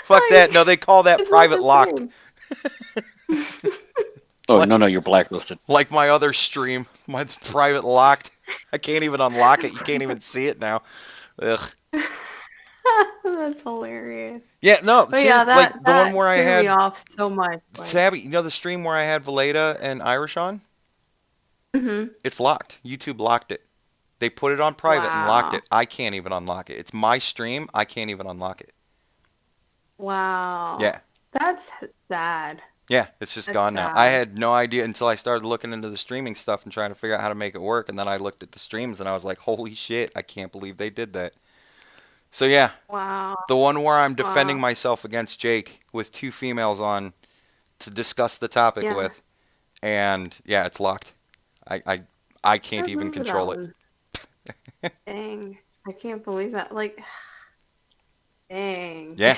Speaker 1: Fuck that. No, they call that
Speaker 9: It's not
Speaker 1: private
Speaker 9: the
Speaker 1: locked.
Speaker 9: same.
Speaker 4: Oh, no, you're blacklisted.
Speaker 1: Like my other stream. Mine's private locked. I can't even unlock it. You can't even see it now. Ugh.
Speaker 9: That's hilarious.
Speaker 1: Yeah, no,
Speaker 9: But yeah,
Speaker 1: seriously, like the one where I
Speaker 9: threw
Speaker 1: had
Speaker 9: me off so much. Like,
Speaker 1: Sabby, the stream where I had Valeda and Irish on?
Speaker 9: Mhm.
Speaker 1: It's locked. YouTube locked it. They put it on private and locked
Speaker 9: Wow.
Speaker 1: it. I can't even unlock it. It's my stream. I can't even unlock it.
Speaker 9: Wow.
Speaker 1: Yeah.
Speaker 9: That's sad.
Speaker 1: Yeah, it's just
Speaker 9: That's
Speaker 1: gone now.
Speaker 9: sad.
Speaker 1: I had no idea until I started looking into the streaming stuff and trying to figure out how to make it work. And then I looked at the streams and I was like, holy shit, I can't believe they did that. So yeah,
Speaker 9: Wow.
Speaker 1: the one where I'm defending
Speaker 9: Wow.
Speaker 1: myself against Jake with two females on to discuss the topic
Speaker 9: Yeah.
Speaker 1: with. And yeah, it's locked. I can't
Speaker 9: I
Speaker 1: even
Speaker 9: remember
Speaker 1: control
Speaker 9: that
Speaker 1: it.
Speaker 9: one. Dang. I can't believe that. Like, dang.
Speaker 1: Yeah.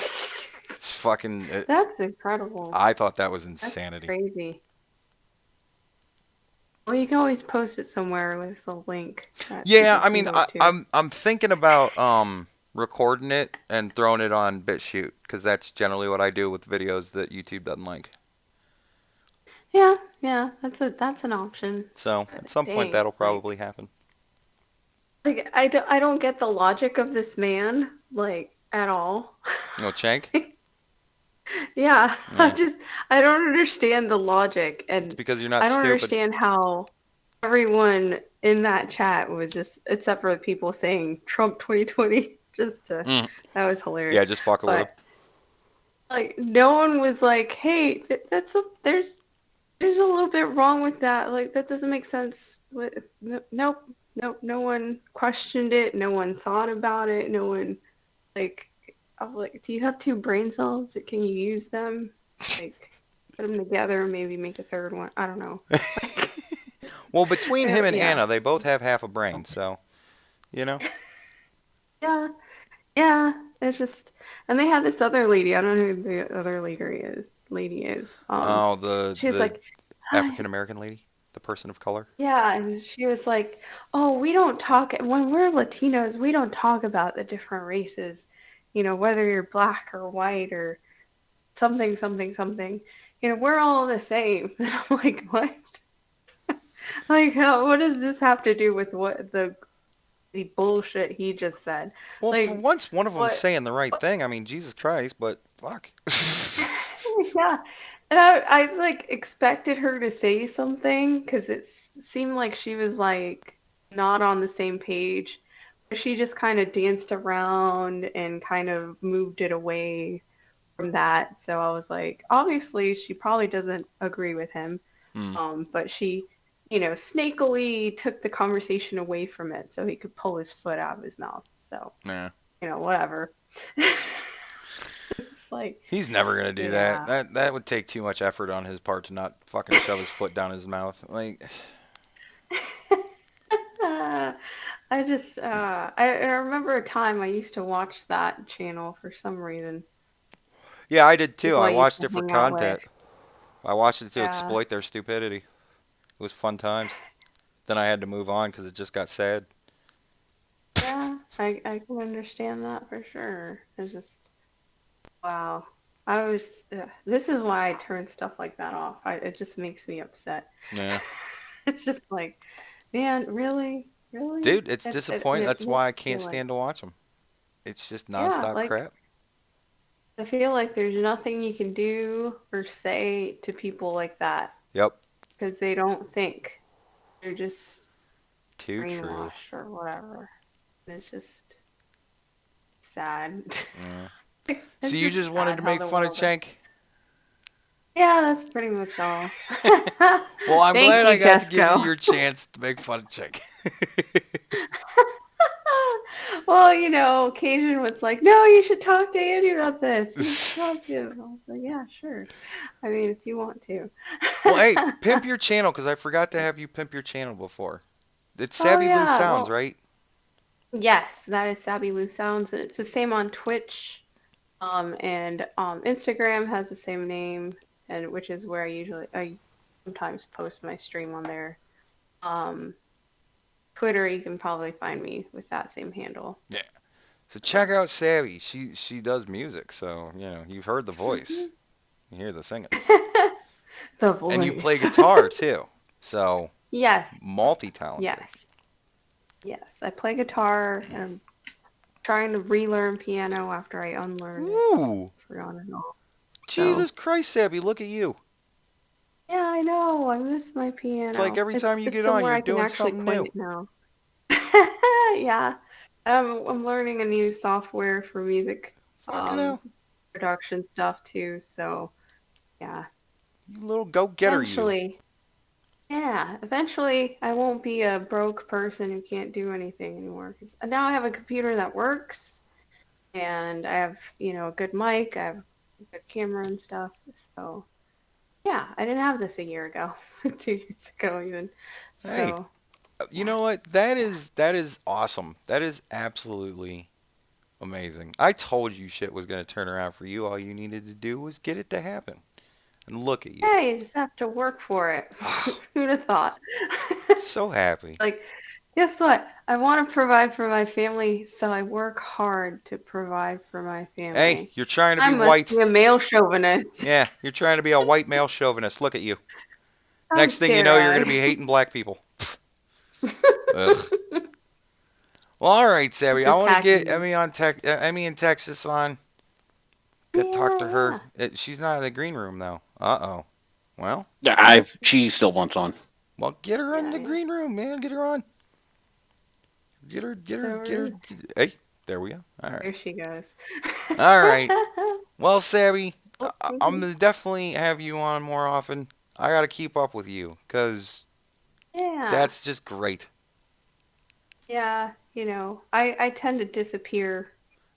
Speaker 1: It's fucking.
Speaker 9: That's incredible.
Speaker 1: I thought that was
Speaker 9: That's
Speaker 1: insanity.
Speaker 9: crazy. Well, you can always post it somewhere with a link. that
Speaker 1: Yeah,
Speaker 9: people
Speaker 1: I
Speaker 9: can
Speaker 1: mean,
Speaker 9: go to.
Speaker 1: I'm thinking about recording it and throwing it on BitChute because that's generally what I do with videos that YouTube doesn't like.
Speaker 9: Yeah, that's an option.
Speaker 1: So at some point
Speaker 9: Dang,
Speaker 1: that'll
Speaker 9: like-
Speaker 1: probably happen.
Speaker 9: Like, I don't get the logic of this man, like, at all.
Speaker 1: No, Chank?
Speaker 9: Yeah,
Speaker 1: Yeah.
Speaker 9: I don't understand the logic, and
Speaker 1: Because you're not
Speaker 9: I don't
Speaker 1: stupid.
Speaker 9: understand how everyone in that chat was just, except for the people saying Trump 2020, just to,
Speaker 1: Mm.
Speaker 9: that was hilarious.
Speaker 1: Yeah, just fuck with him.
Speaker 9: But, like, no one was like, hey, there's a little bit wrong with that. Like, that doesn't make sense. Nope. No one questioned it. No one thought about it. No one, like, I'm like, do you have two brain cells? Can you use them? Like, put them together, maybe make a third one. I don't know.
Speaker 1: Well, between him and
Speaker 9: Yeah.
Speaker 1: Anna, they both have half a brain, so, you know.
Speaker 9: Yeah, yeah. It's just, and they had this other lady. I don't know who the other lady is.
Speaker 1: Oh,
Speaker 9: She was
Speaker 1: the
Speaker 9: like,
Speaker 1: African American lady, the person of color.
Speaker 9: yeah, and she was like, "Oh, we don't talk when we're Latinos. We don't talk about the different races. You know, whether you're black or white or something, something, something. You know, we're all the same." And I'm like, what? Like, what does this have to do with what the bullshit he just said?
Speaker 1: Well,
Speaker 9: Like,
Speaker 1: for once, one of them's
Speaker 9: what?
Speaker 1: saying the right thing. I mean, Jesus Christ, but fuck.
Speaker 9: Yeah. And I like expected her to say something because it seemed like she was like not on the same page. But she just kind of danced around and kind of moved it away from that. So I was like, obviously she probably doesn't agree with him. But she, snakily took the conversation away from it so he could pull his foot out of his mouth. So,
Speaker 1: Nah.
Speaker 9: Whatever. It's like,
Speaker 1: He's never gonna do
Speaker 9: yeah.
Speaker 1: that. That would take too much effort on his part to not fucking shove his foot down his mouth. Like,
Speaker 9: I just, I remember a time I used to watch that channel for some reason.
Speaker 1: yeah, I did too.
Speaker 9: People
Speaker 1: I
Speaker 9: used
Speaker 1: watched
Speaker 9: to
Speaker 1: it for
Speaker 9: hang out with.
Speaker 1: content. I watched it to
Speaker 9: Yeah.
Speaker 1: exploit their stupidity. It was fun times. Then I had to move on because it just got sad.
Speaker 9: Yeah, I can understand that for sure. It's just, wow. This is why I turn stuff like that off. It just makes me upset.
Speaker 1: Yeah.
Speaker 9: It's just like, man, really? Really?
Speaker 1: Dude, it's disappointing. That's why I
Speaker 9: makes me
Speaker 1: can't
Speaker 9: like,
Speaker 1: stand to watch them. It's just
Speaker 9: yeah,
Speaker 1: nonstop
Speaker 9: like,
Speaker 1: crap.
Speaker 9: I feel like there's nothing you can do or say to people like that
Speaker 1: Yep.
Speaker 9: because they don't think. They're just
Speaker 1: Too true.
Speaker 9: brainwashed or whatever. It's just sad.
Speaker 1: Yeah.
Speaker 9: It's
Speaker 1: So you just wanted
Speaker 9: sad
Speaker 1: to
Speaker 9: how
Speaker 1: make
Speaker 9: the
Speaker 1: fun of
Speaker 9: world is.
Speaker 1: Cenk?
Speaker 9: Yeah, that's pretty much all.
Speaker 1: Well, I'm
Speaker 9: Thank
Speaker 1: glad I
Speaker 9: you,
Speaker 1: got to give you
Speaker 9: Tesco.
Speaker 1: your chance to make fun of Cenk.
Speaker 9: Well, Cajun was like, no, you should talk to Andy about this. You should talk to him. I was like, yeah, sure. I mean, if you want to.
Speaker 1: Well, hey, pimp your channel because I forgot to have you pimp your channel before. It's
Speaker 9: Oh,
Speaker 1: Savvy Lou
Speaker 9: yeah,
Speaker 1: Sounds,
Speaker 9: well,
Speaker 1: right?
Speaker 9: yes, that is Sabby Lou Sounds, and it's the same on Twitch. And Instagram has the same name, and which is where I sometimes post my stream on there. Twitter, you can probably find me with that same handle.
Speaker 1: Yeah. So check out Savvy. She does music, so you've heard the voice. You hear the singing.
Speaker 9: The voice.
Speaker 1: And you play guitar too. So
Speaker 9: Yes.
Speaker 1: multi-talented.
Speaker 9: Yes, I play guitar, and I'm trying to relearn piano after I unlearned
Speaker 1: Ooh.
Speaker 9: it. Forgot it all.
Speaker 1: Jesus Christ, Savvy, look at you.
Speaker 9: Yeah, I know. I miss my piano.
Speaker 1: It's like every time you
Speaker 9: it's
Speaker 1: get on,
Speaker 9: somewhere
Speaker 1: you're
Speaker 9: I can
Speaker 1: doing
Speaker 9: actually
Speaker 1: something
Speaker 9: play
Speaker 1: new.
Speaker 9: it now. Yeah. I'm learning a new software for music
Speaker 1: Fucking hell.
Speaker 9: production stuff too, so yeah.
Speaker 1: You little go-getter, you.
Speaker 9: Eventually I won't be a broke person who can't do anything anymore. 'Cause now I have a computer that works, and I have, a good mic, I have a good camera and stuff, so yeah, I didn't have this a year ago, 2 years ago even.
Speaker 1: Hey,
Speaker 9: So
Speaker 1: you know what? That is awesome. That is absolutely amazing. I told you shit was going to turn around for you. All you needed to do was get it to happen. And look at you.
Speaker 9: yeah, you just have to work for it. Who'd have thought?
Speaker 1: So happy.
Speaker 9: Like, guess what? I want to provide for my family, so I work hard to provide for my family.
Speaker 1: Hey, you're trying to be
Speaker 9: I must
Speaker 1: white.
Speaker 9: be a male chauvinist.
Speaker 1: Yeah, you're trying to be a white male chauvinist. Look at you.
Speaker 9: How
Speaker 1: Next thing you know,
Speaker 9: dare
Speaker 1: you're going
Speaker 9: I?
Speaker 1: to be hating black people. Ugh. Well, all right, Savvy. I want to get Emmy in Texas on. Talk to her. She's not in the green room though. Uh-oh. Well.
Speaker 4: Yeah, she still wants on.
Speaker 1: Well, get her in the green room, man. Get her on. Get her. Hey, there we go. All right.
Speaker 9: There she goes.
Speaker 1: All right. Well, Savvy, I'm gonna definitely have you on more often. I gotta keep up with you, cause that's just great.
Speaker 9: Yeah, I tend to disappear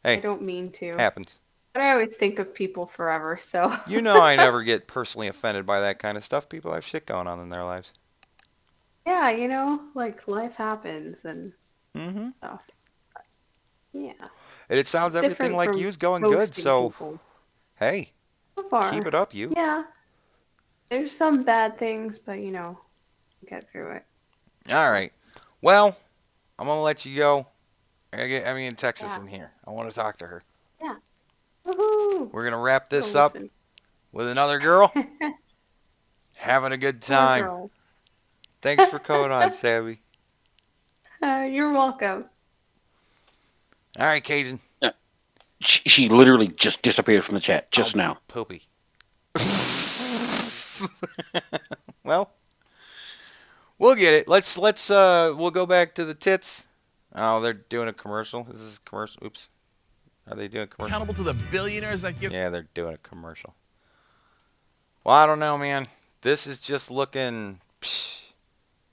Speaker 1: Hey,
Speaker 9: I don't mean to.
Speaker 1: Happens.
Speaker 9: But I always think of people forever, so.
Speaker 1: You know I never get personally offended by that kind of stuff. People have shit going on in their lives.
Speaker 9: Yeah, you know, like life happens and stuff. Yeah.
Speaker 1: And it sounds
Speaker 9: It's
Speaker 1: everything
Speaker 9: different
Speaker 1: like
Speaker 9: from
Speaker 1: you's going good,
Speaker 9: ghosting
Speaker 1: so
Speaker 9: people.
Speaker 1: hey,
Speaker 9: So far.
Speaker 1: keep it up, you.
Speaker 9: Yeah. There's some bad things, but you know, get through it.
Speaker 1: All right. Well, I'm gonna let you go. I gotta get Emmy in Texas in here. I want to talk to her.
Speaker 9: Yeah. Woohoo!
Speaker 1: We're gonna wrap this
Speaker 9: Go
Speaker 1: up
Speaker 9: listen.
Speaker 1: with another girl having a good
Speaker 9: Poor
Speaker 1: time.
Speaker 9: girl.
Speaker 1: Thanks for coming on, Sammy.
Speaker 9: You're welcome.
Speaker 1: All right, Cajun.
Speaker 4: She literally just disappeared from the chat just now.
Speaker 1: Poopy. Well, we'll get it. We'll go back to the tits. Oh, they're doing a commercial. This is a commercial. Oops. Are they doing a commercial?
Speaker 17: Accountable to the billionaires that give.
Speaker 1: Yeah, they're doing a commercial. Well, I don't know, man. This is just looking.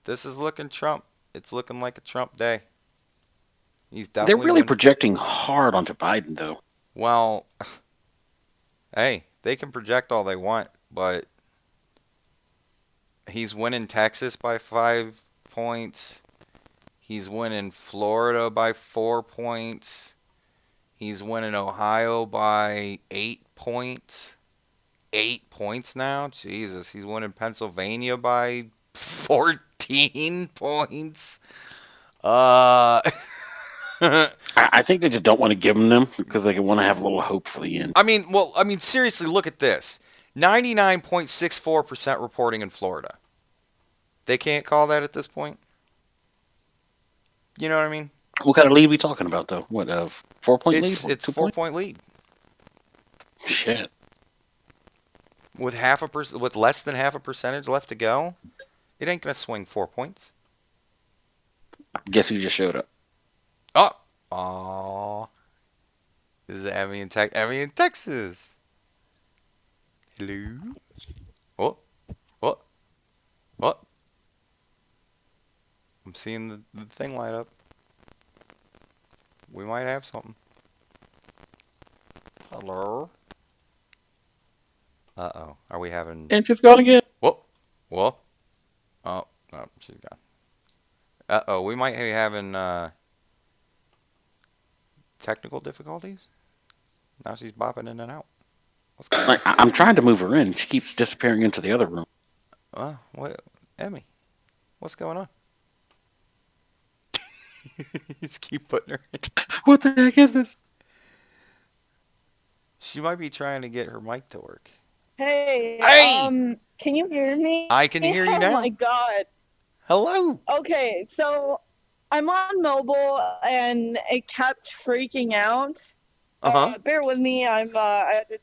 Speaker 1: This is looking Trump. It's looking like a Trump day. He's definitely.
Speaker 4: They're really projecting hard onto Biden, though.
Speaker 1: Well, hey, they can project all they want, but he's winning Texas by 5 points. He's winning Florida by 4 points. He's winning Ohio by 8 points. 8 points now? Jesus. He's winning Pennsylvania by 14 points.
Speaker 4: I think they just don't want to give them because they want to have a little hope for the end.
Speaker 1: I mean, seriously, look at this. 99.64% reporting in Florida. They can't call that at this point? You know what I mean?
Speaker 4: What kind of lead are we talking about, though? What, 4-point lead?
Speaker 1: It's 4-point lead.
Speaker 4: Shit.
Speaker 1: With with less than half a percentage left to go, it ain't gonna swing 4 points.
Speaker 4: Guess who just showed up?
Speaker 1: Oh, this is Emmy in Texas. Hello. What? I'm seeing the thing light up. We might have something. Hello. Uh-oh. Are we having...
Speaker 4: And she's gone again.
Speaker 1: What? Oh, no, she's gone. Uh-oh. We might be having technical difficulties. Now she's bopping in and out. What's going on?
Speaker 4: I'm trying to move her in. She keeps disappearing into the other room.
Speaker 1: What? Emmy, what's going on? You just keep putting her in.
Speaker 4: What the heck is this?
Speaker 1: She might be trying to get her mic to work.
Speaker 21: Hey, can you hear me?
Speaker 1: I can hear you now.
Speaker 21: Oh my god.
Speaker 1: Hello.
Speaker 21: Okay, so I'm on mobile and it kept freaking out. Bear with me. I had to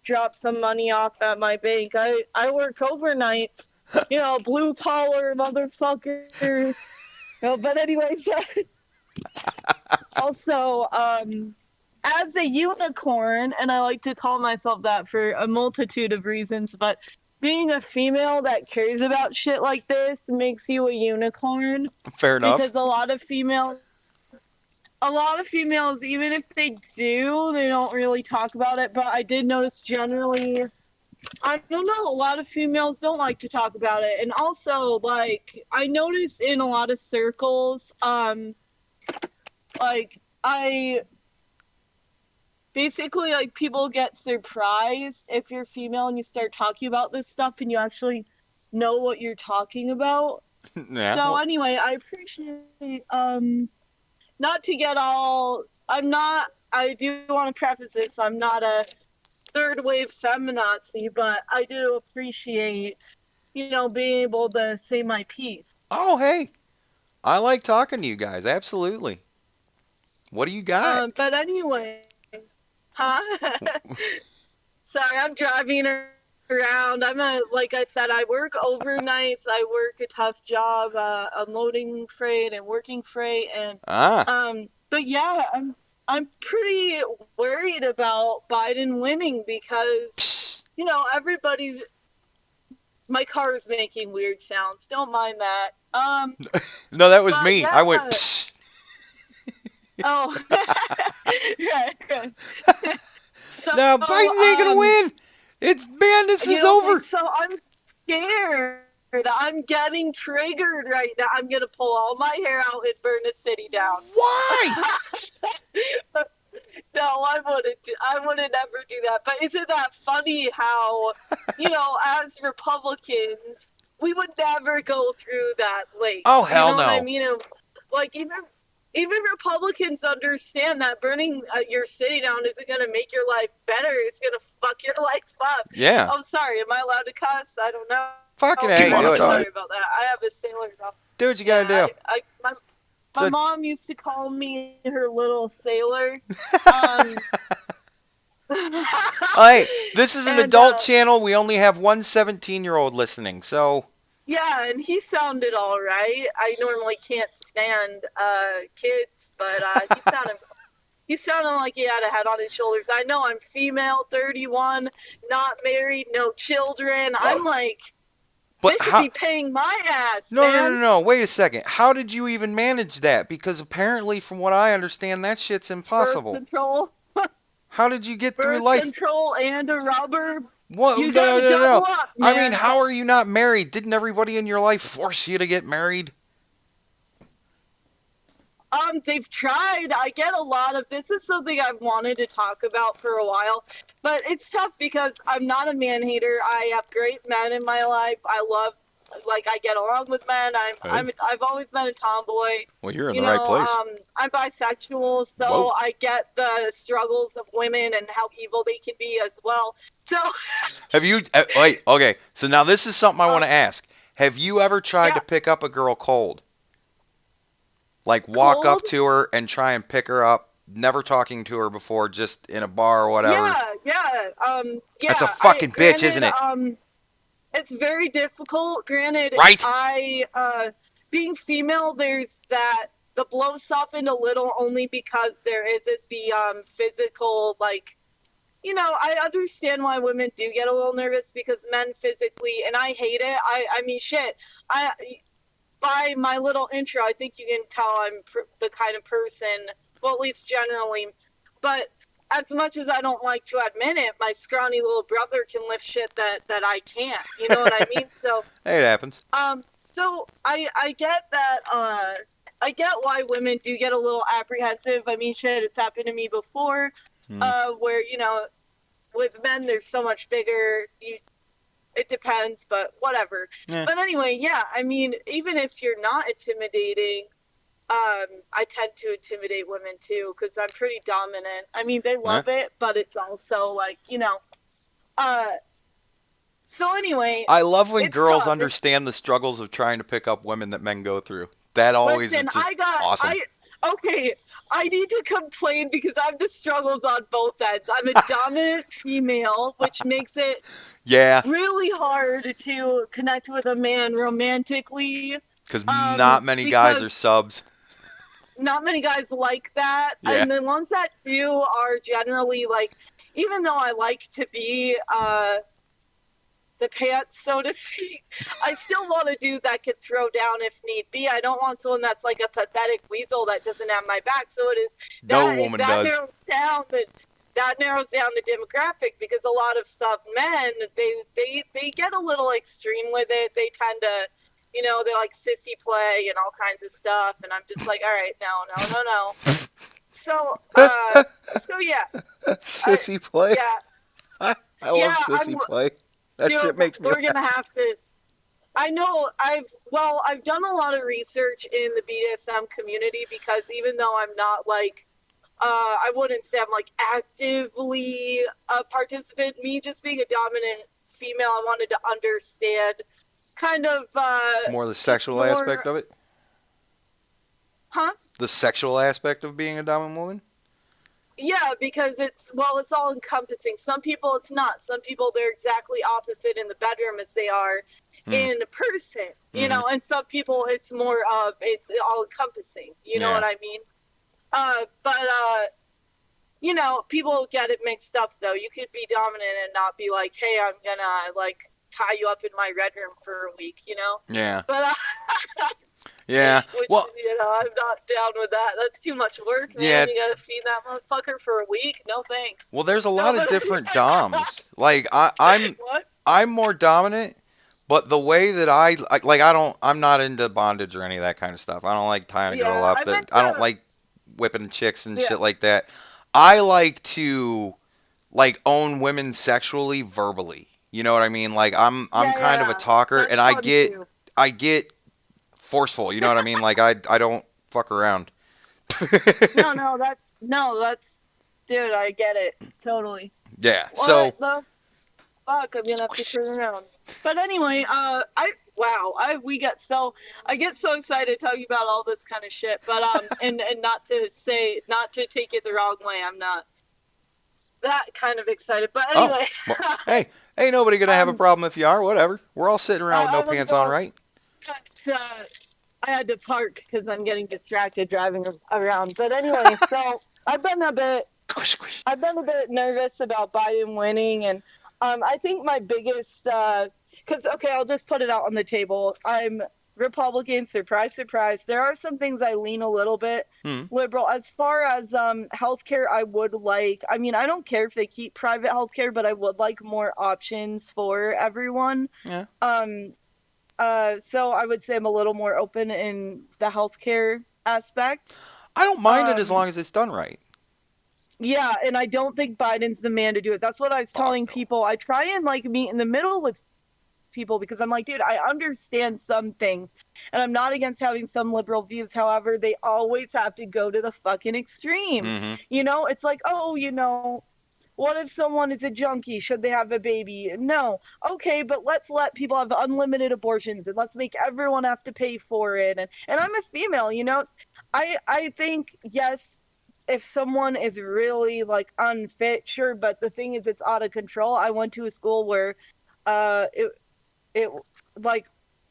Speaker 21: drop some money off at my bank. I work overnights. You know, blue collar motherfucker. No, but anyways, also, as a unicorn, and I like to call myself that for a multitude of reasons, but being a female that cares about shit like this makes you a unicorn.
Speaker 1: Fair enough.
Speaker 21: Because a lot of females, even if they do, they don't really talk about it. But I did notice generally, I don't know, a lot of females don't like to talk about it. And also, like, I noticed in a lot of circles, basically, like, people get surprised if you're female and you start talking about this stuff and you actually know what you're talking about.
Speaker 1: Yeah.
Speaker 21: So anyway, I appreciate, not to get all, I do want to preface this, I'm not a third wave feminazi, but I do appreciate, you know, being able to say my piece.
Speaker 1: Oh, hey. I like talking to you guys. Absolutely. What do you got?
Speaker 21: But anyway, sorry, I'm driving around. Like I said, I work overnights. I work a tough job, unloading freight and working freight. And, but yeah, I'm pretty worried about Biden winning because, you know, my car is making weird sounds. Don't mind that.
Speaker 1: No, that was me.
Speaker 21: Yeah.
Speaker 1: I went, psst.
Speaker 21: Oh.
Speaker 1: Now Biden ain't gonna win. It's madness is over.
Speaker 21: So I'm scared. I'm getting triggered right now. I'm gonna pull all my hair out and burn the city down.
Speaker 1: Why?
Speaker 21: No, I wouldn't ever do that. But isn't that funny how, as Republicans, we would never go through that late.
Speaker 1: Oh, hell
Speaker 21: you know
Speaker 1: no.
Speaker 21: What I mean? Like even Republicans understand that burning your city down isn't gonna make your life better. It's gonna fuck your life up.
Speaker 1: Yeah.
Speaker 21: I'm sorry. Am I allowed to cuss? I don't know.
Speaker 1: Fucking A, do it.
Speaker 21: Sorry about that. I have a sailor dog.
Speaker 1: Do what you gotta do.
Speaker 21: My mom used to call me her little sailor.
Speaker 1: Hey, this is an adult channel. We only have one 17-year-old listening, so.
Speaker 21: Yeah, and he sounded all right. I normally can't stand kids, but he sounded like he had a head on his shoulders. I know I'm female, 31, not married, no children. I'm like, they should be paying my ass, man.
Speaker 1: No. Wait a second. How did you even manage that? Because apparently, from what I understand, that shit's impossible.
Speaker 21: Birth control.
Speaker 1: How did you get through life?
Speaker 21: Birth control and a rubber.
Speaker 1: What?
Speaker 21: You
Speaker 1: No.
Speaker 21: double up,
Speaker 1: I
Speaker 21: man.
Speaker 1: mean, how are you not married? Didn't everybody in your life force you to get married?
Speaker 21: They've tried. I get a lot of this is something I've wanted to talk about for a while, but it's tough because I'm not a man hater. I have great men in my life. I get along with men. I've always been a tomboy.
Speaker 1: Well, you're in the right place.
Speaker 21: I'm bisexual, so
Speaker 1: Whoa.
Speaker 21: I get the struggles of women and how evil they can be as well. So
Speaker 1: Have you? Wait. Okay. So now this is something I want to ask. Have you ever tried to pick up a girl cold? Like walk up to her and try and pick her up, never talking to her before, just in a bar or whatever.
Speaker 21: Yeah.
Speaker 1: That's a fucking bitch, isn't it?
Speaker 21: It's very difficult. Granted,
Speaker 1: Right?
Speaker 21: Being female, there's that the blow softened a little only because there isn't the physical I understand why women do get a little nervous because men physically, and I hate it. I mean, shit. By my little intro, I think you can tell I'm the kind of person, well, at least generally, but as much as I don't like to admit it, my scrawny little brother can lift shit that I can't. You know what I mean? So
Speaker 1: Hey, it happens.
Speaker 21: So I get that. I get why women do get a little apprehensive. I mean, shit, it's happened to me before, where with men they're so much bigger. It depends, but whatever.
Speaker 1: Yeah.
Speaker 21: But anyway, yeah, I mean, even if you're not intimidating, I tend to intimidate women too because I'm pretty dominant. I mean, they love it, but it's also so anyway.
Speaker 1: I love when girls understand the struggles of trying to pick up women that men go through. That always is just awesome.
Speaker 21: Okay, I need to complain because I have the struggles on both ends. I'm a dominant female, which makes it really hard to connect with a man romantically.
Speaker 1: Because not many guys are subs.
Speaker 21: Not many guys like that.
Speaker 1: Yeah.
Speaker 21: And the ones that do are generally even though I like to be the pants, so to speak, I still want a dude that can throw down if need be. I don't want someone that's like a pathetic weasel that doesn't have my back. So it is
Speaker 1: No woman does.
Speaker 21: That narrows down the demographic because a lot of sub men they get a little extreme with it. They tend to, they like sissy play and all kinds of stuff, and I'm just like, all right, no. So yeah.
Speaker 1: Sissy play.
Speaker 21: Yeah.
Speaker 1: I love sissy play. That shit makes me
Speaker 21: We're gonna have to. I know I've done a lot of research in the BDSM community because even though I'm not I wouldn't say I'm actively a participant. Me just being a dominant female, I wanted to understand kind of
Speaker 1: more the sexual aspect of it.
Speaker 21: Huh?
Speaker 1: The sexual aspect of being a dominant woman.
Speaker 21: Yeah, because it's all encompassing. Some people it's not. Some people they're exactly opposite in the bedroom as they are in person. You know, and some people it's more of it's all encompassing. You know what I mean? But people get it mixed up though. You could be dominant and not be like, hey, I'm gonna tie you up in my red room for a week. Yeah. But
Speaker 1: Yeah.
Speaker 21: Which,
Speaker 1: Well,
Speaker 21: I'm not down with that. That's too much work, man.
Speaker 1: Yeah.
Speaker 21: You gotta feed that motherfucker for a week. No thanks.
Speaker 1: Well, there's a lot of
Speaker 21: but-
Speaker 1: different doms. Like I'm
Speaker 21: What?
Speaker 1: more dominant, but the way that I'm not into bondage or any of that kind of stuff. I don't like tying a girl
Speaker 21: Yeah,
Speaker 1: up.
Speaker 21: I meant
Speaker 1: I don't
Speaker 21: to-
Speaker 1: like whipping chicks and
Speaker 21: Yeah.
Speaker 1: shit like that. I like to own women sexually, verbally. You know what I mean? Like I'm kind of a talker,
Speaker 21: That's
Speaker 1: and I
Speaker 21: fun,
Speaker 1: get
Speaker 21: too.
Speaker 1: forceful. You know what I mean? Like I don't fuck around.
Speaker 21: That's, dude, I get it totally.
Speaker 1: Yeah.
Speaker 21: What
Speaker 1: So
Speaker 21: the fuck? I'm gonna have to turn around. But anyway, I get so excited talking about all this kind of shit. But and not to take it the wrong way, I'm not that kind of excited. But anyway,
Speaker 1: well, hey, ain't nobody gonna have a problem if you are. Whatever. We're all sitting around with no pants on, right?
Speaker 21: I had to park because I'm getting distracted driving around. But anyway, so I've been a bit nervous about Biden winning, and I think my biggest because I'll just put it out on the table. I'm Republican, surprise, surprise. There are some things I lean a little bit liberal. As far as healthcare, I would like. I mean, I don't care if they keep private healthcare, but I would like more options for everyone.
Speaker 1: Yeah.
Speaker 21: So I would say I'm a little more open in the healthcare aspect.
Speaker 1: I don't mind it as long as it's done right.
Speaker 21: Yeah, and I don't think Biden's the man to do it. That's what I was telling people. I try and meet in the middle with people because I'm like, dude, I understand some things, and I'm not against having some liberal views. However, they always have to go to the fucking extreme.
Speaker 1: Mm-hmm.
Speaker 21: You know, it's like, what if someone is a junkie? Should they have a baby? No. Okay, but let's let people have unlimited abortions and let's make everyone have to pay for it. And I'm a female, I think, yes, if someone is really unfit, sure, but the thing is, it's out of control. I went to a school where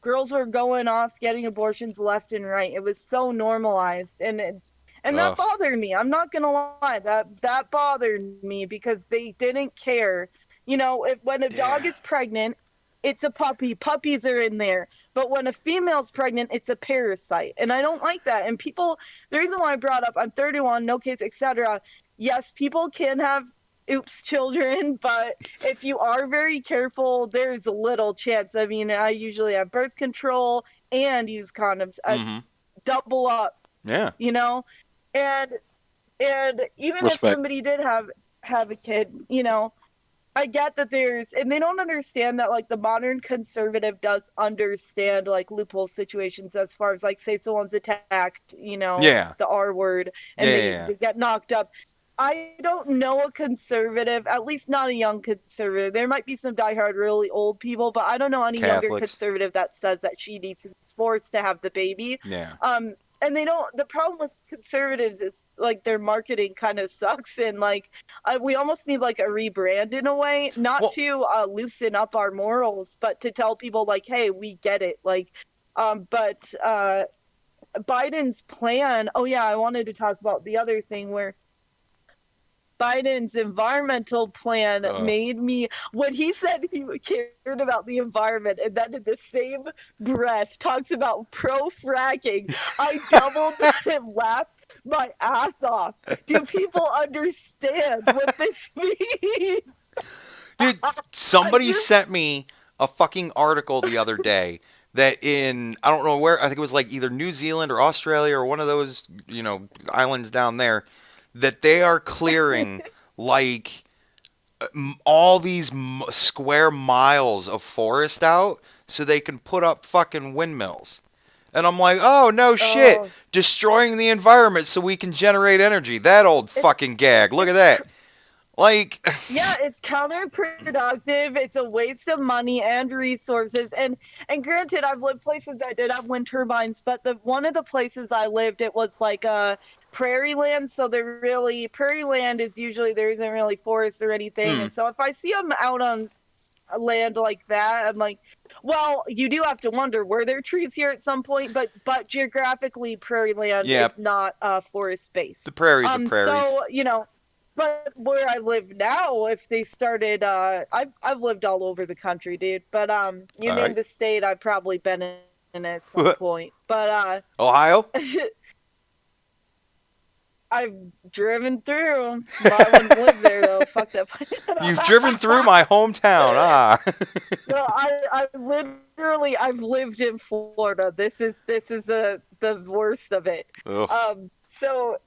Speaker 21: girls were going off getting abortions left and right. It was so normalized, and that bothered me. I'm not gonna lie, that bothered me because they didn't care. When a dog is pregnant, it's a puppy. Puppies are in there. But when a female's pregnant, it's a parasite, and I don't like that. And the reason why I brought up, I'm 31, no kids, etc. Yes, people can have children, but if you are very careful, there's a little chance. I mean, I usually have birth control and use condoms. Double up.
Speaker 1: Yeah.
Speaker 21: And even
Speaker 4: Respect.
Speaker 21: if somebody did have a kid, I get that and they don't understand that the modern conservative does understand loophole situations as far as say someone's attacked, the R word, and they get knocked up. I don't know a conservative, at least not a young conservative. There might be some diehard really old people, but I don't know any younger conservative that says that she needs to be forced to have the baby.
Speaker 1: Yeah.
Speaker 21: And they don't. The problem with conservatives is their marketing kind of sucks, and we almost need a rebrand in a way, not to loosen up our morals, but to tell people hey, we get it. But Biden's plan. Oh yeah, I wanted to talk about the other thing where Biden's environmental plan made me, when he said he cared about the environment and then in the same breath talks about pro-fracking, I doubled and laughed my ass off. Do people understand what this means?
Speaker 1: Dude, somebody sent me a fucking article the other day that I don't know where, I think it was either New Zealand or Australia or one of those, islands down there, that they are clearing all these square miles of forest out so they can put up fucking windmills. And I'm like, oh, no shit. Destroying the environment so we can generate energy. That old fucking gag. Look at that.
Speaker 21: Yeah, it's counterproductive. It's a waste of money and resources. And granted, I've lived places that did have wind turbines, but one of the places I lived, it was a prairie land. So prairie land is usually, there isn't really forest or anything. And so if I see them out on land like that, I'm like, well, you do have to wonder, were there trees here at some point? But geographically, prairie land is not forest based.
Speaker 1: The prairies are prairies.
Speaker 21: So, but where I live now, if they started, I've lived all over the country, dude. But you name the state, I've probably been at some point. But
Speaker 1: Ohio?
Speaker 21: I've driven through. But I wouldn't live there though. Fuck that.
Speaker 1: You've driven through my hometown. Ah.
Speaker 21: No, I've lived in Florida. This is the worst of it.
Speaker 1: Ugh.
Speaker 21: So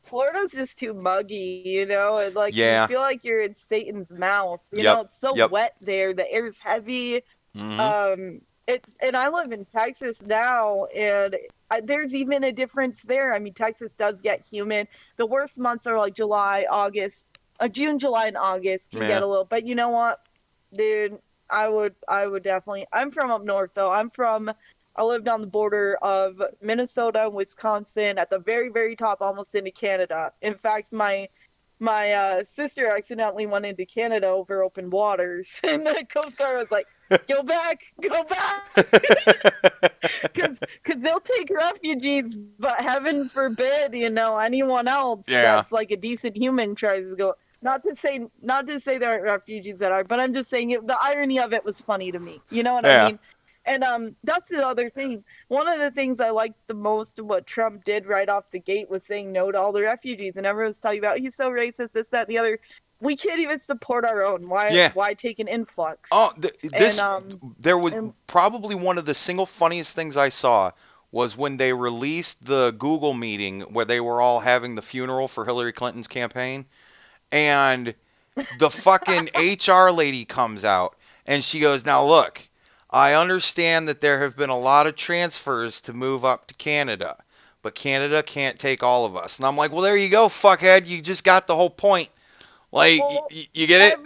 Speaker 21: Florida's just too muggy, you know, and like
Speaker 1: Yeah.
Speaker 21: you feel like you're in Satan's mouth. You know, it's so wet there. The air's heavy.
Speaker 1: Mhm.
Speaker 21: And I live in Texas now, and there's even a difference there. I mean, Texas does get humid. The worst months are like July, August, June, July, and August can get a little. But you know what, dude? I would definitely. I'm from up north though. I lived on the border of Minnesota and Wisconsin, at the very, very top, almost into Canada. In fact, my sister accidentally went into Canada over open waters, and the Coast Guard was like, go back, because they'll take refugees, but heaven forbid, you know, anyone else that's like a decent human tries to go. Not to say there aren't refugees that are, but I'm just saying the irony of it was funny to me. You know what I mean? And that's the other thing. One of the things I liked the most of what Trump did right off the gate was saying no to all the refugees, and everyone's talking about he's so racist, this, that, and the other. We can't even support our own. Why take an influx?
Speaker 1: Oh, there was probably one of the single funniest things I saw was when they released the Google meeting where they were all having the funeral for Hillary Clinton's campaign, and the fucking HR lady comes out and she goes, "Now look, I understand that there have been a lot of transfers to move up to Canada, but Canada can't take all of us." And I'm like, well, there you go, fuckhead. You just got the whole point. Like, you get it?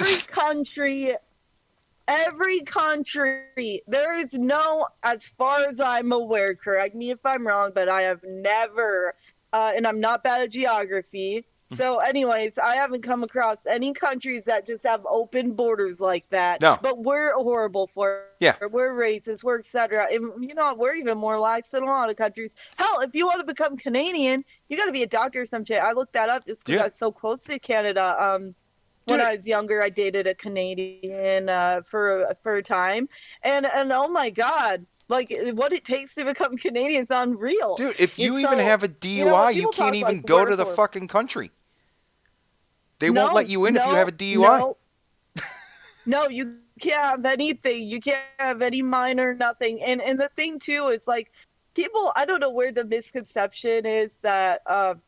Speaker 21: Every country, there is no, as far as I'm aware, correct me if I'm wrong, but I have never, and I'm not bad at geography, so anyways, I haven't come across any countries that just have open borders like that.
Speaker 1: No.
Speaker 21: But we're horrible for it.
Speaker 1: Yeah.
Speaker 21: We're racist, we're etc. And you know, we're even more lax than a lot of countries. Hell, if you want to become Canadian, you got to be a doctor or some shit. I looked that up just because I was so close to Canada. When I was younger, I dated a Canadian for a time, and oh my god, like what it takes to become Canadian is unreal.
Speaker 1: Dude, if you even have a DUI, you can't even go to the fucking country. They won't let you in if you have a DUI.
Speaker 21: No, you can't have anything. You can't have any minor, nothing. And the thing too is like, people, I don't know where the misconception is that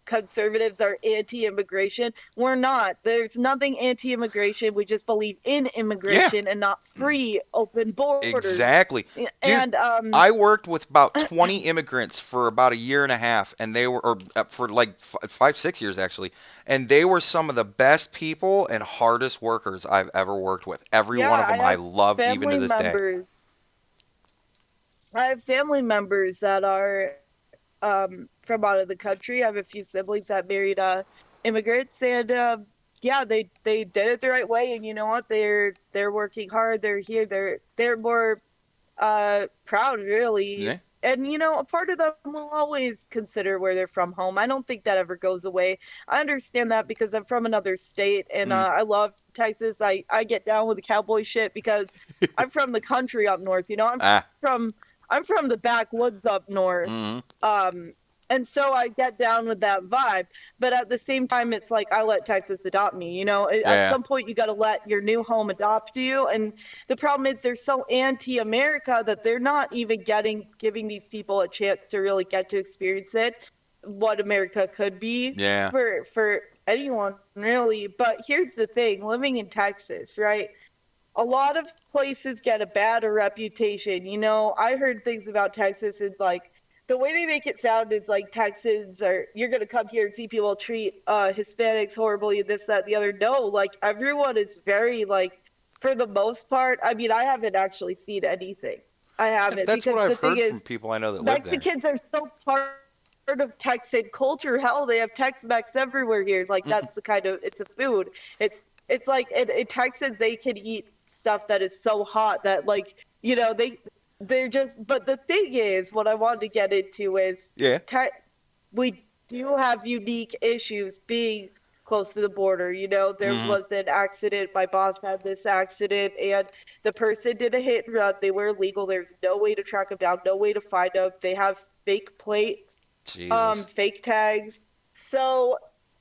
Speaker 21: conservatives are anti-immigration. We're not. There's nothing anti-immigration. We just believe in immigration and not free, open borders.
Speaker 1: Exactly. Dude,
Speaker 21: and
Speaker 1: I worked with about 20 immigrants for about a year and a half, and they were, or for like 5-6 years actually, and they were some of the best people and hardest workers I've ever worked with. Every one of them I love even to this day.
Speaker 21: I have family members that are from out of the country. I have a few siblings that married immigrants, and yeah, they did it the right way. And you know what? They're working hard. They're here. They're more proud, really.
Speaker 1: Yeah.
Speaker 21: And you know, a part of them will always consider where they're from home. I don't think that ever goes away. I understand that because I'm from another state, and I love Texas. I get down with the cowboy shit because I'm from the country up north. You know, I'm from the backwoods up north. And so I get down with that vibe. But at the same time, it's like I let Texas adopt me. You know, at some point, you got to let your new home adopt you. And the problem is they're so anti-America that they're not even giving these people a chance to really get to experience it, what America could be for anyone, really. But here's the thing, living in Texas, right? A lot of places get a bad reputation. You know, I heard things about Texas and like the way they make it sound is like Texans are, you're going to come here and see people treat Hispanics horribly, this, that, the other. No, like everyone is very like, for the most part, I mean, I haven't actually seen anything. I haven't.
Speaker 1: That's what I've heard
Speaker 21: is,
Speaker 1: from people I know that live there.
Speaker 21: Mexicans are so part of Texan culture. Hell, they have Tex-Mex everywhere here. Like that's the kind of, it's a food. It's like in Texas, they can eat stuff that is so hot that like, you know, they're just, but the thing is, what I wanted to get into is we do have unique issues being close to the border. You know, there was an accident. My boss had this accident, and the person did a hit and run. They were illegal. There's no way to track them down, no way to find them. They have fake plates, fake tags. So,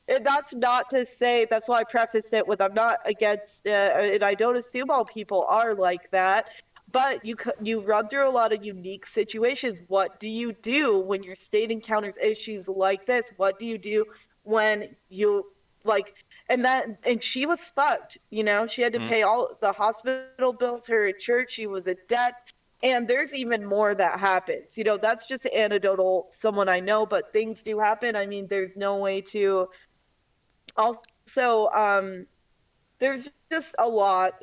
Speaker 21: and that's not to say, that's why I preface it with I'm not against, and I don't assume all people are like that. But you run through a lot of unique situations. What do you do when your state encounters issues like this? What do you do when you like? And she was fucked. You know, she had to pay all the hospital bills, her insurance. She was in debt, and there's even more that happens. You know, that's just anecdotal. Someone I know, but things do happen. I mean, there's no way to. Also, there's just a lot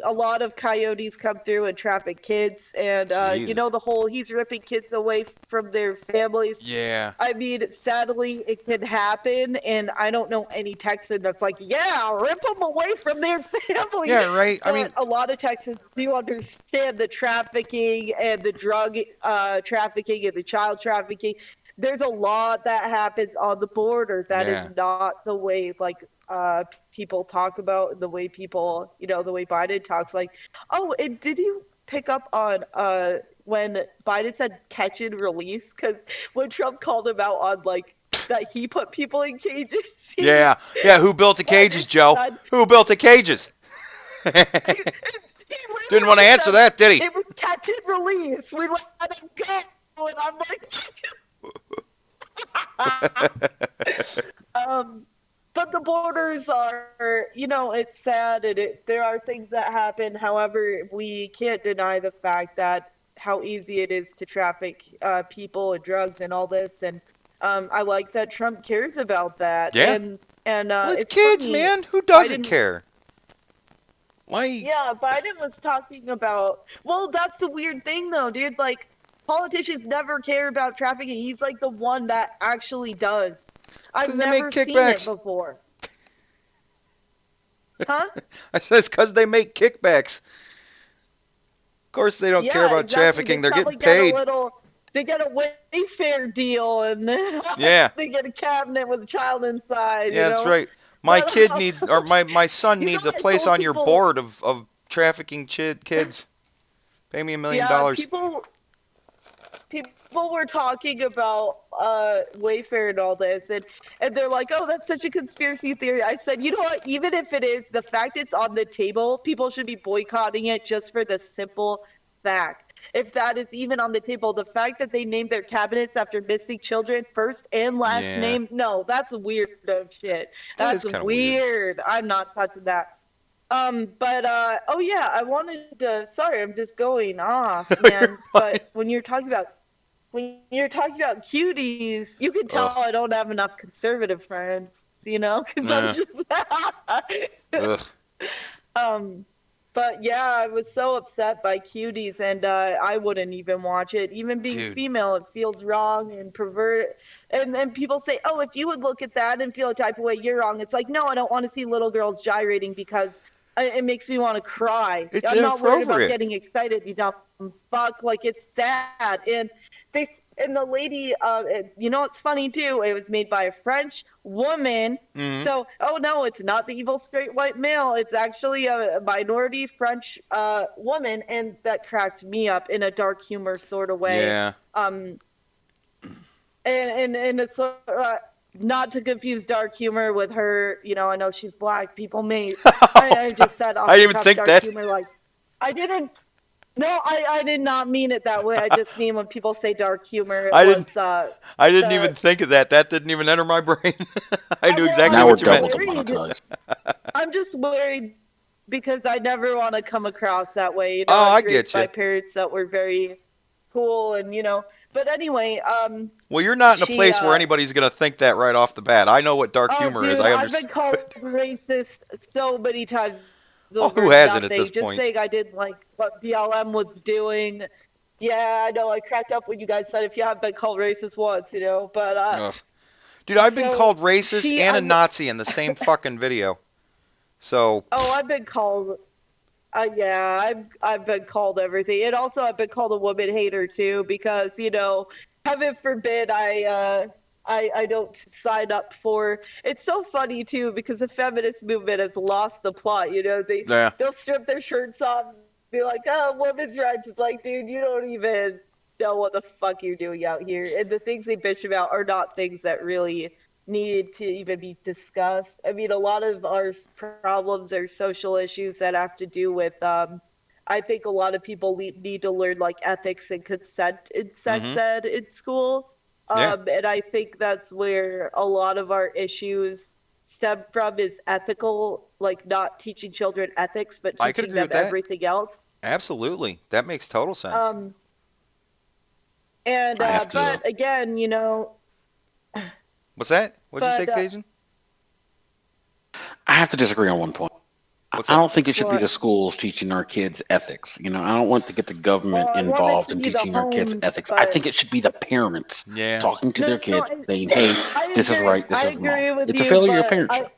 Speaker 21: of coyotes come through and traffic kids, and you know, the whole he's ripping kids away from their families.
Speaker 1: Yeah.
Speaker 21: I mean, sadly, it can happen, and I don't know any Texan that's like, yeah, rip them away from their family.
Speaker 1: Yeah, right. I mean,
Speaker 21: a lot of Texans do understand the trafficking and the drug trafficking and the child trafficking. There's a lot that happens on the border that is not the way people talk about, the way people, you know, the way Biden talks. Like, oh, and did you pick up on when Biden said catch and release? Because when Trump called him out on like that he put people in cages.
Speaker 1: Yeah. Who built the cages, Joe? Who built the cages? Didn't want to answer that, did he?
Speaker 21: It was catch and release. We let him go, and I'm like. But the borders are, you know, it's sad, and there are things that happen. However, we can't deny the fact that how easy it is to traffic people and drugs and all this. And I like that Trump cares about that.
Speaker 1: Yeah.
Speaker 21: And
Speaker 1: well, it's
Speaker 21: it's
Speaker 1: kids,
Speaker 21: funny,
Speaker 1: man. Who doesn't care? Like.
Speaker 21: Yeah, Biden was talking about. Well, that's the weird thing, though, dude. Like, politicians never care about trafficking. He's like the one that actually does. I've never seen it before. Huh?
Speaker 1: I said it's because they make kickbacks. Of course, they don't care about trafficking. They're getting paid.
Speaker 21: They get a Wayfair deal, and they get a cabinet with a child inside.
Speaker 1: Yeah, that's right. My kid needs, or my son needs a place on your board of trafficking kids. Pay me $1 million.
Speaker 21: People were talking about Wayfair and all this, and they're like, oh, that's such a conspiracy theory. I said, you know what? Even if it is, the fact it's on the table, people should be boycotting it just for the simple fact. If that is even on the table, the fact that they named their cabinets after missing children, first and last name, no, that's weird shit. That's weird. I'm not touching that. Oh yeah, I wanted to. Sorry, I'm just going off, man. But when you're talking about cuties, you can tell I don't have enough conservative friends, you know, because I'm just. But yeah, I was so upset by cuties, and I wouldn't even watch it. Even being female, it feels wrong and pervert. And then people say, oh, if you would look at that and feel a type of way, you're wrong. It's like, no, I don't want to see little girls gyrating because it makes me want to cry. I'm not worried about getting excited, you dumb fuck. Like, it's sad. And the lady, you know, it's funny too. It was made by a French woman. So, oh no, it's not the evil straight white male. It's actually a minority French woman, and that cracked me up in a dark humor sort of way.
Speaker 1: Yeah.
Speaker 21: And it's not to confuse dark humor with her. You know, I know she's black. People may. I just said off
Speaker 1: I didn't even think
Speaker 21: dark
Speaker 1: that.
Speaker 21: humor, like I didn't. No, I did not mean it that way. I just mean when people say dark humor.
Speaker 1: I didn't even think of that. That didn't even enter my brain. I knew exactly
Speaker 4: now
Speaker 1: what you
Speaker 4: we're
Speaker 1: meant.
Speaker 4: double demonetized.
Speaker 21: I'm just worried because I never want to come across that way. You know,
Speaker 1: I
Speaker 21: raised
Speaker 1: get you.
Speaker 21: by parents that were very cool, and you know. But anyway,
Speaker 1: well, you're not in a place where anybody's gonna think that right off the bat. I know what dark humor is. I
Speaker 21: I've
Speaker 1: understand.
Speaker 21: been called racist so many times.
Speaker 1: Who hasn't at this
Speaker 21: just
Speaker 1: point?
Speaker 21: saying I did like what BLM was doing. Yeah, I know. I cracked up when you guys said if you have been called racist once, you know. But
Speaker 1: dude, I've been called racist and a Nazi in the same fucking video. So.
Speaker 21: Oh, I've been called. Yeah, I've been called everything, and also I've been called a woman hater too, because you know, heaven forbid I I don't sign up for. It's so funny too because the feminist movement has lost the plot. You know, they'll strip their shirts off, and be like, "Oh, women's rights." It's like, dude, you don't even know what the fuck you're doing out here, and the things they bitch about are not things that really need to even be discussed. I mean, a lot of our problems are social issues that have to do with. I think a lot of people need to learn like ethics and consent in sex ed in school. And I think that's where a lot of our issues stem from is ethical, like not teaching children ethics, but
Speaker 1: I could
Speaker 21: teaching
Speaker 1: agree
Speaker 21: them
Speaker 1: with that.
Speaker 21: everything else.
Speaker 1: Absolutely. That makes total sense.
Speaker 21: And but again, you know.
Speaker 1: What's that? What'd you say, Cajun?
Speaker 4: I have to disagree on one point. I don't think it should be the schools teaching our kids ethics. You know, I don't want to get the government involved in teaching our kids ethics. I think it should be the parents talking to their kids, saying, "Hey, this is right, this is wrong." It's a failure of parentship.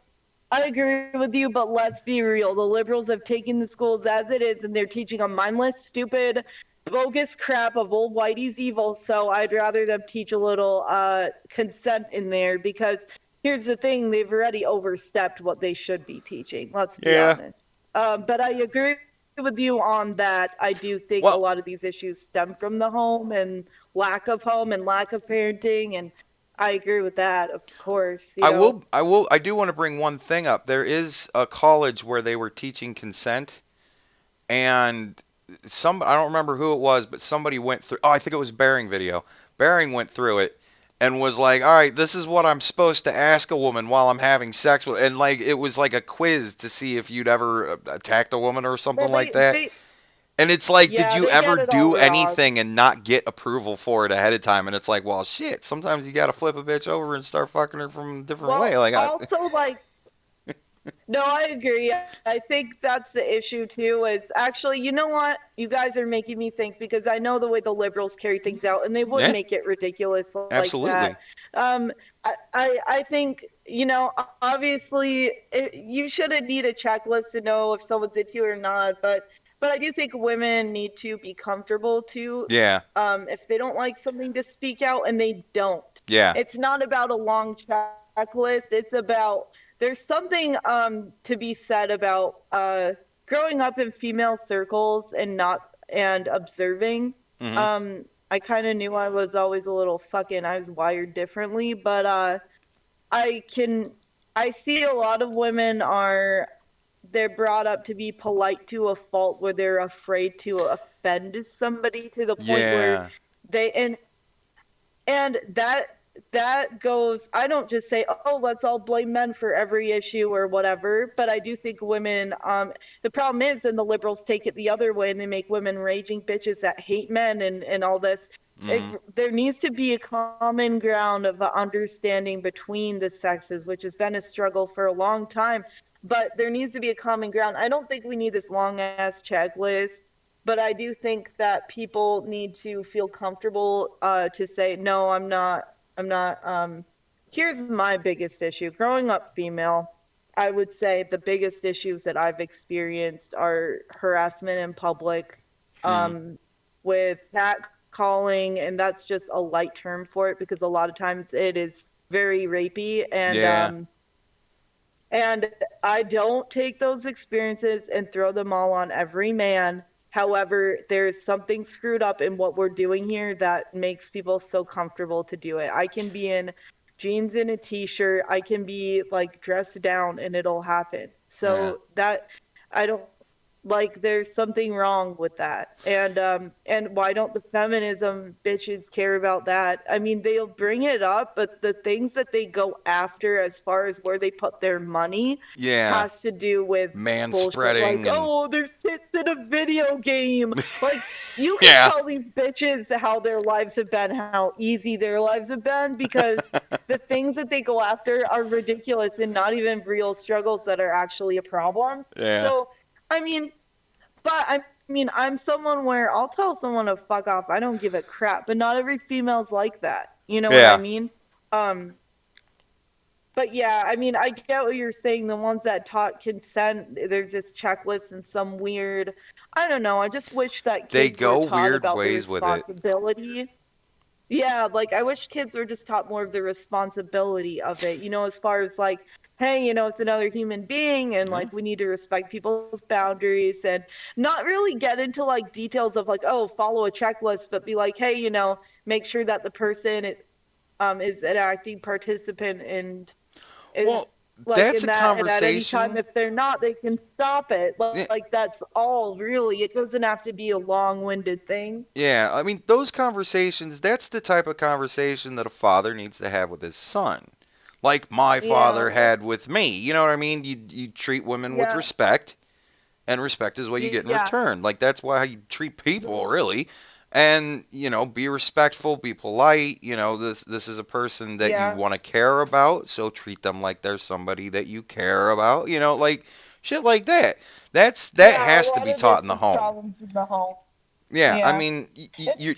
Speaker 21: I agree with you, but let's be real. The liberals have taken the schools as it is, and they're teaching a mindless, stupid, bogus crap of old whitey's evil. So I'd rather them teach a little consent in there because. Here's the thing, they've already overstepped what they should be teaching. Let's be honest. But I agree with you on that. I do think a lot of these issues stem from the home and lack of parenting, and I agree with that, of course.
Speaker 1: I do want to bring one thing up. There is a college where they were teaching consent, and I don't remember who it was, but somebody went through. Oh, I think it was Bearing video. Bearing went through it. And was like, all right, this is what I'm supposed to ask a woman while I'm having sex with, and like it was like a quiz to see if you'd ever attacked a woman or something like that. And it's like, did you ever do anything and not get approval for it ahead of time? And it's like, well, shit. Sometimes you got to flip a bitch over and start fucking her from a different way. Like,
Speaker 21: no, I agree. I think that's the issue too. Is actually, you know what? You guys are making me think because I know the way the liberals carry things out, and they would make it ridiculous like that. I think obviously you shouldn't need a checklist to know if someone's into you or not, but I do think women need to be comfortable too.
Speaker 1: Yeah.
Speaker 21: If they don't like something, to speak out, and they don't.
Speaker 1: Yeah.
Speaker 21: It's not about a long checklist. It's about there's something to be said about growing up in female circles and observing. I kind of knew I was always a little I was wired differently, but I see a lot of women they're brought up to be polite to a fault where they're afraid to offend somebody to the point where they and that goes, I don't just say, oh, let's all blame men for every issue or whatever, but I do think women, the problem is, and the liberals take it the other way and they make women raging bitches that hate men and all this. There needs to be a common ground of understanding between the sexes, which has been a struggle for a long time, but there needs to be a common ground. I don't think we need this long ass checklist. But I do think that people need to feel comfortable to say, no, I'm not. Here's my biggest issue. Growing up female, I would say the biggest issues that I've experienced are harassment in public, with catcalling, and that's just a light term for it because a lot of times it is very rapey, and I don't take those experiences and throw them all on every man. However, there's something screwed up in what we're doing here that makes people so comfortable to do it. I can be in jeans and a t-shirt. I can be like dressed down and it'll happen. So that I don't like, there's something wrong with that. And why don't the feminism bitches care about that? I mean, they'll bring it up, but the things that they go after as far as where they put their money has to do with
Speaker 1: manspreading.
Speaker 21: Like, oh, there's tits in a video game. Like, you can tell these bitches how their lives have been, how easy their lives have been, because the things that they go after are ridiculous and not even real struggles that are actually a problem. So, I mean, I'm someone where I'll tell someone to fuck off. I don't give a crap, but not every female's like that. You know what I mean? But yeah, I mean, I get what you're saying. The ones that taught consent, there's this checklist and some weird, I don't know. I just wish that kids
Speaker 1: they go
Speaker 21: were taught
Speaker 1: weird
Speaker 21: about
Speaker 1: ways
Speaker 21: the
Speaker 1: with it.
Speaker 21: responsibility. Yeah, like I wish kids were just taught more of the responsibility of it, as far as like, hey, it's another human being and like we need to respect people's boundaries and not really get into like details of like, oh, follow a checklist, but be like, hey, make sure that the person is an active participant and is
Speaker 1: that's
Speaker 21: in
Speaker 1: a
Speaker 21: that, and at any
Speaker 1: conversation.
Speaker 21: time if they're not, they can stop it. Like that's all really. It doesn't have to be a long-winded thing.
Speaker 1: Yeah, I mean, those conversations, that's the type of conversation that a father needs to have with his son. Like my father had with me. You know what I mean? You treat women with respect, and respect is what you get in return. Like, that's why you treat people, really. And, be respectful, be polite. This is a person that you want to care about, so treat them like they're somebody that you care about. Like, shit like that. That has to be taught in the home. Yeah, I mean, you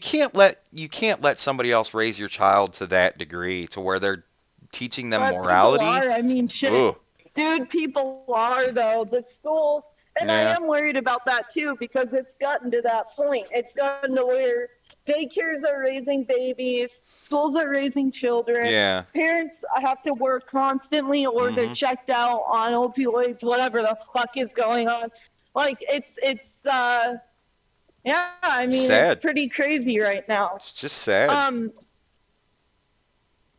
Speaker 1: can't let somebody else raise your child to that degree, to where they're teaching them morality.
Speaker 21: People are. I mean, shit.
Speaker 1: Ugh.
Speaker 21: Dude, people are, though. The schools, and I am worried about that, too, because it's gotten to that point. It's gotten to where daycares are raising babies, schools are raising children.
Speaker 1: Yeah.
Speaker 21: Parents have to work constantly or they're checked out on opioids, whatever the fuck is going on. Like, it's yeah, I mean,
Speaker 1: sad.
Speaker 21: It's pretty crazy right now.
Speaker 1: It's just sad.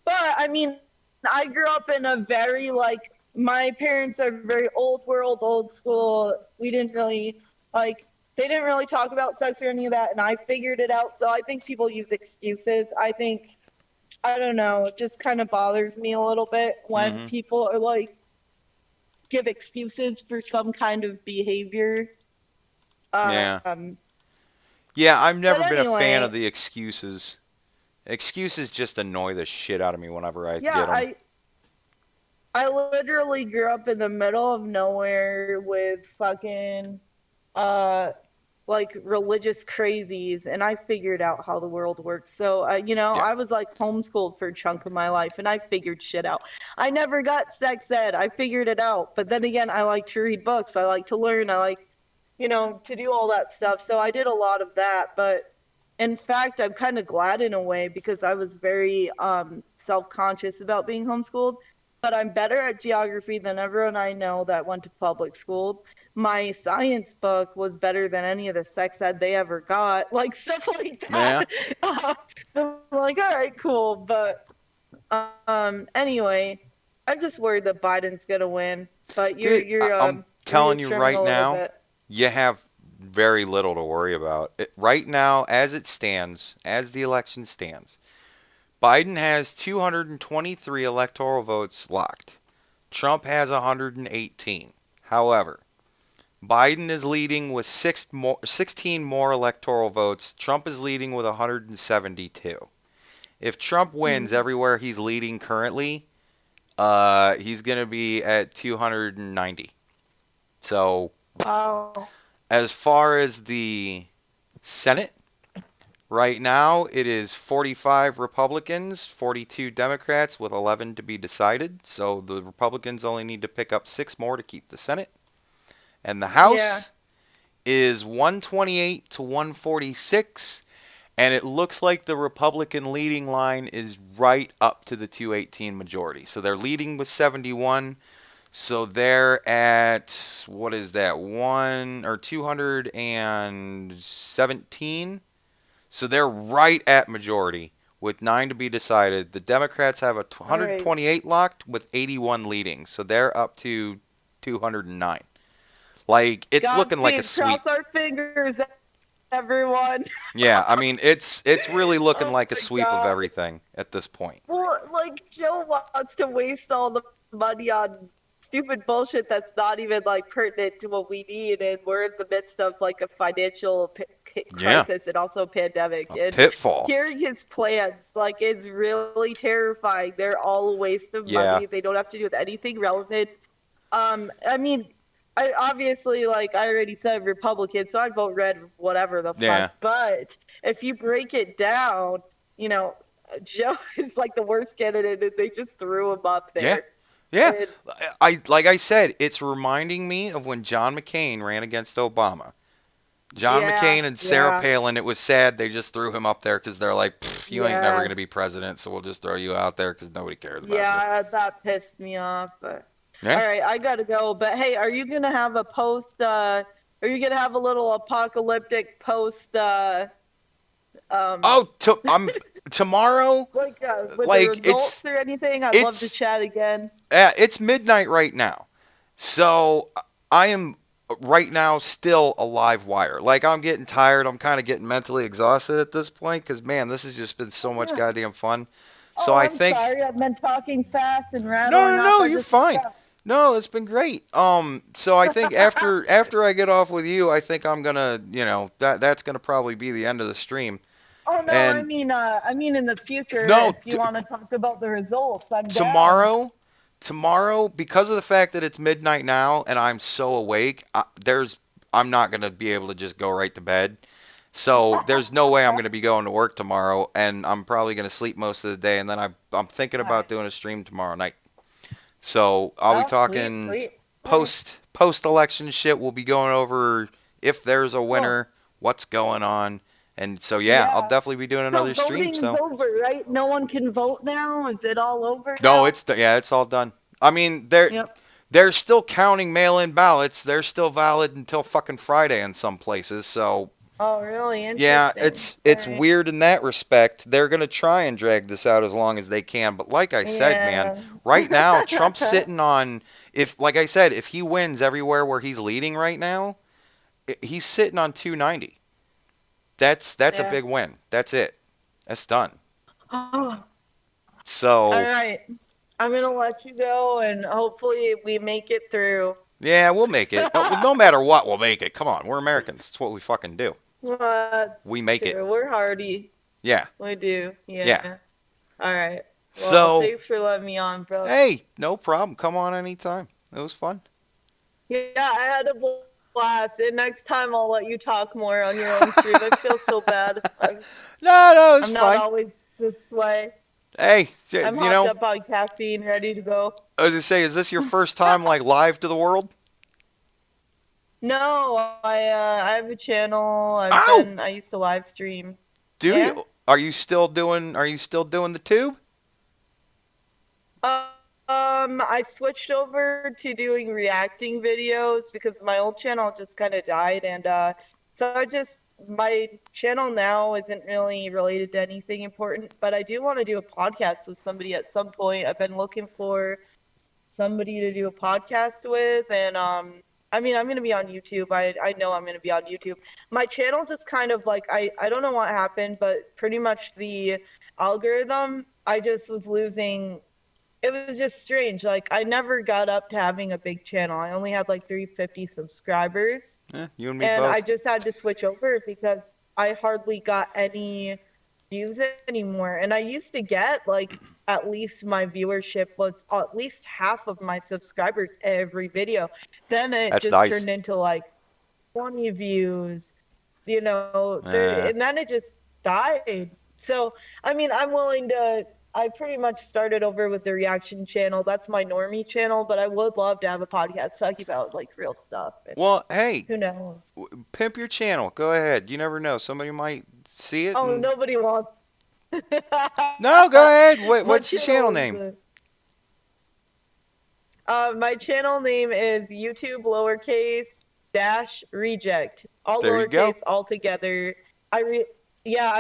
Speaker 21: But, I mean, I grew up in a very, like, my parents are very old world, old school. We didn't really, they didn't really talk about sex or any of that, and I figured it out. So I think people use excuses. I don't know, it just kind of bothers me a little bit when people are, like, give excuses for some kind of behavior.
Speaker 1: Yeah, I've never been a fan of the excuses. Excuses just annoy the shit out of me whenever I get them.
Speaker 21: I literally grew up in the middle of nowhere with fucking, like, religious crazies, and I figured out how the world works. So, I was, like, homeschooled for a chunk of my life, and I figured shit out. I never got sex ed. I figured it out. But then again, I like to read books. I like to learn. I like, to do all that stuff. So I did a lot of that. But, in fact, I'm kind of glad in a way because I was very self-conscious about being homeschooled. But I'm better at geography than everyone I know that went to public school. My science book was better than any of the sex ed they ever got, like stuff like that. Yeah. I'm like, all right, cool. But anyway, I'm just worried that Biden's gonna win. But
Speaker 1: I'm telling you right now, you have very little to worry about. Right now, as it stands, as the election stands, Biden has 223 electoral votes locked. Trump has 118. However, Biden is leading with 16 more electoral votes. Trump is leading with 172. If Trump wins everywhere he's leading currently, he's going to be at 290. So, as far as the Senate, right now, it is 45 Republicans, 42 Democrats, with 11 to be decided. So the Republicans only need to pick up 6 more to keep the Senate. And the House is 128 to 146. And it looks like the Republican leading line is right up to the 218 majority. So they're leading with 71. So they're at, what is that, 217. So they're right at majority with 9 to be decided. The Democrats have 128 locked with 81 leading. So they're up to 209. Like, it's looking like a sweep.
Speaker 21: Cross our fingers, everyone.
Speaker 1: Yeah, I mean, it's really looking like a sweep of everything at this point.
Speaker 21: Well, like, Joe wants to waste all the money on stupid bullshit that's not even, like, pertinent to what we need, and we're in the midst of, like, a financial crisis and also a pandemic. And
Speaker 1: pitfall.
Speaker 21: Hearing his plans, like, is really terrifying. They're all a waste of money. They don't have to do with anything relevant. I mean, I obviously, like, I already said Republican, so I'd vote red, whatever the fuck.
Speaker 1: Yeah.
Speaker 21: But if you break it down, Joe is, like, the worst candidate, and they just threw him up there.
Speaker 1: Yeah, like I said, it's reminding me of when John McCain ran against Obama. John
Speaker 21: Yeah,
Speaker 1: McCain and Sarah
Speaker 21: yeah.
Speaker 1: Palin, it was sad. They just threw him up there because they're like, you ain't never
Speaker 21: Yeah.
Speaker 1: going to be president, so we'll just throw you out there because nobody cares about you.
Speaker 21: Yeah, that pissed me off. But
Speaker 1: Yeah.
Speaker 21: all right, I gotta go. But hey, are you gonna have a post? Are you gonna have a little apocalyptic post?
Speaker 1: Oh, tomorrow?
Speaker 21: Like with the
Speaker 1: Like,
Speaker 21: results or anything? I'd love to chat again.
Speaker 1: It's midnight right now. So I am right now still a live wire. Like, I'm getting tired. I'm kind of getting mentally exhausted at this point because, man, this has just been so much
Speaker 21: Yeah.
Speaker 1: goddamn fun. So
Speaker 21: Oh,
Speaker 1: I
Speaker 21: I'm
Speaker 1: think.
Speaker 21: sorry. I've been talking fast and rattling
Speaker 1: No, no,
Speaker 21: off.
Speaker 1: no,
Speaker 21: I
Speaker 1: you're
Speaker 21: just-
Speaker 1: fine. No, it's been great. So I think after I get off with you, I think I'm gonna, that's gonna probably be the end of the stream.
Speaker 21: Oh no,
Speaker 1: And
Speaker 21: I mean in the future.
Speaker 1: No,
Speaker 21: if you want to talk about the results, I'm down.
Speaker 1: Tomorrow, because of the fact that it's midnight now and I'm so awake, I'm not gonna be able to just go right to bed. So there's no way I'm going to be going to work tomorrow, and I'm probably going to sleep most of the day, and then I'm thinking about doing a stream tomorrow night. So I'll be talking
Speaker 21: sweet.
Speaker 1: post-election shit. We'll be going over if there's a winner, what's going on, and so I'll definitely be doing another stream.
Speaker 21: Voting's
Speaker 1: So
Speaker 21: over, right? No one can vote now. Is it all over?
Speaker 1: no, it's all done. I mean, they're still counting mail-in ballots. They're still valid until fucking Friday in some places. So.
Speaker 21: Oh, really?
Speaker 1: Yeah,
Speaker 21: Interesting.
Speaker 1: it's
Speaker 21: Alright.
Speaker 1: weird in that respect. They're going to try and drag this out as long as they can. But like I said, man, right now, Trump's sitting on, like I said, if he wins everywhere where he's leading right now, he's sitting on 290. That's a big win. That's it. That's done.
Speaker 21: Oh.
Speaker 1: So.
Speaker 21: All right. I'm going to let you go, and hopefully we make it through.
Speaker 1: Yeah, we'll make it. No matter what, we'll make it. Come on, we're Americans. It's what we fucking do. We make it.
Speaker 21: We're hardy.
Speaker 1: Yeah.
Speaker 21: We do. Yeah.
Speaker 1: Yeah.
Speaker 21: All right. Well,
Speaker 1: So.
Speaker 21: thanks for letting me on, bro.
Speaker 1: Hey, no problem. Come on anytime. It was fun.
Speaker 21: Yeah, I had a blast. And next time I'll let you talk more on your own stream. I feel so bad.
Speaker 1: No, it's
Speaker 21: I'm
Speaker 1: fine.
Speaker 21: not always this way.
Speaker 1: Hey,
Speaker 21: I'm hopped up on caffeine, ready to go.
Speaker 1: I was gonna say, is this your first time like live to the world?
Speaker 21: No, I have a channel. I used to live stream.
Speaker 1: Do you? Are you still doing the tube?
Speaker 21: I switched over to doing reacting videos because my old channel just kind of died, and so my channel now isn't really related to anything important, but I do want to do a podcast with somebody at some point. I've been looking for somebody to do a podcast with, and I mean, I'm going to be on YouTube. I know I'm going to be on YouTube. My channel just kind of like, I don't know what happened, but pretty much the algorithm, I just was losing. It was just strange. Like, I never got up to having a big channel. I only had like 350 subscribers.
Speaker 1: Yeah, you and me
Speaker 21: and
Speaker 1: both.
Speaker 21: I just had to switch over because I hardly got any views anymore. And I used to get like, at least my viewership was at least half of my subscribers every video. Then it turned into like 20 views, and then it just died. So, I mean, I pretty much started over with the reaction channel. That's my normie channel, but I would love to have a podcast talking about like real stuff.
Speaker 1: Well, hey,
Speaker 21: who knows?
Speaker 1: Pimp your channel. Go ahead. You never know. Somebody might see it.
Speaker 21: Oh, nobody wants.
Speaker 1: No, go ahead. What's your channel name?
Speaker 21: My channel name is YouTube _reject. All
Speaker 1: There you go.
Speaker 21: lowercase, all together. I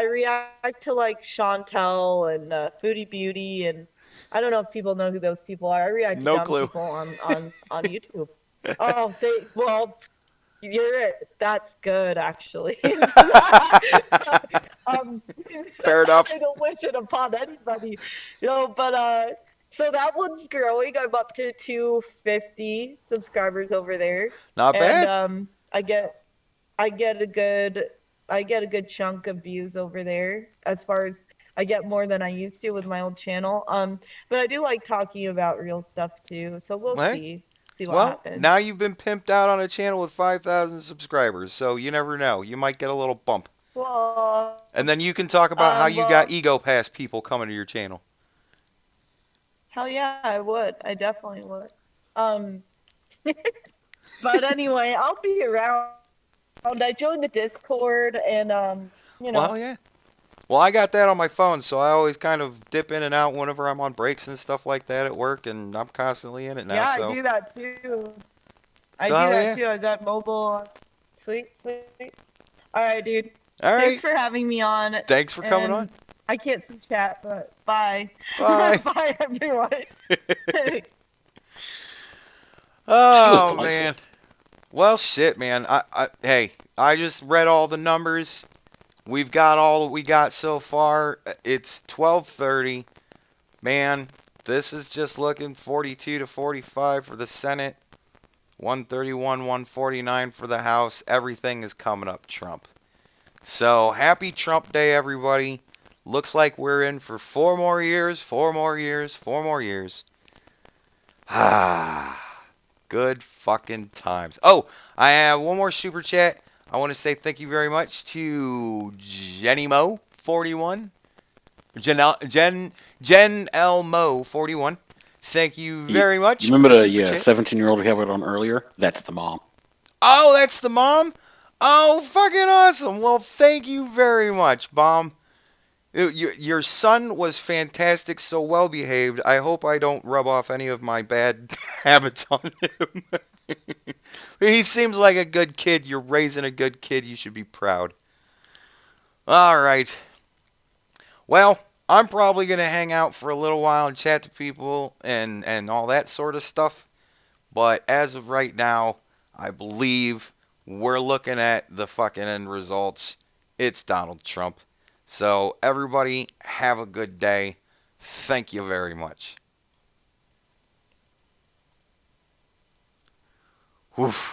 Speaker 21: react to like Chantel and Foodie Beauty, and I don't know if people know who those people are. I react to
Speaker 1: No
Speaker 21: dumb
Speaker 1: clue.
Speaker 21: people on YouTube. You're it. That's good, actually.
Speaker 1: Fair enough.
Speaker 21: I don't wish it upon anybody, but so that one's growing. I'm up to 250 subscribers over there.
Speaker 1: Not bad.
Speaker 21: And I get a good chunk of views over there. As far as I get more than I used to with my old channel. But I do like talking about real stuff too. So we'll see what happens.
Speaker 1: Now you've been pimped out on a channel with 5,000 subscribers, so you never know. You might get a little bump.
Speaker 21: Well,
Speaker 1: and then you can talk about how you got ego pass people coming to your channel.
Speaker 21: Hell yeah, I would. I definitely would. But anyway, I'll be around. I joined the Discord, and you know.
Speaker 1: Well, yeah. Well, I got that on my phone, so I always kind of dip in and out whenever I'm on breaks and stuff like that at work, and I'm constantly in it now.
Speaker 21: Yeah,
Speaker 1: so.
Speaker 21: I do that too. I do
Speaker 1: So,
Speaker 21: that
Speaker 1: yeah.
Speaker 21: too. I got mobile. Sweet, sweet. All right, dude.
Speaker 1: All right.
Speaker 21: Thanks for having me on.
Speaker 1: Thanks for coming on.
Speaker 21: I can't see chat, but bye.
Speaker 1: Bye.
Speaker 21: Bye, everyone.
Speaker 1: Oh, man. Well, shit, man. Hey, I just read all the numbers. We've got all that we got so far. It's 12:30. Man, this is just looking 42 to 45 for the Senate. 131, 149 for the House. Everything is coming up Trump. So, happy Trump Day, everybody. Looks like we're in for 4 more years, 4 more years, 4 more years. Good fucking times. Oh, I have one more super chat. I want to say thank you very much to Jenny Mo 41. Jen L Mo 41. Thank you very much.
Speaker 4: You remember the 17-year-old we had on earlier? That's the mom.
Speaker 1: Oh, that's the mom? Oh, fucking awesome. Well, thank you very much, Mom. Your son was fantastic, so well behaved. I hope I don't rub off any of my bad habits on him. He seems like a good kid. You're raising a good kid. You should be proud. All right. Well, I'm probably going to hang out for a little while and chat to people and all that sort of stuff. But as of right now, I believe we're looking at the fucking end results. It's Donald Trump. So, everybody, have a good day. Thank you very much. Whew.